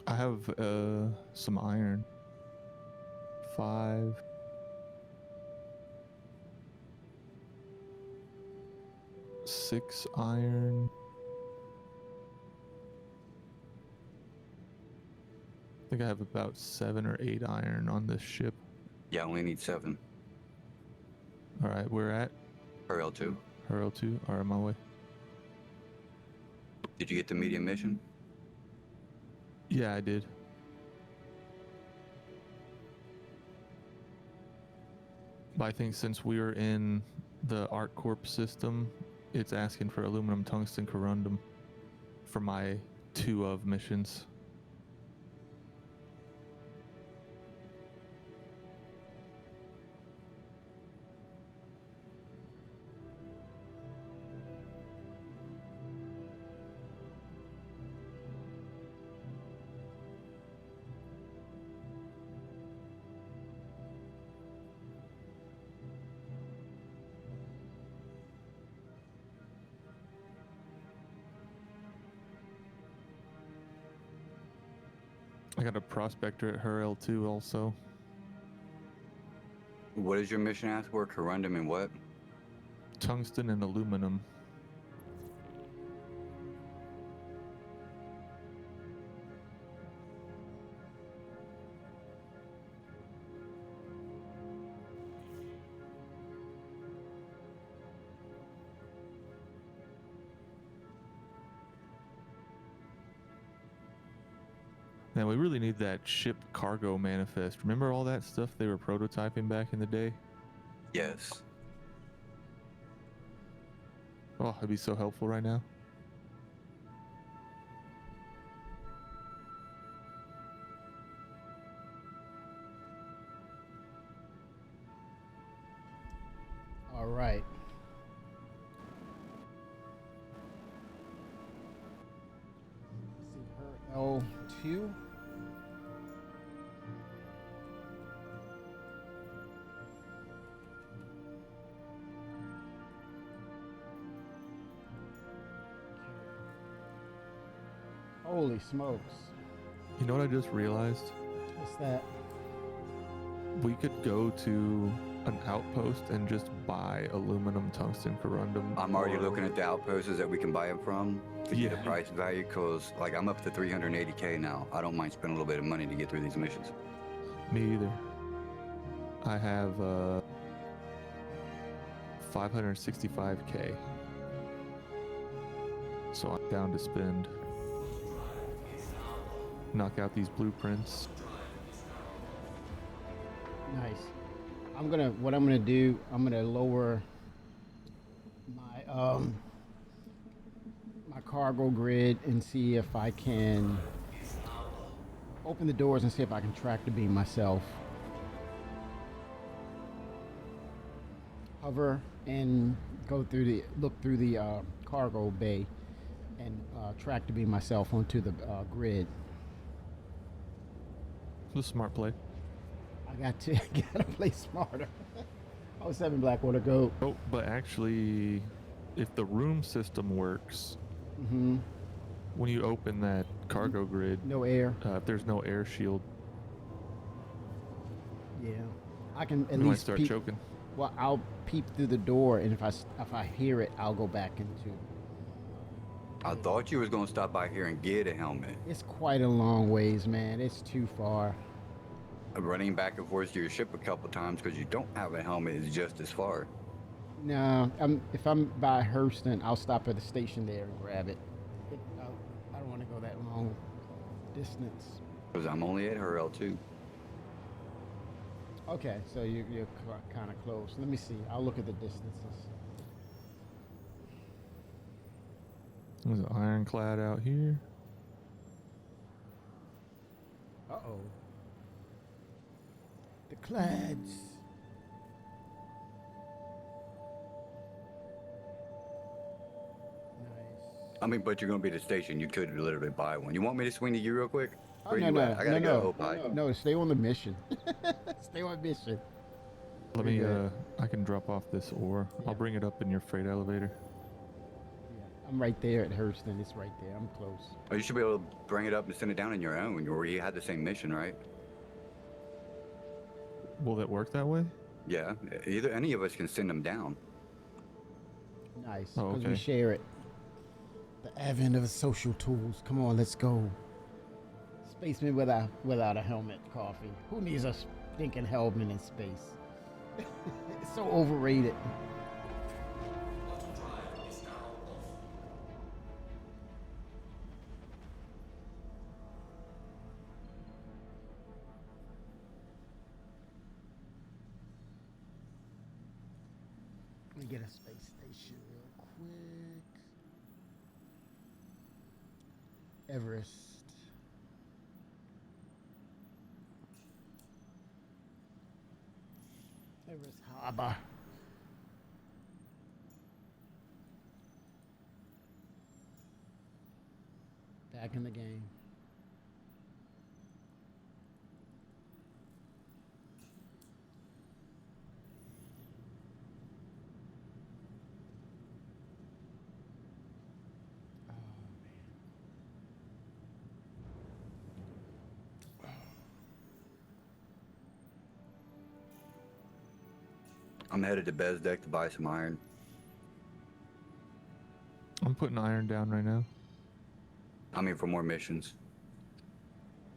I have some iron. 5. 6 iron. I think I have about 7 or 8 iron on this ship. Yeah, I only need 7. All right, we're at Hurl 2. Hurl 2. All right, on my way. Did you get the medium mission? Yeah, I did. But I think since we are in the ArcCorp system, it's asking for aluminum tungsten corundum for my 2 of missions. I got a prospector at Hurl 2 also. What is your mission ask for? Corundum and what? Tungsten and aluminum. Man, we really need that ship cargo manifest. Remember all that stuff they were prototyping back in the day? Yes. Oh, it'd be so helpful right now. All right. See her L2. Holy smokes. You know what I just realized? What's that? We could go to an outpost and just buy aluminum tungsten corundum. I'm already looking at the outposts that we can buy them from to get a Yeah. price value, because like I'm up to 380K now. I don't mind spending a little bit of money to get through these missions. Me either. I have 565K. So I'm down to spend. Knock out these blueprints. Nice. What I'm gonna do, I'm gonna lower my my cargo grid and see if I can open the doors and see if I can track the beam myself. Hover and look through the cargo bay and track the beam myself onto the grid. It's a smart play. I gotta play smarter. Oh, 7 Blackwater, go. Oh, but actually, if the room system works, when you open that cargo grid, no air. If there's no air shield, yeah, I can at you might least start peek. choking. Well, I'll peep through the door, and if I hear it, I'll go back into. I thought you was gonna stop by here and get a helmet. It's quite a long ways, man. It's too far. Running back and forth to your ship a couple times because you don't have a helmet is just as far. No, if I'm by Hurston, I'll stop at the station there and grab it. I don't want to go that long distance. Because I'm only at Hurl too. Okay, so you're kind of close. Let me see. I'll look at the distances. There's an ironclad out here. Uh-oh. The Clads. I mean, but you're gonna be at the station. You could literally buy one. You want me to swing to you real quick? Oh, Where you at? I gotta go. Opie. No, stay on the mission. Stay on mission. Let me, I can drop off this ore. I'll bring it up in your freight elevator. I'm right there at Hurston. It's right there. I'm close. Oh, you should be able to bring it up and send it down on your own. You had the same mission, right? Will that work that way? Yeah. Either any of us can send them down. Nice. Oh, Because we okay. share it. The advent of social tools. Come on, let's go. Spaceman without a helmet, coffee. Who needs a stinking helmet in space? It's so overrated. Let me get a space station real quick. Everest. Everest Harbor. Back in the game. I'm headed to Bezdek to buy some iron. I'm putting iron down right now. I mean, for more missions.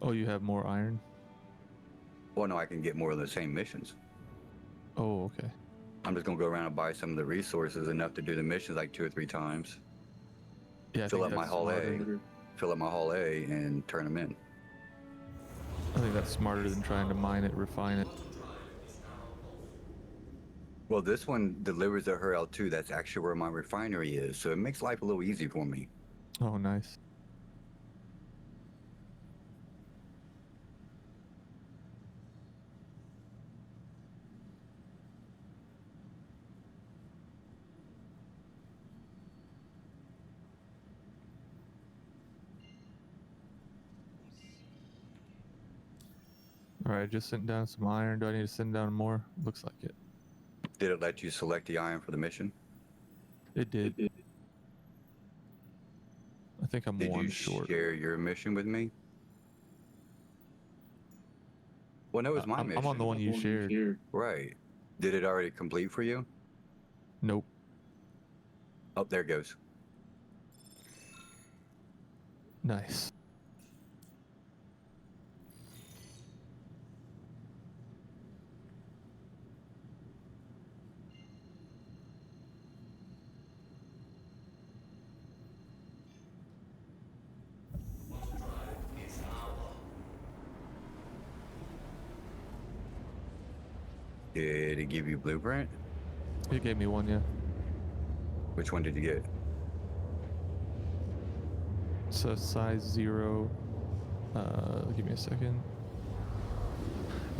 Oh, you have more iron? Well, no, I can get more of the same missions. Oh, okay. I'm just gonna go around and buy some of the resources enough to do the missions like 2 or 3 times. Yeah, I fill think up my that's Hull A, smarter. fill up my Hull A, and turn them in. I think that's smarter than trying to mine it, refine it. Well, this one delivers at Hurl 2. That's actually where my refinery is, so it makes life a little easy for me. Oh, nice. All right, just sent down some iron. Do I need to send down more? Looks like it. Did it let you select the iron for the mission? It did. I think I'm Did one you short. share your mission with me? Well, no, it was my mission. I'm on the one you shared. Right. Did it already complete for you? Nope. Oh, there it goes. Nice. Did it give you a blueprint? It gave me one, yeah. Which one did you get? So size 0. Give me a second.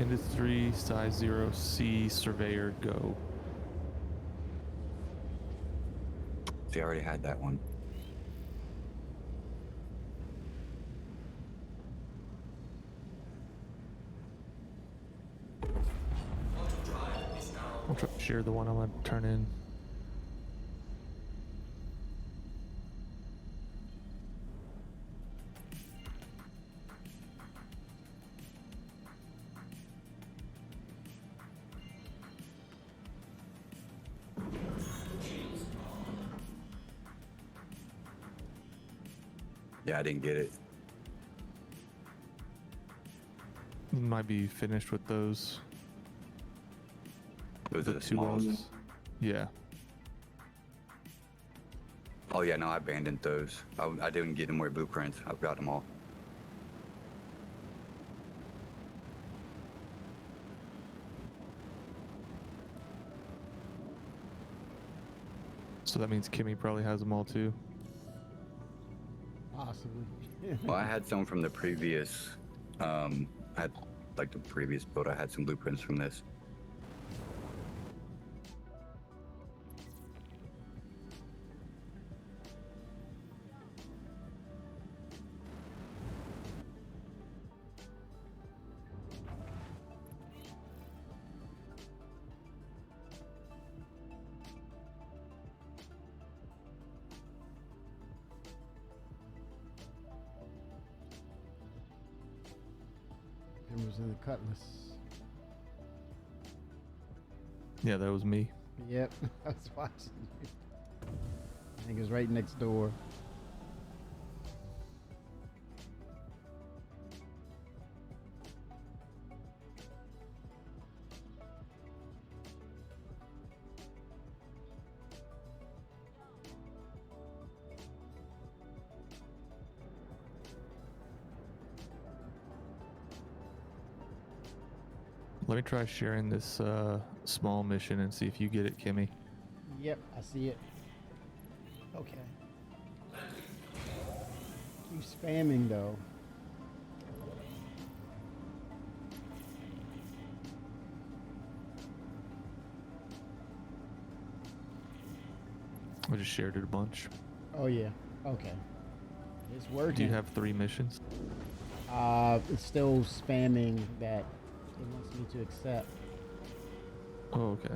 Industry size 0 C Surveyor Go. See, I already had that one. I'll try to share the one I'm gonna turn in. Yeah, I didn't get it. Might be finished with those. Those are the two smalls? ones. Yeah. Oh yeah, no, I abandoned those. I didn't get them more blueprints. I've got them all. So that means Kimmy probably has them all too. Possibly. Well, I had some from the previous, I had like the previous build, I had some blueprints from this. It was in the Cutlass. Yeah, that was me. Yep, I was watching you. I think it was right next door. Let me try sharing this small mission and see if you get it, Kimmy. Yep, I see it. Okay. Keep spamming though. I just shared it a bunch. Oh yeah. Okay. It's working. Do you have 3 missions? It's still spamming that it wants me to accept. Oh, okay.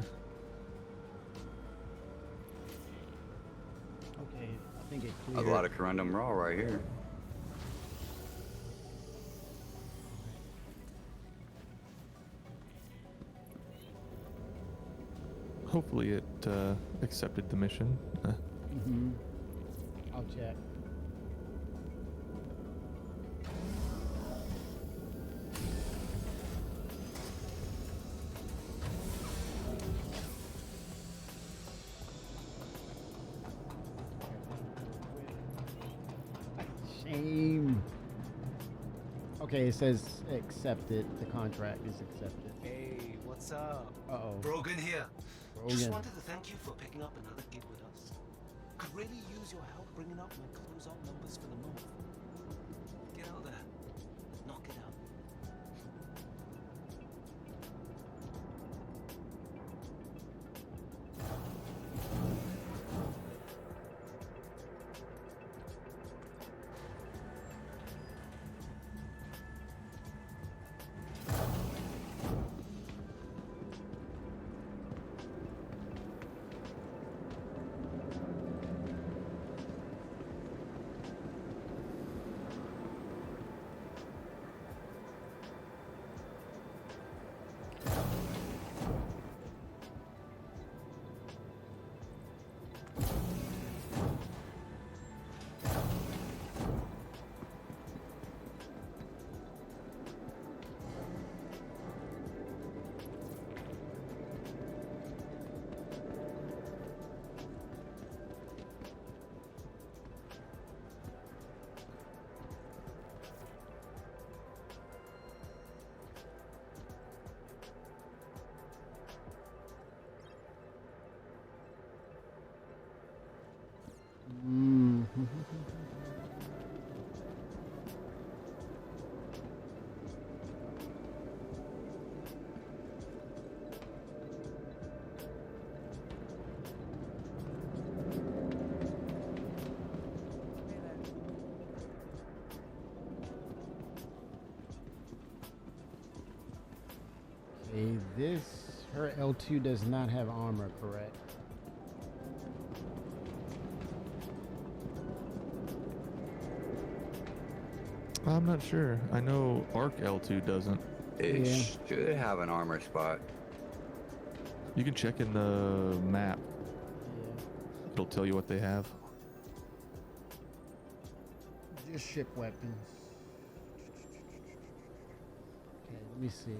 Okay, I think it A cleared. lot of Corundum Raw right here. Hopefully it accepted the mission. Mm-hmm. I'll check. Shame. Okay, it says accepted. The contract is accepted. Hey, what's up? Uh-oh. Brogan here. Brogan. Just wanted to thank you for picking up another gig with us. Could really use your help bringing up my close-up numbers for the month. Get out there. Knock it out. Okay, her L2 does not have armor, correct? I'm not sure. I know Arc L2 doesn't. It should have an armor spot. You can check in the map. It'll tell you what they have. Just ship weapons. Okay, let me see.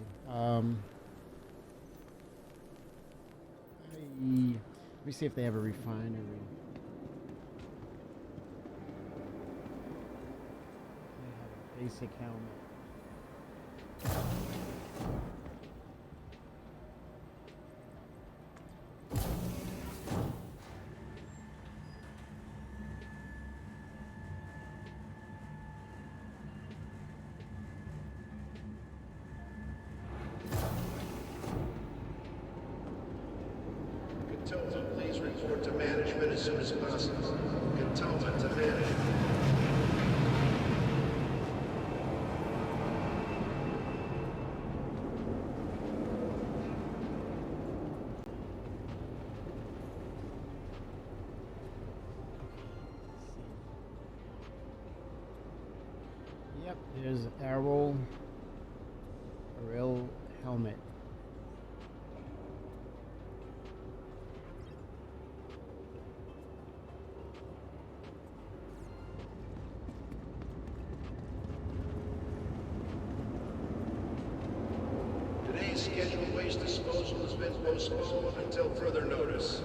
Let me see if they have a refinery. They have a basic helmet. Cantonment, please report to management as soon as possible. Cantonment to management. Yep, there's Arrow helmet. Today's scheduled waste disposal has been postponed until further notice.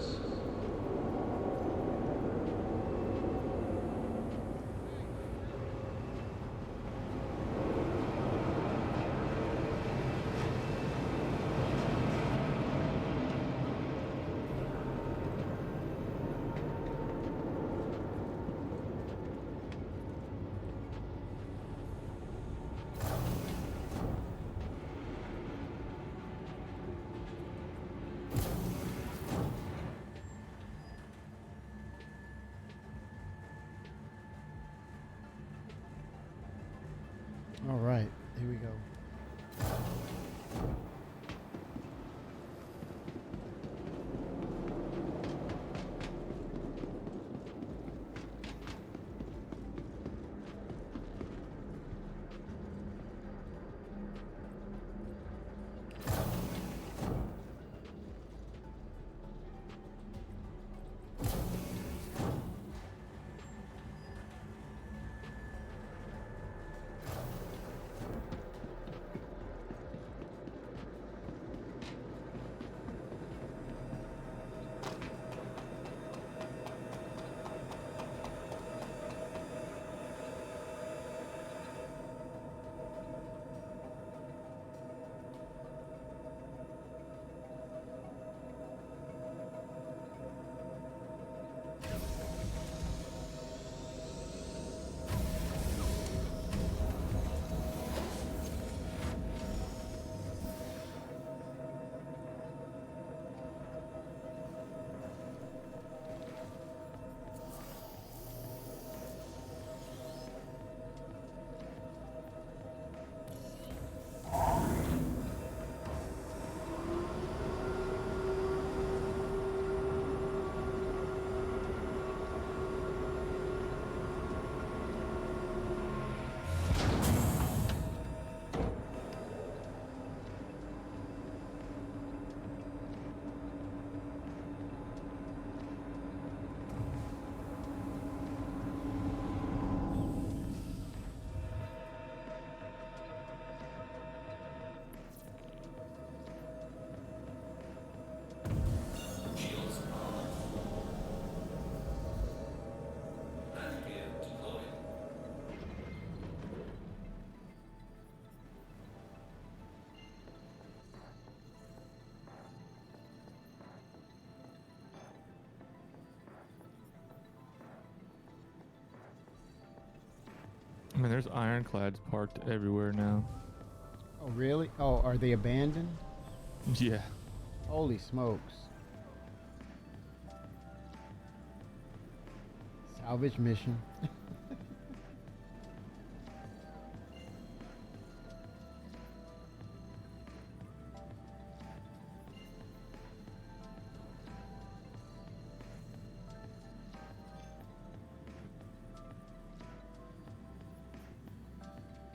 All right, here we go. I mean, there's ironclads parked everywhere now. Oh, really? Oh, are they abandoned? Yeah. Holy smokes. Salvage mission.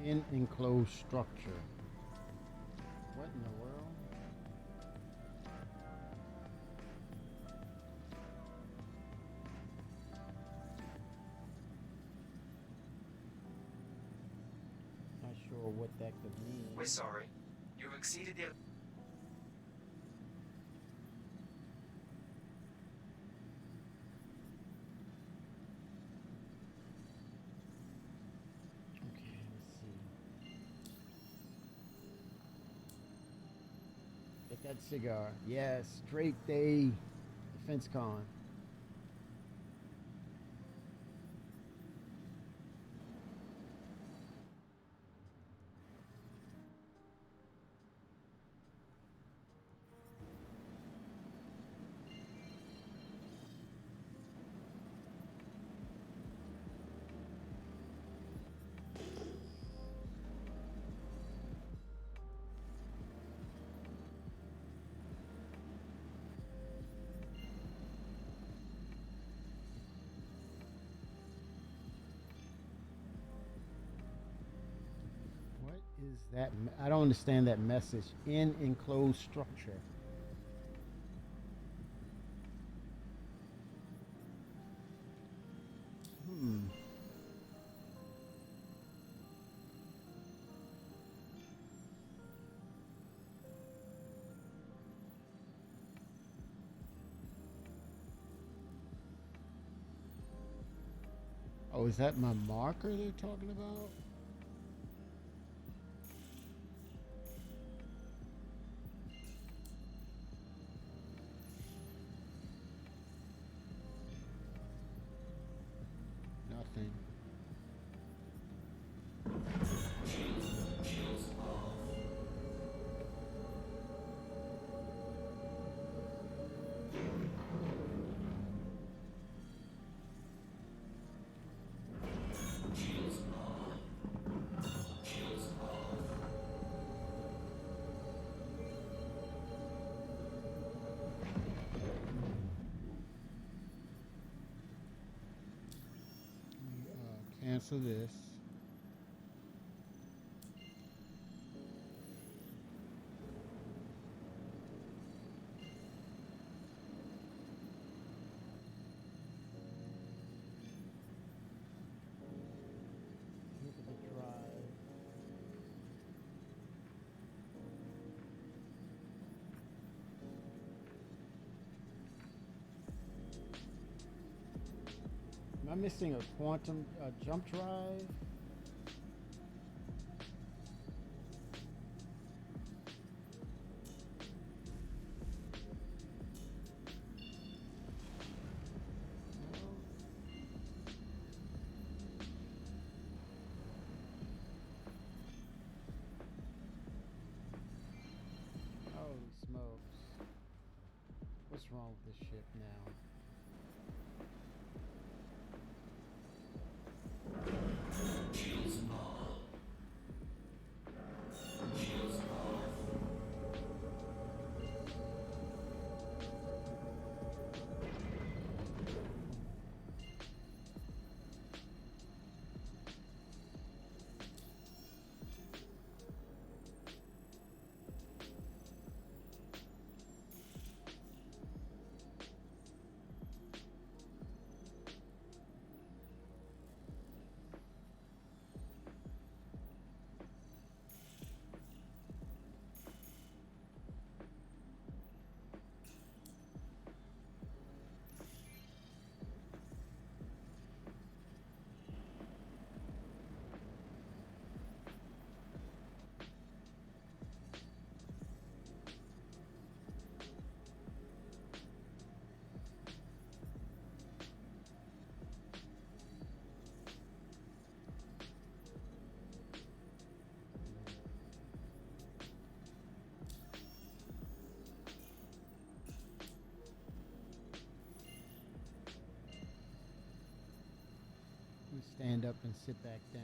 In enclosed structure. What in the world? Not sure what that could mean. We're sorry. You've exceeded the... Okay, let's see. Get that cigar. Yes, Drake Day Defense Con. What is that? I don't understand that message. In enclosed structure. Hmm. Oh, is that my marker they're talking about? Nothing. Cancel this. Look at the drive. Am I missing a quantum jump drive? Holy smokes. What's wrong with this ship now? We stand up and sit back down.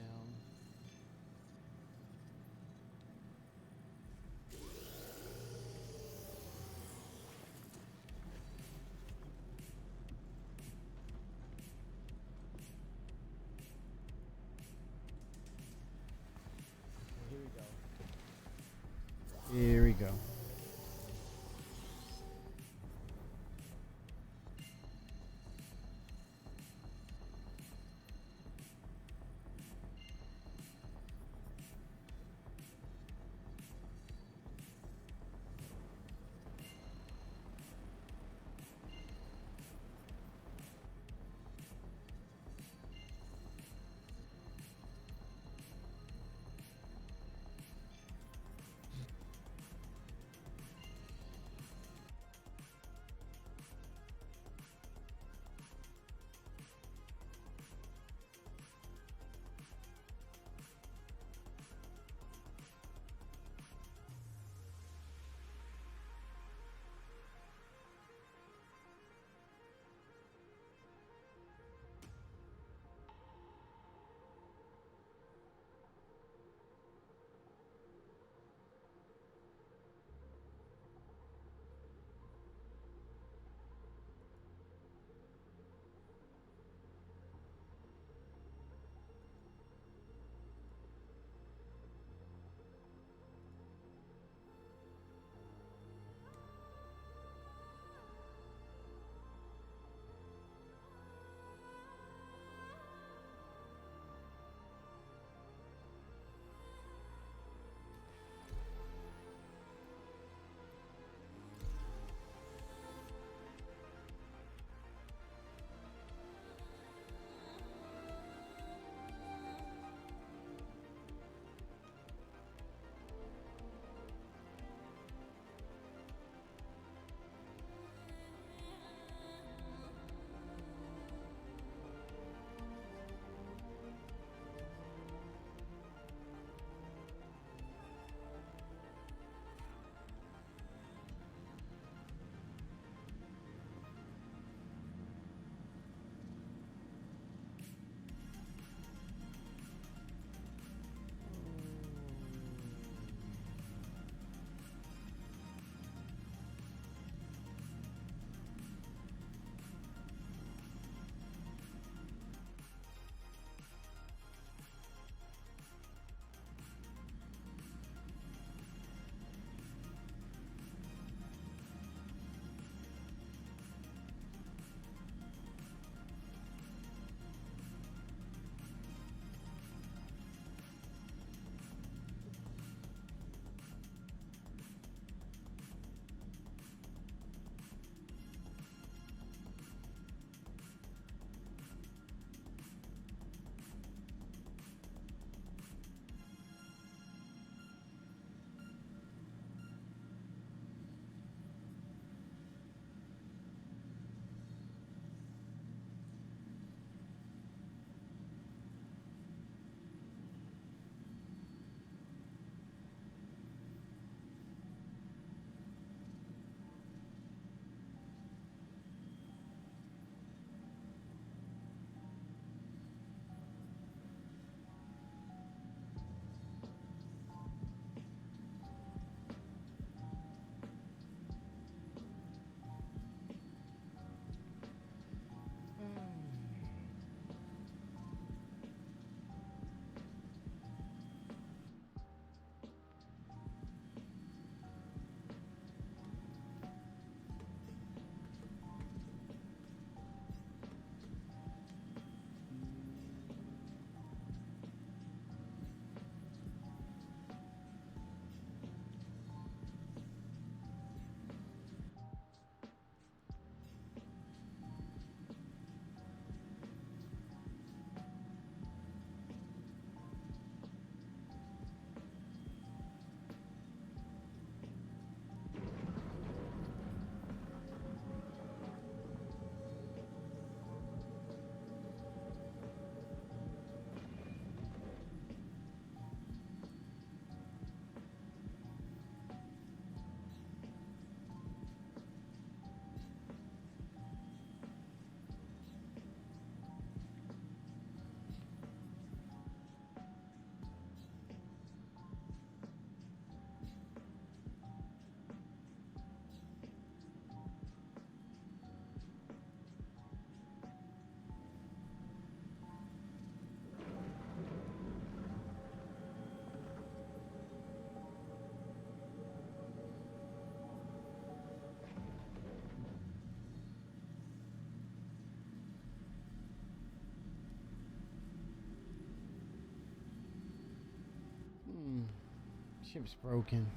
ship's broken.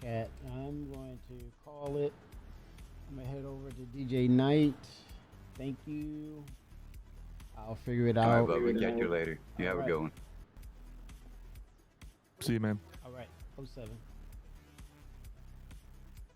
Chat. I'm going to call it. I'm gonna head over to DJ Knight. Thank you. I'll figure it All out. right, bud. We'll catch you later. You have a good one. See you, man. All right. 07.